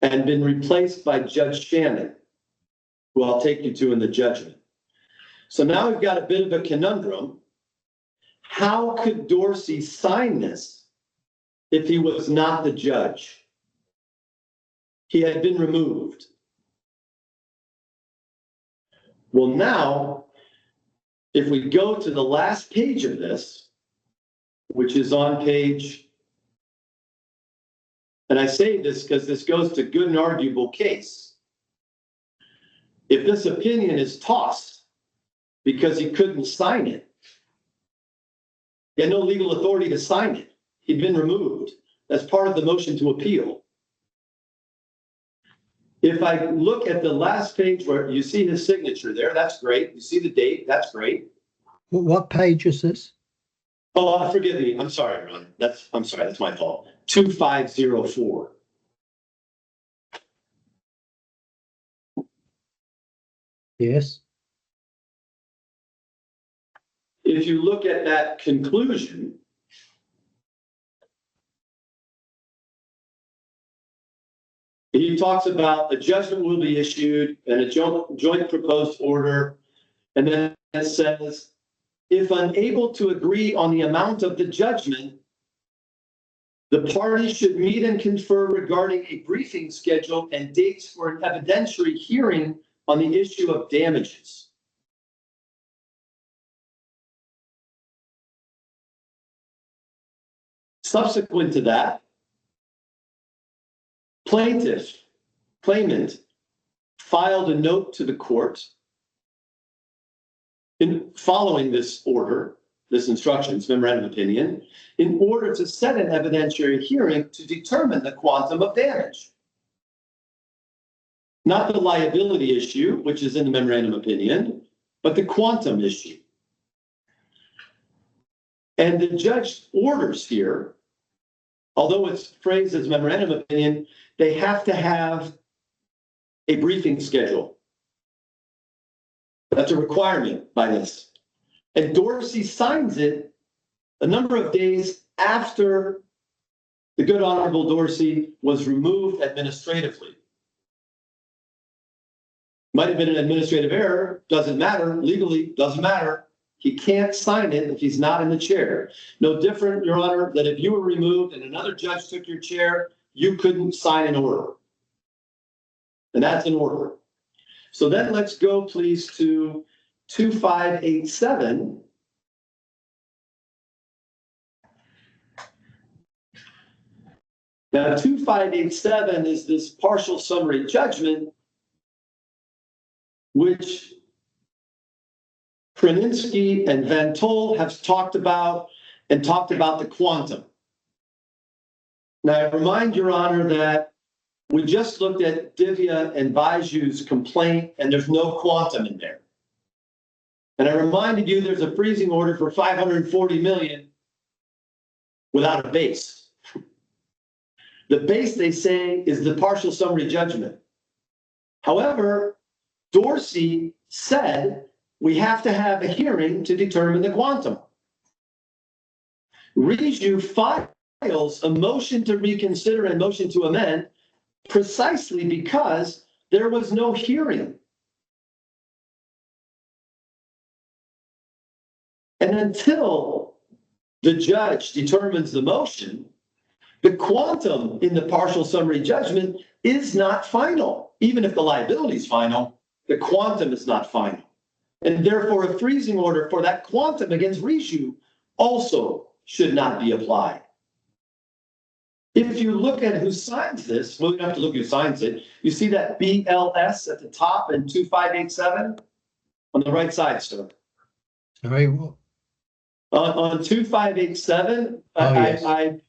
and been replaced by Judge Shannon, who I'll take you to in the judgment. So now we've got a bit of a conundrum. How could Dorsey sign this if he was not the judge? He had been removed. Well, now, if we go to the last page of this, which is on page, and I say this because this goes to good and arguable case. If this opinion is tossed because he couldn't sign it, he had no legal authority to sign it. He'd been removed. That's part of the motion to appeal. If I look at the last page where you see his signature there, that's great. You see the date, that's great. What page is this? Oh, forgive me. I'm sorry, Ron. I'm sorry, that's my fault. 2504. Yes. If you look at that conclusion, he talks about a judgment will be issued and a joint proposed order. And then it says, if unable to agree on the amount of the judgment, the parties should meet and confer regarding a briefing schedule and dates for an evidentiary hearing on the issue of damages. Subsequent to that, claimant filed a note to the court in following this order, this instructions, memorandum of opinion, in order to set an evidentiary hearing to determine the quantum of damage. Not the liability issue, which is in the memorandum opinion, but the quantum issue. And the judge orders here, although it's phrased as memorandum opinion, they have to have a briefing schedule. That's a requirement by this. And Dorsey signs it a number of days after the good Honorable Dorsey was removed administratively. Might have been an administrative error, doesn't matter, legally, doesn't matter. He can't sign it if he's not in the chair. No different, Your Honor, that if you were removed and another judge took your chair, you couldn't sign an order. And that's an order. So then let's go, please, to 2587. Now, 2587 is this partial summary judgment, which Krasinski and Van Tol have talked about the quantum. Now, I remind Your Honor that we just looked at Divya and Byju's complaint, and there's no quantum in there. And I reminded you there's a freezing order for $540 million without a base. The base, they say, is the partial summary judgment. However, Dorsey said we have to have a hearing to determine the quantum. Byju files a motion to reconsider and motion to amend precisely because there was no hearing. And until the judge determines the motion, the quantum in the partial summary judgment is not final. Even if the liability is final, the quantum is not final. And therefore, a freezing order for that quantum against Byju also should not be applied. If you look at who signs this, well, you don't have to look who signs it. You see that BLS at the top in 2587 on the right side, sir. Sorry, On 2587, yes.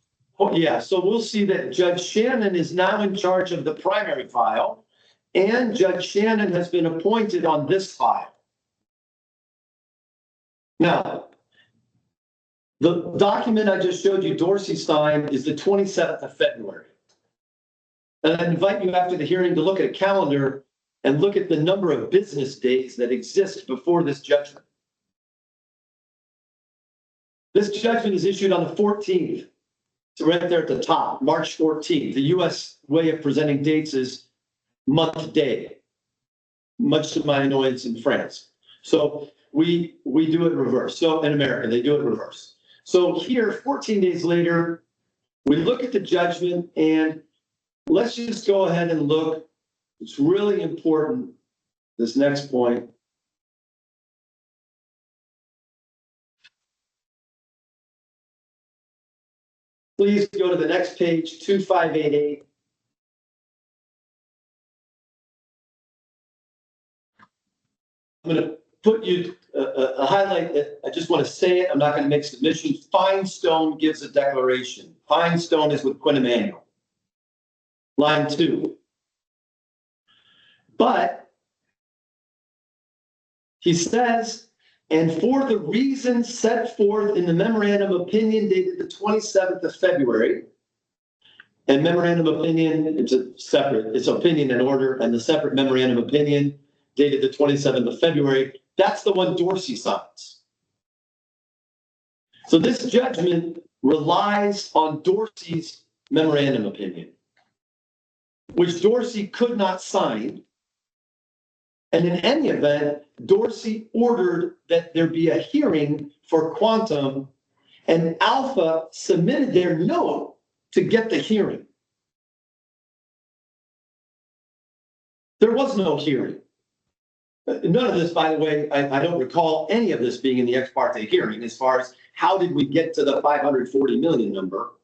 yeah, so we'll see that Judge Shannon is now in charge of the primary file, and Judge Shannon has been appointed on this file. Now, the document I just showed you Dorsey signed is the 27th of February. And I invite you after the hearing to look at a calendar and look at the number of business days that exist before this judgment. This judgment is issued on the 14th. So right there at the top, March 14th. The US way of presenting dates is month day, much to my annoyance in France. So we do it reverse. So in America, they do it reverse. So here, 14 days later, we look at the judgment, and let's just go ahead and look. It's really important, this next point. Please go to the next page, 2588. I'm going to put you a highlight that I just want to say it. I'm not going to make submissions. Finestone gives a declaration. Finestone is with Quinn Emanuel. Line 2. But he says, and for the reasons set forth in the memorandum of opinion dated the 27th of February, and memorandum of opinion, it's opinion and order, and the separate memorandum of opinion dated the 27th of February, that's the one Dorsey signs. So this judgment relies on Dorsey's memorandum opinion, which Dorsey could not sign. And in any event, Dorsey ordered that there be a hearing for Quantum, and Alpha submitted their note to get the hearing. There was no hearing. None of this, by the way, I don't recall any of this being in the ex parte hearing as far as how did we get to the 540 million number.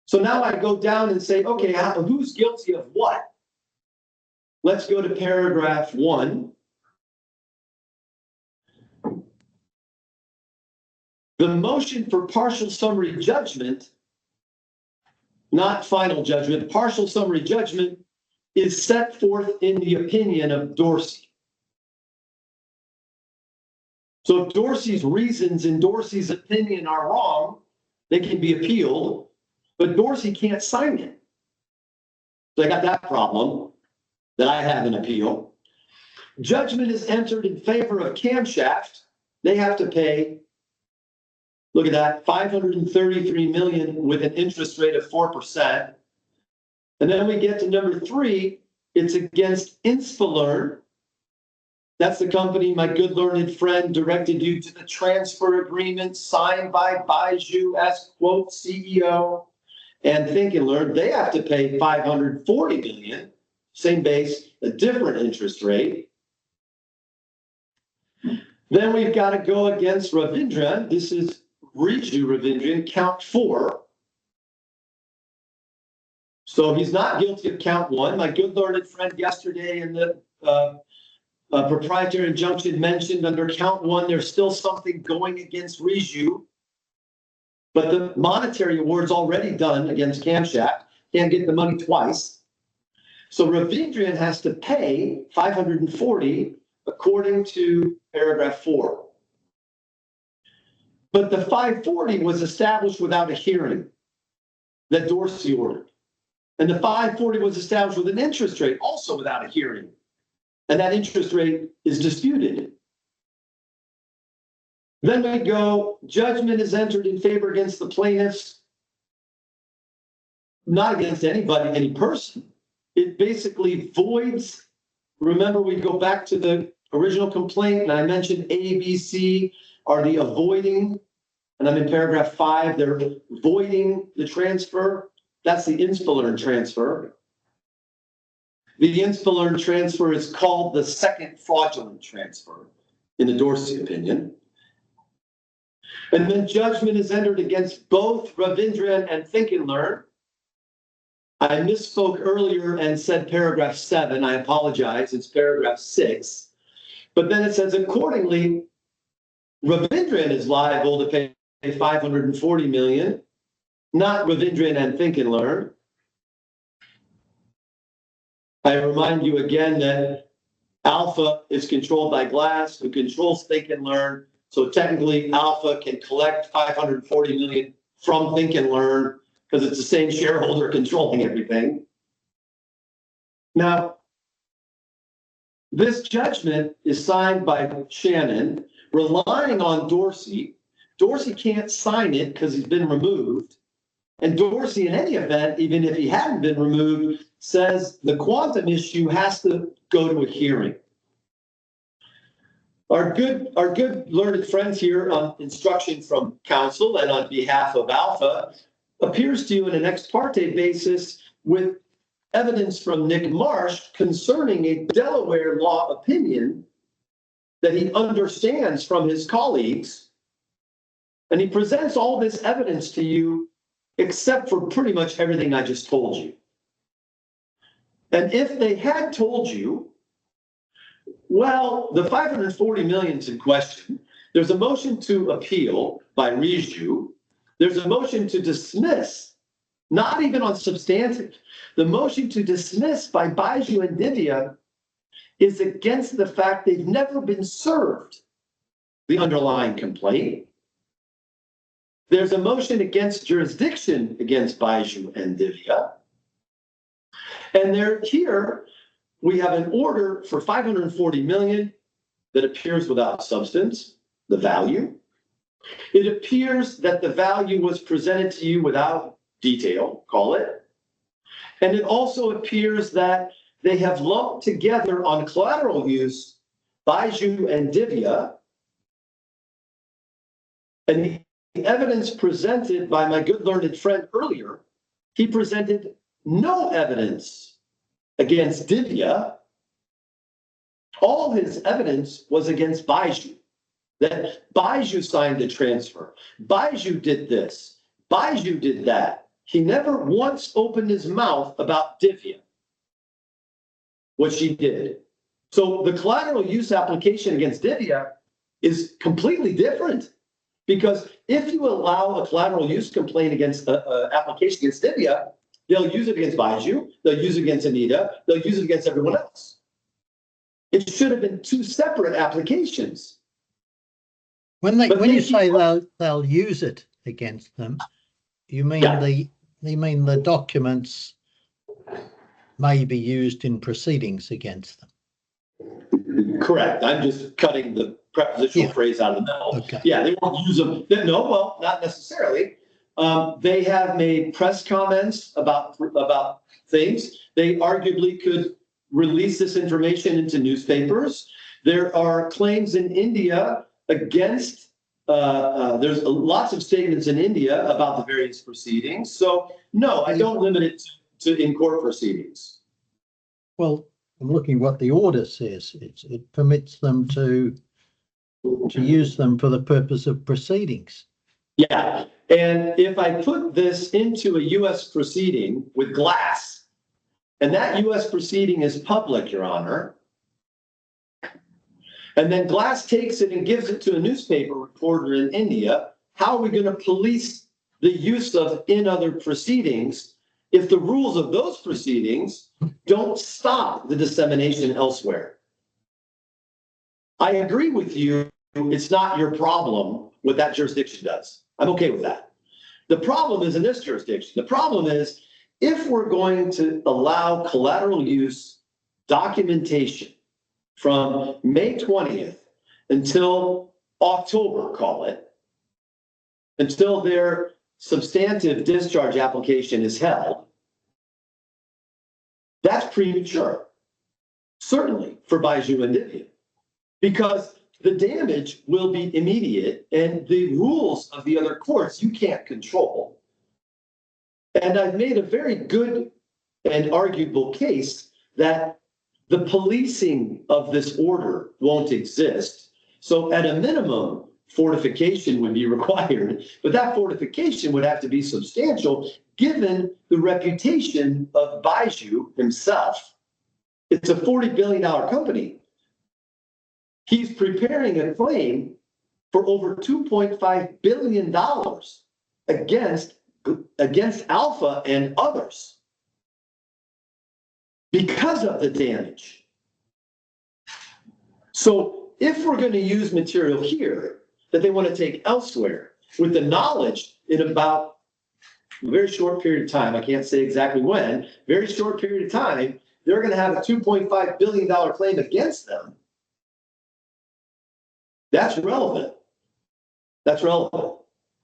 So now I go down and say, okay, who's guilty of what? Let's go to paragraph 1. The motion for partial summary judgment, not final judgment, partial summary judgment is set forth in the opinion of Dorsey. So if Dorsey's reasons in Dorsey's opinion are wrong, they can be appealed, but Dorsey can't sign it. So I got that problem that I have an appeal. Judgment is entered in favor of Camshaft. They have to pay, look at that, 533 million with an interest rate of 4%. And then we get to number 3, it's against Inspalearn. That's the company my good learned friend directed you to the transfer agreement signed by Byju as quote CEO and Think and Learn. They have to pay 540 million, same base, a different interest rate. Then we've got to go against Ravindran. This is Byju Ravindran, count 4. So he's not guilty of count 1. My good learned friend yesterday in the proprietary injunction mentioned under count 1, there's still something going against Byju, but the monetary award's already done against Camshaft. Can't get the money twice. So Ravindran has to pay 540 according to paragraph 4. But the 540 was established without a hearing that Dorsey ordered. And the 540 was established with an interest rate also without a hearing. And that interest rate is disputed. Then we go, judgment is entered in favor against the plaintiffs, not against anybody, any person. It basically voids. Remember, we go back to the original complaint, and I mentioned A, B, C are the avoiding, and I'm in paragraph 5, they're voiding the transfer. That's the Inspalearn transfer. The Inspalearn transfer is called the second fraudulent transfer in the Dorsey opinion. And then judgment is entered against both Ravindran and Think and Learn. I misspoke earlier and said paragraph 7. I apologize. It's paragraph 6. But then it says, accordingly, Ravindran is liable to pay $540 million, not Ravindran and Think and Learn. I remind you again that Alpha is controlled by Glass, who controls Think and Learn. So technically, Alpha can collect $540 million from Think and Learn because it's the same shareholder controlling everything. Now, this judgment is signed by Shannon, relying on Dorsey. Dorsey can't sign it because he's been removed. And Dorsey, in any event, even if he hadn't been removed, says the quantum issue has to go to a hearing. Our good learned friend here on instruction from counsel and on behalf of Alpha appears to you in an ex parte basis with evidence from Nick Marsh concerning a Delaware law opinion that he understands from his colleagues. And he presents all this evidence to you except for pretty much everything I just told you. And if they had told you, well, the $540 million is in question. There's a motion to appeal by Byju. There's a motion to dismiss, not even on substantive. The motion to dismiss by Byju and Divya is against the fact they've never been served the underlying complaint. There's a motion against jurisdiction against Byju and Divya. And here we have an order for $540 million that appears without substance, the value. It appears that the value was presented to you without detail, call it. And it also appears that they have lumped together on collateral use Byju and Divya. And the evidence presented by my good learned friend earlier, he presented no evidence against Divya. All his evidence was against Byju, that Byju signed the transfer. Byju did this. Byju did that. He never once opened his mouth about Divya, what she did. So the collateral use application against Divya is completely different, because if you allow a collateral use complaint against application against Divya, they'll use it against Byju, they'll use it against Anita, they'll use it against everyone else. It should have been two separate applications. When you say they'll use it against them, you mean the documents may be used in proceedings against them? Correct. I'm just cutting the prepositional phrase out of the middle. Okay. Yeah, they won't use them. No, well, not necessarily. They have made press comments about things. They arguably could release this information into newspapers. There are claims in India against, there's lots of statements in India about the various proceedings. So no, I don't limit it to in-court proceedings. Well, I'm looking at what the order says. It permits them to use them for the purpose of proceedings. Yeah, and if I put this into a U.S. proceeding with Glass, and that U.S. proceeding is public, Your Honor, and then Glass takes it and gives it to a newspaper reporter in India, how are we going to police the use of in other proceedings if the rules of those proceedings don't stop the dissemination elsewhere? I agree with you. It's not your problem what that jurisdiction does. I'm okay with that. The problem is in this jurisdiction. The problem is if we're going to allow collateral use documentation from May 20th until October, call it, until their substantive discharge application is held, that's premature, certainly for Byju and Divya, because the damage will be immediate and the rules of the other courts you can't control. And I've made a very good and arguable case that the policing of this order won't exist. So at a minimum, fortification would be required, but that fortification would have to be substantial given the reputation of Byju himself. It's a $40 billion company. He's preparing a claim for over $2.5 billion against Alpha and others because of the damage. So if we're going to use material here that they want to take elsewhere with the knowledge in about a very short period of time, I can't say exactly when, very short period of time, they're going to have a $2.5 billion claim against them. That's relevant. That's relevant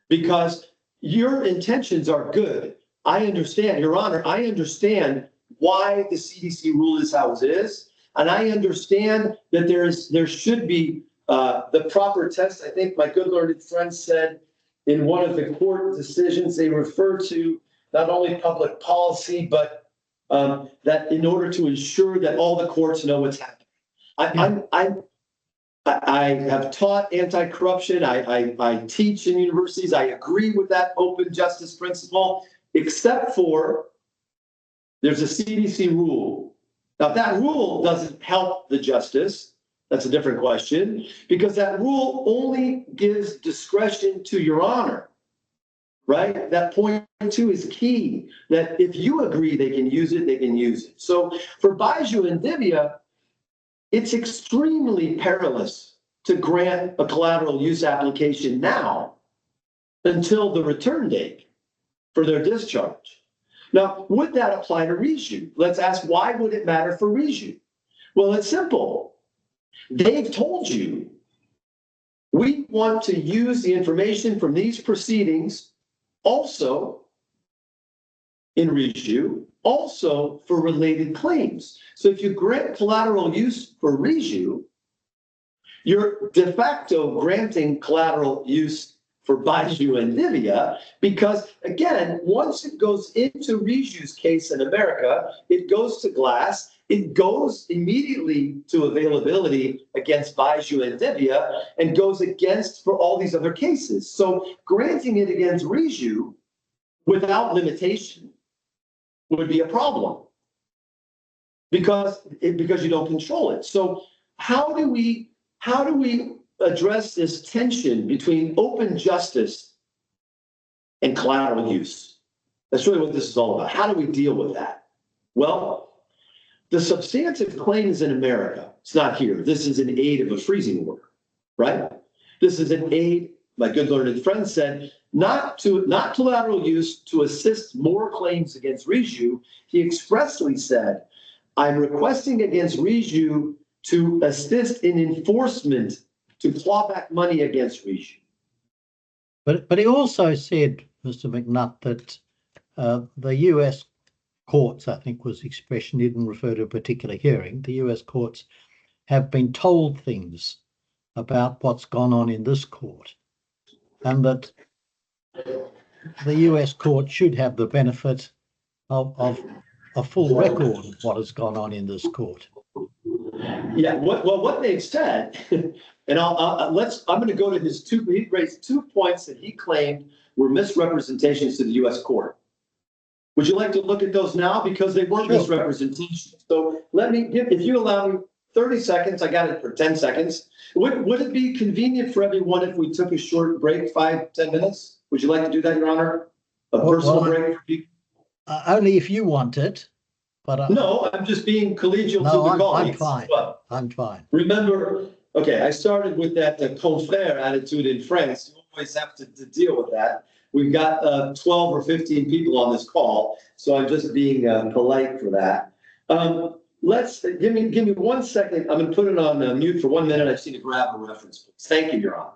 because your intentions are good. I understand, Your Honor, I understand why the CDC rule is how it is. And I understand that there should be the proper test. I think my good learned friend said in one of the court decisions, they refer to not only public policy, but that in order to ensure that all the courts know what's happening. I have taught anti-corruption. I teach in universities. I agree with that open justice principle, except for there's a CDC rule. Now, if that rule doesn't help the justice, that's a different question, because that rule only gives discretion to Your Honor, right? That point 2 is key, that if you agree they can use it, they can use it. So for Byju and Divya, it's extremely perilous to grant a collateral use application now until the return date for their discharge. Now, would that apply to Byju? Let's ask, why would it matter for Byju? Well, it's simple. They've told you, we want to use the information from these proceedings also in Byju, also for related claims. So if you grant collateral use for Byju, you're de facto granting collateral use for Byju and Divya, because again, once it goes into Byju's case in America, it goes to glass, it goes immediately to availability against Byju and Divya, and goes against for all these other cases. So granting it against Byju without limitation would be a problem because you don't control it. So how do we address this tension between open justice and collateral use? That's really what this is all about. How do we deal with that? Well, the substantive claim is in America. It's not here. This is in aid of a freezing order, right? This is an aid, my good learned friend said, not collateral use to assist more claims against Byju. He expressly said, I'm requesting against Byju to assist in enforcement to claw back money against Byju. But he also said, Mr. McNutt, that the US courts, I think was the expression, he didn't refer to a particular hearing, the US courts have been told things about what's gone on in this court, and that the US court should have the benefit of a full record of what has gone on in this court. Yeah, what they've said, and I'm going to go to he raised 2 points that he claimed were misrepresentations to the U.S. court. Would you like to look at those now? Because they weren't misrepresentations. So if you allow me 30 seconds, I got it for 10 seconds. Would it be convenient for everyone if we took a short break, 5-10 minutes? Would you like to do that, Your Honor? A personal break for people? Only if you want it. But no, I'm just being collegial to the colleagues. I'm fine. I'm fine. Remember, okay, I started with that confrère attitude in France. You always have to deal with that. We've got 12 or 15 people on this call, so I'm just being polite for that. Give me 1 second. I'm going to put it on mute for 1 minute. I just need to grab a reference, please. Thank you, Your Honor.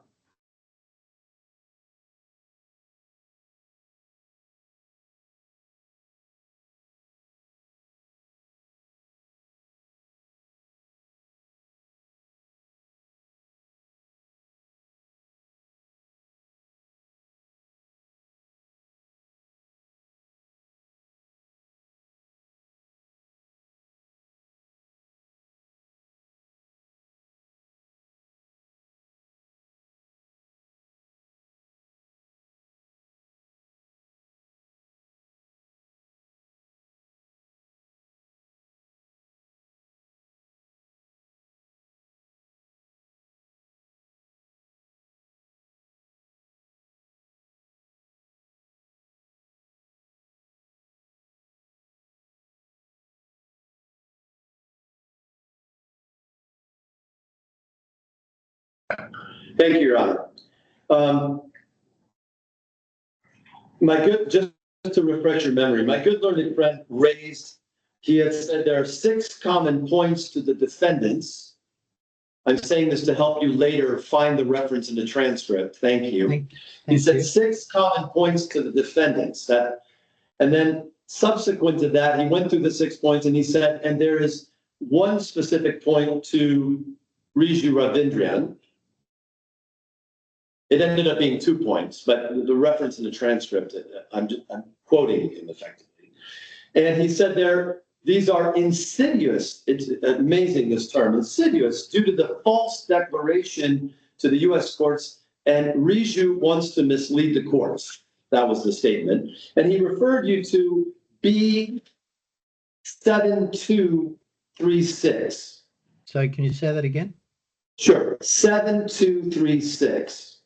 Thank you, Your Honor. Just to refresh your memory, my good learned friend he had said there are 6 common points to the defendants. I'm saying this to help you later find the reference in the transcript. Thank you. He said 6 common points to the defendants. And then subsequent to that, he went through the 6 points and he said, and there is one specific point to Byju Ravindran. It ended up being 2 points, but the reference in the transcript, I'm quoting him effectively. And he said these are insidious, it's amazing this term, insidious due to the false declaration to the U.S. courts, and Byju wants to mislead the courts. That was the statement. And he referred you to B7236. So can you say that again? Sure, 7236.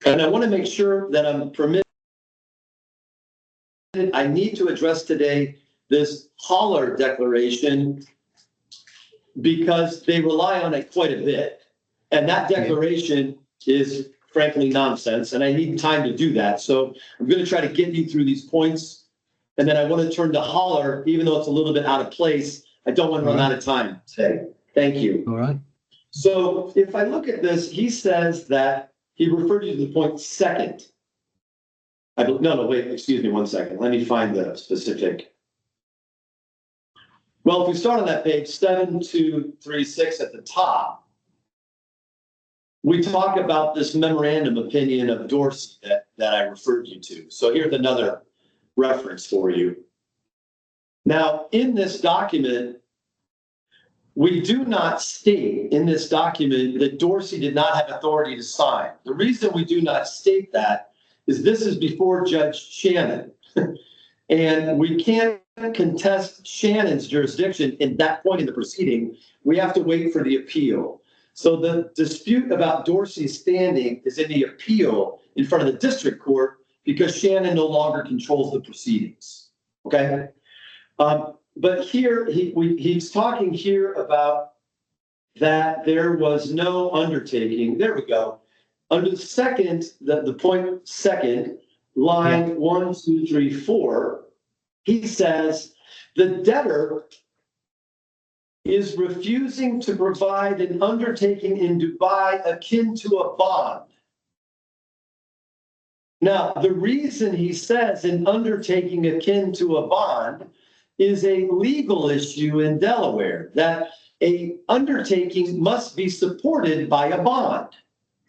And I want to make sure that I'm permitted. I need to address today this Haller declaration because they rely on it quite a bit. And that declaration is frankly nonsense, and I need time to do that. So I'm going to try to get you through these points. And then I want to turn to Haller, even though it's a little bit out of place. I don't want to run out of time today. Thank you. All right. So if I look at this, he says that he referred you to the point second. No, wait, excuse me 1 second. Let me find the specific. Well, if we start on that page, 7236 at the top, we talk about this memorandum opinion of Dorsey that I referred you to. So here's another reference for you. Now, in this document, we do not state in this document that Dorsey did not have authority to sign. The reason we do not state that is this is before Judge Shannon. And we can't contest Shannon's jurisdiction in that point in the proceeding. We have to wait for the appeal. So the dispute about Dorsey's standing is in the appeal in front of the district court because Shannon no longer controls the proceedings. Okay? But here, he's talking here about that there was no undertaking. There we go. Under the second, the point second, line 1, 2, 3, 4, he says the debtor is refusing to provide an undertaking in Dubai akin to a bond. Now, the reason he says an undertaking akin to a bond is a legal issue in Delaware, that a undertaking must be supported by a bond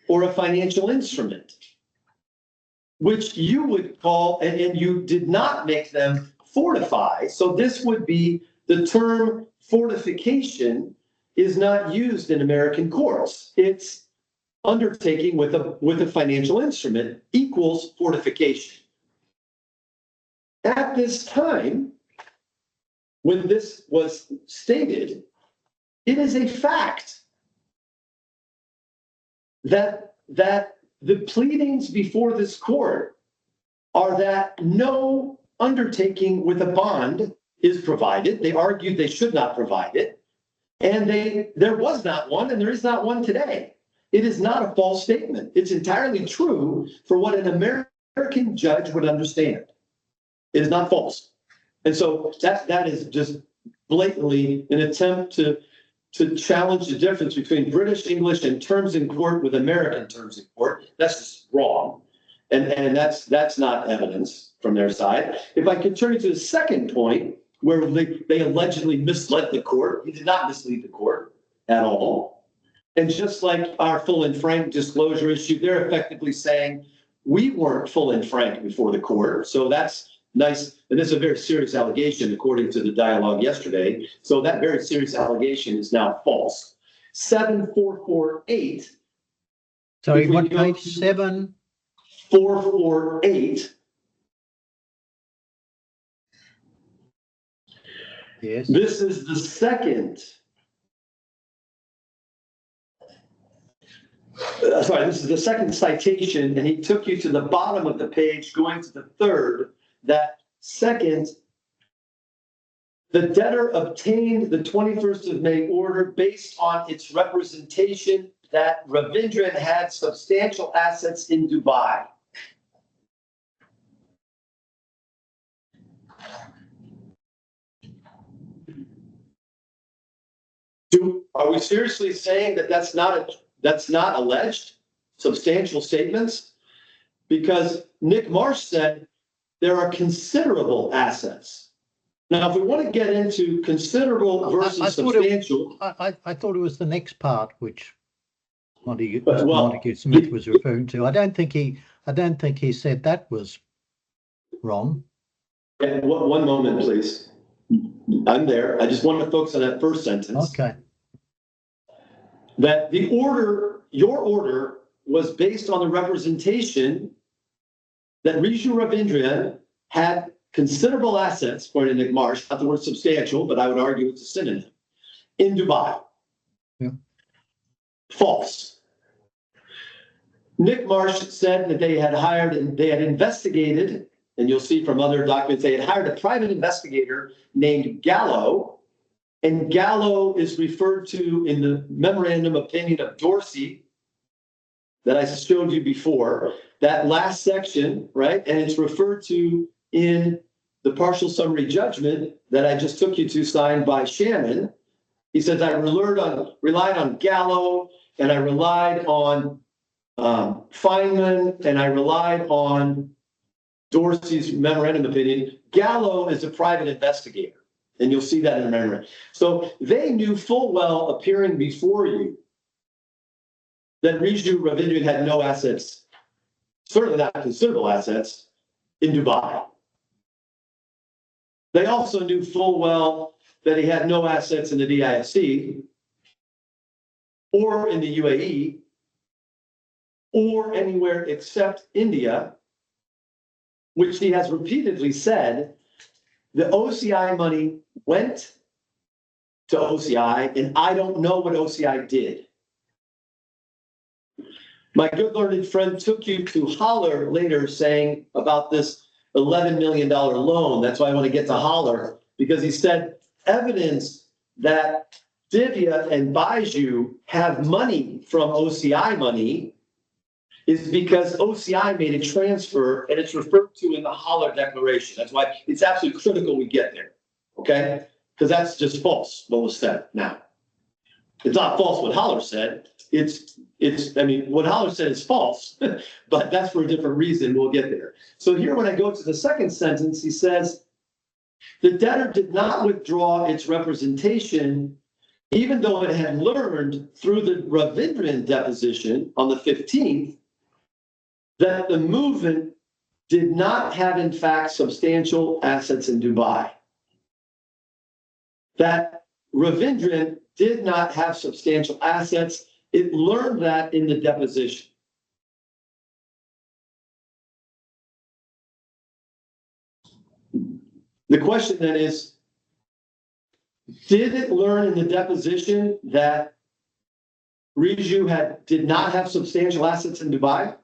or a financial instrument, which you would call, and you did not make them fortify. So this would be the term fortification is not used in American courts. It's undertaking with a financial instrument equals fortification. At this time, when this was stated, it is a fact that the pleadings before this court are that no undertaking with a bond is provided. They argued they should not provide it. And there was not one, and there is not one today. It is not a false statement. It's entirely true for what an American judge would understand. It is not false. And so that is just blatantly an attempt to challenge the difference between British English and terms in court with American terms in court. That's just wrong. And that's not evidence from their side. If I could turn you to the second point, where they allegedly misled the court. He did not mislead the court at all. And just like our full and frank disclosure issue, they're effectively saying we weren't full and frank before the court. So that's nice. And this is a very serious allegation, according to the dialogue yesterday. So that very serious allegation is now false. 7448. Sorry, what page? 7448. Yes. This is the second. This is the second citation, and he took you to the bottom of the page, going to the third. That second, the debtor obtained the 21st of May order based on its representation that Ravindran had substantial assets in Dubai. Are we seriously saying that that's not alleged substantial statements? Because Nick Marsh said there are considerable assets. Now, if we want to get into considerable versus substantial, I thought it was the next part which Montague Smith was referring to. I don't think he said that was wrong. One moment, please. I'm there. I just want to focus on that first sentence. Okay. That the order, your order, was based on the representation that Byju Ravindran had considerable assets, according to Nick Marsh, not the word substantial, but I would argue it's a synonym, in Dubai. Yeah. False. Nick Marsh said that they had hired and they had investigated, and you'll see from other documents, they had hired a private investigator named Gallo, and Gallo is referred to in the memorandum opinion of Dorsey that I showed you before, that last section, right? And it's referred to in the partial summary judgment that I just took you to, signed by Shannon. He says, I relied on Gallo, and I relied on Feynman, and I relied on Dorsey's memorandum opinion. Gallo is a private investigator, and you'll see that in the memorandum. So they knew full well, appearing before you, that Byju Ravindran had no assets, certainly not considerable assets, in Dubai. They also knew full well that he had no assets in the DIFC or in the UAE or anywhere except India, which he has repeatedly said the OCI money went to OCI, and I don't know what OCI did. My good learned friend took you to Holler later saying about this $11 million loan. That's why I want to get to Holler, because he said evidence that Divya and Byju have money from OCI money is because OCI made a transfer, and it's referred to in the Holler declaration. That's why it's absolutely critical we get there, okay? Because that's just false, what was said. Now, it's not false what Holler said. I mean, what Holler said is false, but that's for a different reason. We'll get there. So here, when I go to the second sentence, he says, the debtor did not withdraw its representation, even though it had learned through the Ravindran deposition on the 15th that the movement did not have, in fact, substantial assets in Dubai. That Ravindran did not have substantial assets. It learned that in the deposition. The question then is, did it learn in the deposition that Byju did not have substantial assets in Dubai?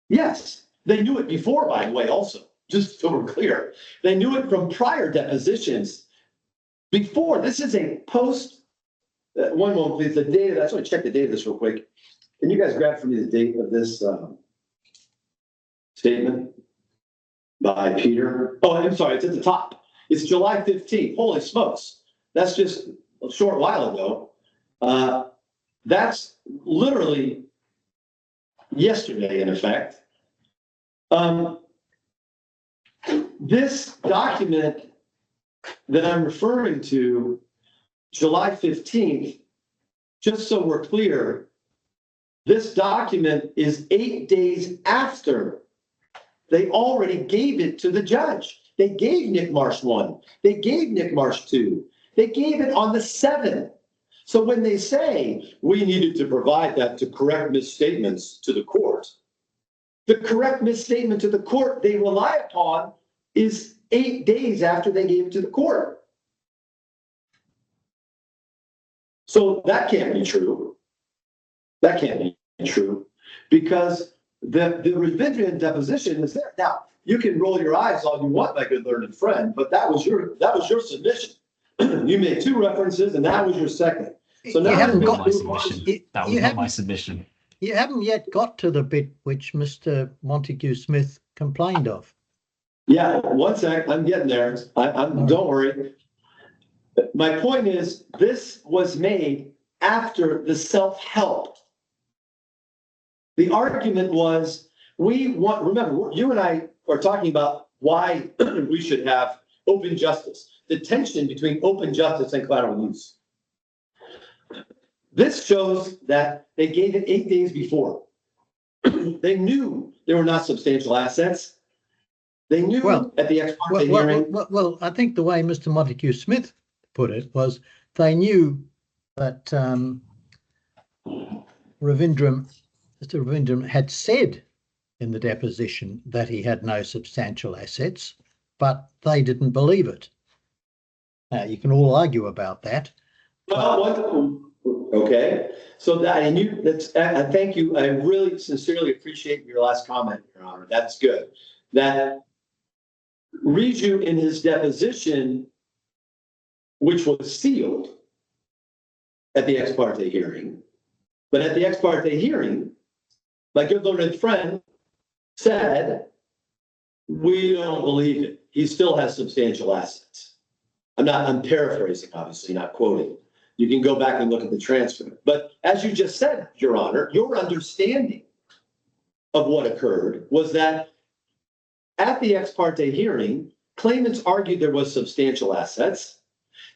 Yes, they knew it before, by the way, also, just so we're clear. They knew it from prior depositions. Before, this is a post, one moment, please, the date, I just want to check the date of this real quick. Can you guys grab for me the date of this statement by Peter? Oh, I'm sorry, it's at the top. It's July 15th. Holy smokes. That's just a short while ago. That's literally yesterday, in effect. This document that I'm referring to, July 15th, just so we're clear, this document is 8 days after they already gave it to the judge. They gave Nick Marsh 1. They gave Nick Marsh 2. They gave it on the 7th. So when they say we needed to provide that to correct misstatements to the court, the correct misstatement to the court they rely upon is 8 days after they gave it to the court. So that can't be true. That can't be true because the Ravindran deposition is there. Now, you can roll your eyes all you want, my good learned friend, but that was your submission. You made 2 references, and that was your second. So now you haven't got my submission. That was not my submission. You haven't yet got to the bit which Mr. Montague Smith complained of. Yeah, one sec. I'm getting there. Don't worry. My point is, this was made after the self-help. The argument was, remember, you and I are talking about why we should have open justice, the tension between open justice and collateral use. This shows that they gave it 8 days before. They knew there were not substantial assets. They knew at the ex parte hearing. Well, I think the way Mr. Montague Smith put it was they knew that Mr. Ravindran had said in the deposition that he had no substantial assets, but they didn't believe it. Now, you can all argue about that. Okay, so thank you. I really sincerely appreciate your last comment, Your Honor. That's good. That Byju in his deposition, which was sealed at the ex parte hearing, but at the ex parte hearing, my good learned friend said, we don't believe it. He still has substantial assets. I'm paraphrasing, obviously, not quoting. You can go back and look at the transcript. But as you just said, Your Honor, your understanding of what occurred was that at the ex parte hearing, claimants argued there was substantial assets.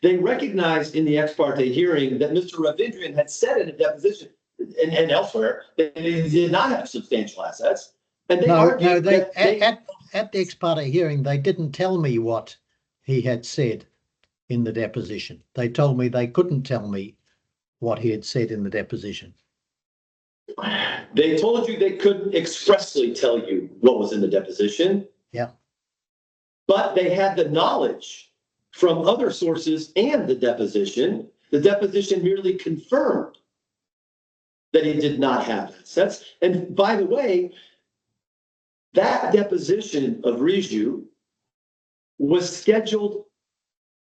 They recognized in the ex parte hearing that Mr. Ravindran had said in a deposition and elsewhere that he did not have substantial assets. And they argued at the ex parte hearing, they didn't tell me what he had said in the deposition. They told me they couldn't tell me what he had said in the deposition. They told you they couldn't expressly tell you what was in the deposition. Yeah. But they had the knowledge from other sources and the deposition. The deposition merely confirmed that he did not have assets. And by the way, that deposition of Byju was scheduled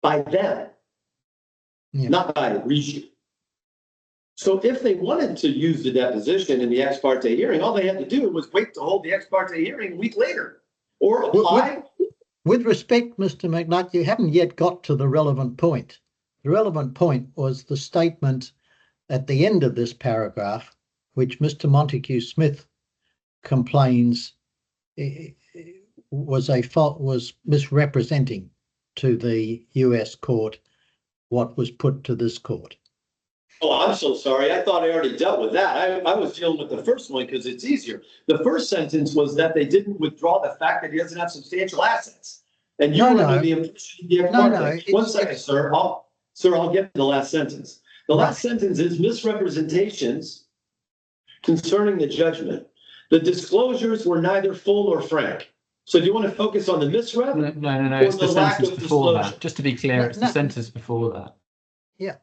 by them, not by Byju. So if they wanted to use the deposition in the ex parte hearing, all they had to do was wait to hold the ex parte hearing a week later or apply. With respect, Mr. McNutt, you haven't yet got to the relevant point. The relevant point was the statement at the end of this paragraph, which Mr. Montague Smith complains was misrepresenting to the US court what was put to this court. Oh, I'm so sorry. I thought I already dealt with that. I was dealing with the first one because it's easier. The first sentence was that they didn't withdraw the fact that he doesn't have substantial assets. And you were under the impression one second, sir. I'll get to the last sentence. The last sentence is misrepresentations concerning the judgment. The disclosures were neither full nor frank. So do you want to focus on the misrep? No. It's the sentence before that. Just to be clear, it's the sentence before that. Yeah.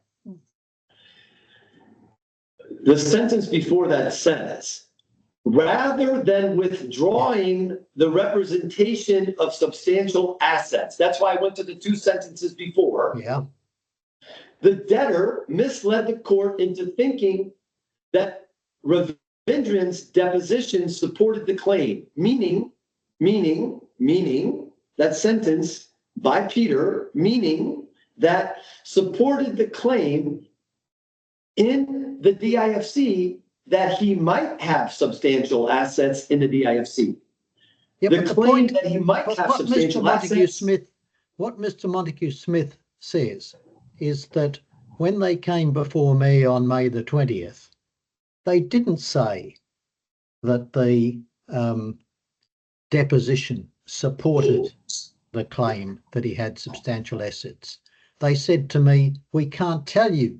The sentence before that says, rather than withdrawing the representation of substantial assets. That's why I went to the 2 sentences before. Yeah. The debtor misled the court into thinking that Ravindran's deposition supported the claim, meaning that sentence by Peter, meaning that supported the claim in the DIFC that he might have substantial assets in the DIFC. Yeah, the claim that he might have substantial assets. What Mr. Montague Smith says is that when they came before me on May the 20th, they didn't say that the deposition supported the claim that he had substantial assets. They said to me, we can't tell you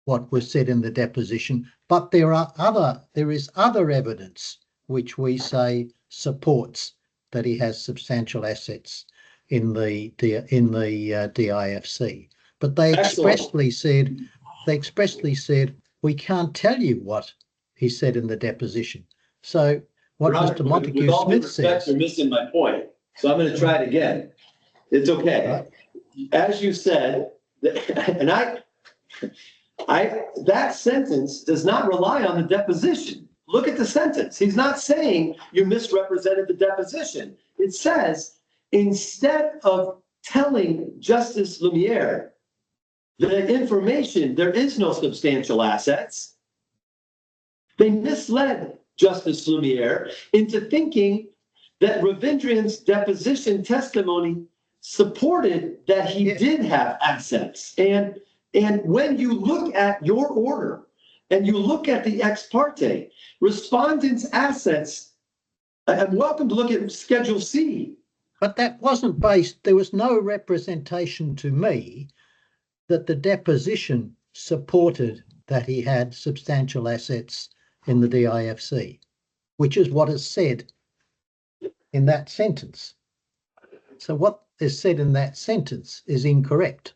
what was said in the deposition, but there is other evidence which we say supports that he has substantial assets in the DIFC. But they expressly said we can't tell you what he said in the deposition. So what Mr. Montague Smith says, you're missing my point. So I'm going to try it again. It's okay. As you said, and that sentence does not rely on the deposition. Look at the sentence. He's not saying you misrepresented the deposition. It says, instead of telling Justice Lemiere the information, there is no substantial assets, they misled Justice Lemiere into thinking that Ravindran's deposition testimony supported that he did have assets. And when you look at your order and you look at the ex parte, respondent's assets, I'm welcome to look at Schedule C. But that wasn't based, there was no representation to me that the deposition supported that he had substantial assets in the DIFC, which is what is said in that sentence. So what is said in that sentence is incorrect.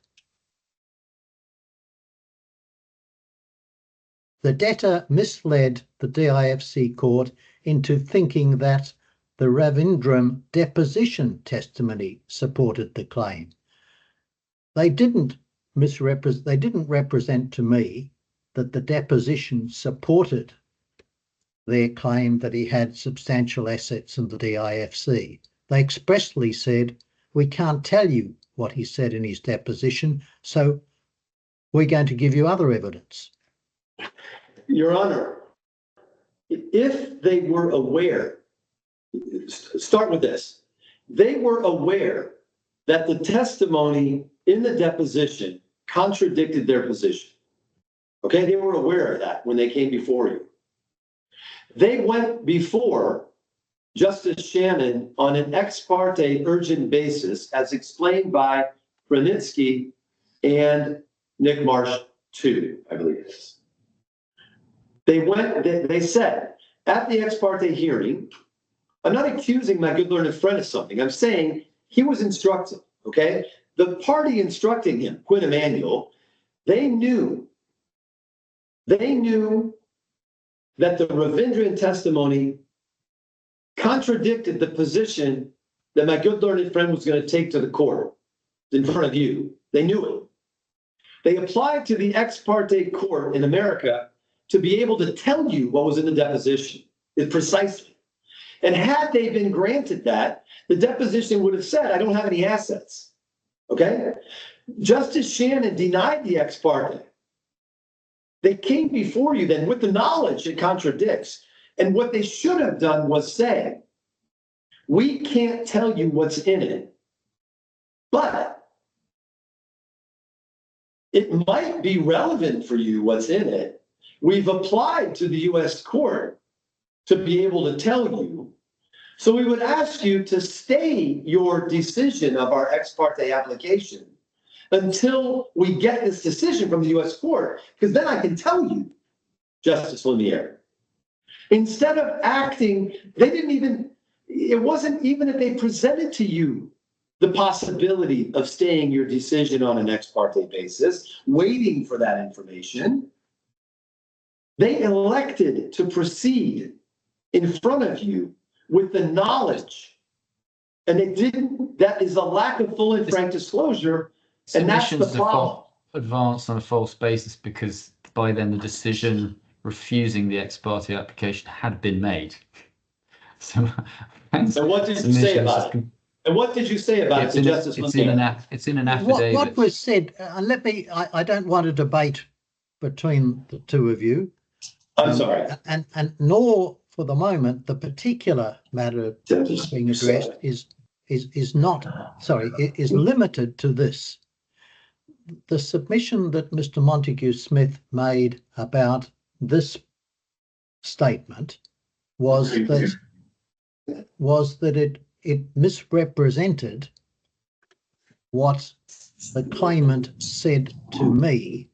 The debtor misled the DIFC court into thinking that the Ravindran deposition testimony supported the claim. They didn't represent to me that the deposition supported their claim that he had substantial assets in the DIFC. They expressly said, we can't tell you what he said in his deposition, so we're going to give you other evidence. Your Honor, if they were aware, start with this, they were aware that the testimony in the deposition contradicted their position. Okay, they were aware of that when they came before you. They went before Justice Shannon on an ex parte urgent basis, as explained by Krenitsky and Nick Marsh too, I believe it is. They said at the ex parte hearing, I'm not accusing my good learned friend of something. I'm saying he was instructed, okay? The party instructing him, Quinn Emanuel, they knew that the Ravindran testimony contradicted the position that my good learned friend was going to take to the court in front of you. They knew it. They applied to the ex parte court in America to be able to tell you what was in the deposition, precisely. And had they been granted that, the deposition would have said, I don't have any assets. Okay? Justice Shannon denied the ex parte. They came before you then with the knowledge it contradicts. And what they should have done was say, we can't tell you what's in it, but it might be relevant for you what's in it. We've applied to the U.S. court to be able to tell you. So we would ask you to stay your decision of our ex parte application until we get this decision from the U.S. court, because then I can tell you, Justice Lemiere. Instead of acting, it wasn't even that they presented to you the possibility of staying your decision on an ex parte basis, waiting for that information. They elected to proceed in front of you with the knowledge, and they didn't. That is a lack of full and frank disclosure, and that's the problem. Advanced on a false basis because by then the decision refusing the ex parte application had been made. So what did you say about it? And what did you say about it to Justice Lemiere? It's in an affidavit. What was said, I don't want to debate between the two of you. I'm sorry. And nor for the moment, the particular matter being addressed is limited to this. The submission that Mr. Montague Smith made about this statement was that it misrepresented what the claimant said to me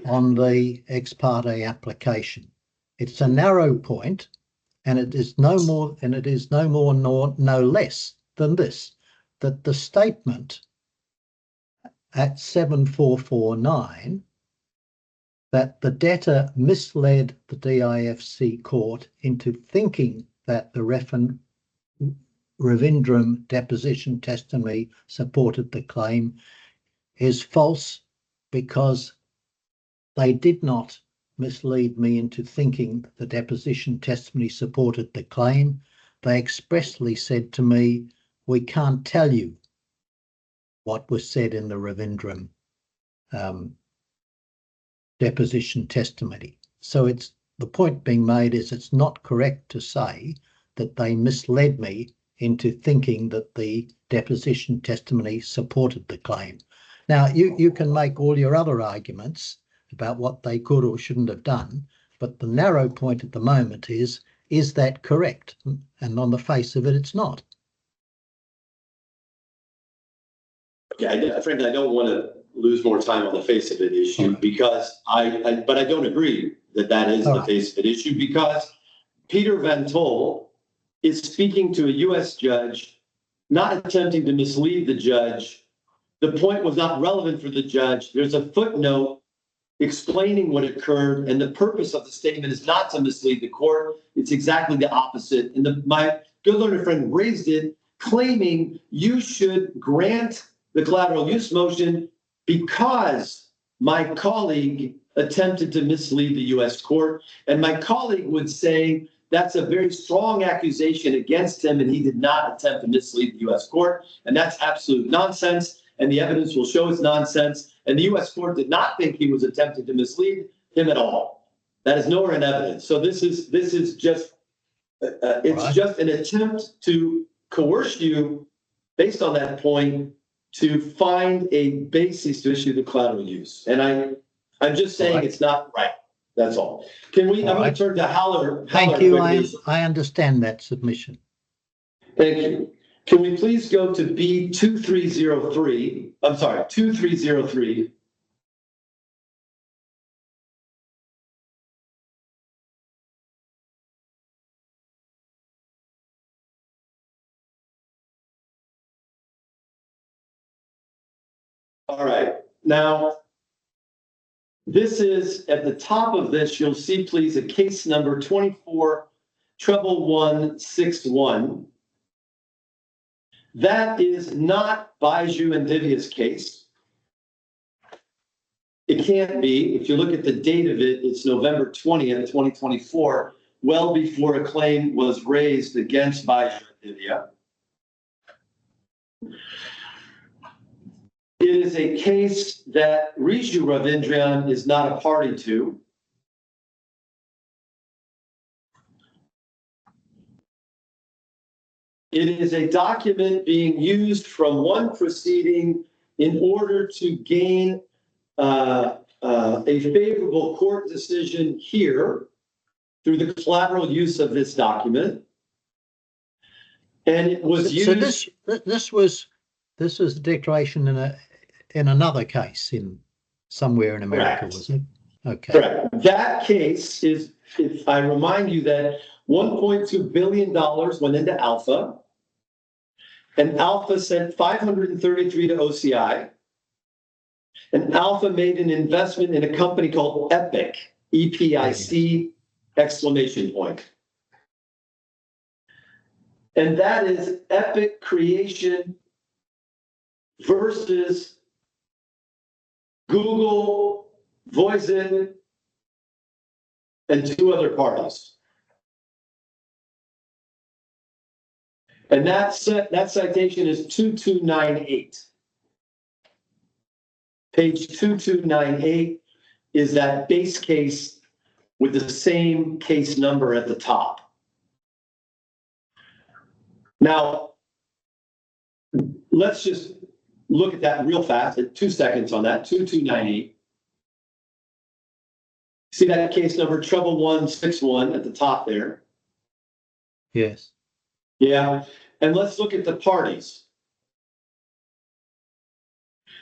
on the ex parte application. It's a narrow point, and it is no more nor no less than this, that the statement at 7449 that the debtor misled the DIFC court into thinking that the Ravindran deposition testimony supported the claim is false because they did not mislead me into thinking the deposition testimony supported the claim. They expressly said to me, we can't tell you what was said in the Ravindran deposition testimony. So the point being made is it's not correct to say that they misled me into thinking that the deposition testimony supported the claim. Now, you can make all your other arguments about what they could or shouldn't have done, but the narrow point at the moment is that correct? And on the face of it, it's not. Okay, frankly, I don't want to lose more time on the face of it issue because but I don't agree that is the face of it issue because Peter Van Tol is speaking to a U.S. judge, not attempting to mislead the judge. The point was not relevant for the judge. There's a footnote explaining what occurred, and the purpose of the statement is not to mislead the court. It's exactly the opposite. And my good learned friend raised it, claiming you should grant the collateral use motion because my colleague attempted to mislead the U.S. court. And my colleague would say that's a very strong accusation against him, and he did not attempt to mislead the U.S. court. And that's absolute nonsense. And the evidence will show it's nonsense. And the U.S. court did not think he was attempting to mislead him at all. That is nowhere in evidence. So this is just just an attempt to coerce you based on that point to find a basis to issue the collateral use. And I'm just saying it's not right. That's all. Can we? I'm going to turn to Haller. Thank you. I understand that submission. Thank you. Can we please go to B2303? I'm sorry, 2303. All right. Now, this is at the top of this. You'll see, please, a case number 24-161. That is not Byju and Divya's case. It can't be. If you look at the date of it, it's November 20th, 2024, well before a claim was raised against Byju and Divya. It is a case that Byju Ravindran is not a party to. It is a document being used from one proceeding in order to gain a favorable court decision here through the collateral use of this document. And it was used. So this was a declaration in another case in somewhere in America, Correct. Was it? Okay. Correct. That case is, if I remind you that $1.2 billion went into Alpha, and Alpha sent 533 to OCI, and Alpha made an investment in a company called Epic, EPIC, exclamation point. And that is Epic Creation versus Google, Voisin, and two other parties. And that citation is 2298. Page 2298 is that base case with the same case number at the top. Now, let's just look at that real fast, 2 seconds on that, 2298. See that case number, 161 at the top there? Yes. Yeah, and let's look at the parties.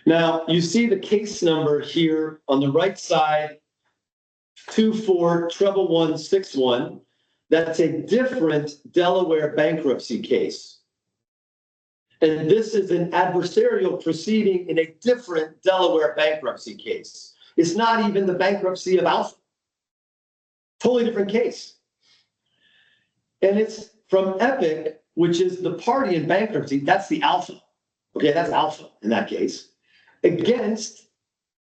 Now, you see the case number here on the right side, 24-161. That's a different Delaware bankruptcy case. And this is an adversarial proceeding in a different Delaware bankruptcy case. It's not even the bankruptcy of Alpha. Totally different case. And it's from Epic which is the party in bankruptcy, that's the alpha. Okay, that's alpha in that case, against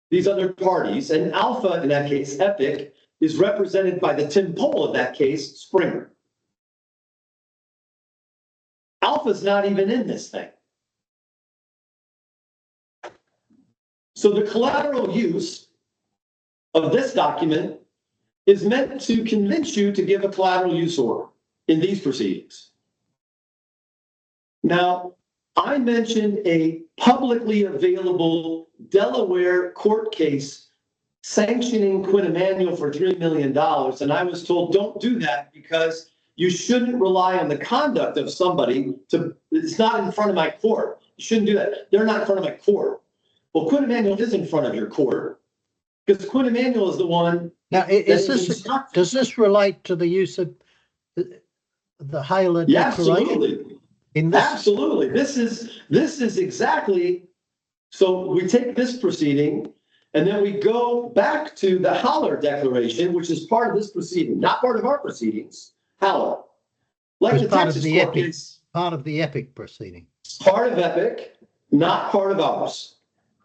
these other parties. And alpha in that case, Epic, is represented by the Tim Pole of that case, Springer. Alpha's not even in this thing. So the collateral use of this document is meant to convince you to give a collateral use order in these proceedings. Now, I mentioned a publicly available Delaware court case sanctioning Quinn Emanuel for $3 million. And I was told, don't do that because you shouldn't rely on the conduct of somebody it's not in front of my court. You shouldn't do that. They're not in front of my court. Well, Quinn Emanuel is in front of your court because Quinn Emanuel is the one. Now, does this relate to the use of the Haler Declaration? Absolutely. Absolutely. This is exactly, so we take this proceeding and then we go back to the Haller Declaration, which is part of this proceeding, not part of our proceedings. Haller. Like the Texas court case. Part of the Epic proceeding. Part of Epic, not part of ours.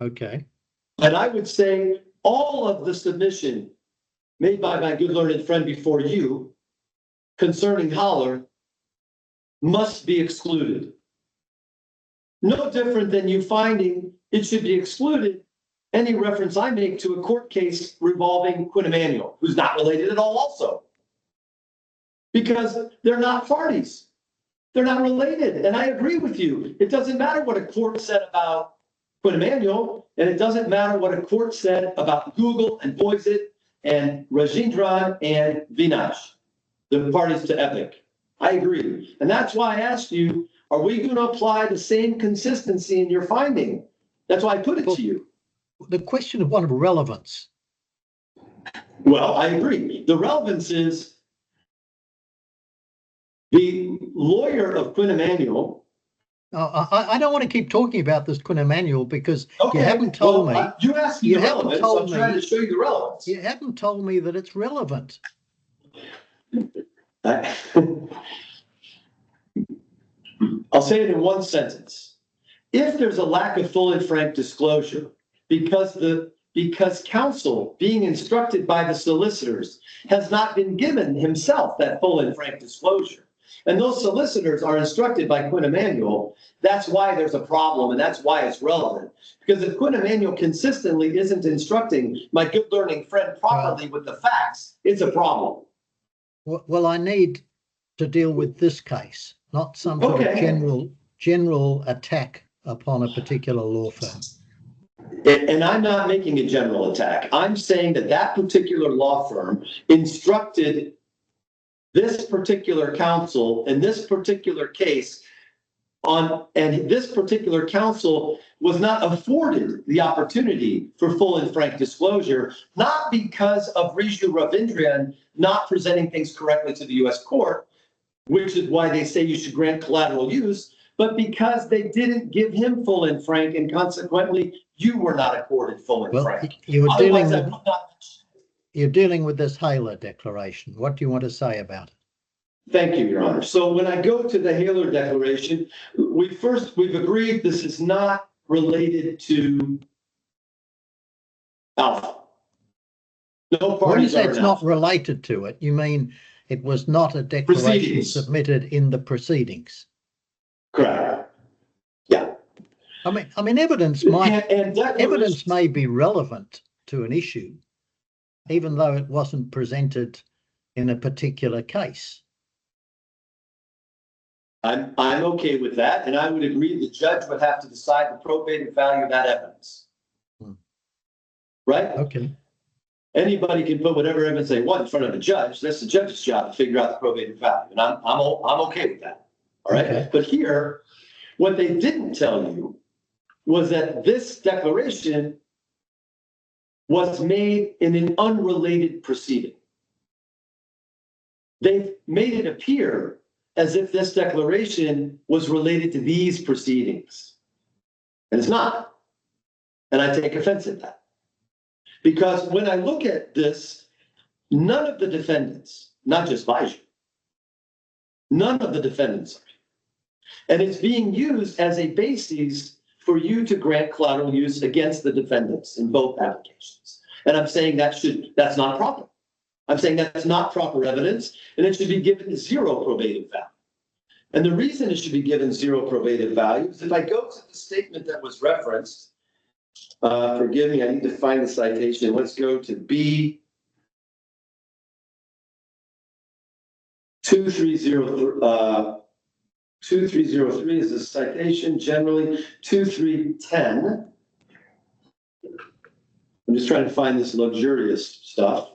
Okay. And I would say all of the submission made by my good learned friend before you concerning Haller must be excluded. No different than you finding it should be excluded any reference I make to a court case revolving Quinn Emanuel, who's not related at all also. Because they're not parties. They're not related. And I agree with you. It doesn't matter what a court said about Quinn Emanuel, and it doesn't matter what a court said about Google and Boyzit and Rajendran and Vinash, the parties to Epic. I agree. And that's why I asked you, are we going to apply the same consistency in your finding? That's why I put it to you. The question of one of relevance. Well, I agree. The relevance is the lawyer of Quinn Emanuel. I don't want to keep talking about this Quinn Emanuel because you haven't told me. You asked me the relevance, so I'm trying to show you the relevance. You haven't told me that it's relevant. I'll say it in one sentence. If there's a lack of full and frank disclosure because counsel being instructed by the solicitors has not been given himself that full and frank disclosure, and those solicitors are instructed by Quinn Emanuel, that's why there's a problem and that's why it's relevant. Because if Quinn Emanuel consistently isn't instructing my good learning friend properly with the facts, it's a problem. Well, I need to deal with this case, not some sort of general attack upon a particular law firm. And I'm not making a general attack. I'm saying that that particular law firm instructed this particular counsel in this particular case and this particular counsel was not afforded the opportunity for full and frank disclosure, not because of Byju Ravindran not presenting things correctly to the U.S. court, which is why they say you should grant collateral use, but because they didn't give him full and frank, and consequently, you were not accorded full and frank. You're dealing with this Haler Declaration. What do you want to say about it? Thank you, Your Honor. So when I go to the Haler Declaration, we've agreed this is not related to Alpha. No parties. When you say it's not Alpha. Related to it, you mean it was not a declaration submitted in the proceedings? Correct. Yeah. I mean, evidence may be relevant to an issue, even though it wasn't presented in a particular case. I'm okay with that, and I would agree the judge would have to decide the probative value of that evidence. Right? Okay. Anybody can put whatever evidence they want in front of a judge. That's the judge's job to figure out the probative value, and I'm okay with that. All right. Okay. But here, what they didn't tell you was that this declaration was made in an unrelated proceeding. They made it appear as if this declaration was related to these proceedings. And it's not. And I take offense at that. Because when I look at this, none of the defendants, not just Byju, none of the defendants And it's being used as a basis for you to grant collateral use against the defendants in both applications. And I'm saying that's not proper. I'm saying that's not proper evidence, and it should be given zero probative value. And the reason it should be given zero probative value is if I go to the statement that was referenced, forgive me, I need to find the citation. Let's go to B 2303 is the citation, generally 2310. I'm just trying to find this luxurious stuff.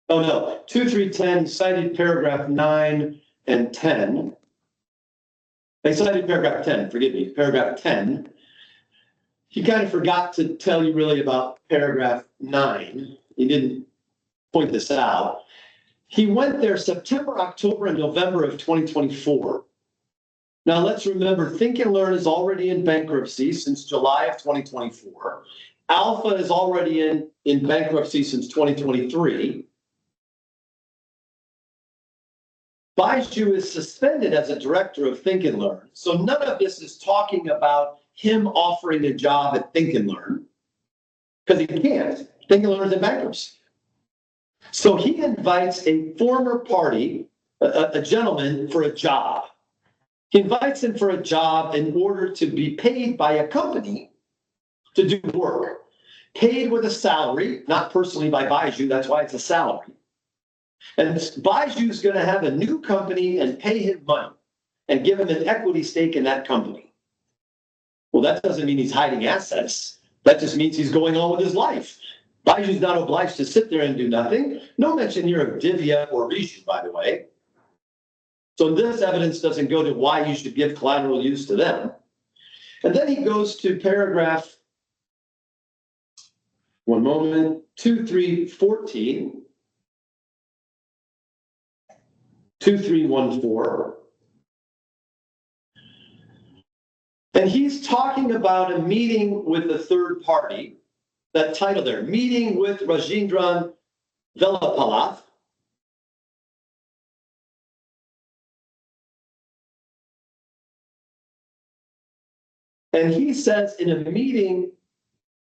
Oh no, 2310 cited paragraph 9 and 10. They cited paragraph 10, forgive me, paragraph 10. He kind of forgot to tell you really about paragraph 9. He didn't point this out. He went there September, October, and November of 2024. Now let's remember, Think and Learn is already in bankruptcy since July of 2024. Alpha is already in bankruptcy since 2023. Byju is suspended as a director of Think and Learn. So none of this is talking about him offering a job at Think and Learn, because he can't. Think and Learn is in bankruptcy. So he invites a former party, a gentleman, for a job. He invites him for a job in order to be paid by a company to do work. Paid with a salary, not personally by Byju, that's why it's a salary. And Byju's going to have a new company and pay him money and give him an equity stake in that company. Well, that doesn't mean he's hiding assets. That just means he's going on with his life. Byju's not obliged to sit there and do nothing. No mention here of Divya or Byju, by the way. So this evidence doesn't go to why you should give collateral use to them. And then he goes to paragraph, 2314, 2314. And he's talking about a meeting with a third party, that title there, meeting with Rajendran Velapalath. And he says in a meeting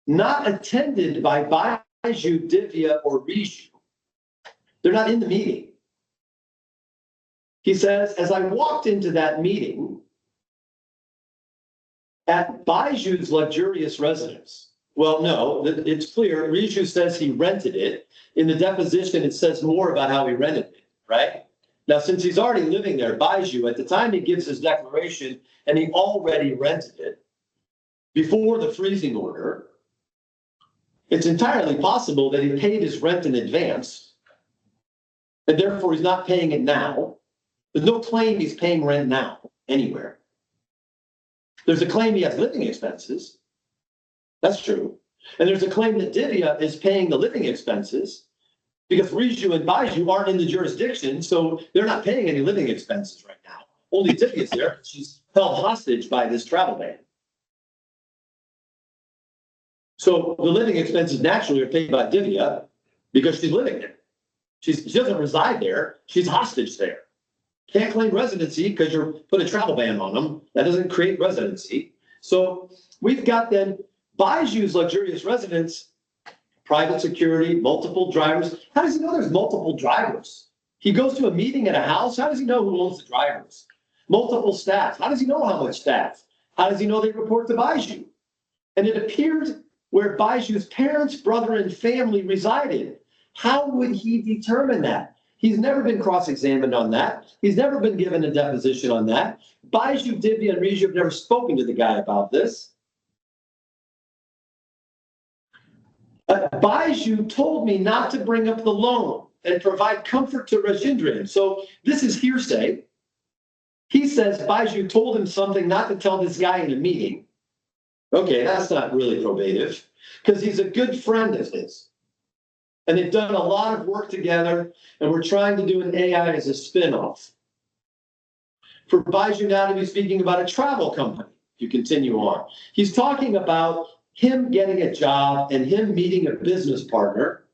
not attended by Byju, Divya, or Byju. They're not in the meeting. He says, as I walked into that meeting at Byju's luxurious residence. Well, no, it's clear. Byju says he rented it. In the deposition, it says more about how he rented it, right? Now, since he's already living there, Byju, at the time he gives his declaration, and he already rented it before the freezing order, it's entirely possible that he paid his rent in advance, and therefore he's not paying it now. There's no claim he's paying rent now anywhere. There's a claim he has living expenses. That's true. And there's a claim that Divya is paying the living expenses because Byju and Byju aren't in the jurisdiction, so they're not paying any living expenses right now. Only Divya's there. She's held hostage by this travel ban. So the living expenses naturally are paid by Divya because she's living there. She doesn't reside there. She's hostage there. Can't claim residency because you're put a travel ban on them. That doesn't create residency. So we've got then Byju's luxurious residence, private security, multiple drivers. How does he know there's multiple drivers? He goes to a meeting at a house. How does he know who owns the drivers? Multiple staff. How does he know how much staff? How does he know they report to Byju? And it appeared where Byju's parents, brother, and family resided. How would he determine that? He's never been cross-examined on that. He's never been given a deposition on that. Byju, Divya, and Byju have never spoken to the guy about this. Byju told me not to bring up the loan and provide comfort to Rajendran. So this is hearsay. He says Byju told him something not to tell this guy in a meeting. Okay, that's not really probative because he's a good friend of his. And they've done a lot of work together, and we're trying to do an AI as a spin-off. For Byju now to be speaking about a travel company, if you continue on. He's talking about him getting a job and him meeting a business partner.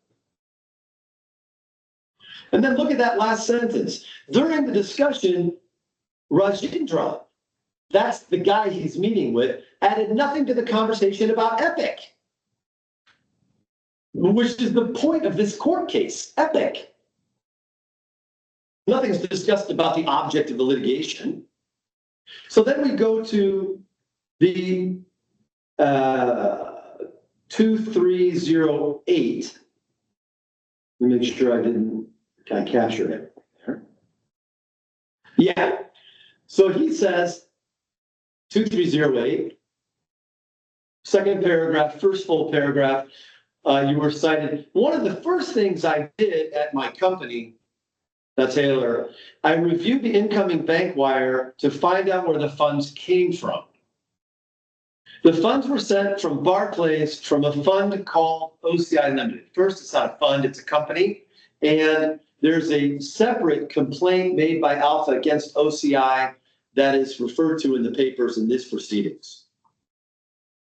And then look at that last sentence. During the discussion, Rajendra that's the guy he's meeting with, added nothing to the conversation about Epic, which is the point of this court case, Epic. Nothing's discussed about the object of the litigation. So then we go to the 2308. Let me make sure I captured it there. Yeah. So he says, 2308, second paragraph, first full paragraph, you were cited. One of the first things I did at my company, that's Taylor, I reviewed the incoming bank wire to find out where the funds came from. The funds were sent from Barclays from a fund called OCI Limited. First, it's not a fund, it's a company. And there's a separate complaint made by Alpha against OCI that is referred to in the papers in this proceedings.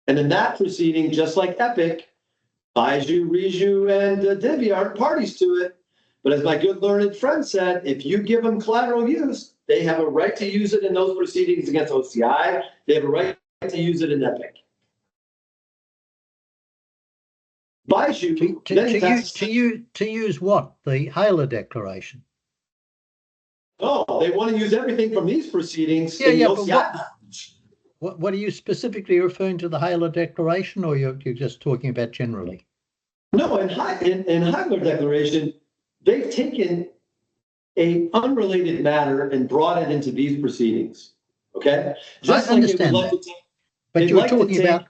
And in that proceeding, just like Epic, Byju, Riju, and Divya aren't parties to it. But as my good learned friend said, if you give them collateral use, they have a right to use it in those proceedings against OCI. They have a right to use it in Epic. Byju, to use what? The Haler Declaration? Oh, they want to use everything from these proceedings. Yeah, but what are you specifically referring to, the Haler Declaration, or you're just talking about generally? No, in Haler Declaration, they've taken an unrelated matter and brought it into these proceedings. Okay, just I understand that. But you're talking about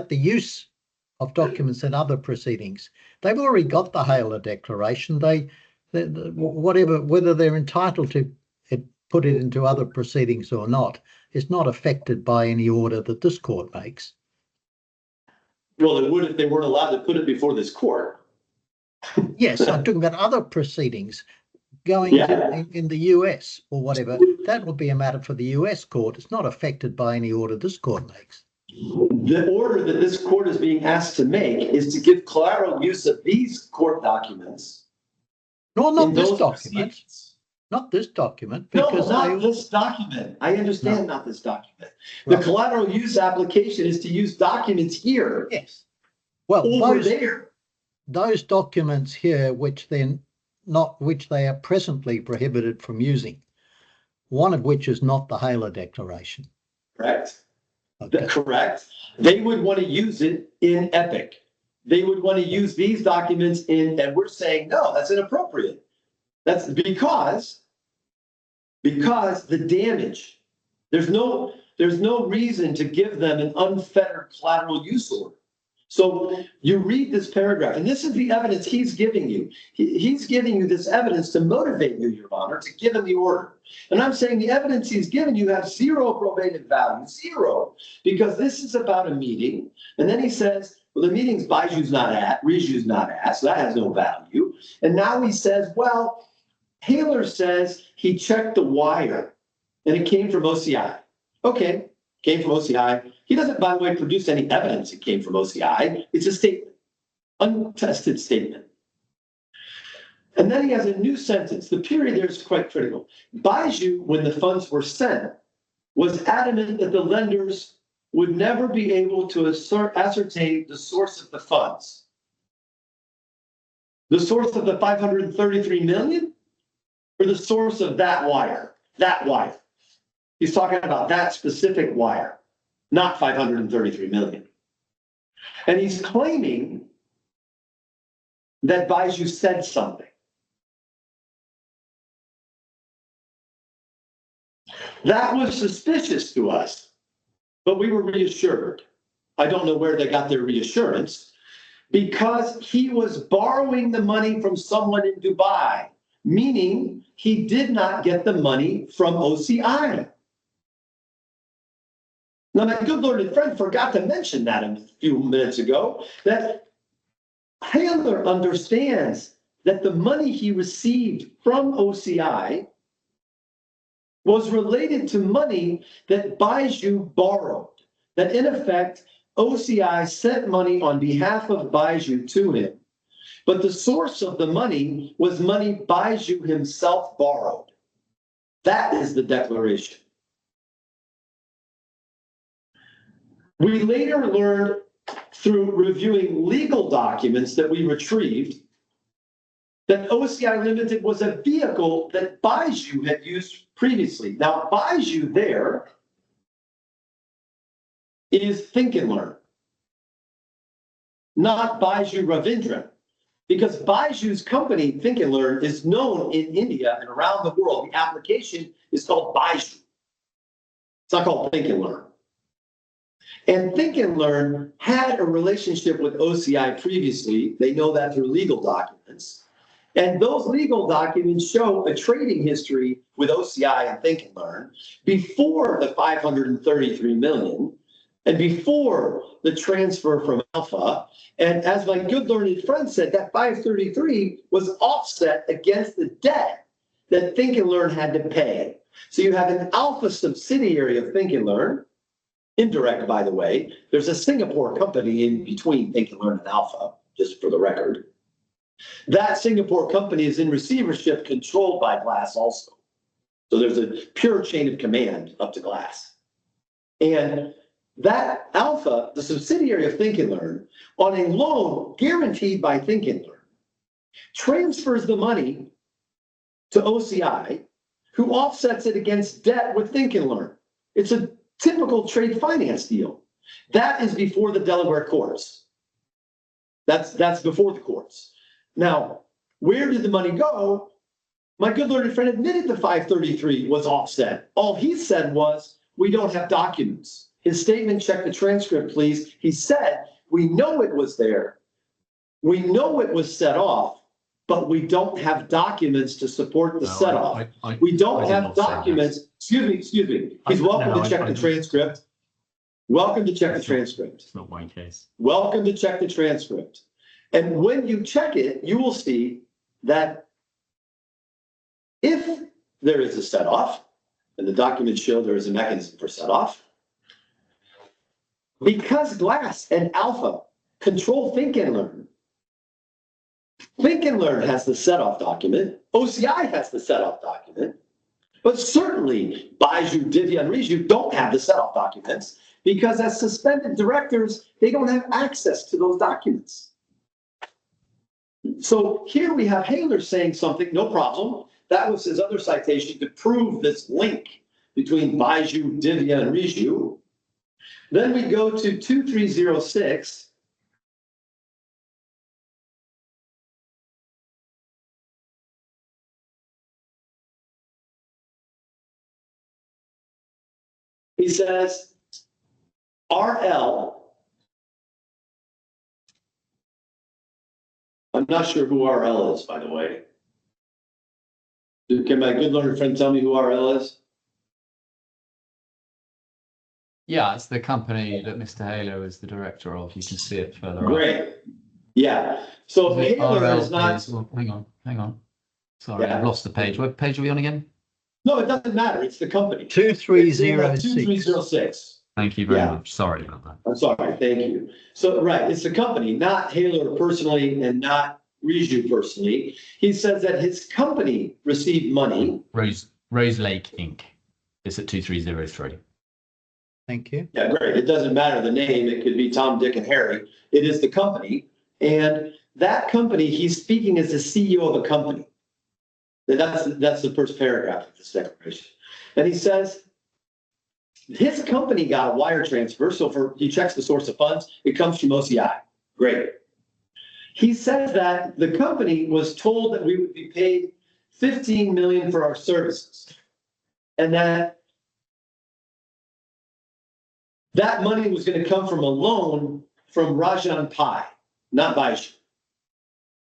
the use of documents in other proceedings. They've already got the Haler Declaration. Whether they're entitled to put it into other proceedings or not is not affected by any order that this court makes. Well, it would if they weren't allowed to put it before this court. Yes, I'm talking about other proceedings going in the US or whatever. That would be a matter for the US court. It's not affected by any order this court makes. The order that this court is being asked to make is to give collateral use of these court documents. No, not this document. Not this document. Because this document. I understand not this document. The collateral use application is to use documents here. Yes. Well, there. Those documents here, which they are presently prohibited from using, one of which is not the Haler Declaration. Correct. Okay. Correct. They would want to use it in Epic. They would want to use these documents and we're saying, no, that's inappropriate. That's because the damage, there's no reason to give them an unfettered collateral use order. So you read this paragraph, and this is the evidence he's giving you. He's giving you this evidence to motivate you, Your Honor, to give him the order. And I'm saying the evidence he's given you has zero probative value, zero, because this is about a meeting. And then he says, well, the meeting's Byju's not at, Riju's not at, so that has no value. And now he says, well, Haler says he checked the wire and it came from OCI. Okay, came from OCI. He doesn't, by the way, produce any evidence it came from OCI. It's a statement, untested statement. And then he has a new sentence. The period there is quite critical. Byju, when the funds were sent, was adamant that the lenders would never be able to ascertain the source of the funds. The source of the $533 million or the source of that wire? That wire. He's talking about that specific wire, not $533 million. And he's claiming that Byju said something. That was suspicious to us, but we were reassured. I don't know where they got their reassurance, because he was borrowing the money from someone in Dubai, meaning he did not get the money from OCI. Now, my good learned friend forgot to mention that a few minutes ago, that Haler understands that the money he received from OCI was related to money that Byju borrowed. That in effect, OCI sent money on behalf of Byju to him, but the source of the money was money Byju himself borrowed. That is the declaration. We later learned through reviewing legal documents that we retrieved that OCI Limited was a vehicle that Byju had used previously. Now, Byju there is Think and Learn, not Byju Ravindran, because Byju's company, Think and Learn, is known in India and around the world. The application is called Byju. It's not called Think and Learn. And Think and Learn had a relationship with OCI previously. They know that through legal documents. And those legal documents show a trading history with OCI and Think and Learn before the 533 million and before the transfer from Alpha. And as my good learned friend said, that 533 was offset against the debt that Think and Learn had to pay. So you have an Alpha subsidiary of Think and Learn, indirect, by the way. There's a Singapore company in between Think and Learn and Alpha, just for the record. That Singapore company is in receivership controlled by Glass also. So there's a pure chain of command up to Glass. And that Alpha, the subsidiary of Think and Learn, on a loan guaranteed by Think and Learn, transfers the money to OCI, who offsets it against debt with Think and Learn. It's a typical trade finance deal. That is before the Delaware courts. That's before the courts. Now, where did the money go? My good learned friend admitted the 533 was offset. All he said was, we don't have documents. His statement, check the transcript, please. He said, we know it was there. We know it was set off, but we don't have documents to support the set off. We don't have documents. Excuse me. He's welcome to check the transcript. Welcome to check the transcript. It's not my case. Welcome to check the transcript. And when you check it, you will see that if there is a set off, and the documents show there is a mechanism for set off, because Glass and Alpha control Think and Learn, Think and Learn has the set off document, OCI has the set off document, but certainly Byju, Divya, and Riju don't have the set off documents because as suspended directors, they don't have access to those documents. So here we have Haler saying something, no problem. That was his other citation to prove this link between Byju, Divya, and Riju. Then we go to 2306. He says, RL. I'm not sure who RL is, by the way. Can my good learned friend tell me who RL is? Yeah, it's the company that Mr. Haler is the director of. You can see it further up. Great. Yeah. So Haler is not. Hang on. Sorry, Yeah. I've lost the page. What page are we on again? No, it doesn't matter. It's the company. 2306. 2306. Thank you very much. Sorry about that. I'm sorry. Thank you. So, right, it's the company, not Haler personally and not Riju personally. He says that his company received money. Rose Lake Inc. It's at 2303. Thank you. Yeah, great. It doesn't matter the name. It could be Tom, Dick, and Harry. It is the company. And that company, he's speaking as the CEO of a company. That's the first paragraph of this declaration. And he says, his company got a wire transfer. So he checks the source of funds. It comes from OCI. Great. He says that the company was told that we would be paid $15 million for our services. And that money was going to come from a loan from Rajan Pai, not Byju.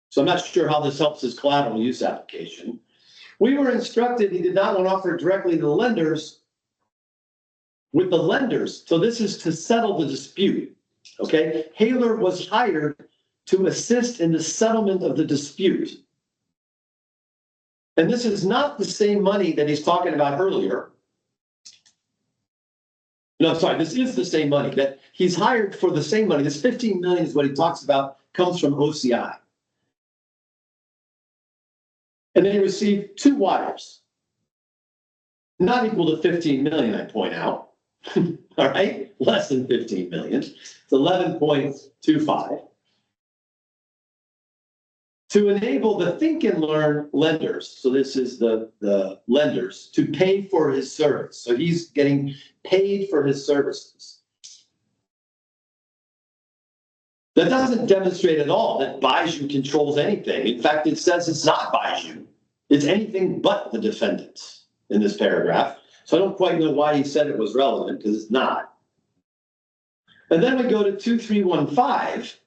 So I'm not sure how this helps his collateral use application. We were instructed he did not want to offer it directly to the lenders with the lenders. So this is to settle the dispute. Okay. Haler was hired to assist in the settlement of the dispute. And this is not the same money that he's talking about earlier. No, sorry, this is the same money that he's hired for the same money. This 15 million is what he talks about, comes from OCI. And they received 2 wires, not equal to 15 million, I point out. All right, less than 15 million. It's 11.25. To enable the think and learn lenders, so this is the lenders, to pay for his service. So he's getting paid for his services. That doesn't demonstrate at all that Byju controls anything. In fact, it says it's not Byju. It's anything but the defendants in this paragraph. So I don't quite know why he said it was relevant, because it's not. And then we go to 2315.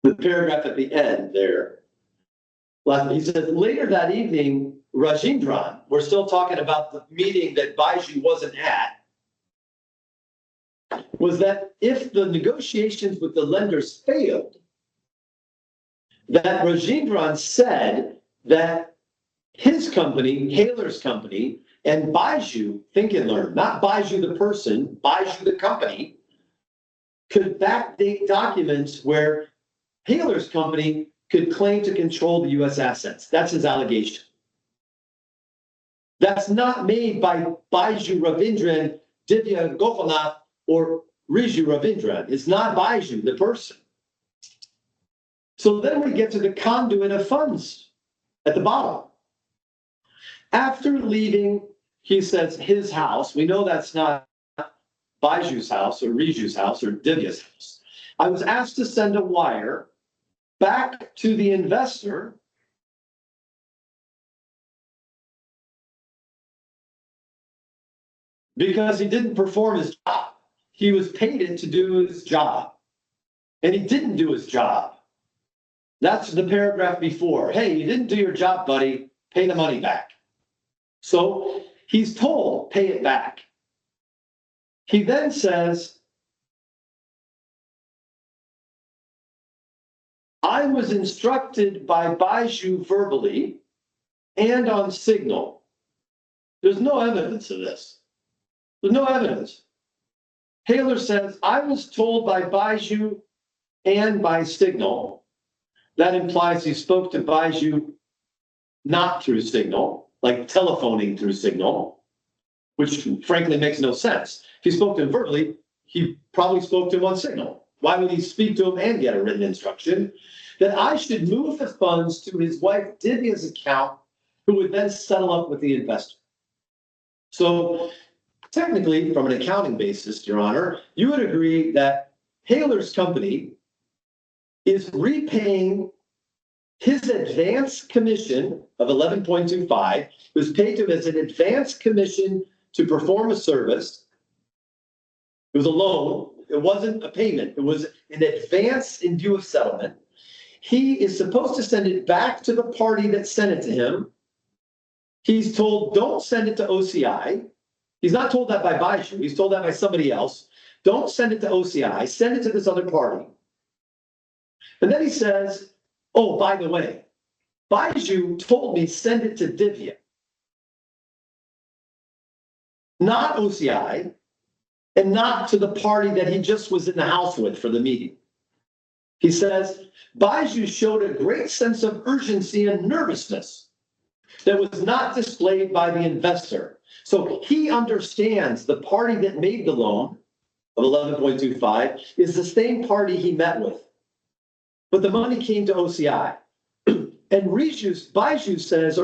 The paragraph at the end there. He says, later that evening, Rajendran, we're still talking about the meeting that Byju wasn't at, was that if the negotiations with the lenders failed, that Rajendran said that his company, Haler's company, and Byju, Think and Learn, not Byju the person, Byju the company, could backdate documents where Haler's company could claim to control the U.S. assets. That's his allegation. That's not made by Byju Ravindran, Divya Gopalnath, or Riju Ravindran. It's not Byju, the person. So then we get to the conduit of funds at the bottom. After leaving, he says, his house, we know that's not Byju's house or Riju's house or Divya's house. I was asked to send a wire back to the investor because he didn't perform his job. He was paid to do his job, and he didn't do his job. That's the paragraph before. Hey, you didn't do your job, buddy. Pay the money back. So he's told, pay it back. He then says, I was instructed by Byju verbally and on signal. There's no evidence of this. There's no evidence. Haler says, I was told by Byju and by signal. That implies he spoke to Byju not through signal, like telephoning through signal, which frankly makes no sense. If he spoke to him verbally, he probably spoke to him on signal. Why would he speak to him and get a written instruction? That I should move the funds to his wife Divya's account, who would then settle up with the investor. So technically, from an accounting basis, Your Honor, you would agree that Haler's company is repaying his advance commission of 11.25, was paid to him as an advance commission to perform a service. It was a loan. It wasn't a payment. It was an advance in view of settlement. He is supposed to send it back to the party that sent it to him. He's told, don't send it to OCI. He's not told that by Byju. He's told that by somebody else. Don't send it to OCI. Send it to this other party. And then he says, oh, by the way, Byju told me send it to Divya, not OCI, and not to the party that he just was in the house with for the meeting. He says, Byju showed a great sense of urgency and nervousness that was not displayed by the investor. So he understands the party that made the loan of 11.25 is the same party he met with. But the money came to OCI. And Byju says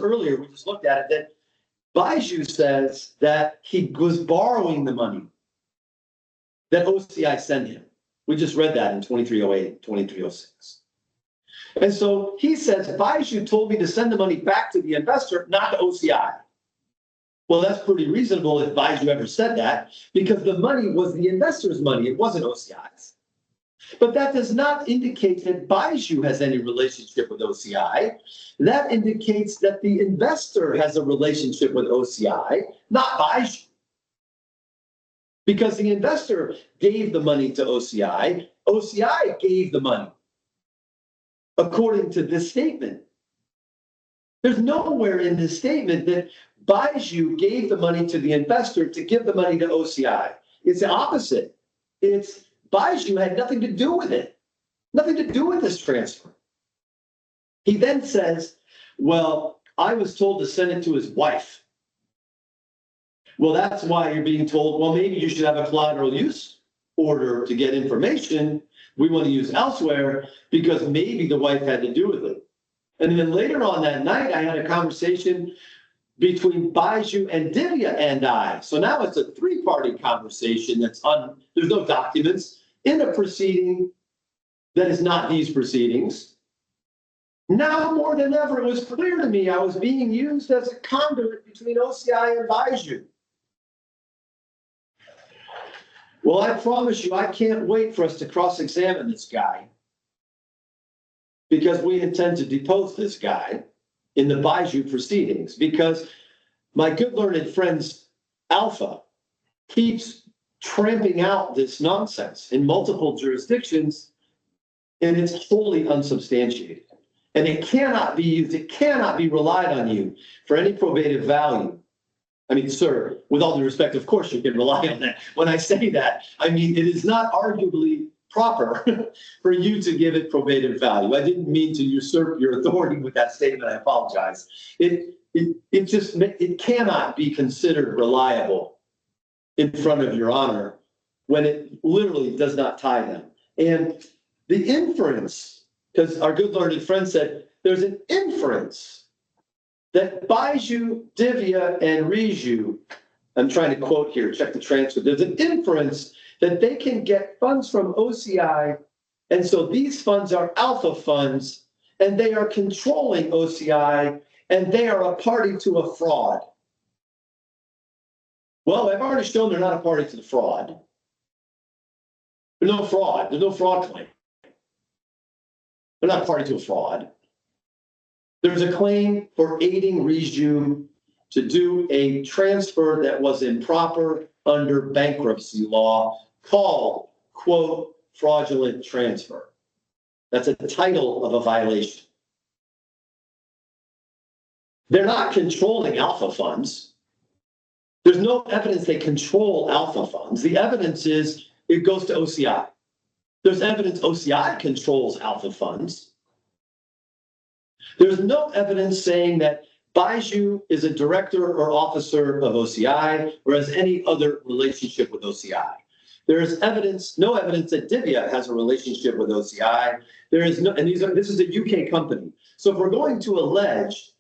earlier, we just looked at it, that Byju says that he was borrowing the money that OCI sent him. We just read that in 2308, 2306. And so he says, Byju told me to send the money back to the investor, not to OCI. Well, that's pretty reasonable if Byju ever said that, because the money was the investor's money. It wasn't OCI's. But that does not indicate that Byju has any relationship with OCI. That indicates that the investor has a relationship with OCI, not Byju. Because the investor gave the money to OCI, OCI gave the money, according to this statement. There's nowhere in this statement that Byju gave the money to the investor to give the money to OCI. It's the opposite. It's Byju had nothing to do with it. Nothing to do with this transfer. He then says, well, I was told to send it to his wife. Well, that's why you're being told, well, maybe you should have a collateral use order to get information we want to use elsewhere because maybe the wife had to do with it. And then later on that night, I had a conversation between Byju and Divya and I. So now it's a three-party conversation there's no documents in a proceeding that is not these proceedings. Now more than ever, it was clear to me I was being used as a conduit between OCI and Byju. Well, I promise you, I can't wait for us to cross-examine this guy because we intend to depose this guy in the Byju proceedings because my good learned friend's Alpha keeps tramping out this nonsense in multiple jurisdictions, and it's wholly unsubstantiated. And it cannot be used, it cannot be relied on you for any probative value. I mean, sir, with all due respect, of course you can rely on that. When I say that, I mean, it is not arguably proper for you to give it probative value. I didn't mean to usurp your authority with that statement. I apologize. It cannot be considered reliable in front of your honor when it literally does not tie them. And the inference, because our good learned friend said, there's an inference that Byju, Divya, and Riju, I'm trying to quote here, check the transcript, there's an inference that they can get funds from OCI, and so these funds are alpha funds, and they are controlling OCI, and they are a party to a fraud. Well, I've already shown they're not a party to the fraud. There's no fraud. There's no fraud claim. They're not a party to a fraud. There's a claim for aiding Riju to do a transfer that was improper under bankruptcy law called, quote, fraudulent transfer. That's a title of a violation. They're not controlling alpha funds. There's no evidence they control alpha funds. The evidence is it goes to OCI. There's evidence OCI controls alpha funds. There's no evidence saying that Byju is a director or officer of OCI or has any other relationship with OCI. There is no evidence that Divya has a relationship with OCI. There is no, and this is a UK company. So if we're going to allege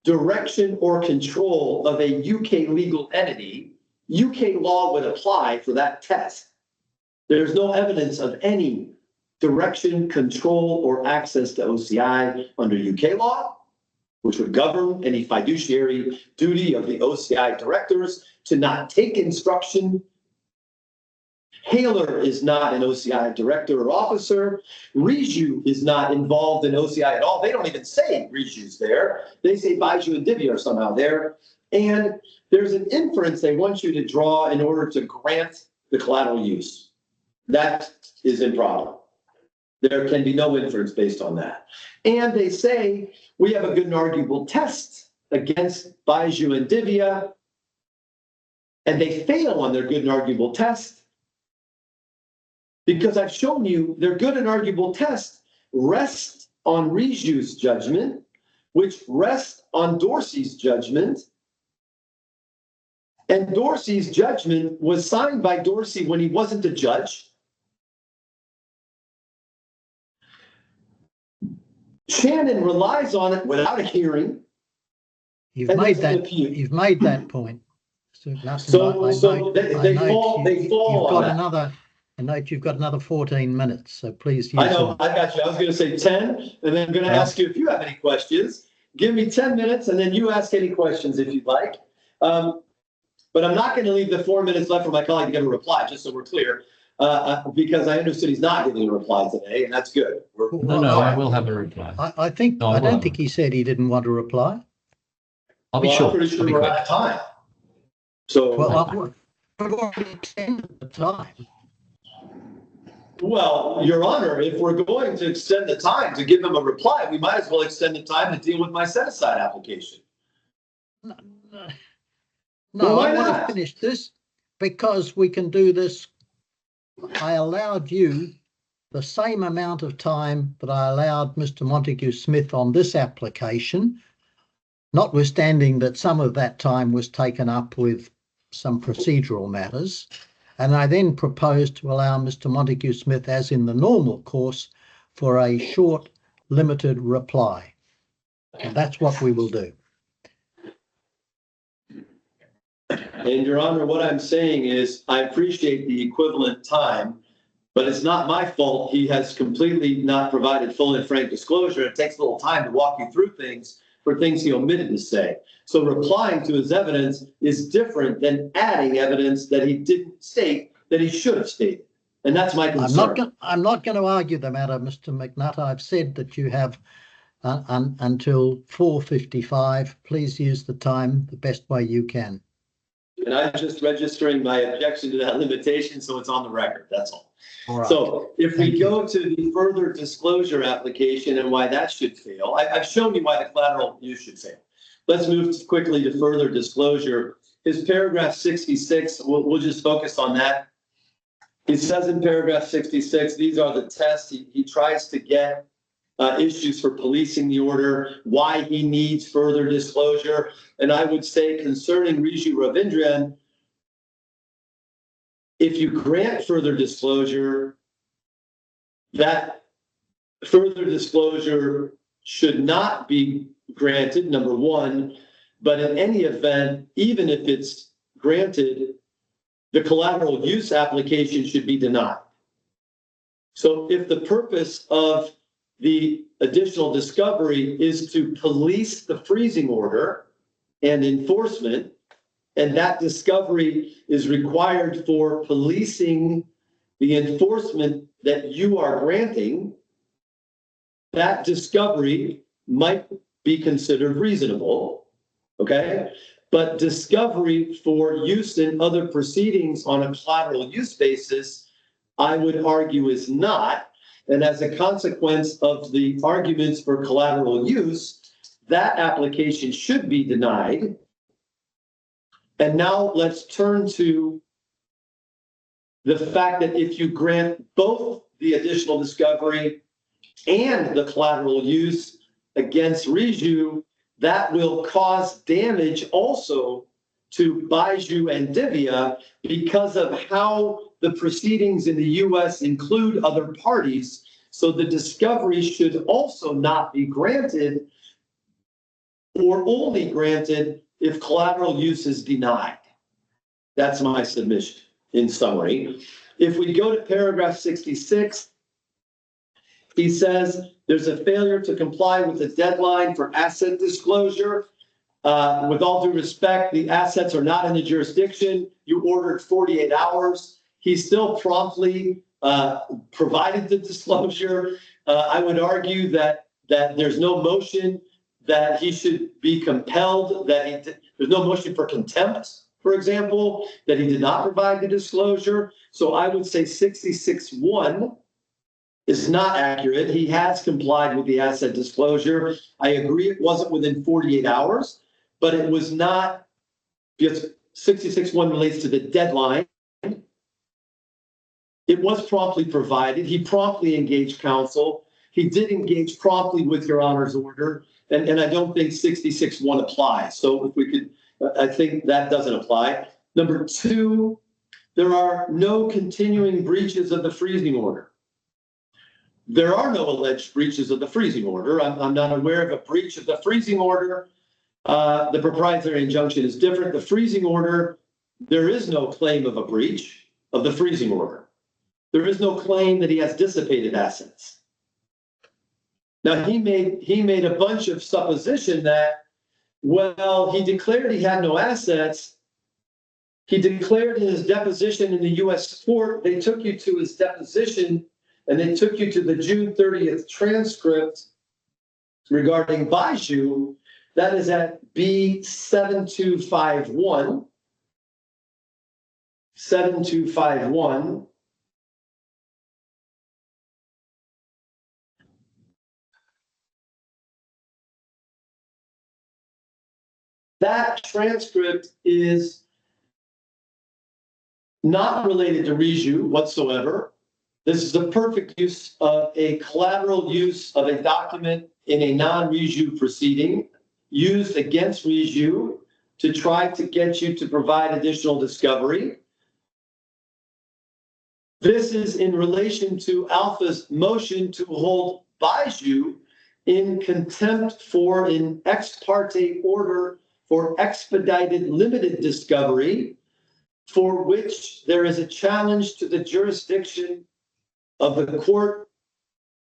direction or control of a UK legal entity, UK law would apply for that test. There's no evidence of any direction, control, or access to OCI under UK law, which would govern any fiduciary duty of the OCI directors to not take instruction. Haler is not an OCI director or officer. Riju is not involved in OCI at all. They don't even say Riju's there. They say Byju and Divya are somehow there. And there's an inference they want you to draw in order to grant the collateral use. That is improper. There can be no inference based on that. And they say we have a good and arguable test against Byju and Divya, and they fail on their good and arguable test because I've shown you their good and arguable test rests on Riju's judgment, which rests on Dorsey's judgment. And Dorsey's judgment was signed by Dorsey when he wasn't a judge. Shannon relies on it without a hearing. You've made that point. So they fall on that. I note you've got another 14 minutes, so please use I know, I got you. I was going to say 10, and then I'm going to ask you if you have any questions. Give me 10 minutes, and then you ask any questions if you'd like. But I'm not going to leave the 4 minutes left for my colleague to give a reply, just so we're clear, because I understood he's not giving a reply today, and that's good. No, I will have a reply. I don't think he said he didn't want a reply. I'll be sure. I'm pretty sure we're out of time. So, We've already extended the time. Well, Your Honor, if we're going to extend the time to give him a reply, we might as well extend the time to deal with my set-aside application. No, Well, why I want not? to finish this because we can do this. I allowed you the same amount of time that I allowed Mr. Montague Smith on this application, notwithstanding that some of that time was taken up with some procedural matters. And I then proposed to allow Mr. Montague Smith, as in the normal course, for a short, limited reply. And that's what we will do. And Your Honor, what I'm saying is I appreciate the equivalent time, but it's not my fault he has completely not provided full and frank disclosure. It takes a little time to walk you through things for things he omitted to say. So replying to his evidence is different than adding evidence that he didn't state that he should have stated. And that's my concern. I'm not going to argue the matter, Mr. McNutt. I've said that you have until 4:55. Please use the time the best way you can. And I'm just registering my objection to that limitation, so it's on the record. That's all. All right. So if we go to the further disclosure application and why that should fail, I've shown you why the collateral use should fail. Let's move quickly to further disclosure. His paragraph 66, we'll just focus on that. He says in paragraph 66, these are the tests. He tries to get issues for policing the order, why he needs further disclosure. And I would say concerning Byju Ravindran, if you grant further disclosure, that further disclosure should not be granted, number one, but in any event, even if it's granted, the collateral use application should be denied. So if the purpose of the additional discovery is to police the freezing order and enforcement, and that discovery is required for policing the enforcement that you are granting, that discovery might be considered reasonable, okay? But discovery for use in other proceedings on a collateral use basis, I would argue is not. And as a consequence of the arguments for collateral use, that application should be denied. And now let's turn to the fact that if you grant both the additional discovery and the collateral use against Byju, that will cause damage also to Byju and Divya because of how the proceedings in the U.S. include other parties. So the discovery should also not be granted or only granted if collateral use is denied. That's my submission in summary. If we go to paragraph 66, he says there's a failure to comply with the deadline for asset disclosure. With all due respect, the assets are not in the jurisdiction. You ordered 48 hours. He still promptly provided the disclosure. I would argue that there's no motion that he should be compelled, there's no motion for contempt, for example, that he did not provide the disclosure. So I would say 66-1 is not accurate. He has complied with the asset disclosure. I agree it wasn't within 48 hours, but it was not, because 66-1 relates to the deadline. It was promptly provided. He promptly engaged counsel. He did engage promptly with Your Honor's order. And I don't think 66-1 applies. So if we could, I think that doesn't apply. Number two, there are no continuing breaches of the freezing order. There are no alleged breaches of the freezing order. I'm not aware of a breach of the freezing order. The proprietary injunction is different. The freezing order, there is no claim of a breach of the freezing order. There is no claim that he has dissipated assets. Now, he made a bunch of supposition that, well, he declared he had no assets. He declared in his deposition in the U.S. court, they took you to his deposition and they took you to the June 30th transcript regarding Byju. That is at B7251. 7251. That transcript is not related to Byju whatsoever. This is the perfect use of a collateral use of a document in a non-reju proceeding used against reju to try to get you to provide additional discovery. This is in relation to Alpha's motion to hold Byju in contempt for an ex parte order for expedited limited discovery, for which there is a challenge to the jurisdiction of the court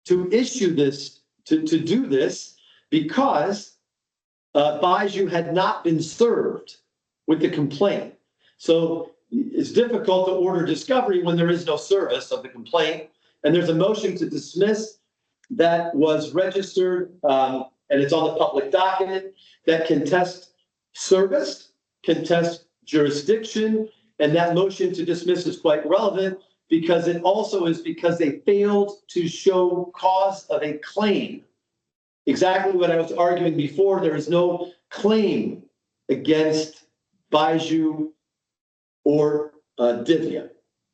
to issue this, to do this, because Byju had not been served with the complaint. So it's difficult to order discovery when there is no service of the complaint. And there's a motion to dismiss that was registered, and it's on the public document, that contest service, contest jurisdiction, and that motion to dismiss is quite relevant because it also is because they failed to show cause of a claim. Exactly what I was arguing before, there is no claim against Byju or Divya.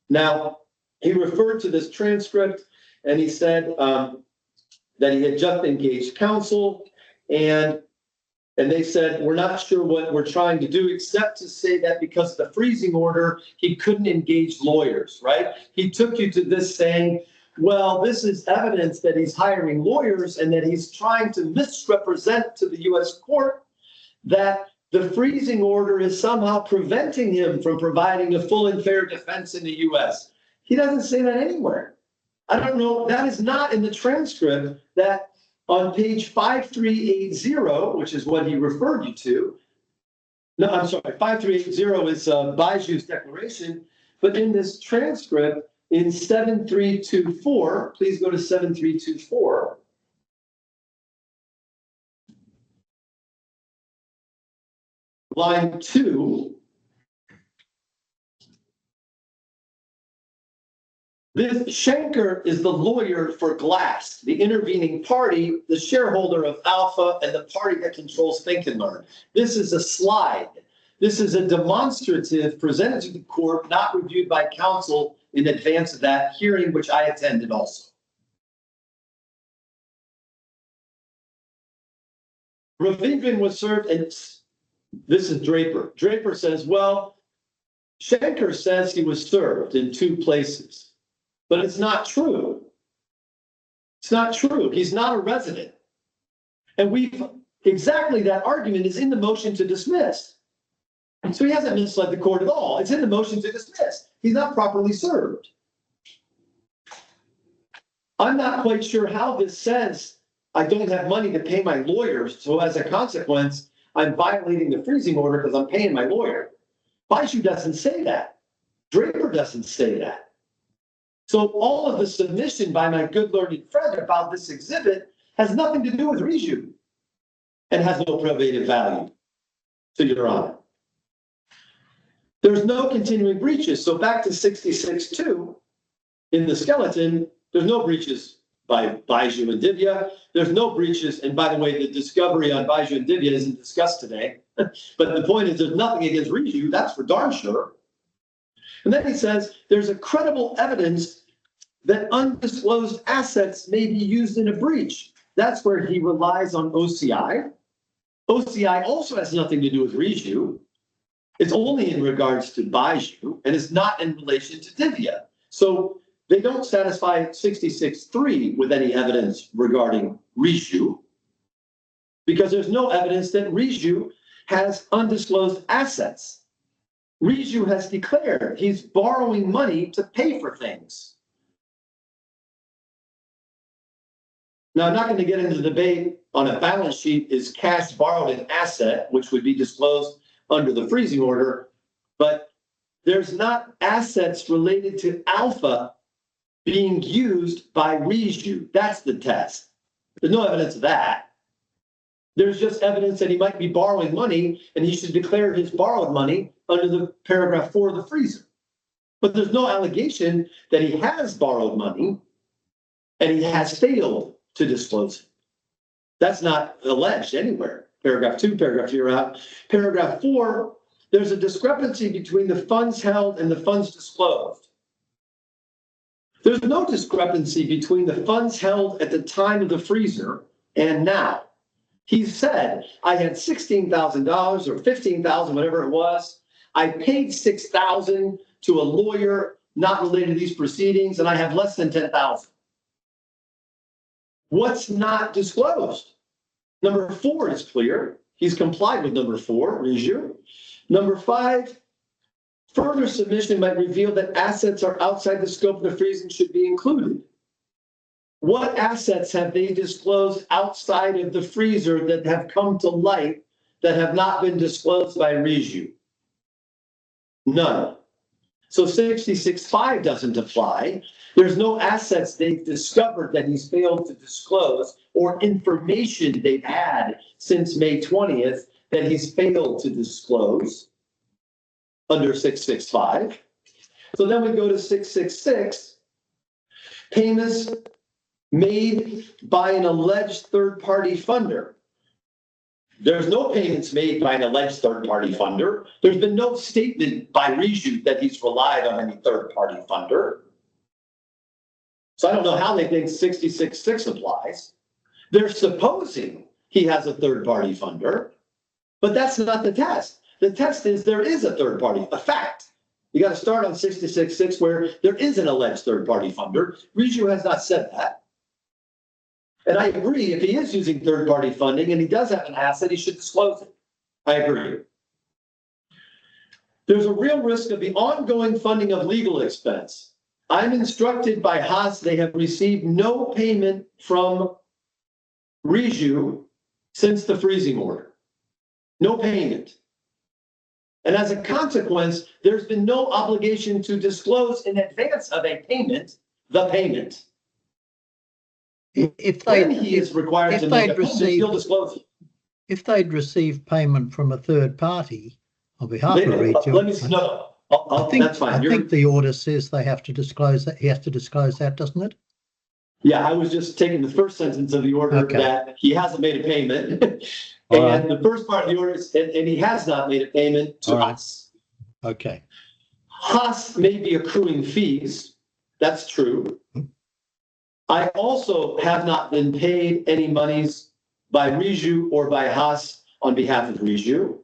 Now, he referred to this transcript and he said that he had just engaged counsel and they said, we're not sure what we're trying to do except to say that because of the freezing order, he couldn't engage lawyers, right? He took you to this saying, well, this is evidence that he's hiring lawyers and that he's trying to misrepresent to the US court that the freezing order is somehow preventing him from providing a full and fair defense in the US. He doesn't say that anywhere. I don't know, that is not in the transcript that on page 5380, which is what he referred you to. No, I'm sorry, 5380 is Byju's declaration, but in this transcript in 7324, please go to 7324. Line 2. This Schenker is the lawyer for Glass, the intervening party, the shareholder of Alpha, and the party that controls Think and Learn. This is a slide. This is a demonstrative presented to the court, not reviewed by counsel in advance of that hearing, which I attended also. Ravindran was served, and this is Draper. Draper says, well, Schenker says he was served in 2 places. But it's not true. It's not true. He's not a resident. And exactly that argument is in the motion to dismiss. So he hasn't misled the court at all. It's in the motion to dismiss. He's not properly served. I'm not quite sure how this says I don't have money to pay my lawyers, so as a consequence, I'm violating the freezing order because I'm paying my lawyer. Byju doesn't say that. Draper doesn't say that. So all of the submission by my good learned friend about this exhibit has nothing to do with reju and has no probative value, to your honor. There's no continuing breaches. So back to 66.2 in the skeleton, there's no breaches by Byju and Divya. There's no breaches. And by the way, the discovery on Byju and Divya isn't discussed today. But the point is there's nothing against reju. That's for darn sure. And then he says, there's a credible evidence that undisclosed assets may be used in a breach. That's where he relies on OCI. OCI also has nothing to do with reju. It's only in regards to Byju and is not in relation to Divya. So they don't satisfy 66.3 with any evidence regarding reju because there's no evidence that reju has undisclosed assets. Reju has declared he's borrowing money to pay for things. Now, I'm not going to get into the debate on a balance sheet is cash borrowed an asset, which would be disclosed under the freezing order, but there's not assets related to Alpha being used by reju. That's the test. There's no evidence of that. There's just evidence that he might be borrowing money and he should declare his borrowed money under the paragraph 4 of the freezer. But there's no allegation that he has borrowed money and he has failed to disclose it. That's not alleged anywhere. Paragraph 2, paragraph 3 are out. Paragraph 4, there's a discrepancy between the funds held and the funds disclosed. There's no discrepancy between the funds held at the time of the freezer and now. He said, I had $16,000 or $15,000, whatever it was. I paid $6,000 to a lawyer not related to these proceedings, and I have less than $10,000. What's not disclosed? Number 4 is clear. He's complied with number 4, Byju. Number 5, further submission might reveal that assets are outside the scope of the freezing should be included. What assets have they disclosed outside of the freezer that have come to light that have not been disclosed by Byju? None. So 66.5 doesn't apply. There's no assets they've discovered that he's failed to disclose or information they've had since May 20th that he's failed to disclose under 665. So then we go to 666, payments made by an alleged third-party funder. There's no payments made by an alleged third-party funder. There's been no statement by Byju that he's relied on any third-party funder. So I don't know how they think 66.6 applies. They're supposing he has a third-party funder, but that's not the test. The test is there is a third party, a fact. You got to start on 66.6 where there is an alleged third-party funder. Byju has not said that. And I agree, if he is using third-party funding and he does have an asset, he should disclose it. I agree. There's a real risk of the ongoing funding of legal expense. I'm instructed by Haas they have received no payment from Byju since the freezing order. No payment. And as a consequence, there's been no obligation to disclose in advance of a payment, the payment. If When he is required to make a payment, he'll disclose it. If they'd received payment from a third party on behalf of Byju, that's fine. I think the order says they have to disclose that. He has to disclose that, doesn't it? Yeah, I was just taking the first sentence of the order that he hasn't made a payment. And the first part of the order is, and he has not made a payment to us. Okay. Haas may be accruing fees. That's true. I also have not been paid any monies by Byju or by Haas on behalf of Byju.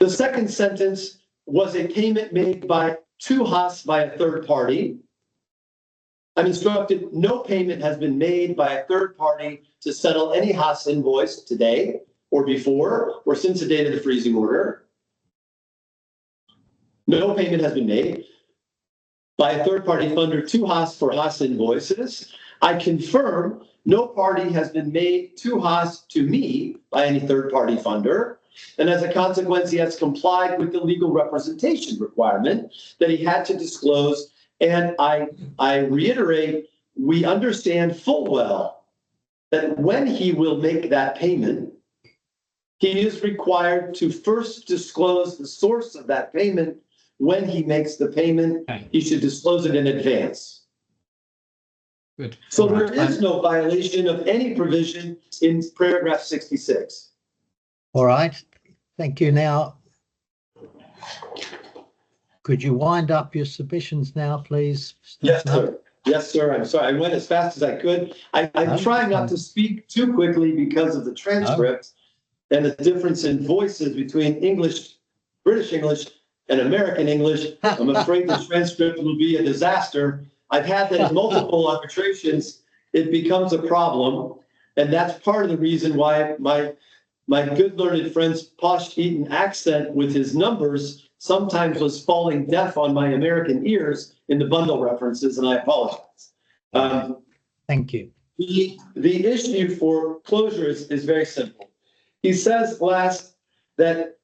The second sentence was a payment made to Haas by a third party. I'm instructed no payment has been made by a third party to settle any Haas invoice today or before or since the date of the freezing order. No payment has been made by a third-party funder to Haas for Haas invoices. I confirm no party has been made to Haas to me by any third-party funder. And as a consequence, he has complied with the legal representation requirement that he had to disclose. And I reiterate, we understand full well that when he will make that payment, he is required to first disclose the source of that payment. When he makes the payment, he should disclose it in advance. Good. So there is no violation of any provision in paragraph 66. All right. Thank you. Now, could you wind up your submissions now, please? Yes, sir. Yes, sir. I'm sorry. I went as fast as I could. I'm trying not to speak too quickly because of the transcript and the difference in voices between English, British English, and American English. I'm afraid the transcript will be a disaster. I've had that in multiple arbitrations. It becomes a problem. And that's part of the reason why my good learned friend's posh Eton accent with his numbers sometimes was falling deaf on my American ears in the bundle references, and I apologize. Thank you. The issue for closure is very simple. He says last that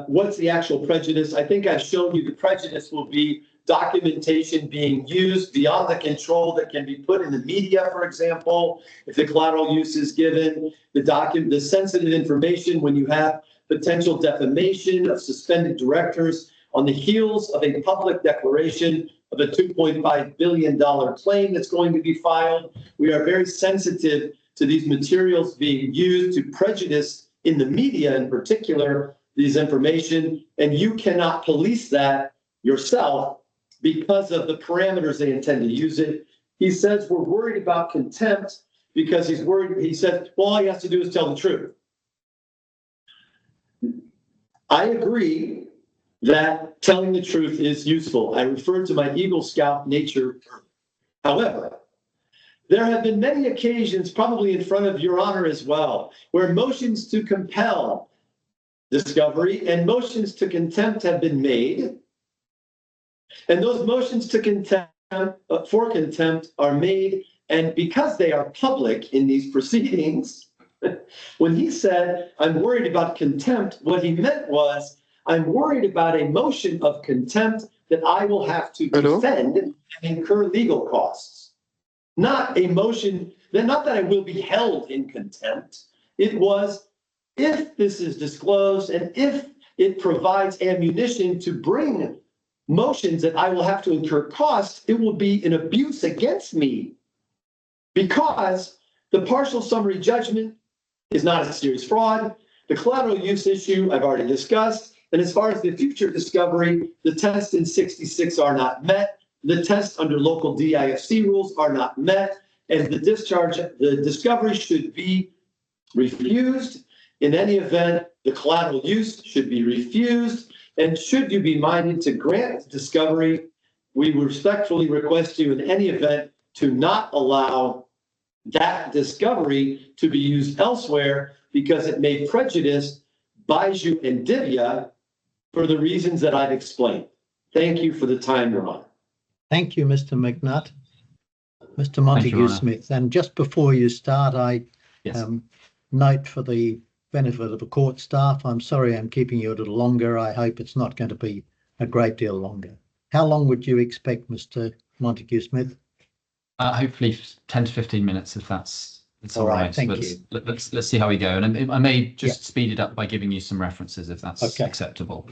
what's the actual prejudice? I think I've shown you the prejudice will be documentation being used beyond the control that can be put in the media, for example, if the collateral use is given, the sensitive information when you have potential defamation of suspended directors on the heels of a public declaration of a $2.5 billion claim that's going to be filed. We are very sensitive to these materials being used to prejudice in the media in particular these information, and you cannot police that yourself because of the parameters they intend to use it. He says we're worried about contempt because he's worried. He said, well, all he has to do is tell the truth. I agree that telling the truth is useful. I referred to my Eagle Scout nature. However, there have been many occasions, probably in front of Your Honor as well, where motions to compel discovery and motions to contempt have been made. And those motions to contempt, for contempt are made, and because they are public in these proceedings, when he said, I'm worried about contempt, what he meant was, I'm worried about a motion of contempt that I will have to defend and incur legal costs. Not a motion, not that I will be held in contempt. It was, if this is disclosed and if it provides ammunition to bring motions that I will have to incur costs, it will be an abuse against me. Because the partial summary judgment is not a serious fraud. The collateral use issue I've already discussed. And as far as the future discovery, the tests in 66 are not met. The tests under local DIFC rules are not met. And the discovery should be refused. In any event, the collateral use should be refused. And should you be minded to grant discovery, we respectfully request you in any event to not allow that discovery to be used elsewhere because it may prejudice Byju and Divya for the reasons that I've explained. Thank you for the time, Your Honor. Thank you, Mr. McNutt. Mr. Montague-Smith, and just before you start, I note for the benefit of the court staff, I'm sorry I'm keeping you a little longer. I hope it's not going to be a great deal longer. How long would you expect, Mr. Montague-Smith? Hopefully 10 to 15 minutes, if that's all right. Thank you. Let's see how we go. And I may just speed it up by giving you some references, if that's acceptable.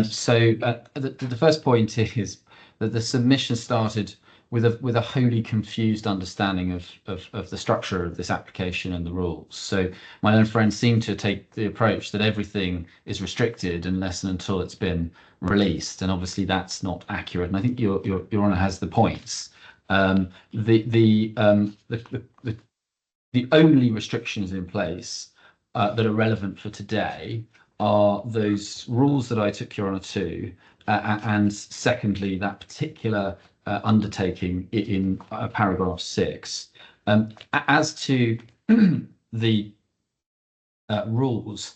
So the first point is that the submission started with a wholly confused understanding of the structure of this application and the rules. So my own friend seemed to take the approach that everything is restricted unless and until it's been released, and obviously that's not accurate. And I think Your Honour has the points. The only restrictions in place that are relevant for today are those rules that I took Your Honour to, and secondly, that particular undertaking in paragraph 6. As to the rules,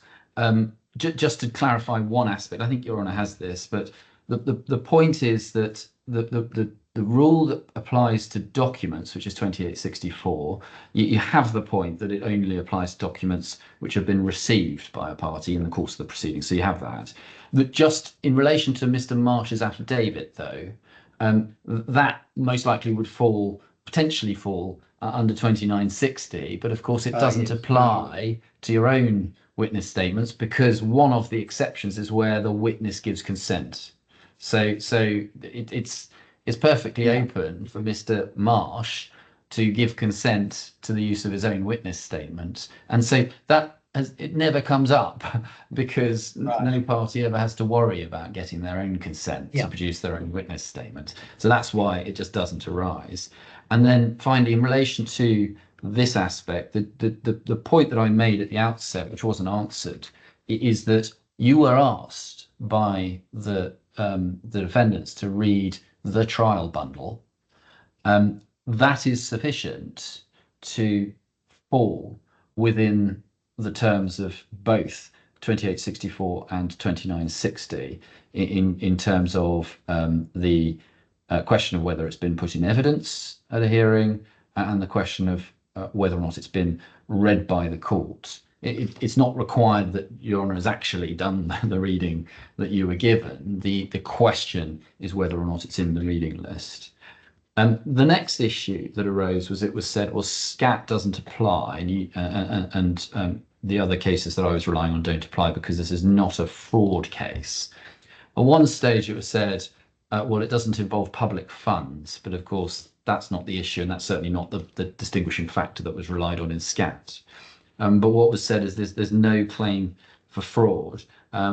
just to clarify one aspect, I think Your Honour has this, but the point is that the rule that applies to documents, which is 2864, you have the point that it only applies to documents which have been received by a party in the course of the proceedings. So you have that. That just in relation to Mr. Marsh's affidavit, though, that most likely would potentially fall under 2960, but of course it doesn't apply to your own witness statements, because one of the exceptions is where the witness gives consent. So it's perfectly open for Mr. Marsh to give consent to the use of his own witness statement, and so it never comes up because no party ever has to worry about getting their own consent to produce their own witness statement. So that's why it just doesn't arise. And then finally, in relation to this aspect, the point that I made at the outset, which wasn't answered, is that you were asked by the defendants to read the trial bundle. That is sufficient to fall within the terms of both 2864 and 2960 in terms of the question of whether it's been put in evidence at a hearing and the question of whether or not it's been read by the court. It's not required that Your Honour has actually done the reading that you were given. The question is whether or not it's in the reading list. The next issue that arose was it was said, well, SCAT doesn't apply, and the other cases that I was relying on don't apply because this is not a fraud case. At one stage it was said, well, it doesn't involve public funds, but of course that's not the issue, and that's certainly not the distinguishing factor that was relied on in SCAT. But what was said is there's no claim for fraud.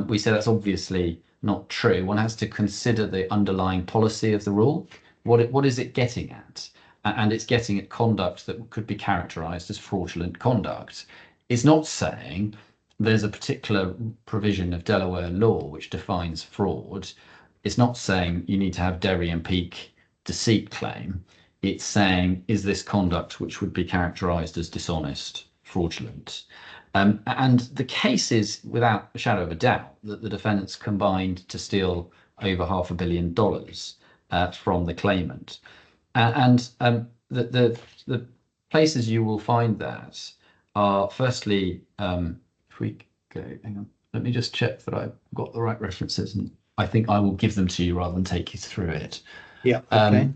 We say that's obviously not true. One has to consider the underlying policy of the rule. What is it getting at? And it's getting at conduct that could be characterized as fraudulent conduct. It's not saying there's a particular provision of Delaware law which defines fraud. It's not saying you need to have Derry and Peak deceit claim. It's saying, is this conduct which would be characterized as dishonest, fraudulent? And the case is, without a shadow of a doubt, that the defendants combined to steal over $500 million from the claimant. The places you will find that are, firstly, if we go, hang on, let me just check that I've got the right references, and I think I will give them to you rather than take you through it. Yeah, okay.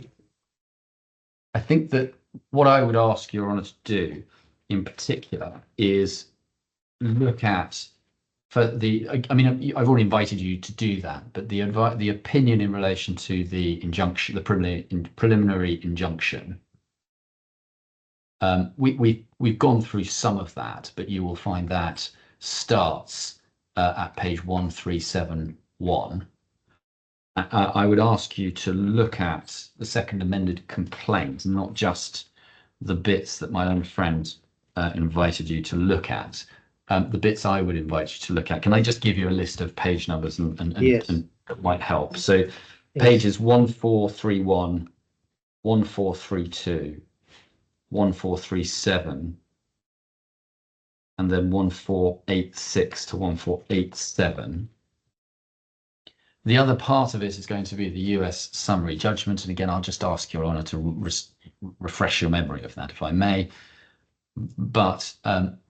I think that what I would ask Your Honour to do in particular is look at, for the, I mean, I've already invited you to do that, but the opinion in relation to the injunction, the preliminary injunction, we've gone through some of that, but you will find that starts at page 1371. I would ask you to look at the second amended complaint, not just the bits that my own friend invited you to look at. The bits I would invite you to look at. Can I just give you a list of page numbers and Yes. and that might help? So pages 1431, 1432, 1437, and then 1486 to 1487. The other part of it is going to be the US summary judgment. And again, I'll just ask Your Honour to refresh your memory of that, if I may. But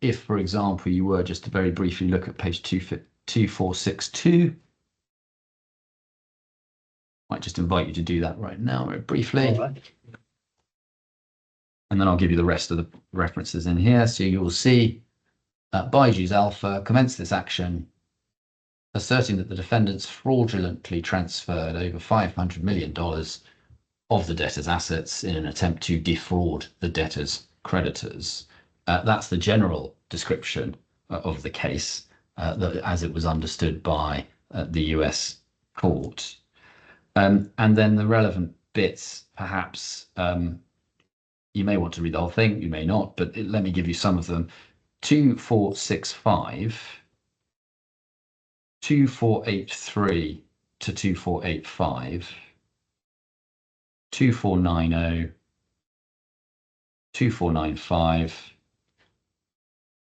if, for example, you were just to very briefly look at page 2462, I might just invite you to do that right now, very briefly. All right. And then I'll give you the rest of the references in here. So you will see Byju's Alpha commenced this action, asserting that the defendants fraudulently transferred over $500 million of the debtor's assets in an attempt to defraud the debtor's creditors. That's the general description of the case as it was understood by the US court. And then the relevant bits, perhaps, you may want to read the whole thing, you may not, but let me give you some of them. 2465, 2483 to 2485, 2490, 2495,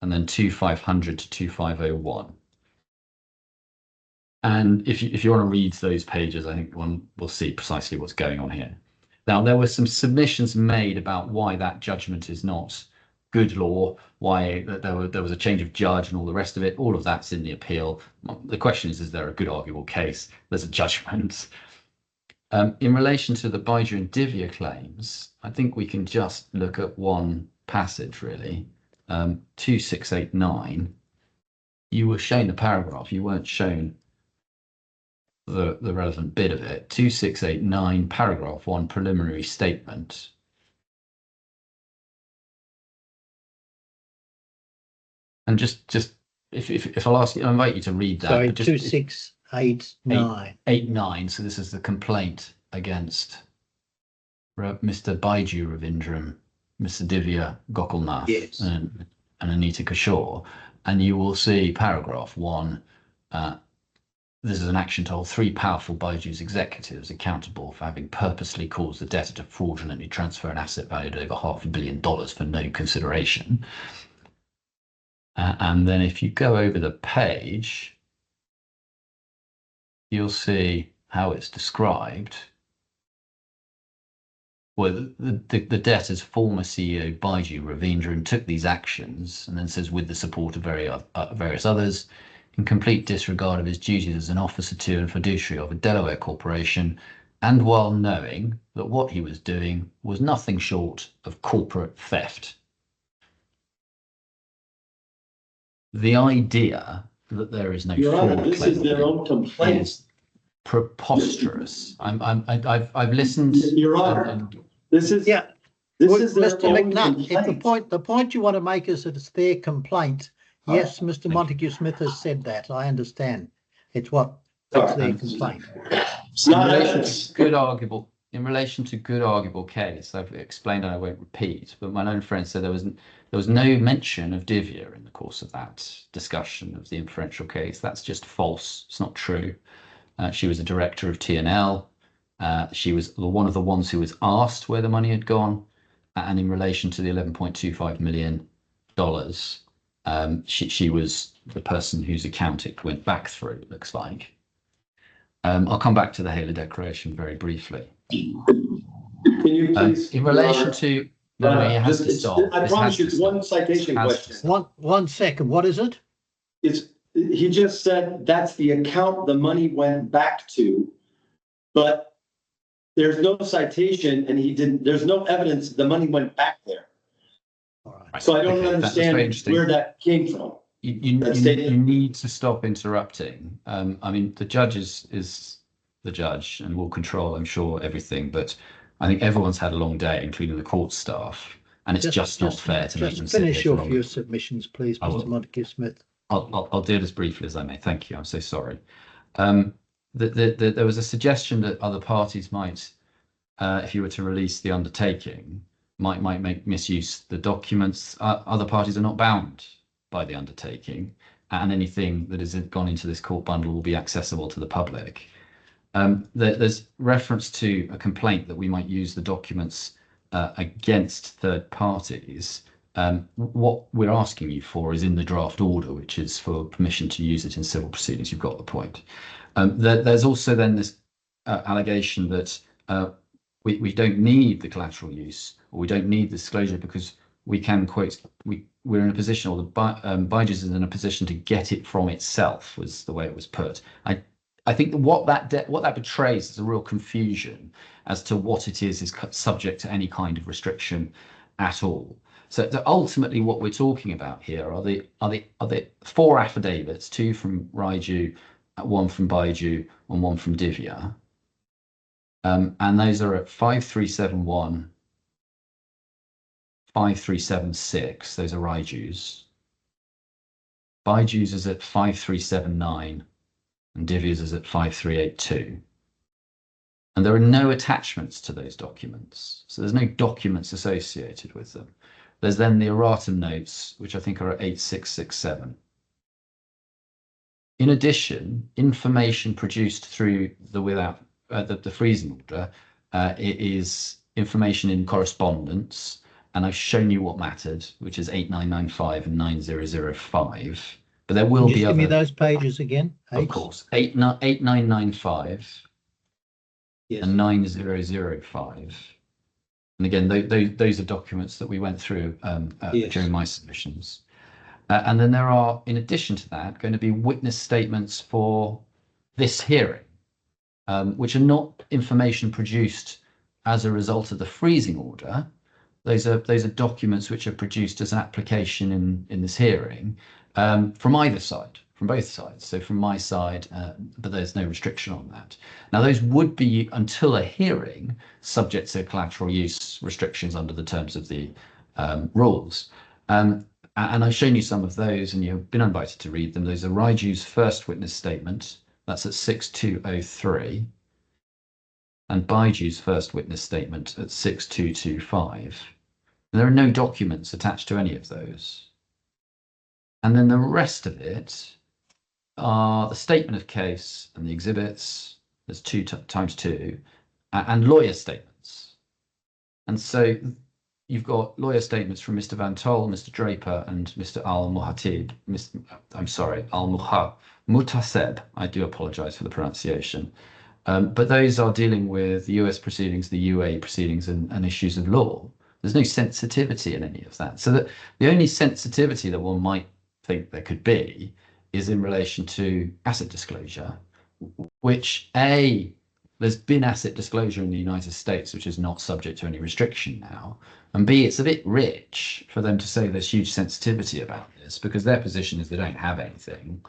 and then 2500 to 2501. And if you want to read those pages, I think one will see precisely what's going on here. Now, there were some submissions made about why that judgment is not good law, why there was a change of judge and all the rest of it. All of that's in the appeal. The question is there a good arguable case? There's a judgment. In relation to the Byju and Divya claims, I think we can just look at one passage, really. 2689, you were shown the paragraph, you weren't shown the relevant bit of it. 2689, paragraph 1, preliminary statement. And just if I'll ask you, I invite you to read that. Sorry, just, 2689. 89. So this is the complaint against Mr. Byju Ravindran, Mr. Divya Gokulnath, Yes. and Anita Kishore. And you will see paragraph 1. This is an action to hold 3 powerful Byju's executives accountable for having purposely caused the debtor to fraudulently transfer an asset valued over $500 million for no consideration. And then if you go over the page, you'll see how it's described. Well, the debtor's former CEO, Byju Ravindran, took these actions and then says, with the support of various others, in complete disregard of his duties as an officer to and fiduciary of a Delaware corporation, and while knowing that what he was doing was nothing short of corporate theft. The idea that there is no fraud this is their own complaint. is preposterous. I've listened. Your Honor, this is Yeah. this Well, is their Mr. own McNutt, if complaint. the point you want to make is that it's their complaint. Yes, Mr. Montague Smith has said that. I understand. It's what That's their complaint. It's not in evidence. in relation to good arguable case, I've explained and I won't repeat, but my own friend said there was no mention of Divya in the course of that discussion of the inferential case. That's just false. It's not true. She was a director of TNL. She was one of the ones who was asked where the money had gone, and in relation to the $11.25 million, she was the person whose account it went back through, it looks like. I'll come back to the Haler Declaration very briefly. Can you please? In relation to... No, you have to stop. I promise you, one citation question. One second, what is it? He just said that's the account the money went back to, but there's no citation and there's no evidence the money went back there. All right. So I don't understand where that came from. You need to stop interrupting. I mean, the judge is the judge and will control, I'm sure, everything, but I think everyone's had a long day, including the court staff, and it's just not fair to make them sit finish off your submissions, please, Mr. Montague-Smith. I'll do it as briefly as I may. Thank you. I'm so sorry. There was a suggestion that other parties might, if you were to release the undertaking, might make misuse the documents. Other parties are not bound by the undertaking, and anything that has gone into this court bundle will be accessible to the public. There's reference to a complaint that we might use the documents against third parties. What we're asking you for is in the draft order, which is for permission to use it in civil proceedings. You've got the point. There's also then this allegation that we don't need the collateral use, or we don't need the disclosure because we can quote, we're in a position, or the Byju is in a position to get it from itself, was the way it was put. I think what that betrays is a real confusion as to what it is subject to any kind of restriction at all. So ultimately, what we're talking about here are the four affidavits: two from Raiju, one from Byju, and one from Divya. And those are at 5371, 5376. Those are Raiju's. Byju's is at 5379, and Divya's is at 5382. And there are no attachments to those documents. So there's no documents associated with them. There's then the erratum notes, which I think are at 8667. In addition, information produced through the freezing order it is information in correspondence, and I've shown you what mattered, which is 8995 and 9005. But there will be other. Give me those pages again. Of course, 8995 yes. and 9005. And again, those are documents that we went through yes. during my submissions. And then there are, in addition to that, going to be witness statements for this hearing, which are not information produced as a result of the freezing order. Those are documents which are produced as an application in this hearing from either side, from both sides. So from my side, but there's no restriction on that. Now, those would be, until a hearing, subject to collateral use restrictions under the terms of the rules. And I've shown you some of those, and you've been invited to read them. Those are Raiju's first witness statement. That's at 6203. And Byju's first witness statement at 6225. And there are no documents attached to any of those. And then the rest of it are the statement of case and the exhibits. There's two times two, and lawyer statements. And so you've got lawyer statements from Mr. Van Tol, Mr. Draper, and Mr. Al-Muhatib. I'm sorry, Al-Mutaseb. I do apologize for the pronunciation. But those are dealing with the US proceedings, the UAE proceedings, and issues of law. There's no sensitivity in any of that. So that the only sensitivity that one might think there could be is in relation to asset disclosure, which there's been asset disclosure in the United States, which is not subject to any restriction now. And B, it's a bit rich for them to say there's huge sensitivity about this, because their position is they don't have anything.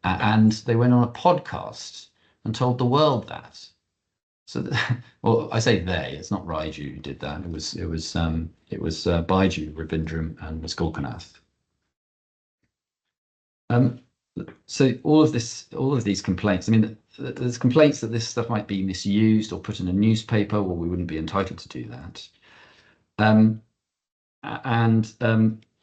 And they went on a podcast and told the world that. So, well, I say they. It's not Raiju who did that. It was Byju, Ravindran, and Muskulkanath. So all of these complaints. I mean, there's complaints that this stuff might be misused or put in a newspaper. Well, we wouldn't be entitled to do that.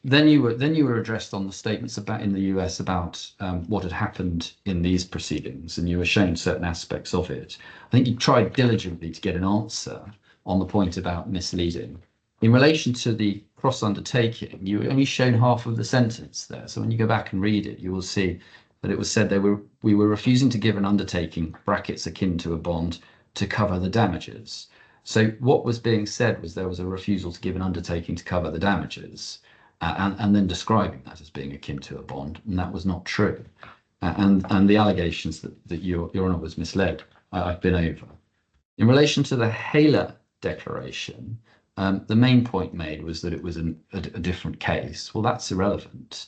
Then you were addressed on the statements about in the US about what had happened in these proceedings, and you were shown certain aspects of it. I think you tried diligently to get an answer on the point about misleading. In relation to the cross undertaking, you were only shown half of the sentence there. So when you go back and read it, you will see that it was said we were refusing to give an undertaking, brackets akin to a bond, to cover the damages. So what was being said was there was a refusal to give an undertaking to cover the damages, and then describing that as being akin to a bond, and that was not true. And the allegations that Your Honour was misled, I've been over. In relation to the Haler declaration, the main point made was that it was a different case. Well, that's irrelevant.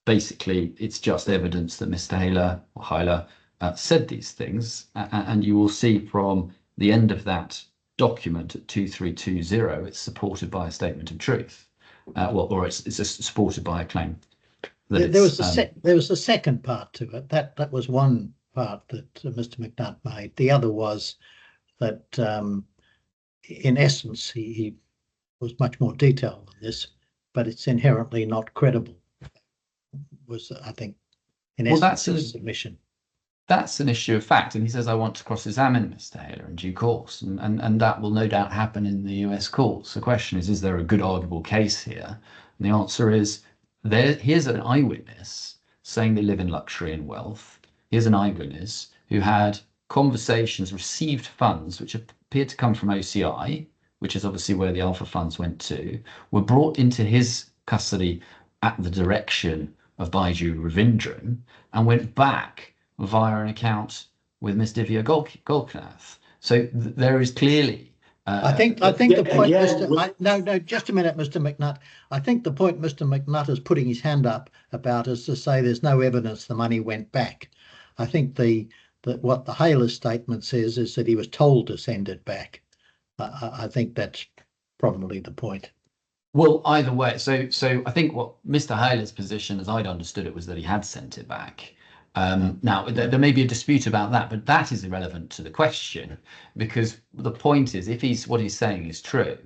Basically, it's just evidence that Mr. Haler said these things, and you will see from the end of that document at 2320, it's supported by a statement of truth. Or it's supported by a claim. There was a second part to it. That was one part that Mr. McNutt made. The other was that, in essence, he was much more detailed than this, but it's inherently not credible. Was, I think, in essence, his submission. That's an issue of fact, and he says, I want to cross-examine Mr. Haler in due course, and that will no doubt happen in the US courts. The question is there a good arguable case here? And the answer is, here's an eyewitness saying they live in luxury and wealth. Here's an eyewitness who had conversations, received funds, which appeared to come from OCI, which is obviously where the Alpha funds went to, were brought into his custody at the direction of Byju Ravindran, and went back via an account with Miss Divya Golkanath. So there is clearly. I think the point, no, just a minute, Mr. McNutt. I think the point Mr. McNutt is putting his hand up about is to say there's no evidence the money went back. I think what the Haler statement says is that he was told to send it back. I think that's probably the point. Well, either way, so I think what Mr. Haler's position, as I'd understood it, was that he had sent it back. Now, there may be a dispute about that, but that is irrelevant to the question, because the point is, if what he's saying is true,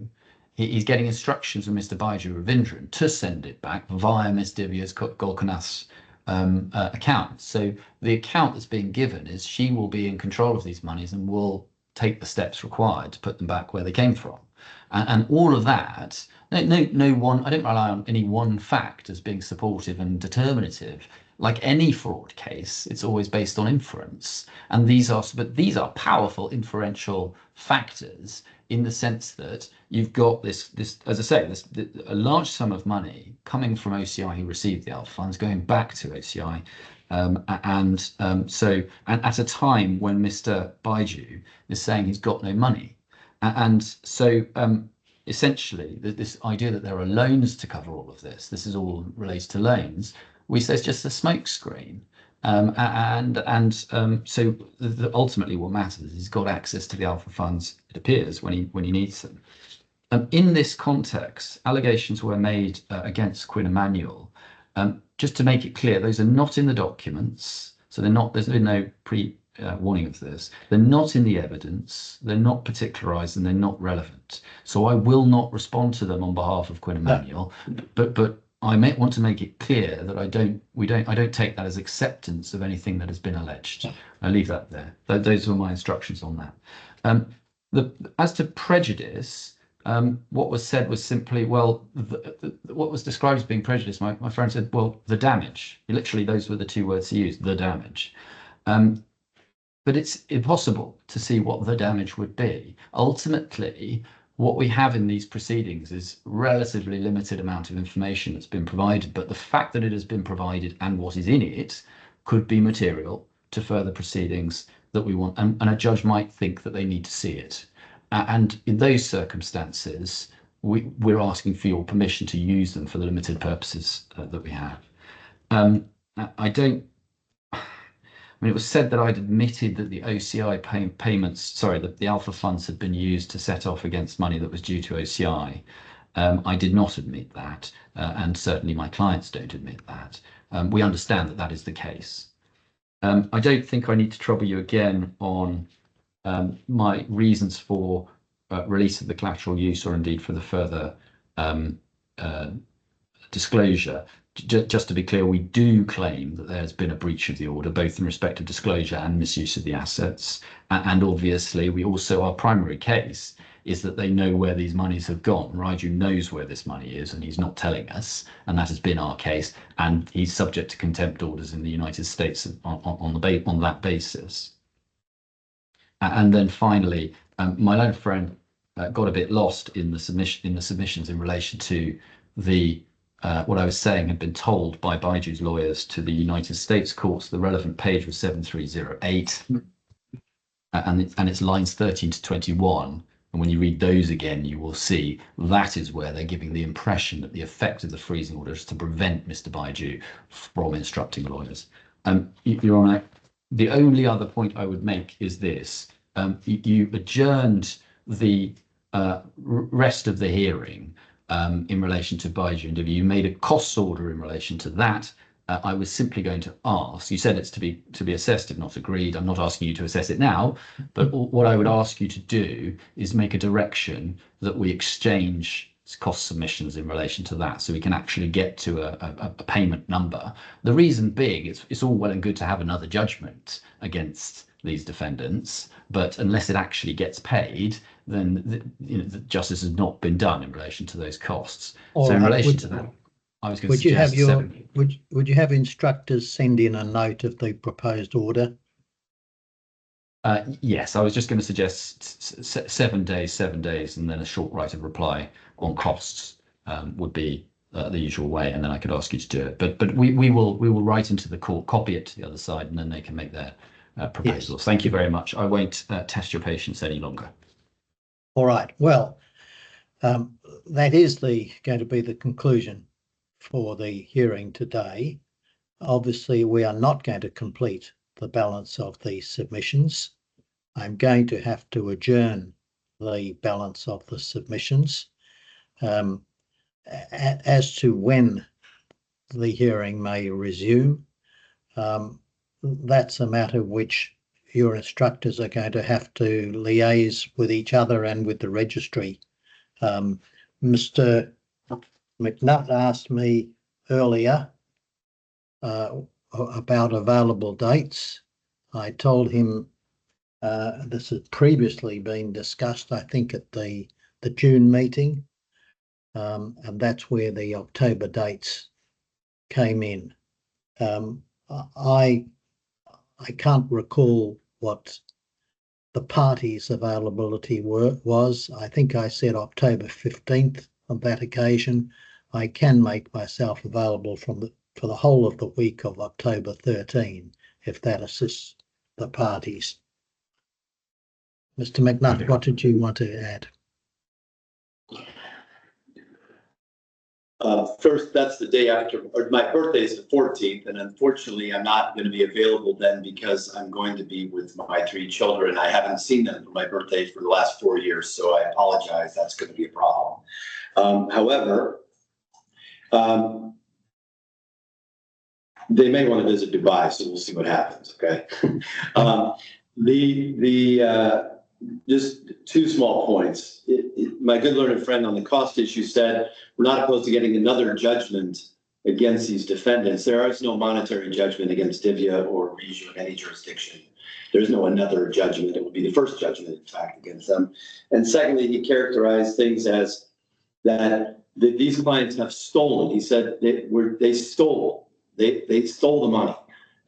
he's getting instructions from Mr. Byju Ravindran to send it back via Miss Divya Golkanath's account. So the account that's being given is she will be in control of these monies and will take the steps required to put them back where they came from. And all of that, no one, I don't rely on any one fact as being supportive and determinative. Like any fraud case, it's always based on inference. And these are powerful inferential factors in the sense that you've got this, as I say, a large sum of money coming from OCI who received the Alpha funds going back to OCI. So at a time when Mr. Byju is saying he's got no money. Essentially, this idea that there are loans to cover all of this is all related to loans. We say it's just a smokescreen. So ultimately what matters is he's got access to the Alpha funds, it appears, when he needs them. In this context, allegations were made against Quinn Emanuel. Just to make it clear, those are not in the documents. So there's been no warning of this. They're not in the evidence, they're not particularized, and they're not relevant. So I will not respond to them on behalf of Quinn Emanuel, but I may want to make it clear that I don't take that as acceptance of anything that has been alleged. I leave that there. Those were my instructions on that. As to prejudice, what was said was simply, well, what was described as being prejudice, my friend said, well, the damage. Literally, those were the two words he used, the damage. But it's impossible to see what the damage would be. Ultimately, what we have in these proceedings is relatively limited amount of information that's been provided, but the fact that it has been provided and what is in it could be material to further proceedings that we want, and a judge might think that they need to see it. And in those circumstances, we're asking for your permission to use them for the limited purposes that we have. It was said that I'd admitted that the OCI payments, that the Alpha funds had been used to set off against money that was due to OCI. I did not admit that, and certainly my clients don't admit that. We understand that that is the case. I don't think I need to trouble you again on my reasons for release of the collateral use, or indeed for the further disclosure. Just to be clear, we do claim that there's been a breach of the order, both in respect of disclosure and misuse of the assets. And obviously, we also, our primary case is that they know where these monies have gone. Byju knows where this money is, and he's not telling us, and that has been our case. And he's subject to contempt orders in the United States on that basis. And then finally, my learned friend got a bit lost in the submissions in relation to the what I was saying had been told by Byju's lawyers to the United States courts. The relevant page was 7308, and it's lines 13 to 21. And when you read those again, you will see that is where they're giving the impression that the effect of the freezing order is to prevent Mr. Byju from instructing the lawyers. Your Honour, the only other point I would make is this. You adjourned the rest of the hearing in relation to Byju and You made a costs order in relation to that. I was simply going to ask, you said it's to be assessed if not agreed. I'm not asking you to assess it now, but what I would ask you to do is make a direction that we exchange cost submissions in relation to that, so we can actually get to a payment number. The reason being, it's all well and good to have another judgment against these defendants, but unless it actually gets paid, then the justice has not been done in relation to those costs. So in relation to that, I was going to suggest would you have instructors send in a note of the proposed order? Yes, I was just going to suggest 7 days, and then a short right of reply on costs would be the usual way, and then I could ask you to do it. But we will write into the court, copy it to the other side, and then they can make their proposals. Yes. Thank you very much. I won't test your patience any longer. All right. Well, that is going to be the conclusion for the hearing today. Obviously, we are not going to complete the balance of the submissions. I'm going to have to adjourn the balance of the submissions. As to when the hearing may resume, that's a matter which your instructors are going to have to liaise with each other and with the registry. Mr. McNutt asked me earlier about available dates. I told him this had previously been discussed, I think, at the June meeting, and that's where the October dates came in. I can't recall what the party's availability was. I think I said October 15th on that occasion. I can make myself available for the whole of the week of October 13, if that assists the parties. Mr. McNutt, what did you want to add? First, that's the day after, or my birthday is the 14th, and unfortunately, I'm not going to be available then because I'm going to be with my 3 children. I haven't seen them for my birthday for the last 4 years, so I apologize. That's going to be a problem. However, they may want to visit Dubai, so we'll see what happens. Okay. Just 2 small points. My good learned friend on the cost issue said we're not opposed to getting another judgment against these defendants. There is no monetary judgment against Divya or Byju in any jurisdiction. There's no another judgment. It would be the first judgment, in fact, against them. And secondly, he characterized things as that these clients have stolen. He said they stole. They stole the money.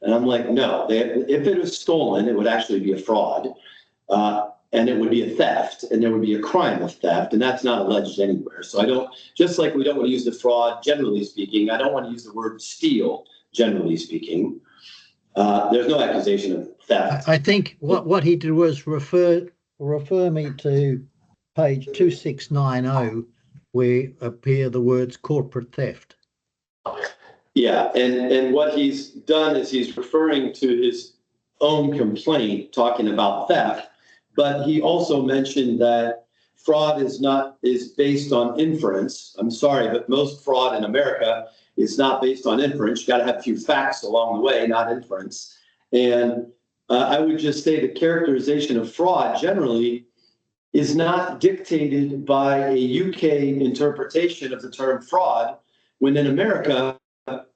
And I'm like, no. If it was stolen, it would actually be a fraud. And it would be a theft, and there would be a crime of theft, and that's not alleged anywhere. So I don't, just like we don't want to use the fraud, generally speaking, I don't want to use the word steal, generally speaking. There's no accusation of theft. I think what he did was refer me to page 2690, where appear the words corporate theft. Yeah, and what he's done is he's referring to his own complaint, talking about theft. But he also mentioned that fraud is based on inference. I'm sorry, but most fraud in America is not based on inference. You got to have a few facts along the way, not inference. And I would just say the characterization of fraud generally is not dictated by a UK interpretation of the term fraud, when in America,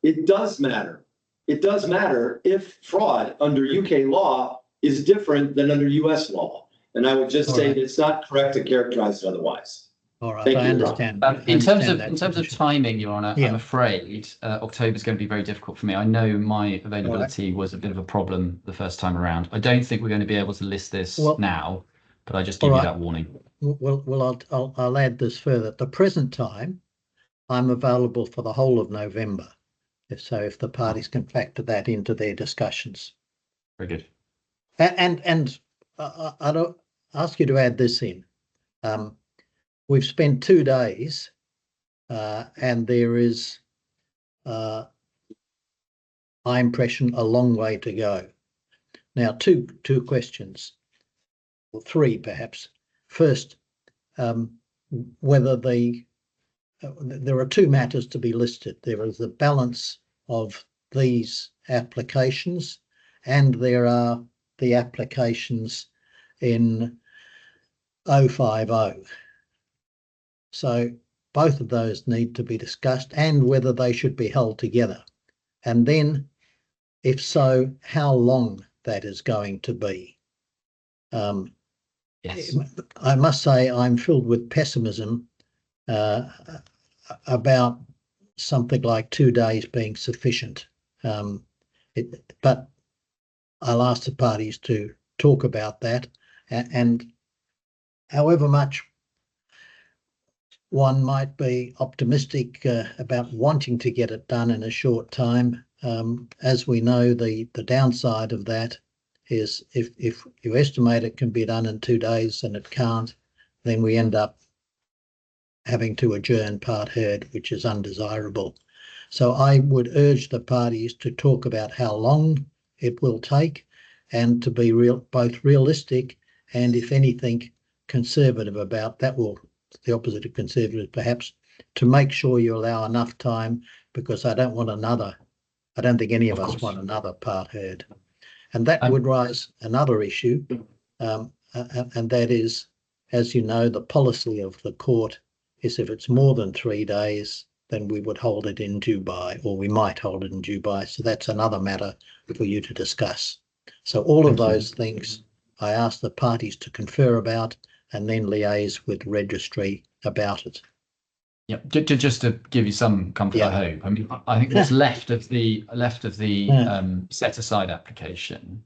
it does matter. It does matter if fraud under UK law is different than under US law. And I would just say that it's not correct to characterize it otherwise. All right, Thank I you, understand. In terms of timing, Your Honour, Yeah. I'm afraid October is going to be very difficult for me. I know my availability was a bit of a problem the first time around. I don't think we're going to be able to list this now, but I just give you that warning. Well, I'll add this further. At the present time, I'm available for the whole of November. If the parties can factor that into their discussions. Very good. And I'd ask you to add this in. We've spent 2 days, and there is, my impression, a long way to go. Now, two questions, or 3 perhaps. First, whether there are 2 matters to be listed. There is the balance of these applications, and there are the applications in 050. So both of those need to be discussed, and whether they should be held together. And then, if so, how long that is going to be. Yes. I must say I'm filled with pessimism about something like 2 days being sufficient. But I'll ask the parties to talk about that, and however much one might be optimistic about wanting to get it done in a short time, as we know, the downside of that is if you estimate it can be done in 2 days and it can't, then we end up having to adjourn part heard, which is undesirable. So I would urge the parties to talk about how long it will take, and to be both realistic and, if anything, conservative about that. Well, the opposite of conservative, perhaps, to make sure you allow enough time, because I don't think any of us want another part heard. And that would raise another issue, and that is, as you know, the policy of the court is if it's more than 3 days, then we would hold it in Dubai, or we might hold it in Dubai. So that's another matter for you to discuss. So all of those things I ask the parties to confer about, and then liaise with registry about it. Yeah, just to give you some comfort, I hope. I mean, I think what's left of the set aside application,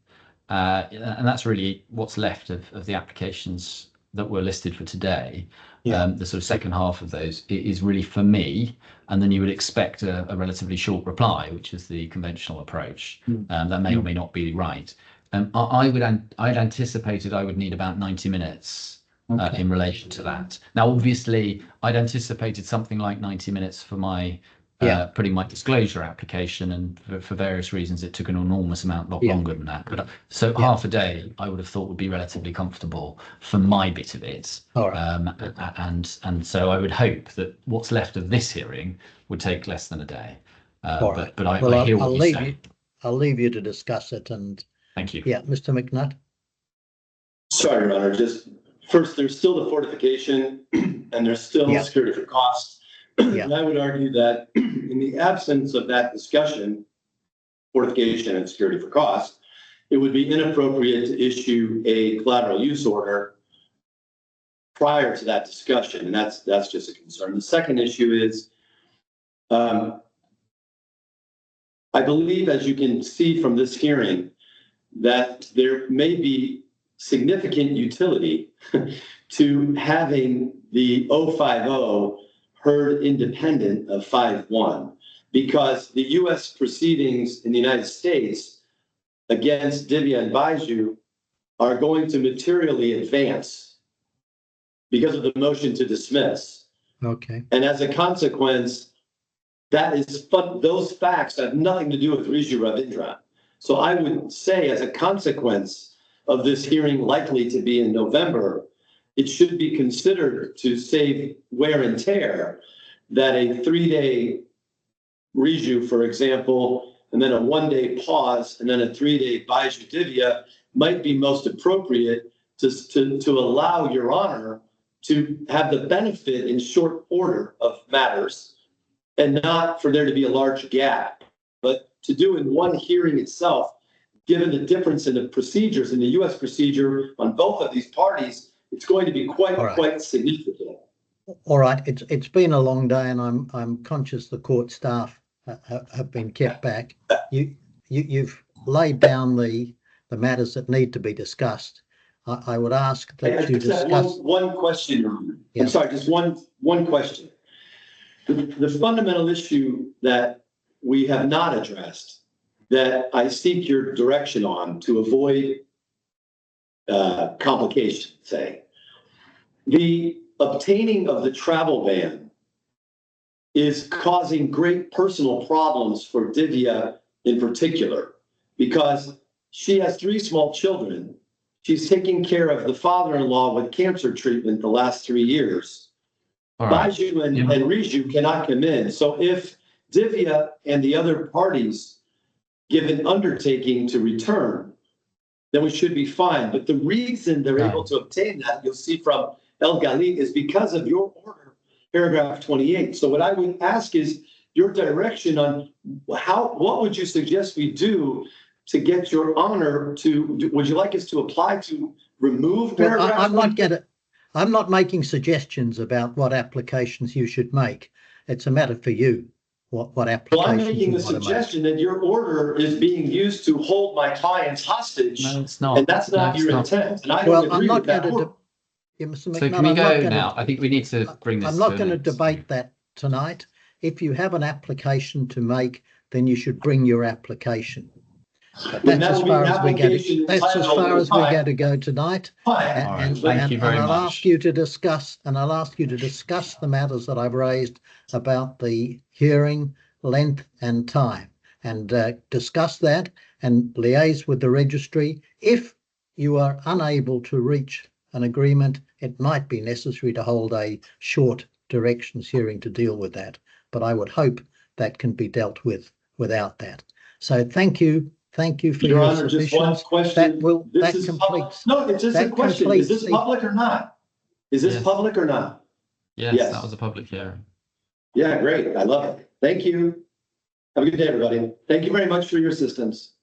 and that's really what's left of the applications that were listed for today. The sort of second half of those is really for me, and then you would expect a relatively short reply, which is the conventional approach. That may or may not be right. I'd anticipated I would need about 90 minutes. In relation to that. Now, obviously, I'd anticipated something like 90 minutes for my putting my disclosure application, and for various reasons, it took an enormous amount longer than that. But half a day, I would have thought would be relatively comfortable for my bit of it. All right. And so I would hope that what's left of this hearing would take less than a day. All right. But I hear what you say. I'll leave you to discuss it. And thank you. Yeah, Mr. McNutt. Sorry, Your Honor. Just first, there's still the fortification, and there's still security for costs. And I would argue that in the absence of that discussion, fortification and security for costs, it would be inappropriate to issue a collateral use order prior to that discussion, and that's just a concern. The second issue is, I believe, as you can see from this hearing, that there may be significant utility to having the 050 heard independent of 51, because the U.S. proceedings in the United States against Divya and Byju are going to materially advance because of the motion to dismiss. Okay. And as a consequence, those facts have nothing to do with Riju Ravindra. So I would say, as a consequence of this hearing likely to be in November, it should be considered, to save wear and tear, that a 3-day Riju, for example, and then a 1-day pause, and then a 3-day Byju Divya might be most appropriate to allow Your Honor to have the benefit in short order of matters and not for there to be a large gap, but to do in one hearing itself, given the difference in the procedures in the U.S. procedure on both of these parties, it's going to be quite significant. All right, it's been a long day, and I'm conscious the court staff have been kept back. You've laid down the matters that need to be discussed. I would ask that you discuss one question. Yeah. I'm sorry, just one question. The fundamental issue that we have not addressed, that I seek your direction on to avoid complications, say, the obtaining of the travel ban is causing great personal problems for Divya in particular, because she has 3 small children. She's taking care of the father-in-law with cancer treatment the last 3 years. Byju and Riju cannot come in. So if Divya and the other parties give an undertaking to return, then we should be fine. But the reason they're able to obtain that, you'll see from El Gali, is because of your order, paragraph 28. So what I would ask is your direction on what would you suggest we do to get Your Honor to, would you like us to apply to remove paragraph? Well, I'm not making suggestions about what applications you should make. It's a matter for you. What applications? Well, I'm making the suggestion that your order is being used to hold my clients hostage. No, it's not. And that's not your intent. And I don't agree with that. Mr. So can we go now? I think we need to bring this. I'm not going to debate that tonight. If you have an application to make, then you should bring your application. But that's as far as we're going to. That's as far as we're going to go tonight. And thank you very much. I'll ask you to discuss, the matters that I've raised about the hearing length and time, and discuss that and liaise with the registry. If you are unable to reach an agreement, it might be necessary to hold a short directions hearing to deal with that. But I would hope that can be dealt with without that. So thank you. Thank you for Your your Honor, just one question. That completes. No, it's just a question. Is this public or not? Is this public or not? Yes, that was a public hearing. Yeah, great. I love it. Thank you. Have a good day, everybody. Thank you very much for your assistance.